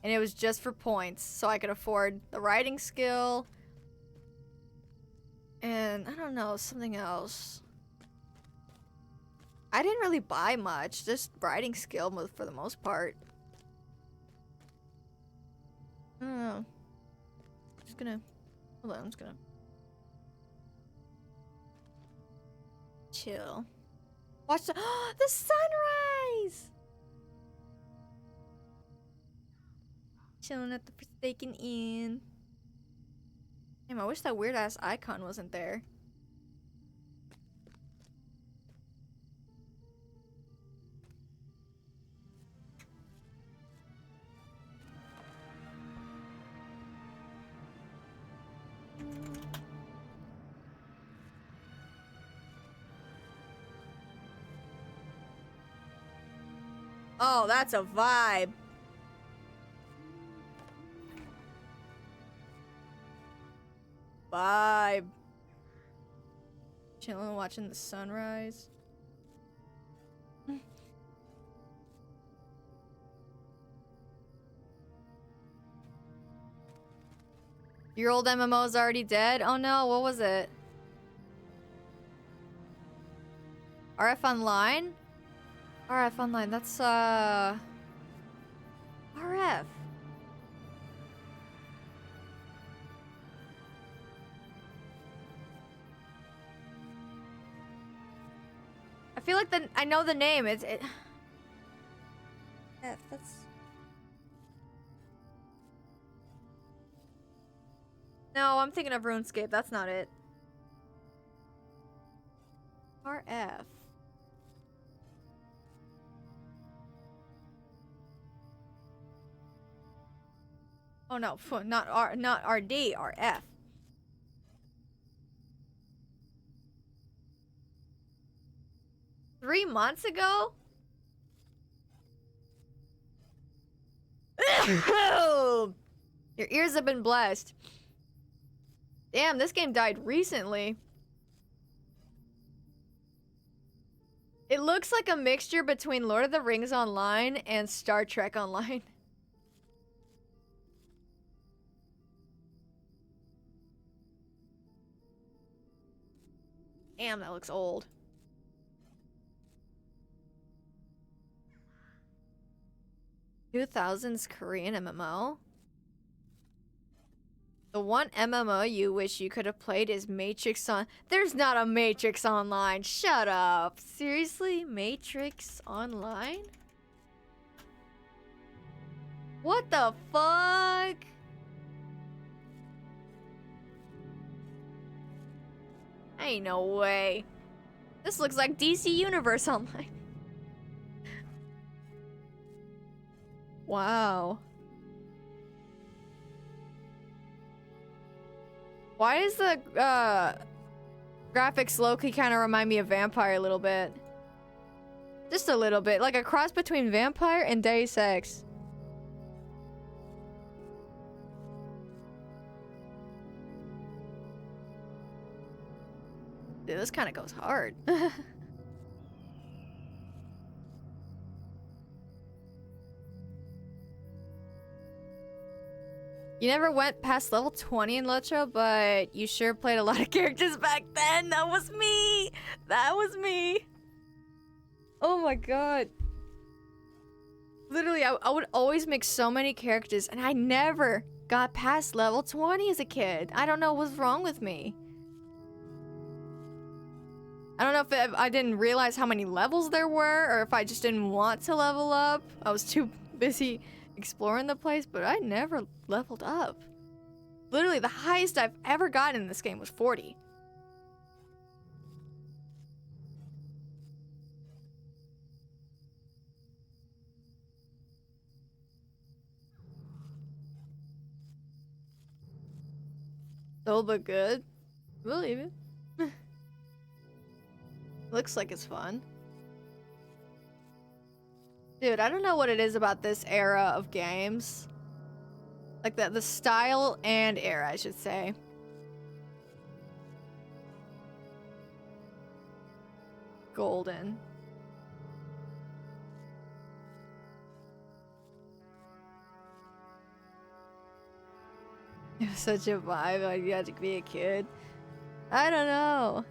And it was just for points, so I could afford the writing skill. And, I don't know, something else. I didn't really buy much, just writing skill for the most part. I don't know. Just gonna, hold on, I'm just gonna chill. Watch the sunrise! Chilling at the Forsaken Inn. Damn, I wish that weird ass icon wasn't there. Oh, that's a vibe. Vibe. Chilling, watching the sunrise. Your old MMO is already dead? Oh no, what was it? RF Online? RF Online, that's RF. I feel like I know the name. F, that's... No, I'm thinking of RuneScape. That's not it. RF. Oh no, not RD, RF. Three months ago? Your ears have been blessed. Damn, this game died recently. It looks like a mixture between Lord of the Rings Online and Star Trek Online. Damn, that looks old. $2000s Korean MMO? The one MMO you wish you could have played is Matrix on... There's not a Matrix Online. Shut up. Seriously? Matrix Online? What the fuck? Ain't no way. This looks like DC Universe Online. Wow. Why is the graphics low-key kind of remind me of Vampire a little bit? Just a little bit. Like a cross between Vampire and Deus Ex. Dude, this kind of goes hard. You never went past level 20 in Lucha, but you sure played a lot of characters back then. That was me. That was me. Oh my god. Literally, I would always make so many characters, and I never got past level 20 as a kid. I don't know what's wrong with me. I don't know if I didn't realize how many levels there were, or if I just didn't want to level up. I was too busy exploring the place, but I never leveled up. Literally, the highest I've ever gotten in this game was 40. Dull but good. Believe it. Looks like it's fun. Dude, I don't know what it is about this era of games. Like the style and era, I should say. Golden. It was such a vibe. Like you had to be a kid. I don't know.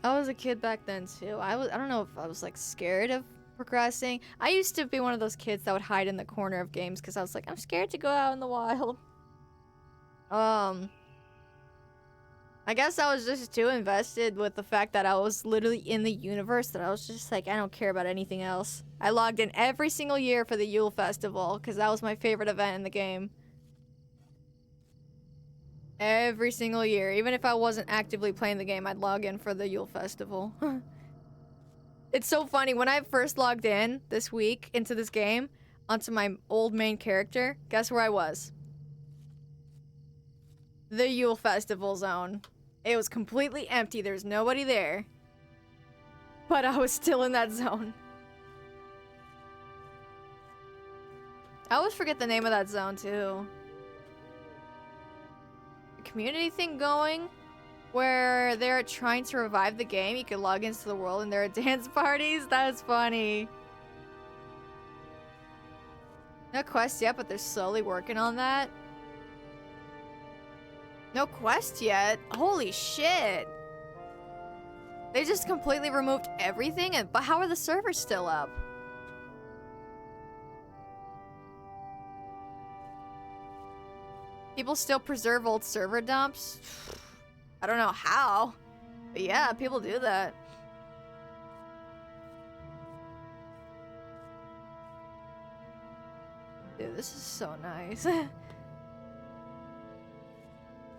I was a kid back then too. I don't know if I was like scared of progressing. I used to be one of those kids that would hide in the corner of games because I was like, I'm scared to go out in the wild. I guess I was just too invested with the fact that I was literally in the universe that I was just like, I don't care about anything else. I logged in every single year for the Yule Festival because that was my favorite event in the game. Every single year. Even if I wasn't actively playing the game, I'd log in for the Yule Festival. It's so funny. When I first logged in this week into this game, onto my old main character, guess where I was? The Yule Festival zone. It was completely empty. There's nobody there. But I was still in that zone. I always forget the name of that zone, too. A community thing going where they're trying to revive the game. You can log into the world and there are dance parties. That's funny. No quest yet, but they're slowly working on that. No quest yet? Holy shit. They just completely removed everything? But how are the servers still up? People still preserve old server dumps? I don't know how. But yeah, people do that. Dude, this is so nice.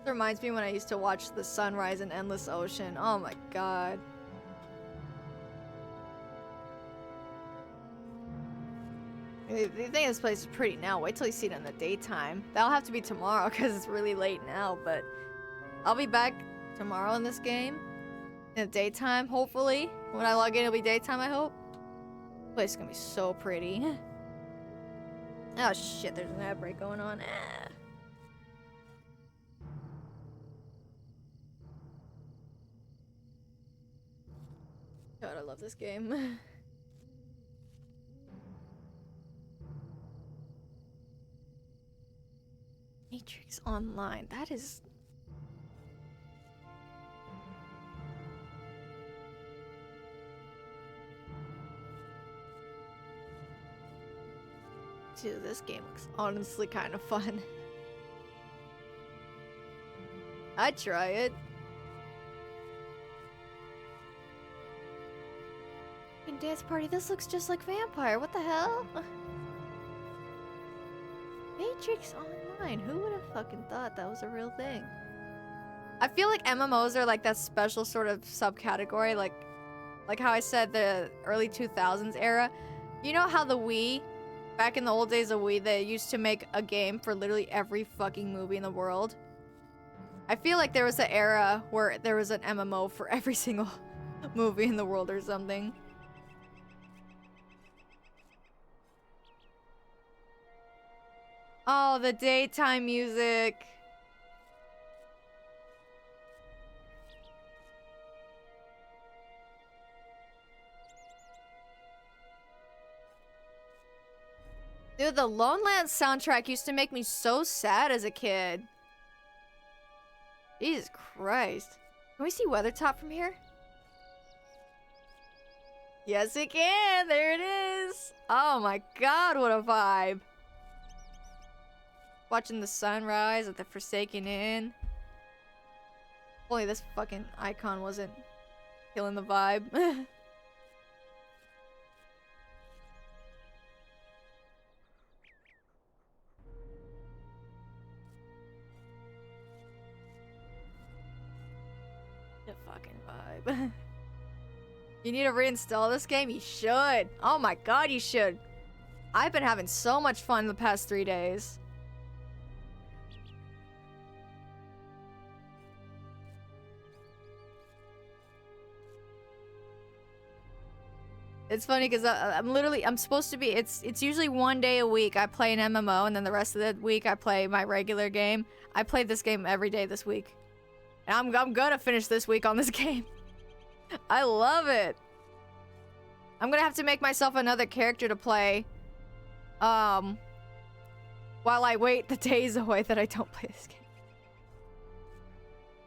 Reminds me when I used to watch the sunrise in Endless Ocean. Oh my god. You think this place is pretty now. Wait till you see it in the daytime. That'll have to be tomorrow because it's really late now, but I'll be back tomorrow in this game. In the daytime, hopefully. When I log in, it'll be daytime, I hope. This place is gonna be so pretty. Oh shit, there's an ad break going on. Ah. God, I love this game. Matrix Online. That is... Dude, this game looks honestly kind of fun. I'd try it. Dance party. This looks just like Vampire. What the hell? Matrix Online. Who would have fucking thought that was a real thing? I feel like MMOs are like that special sort of subcategory, like how I said the early 2000s era. You know how the Wii, back in the old days of Wii, they used to make a game for literally every fucking movie in the world. I feel like there was an era where there was an MMO for every single movie in the world or something. Oh, the daytime music. Dude, the Lone Lands soundtrack used to make me so sad as a kid. Jesus Christ. Can we see Weathertop from here? Yes, we can. There it is. Oh my god, what a vibe. Watching the sunrise at the Forsaken Inn. Only this fucking icon wasn't killing the vibe. The fucking vibe. You need to reinstall this game? You should. Oh my god, you should. I've been having so much fun the past 3 days. It's funny because I'm supposed to be, it's usually 1 day a week I play an MMO, and then the rest of the week I play my regular game. I played this game every day this week. And I'm gonna finish this week on this game. I love it. I'm gonna have to make myself another character to play. While I wait the days away that I don't play this game.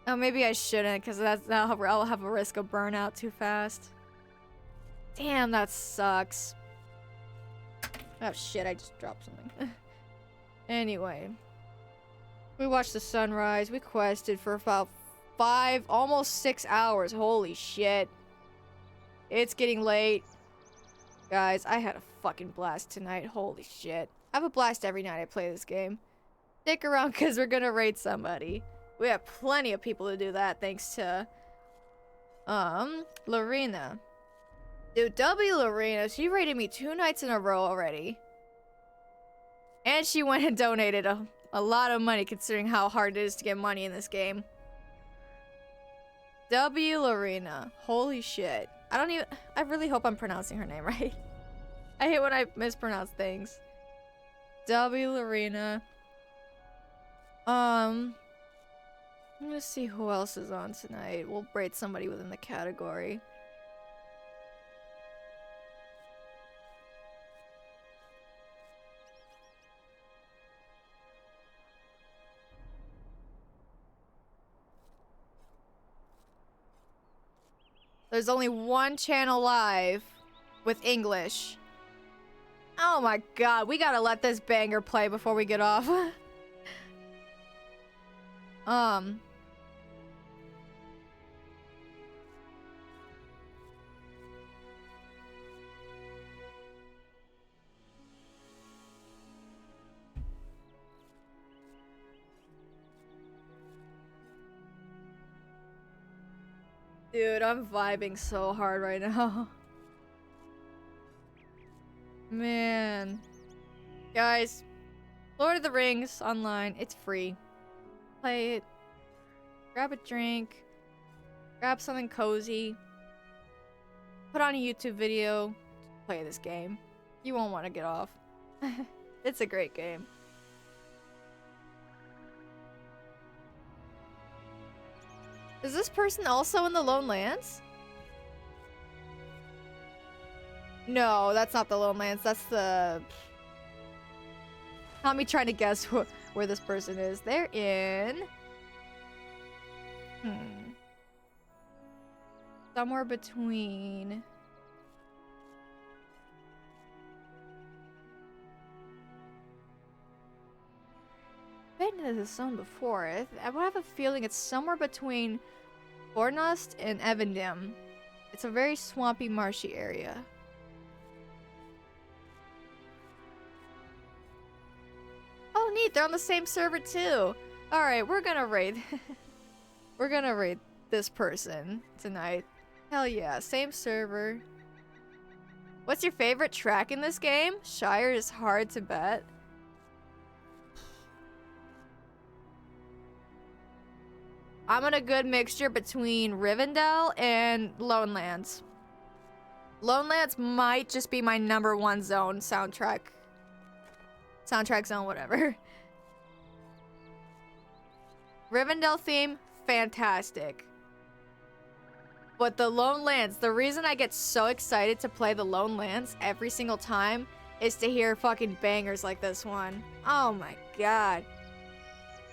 Oh, maybe I shouldn't, because I'll have a risk of burnout too fast. Damn, that sucks. Oh shit, I just dropped something. Anyway. We watched the sunrise. We quested for about 5, almost 6 hours. Holy shit. It's getting late. Guys, I had a fucking blast tonight. Holy shit. I have a blast every night I play this game. Stick around because we're gonna raid somebody. We have plenty of people to do that thanks to, Lorena. Dude, W Lorena, she raided me 2 nights in a row already. And she went and donated a lot of money considering how hard it is to get money in this game. W Lorena. Holy shit. I really hope I'm pronouncing her name right. I hate when I mispronounce things. W Lorena. I'm gonna see who else is on tonight. We'll raid somebody within the category. There's only one channel live with English. Oh my god, we gotta let this banger play before we get off. Dude, I'm vibing so hard right now. Man. Guys, Lord of the Rings online, it's free. Play it. Grab a drink. Grab something cozy. Put on a YouTube video. Play this game. You won't want to get off. It's a great game. Is this person also in the Lone Lands? No, that's not the Lone Lands. That's the... Not me trying to guess where this person is. They're in... Somewhere between... I've been to this zone before. I have a feeling it's somewhere between Bornost and Evendim. It's a very swampy, marshy area. Oh, neat. They're on the same server, too. Alright, we're gonna raid. We're gonna raid this person tonight. Hell yeah. Same server. What's your favorite track in this game? Shire is hard to bet. I'm in a good mixture between Rivendell and Lone Lands. Lone Lands might just be my #1 zone soundtrack. Soundtrack zone, whatever. Rivendell theme, fantastic. But the Lone Lands, the reason I get so excited to play the Lone Lands every single time is to hear fucking bangers like this one. Oh my god.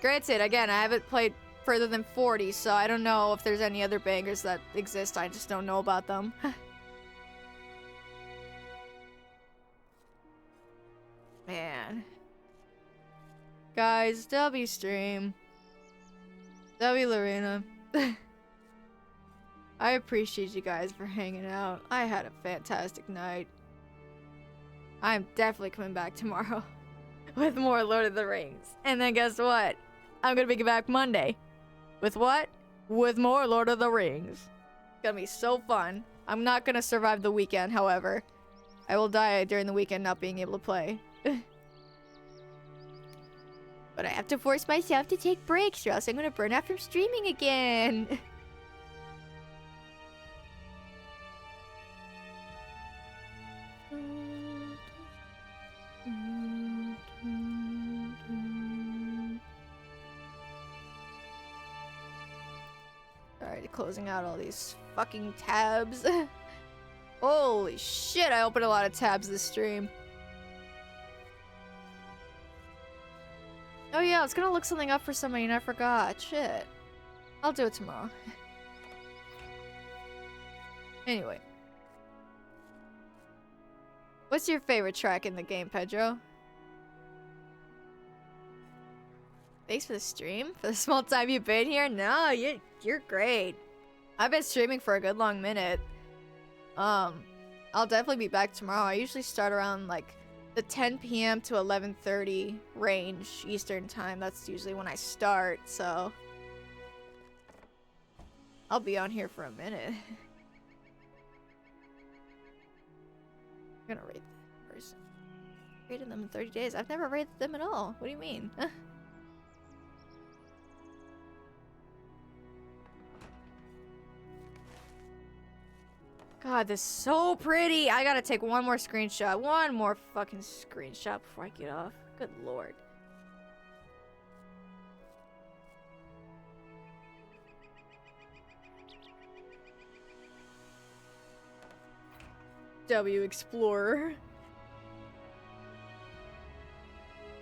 Granted, again, I haven't played further than 40, so I don't know if there's any other bangers that exist. I just don't know about them. Man. Guys, W stream. W Lorena. I appreciate you guys for hanging out. I had a fantastic night. I'm definitely coming back tomorrow with more Lord of the Rings. And then guess what? I'm gonna be back Monday. With what? With more Lord of the Rings. It's gonna be so fun. I'm not gonna survive the weekend, however. I will die during the weekend not being able to play. But I have to force myself to take breaks or else I'm gonna burn out from streaming again. Alright, closing out all these fucking tabs. Holy shit, I opened a lot of tabs this stream. Oh yeah, I was gonna look something up for somebody and I forgot. Shit. I'll do it tomorrow. Anyway. What's your favorite track in the game, Pedro? Thanks for the stream. For the small time you've been here. No, you're great. I've been streaming for a good long minute. I'll definitely be back tomorrow. I usually start around like the 10 p.m. to 11:30 range Eastern time. That's usually when I start, so I'll be on here for a minute. I'm gonna rate the person. Rated them in 30 days. I've never rated them at all. What do you mean? God, this is so pretty. I gotta take one more screenshot. One more fucking screenshot before I get off. Good lord. W Explorer.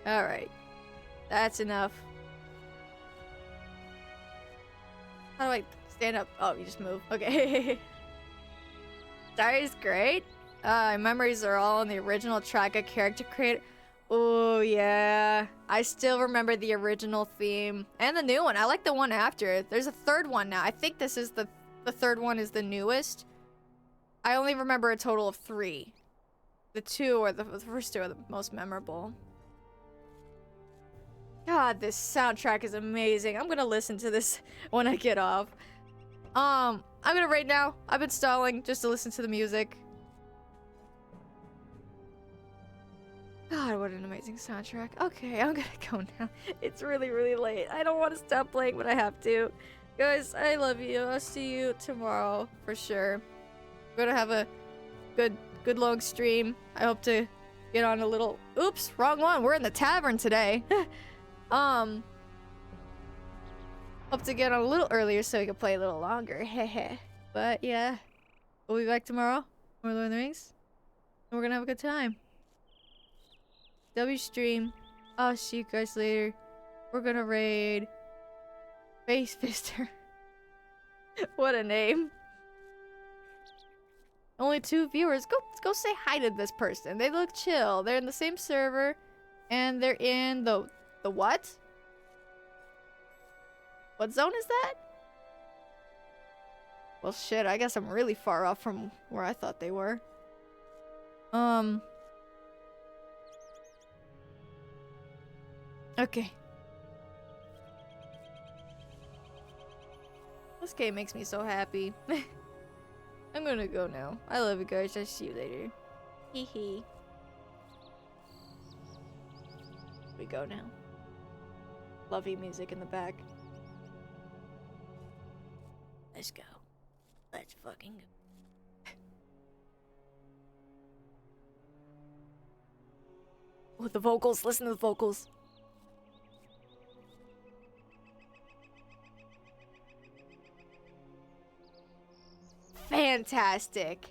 Alright. That's enough. How do I stand up? Oh, you just move. Okay. Diary's great. Memories are all on the original track a character created. Oh, yeah. I still remember the original theme. And the new one. I like the one after. There's a third one now. I think this is the third one is the newest. I only remember a total of 3. The first 2 are the most memorable. God, this soundtrack is amazing. I'm gonna listen to this when I get off. I'm gonna rate now. I've been stalling just to listen to the music. God, what an amazing soundtrack. Okay, I'm gonna go now. It's really, really late. I don't want to stop playing, but I have to. Guys, I love you. I'll see you tomorrow for sure. We're gonna have a good long stream. I hope to get on a little. Oops, wrong one. We're in the tavern today. Hope to get on a little earlier so we can play a little longer. Hehe. But yeah, we'll be back tomorrow. More Lord of the Rings, and we're gonna have a good time. W stream. I'll see you guys later. We're gonna raid Face Fister. What a name. Only 2 viewers. Go say hi to this person. They look chill. They're in the same server, and they're in the what? What zone is that? Well, shit. I guess I'm really far off from where I thought they were. Okay. This game makes me so happy. I'm gonna go now. I love you guys. I'll see you later. Hee hee. We go now. Lovey music in the back. Let's go. Let's fucking go. Oh, the vocals. Listen to the vocals. Fantastic.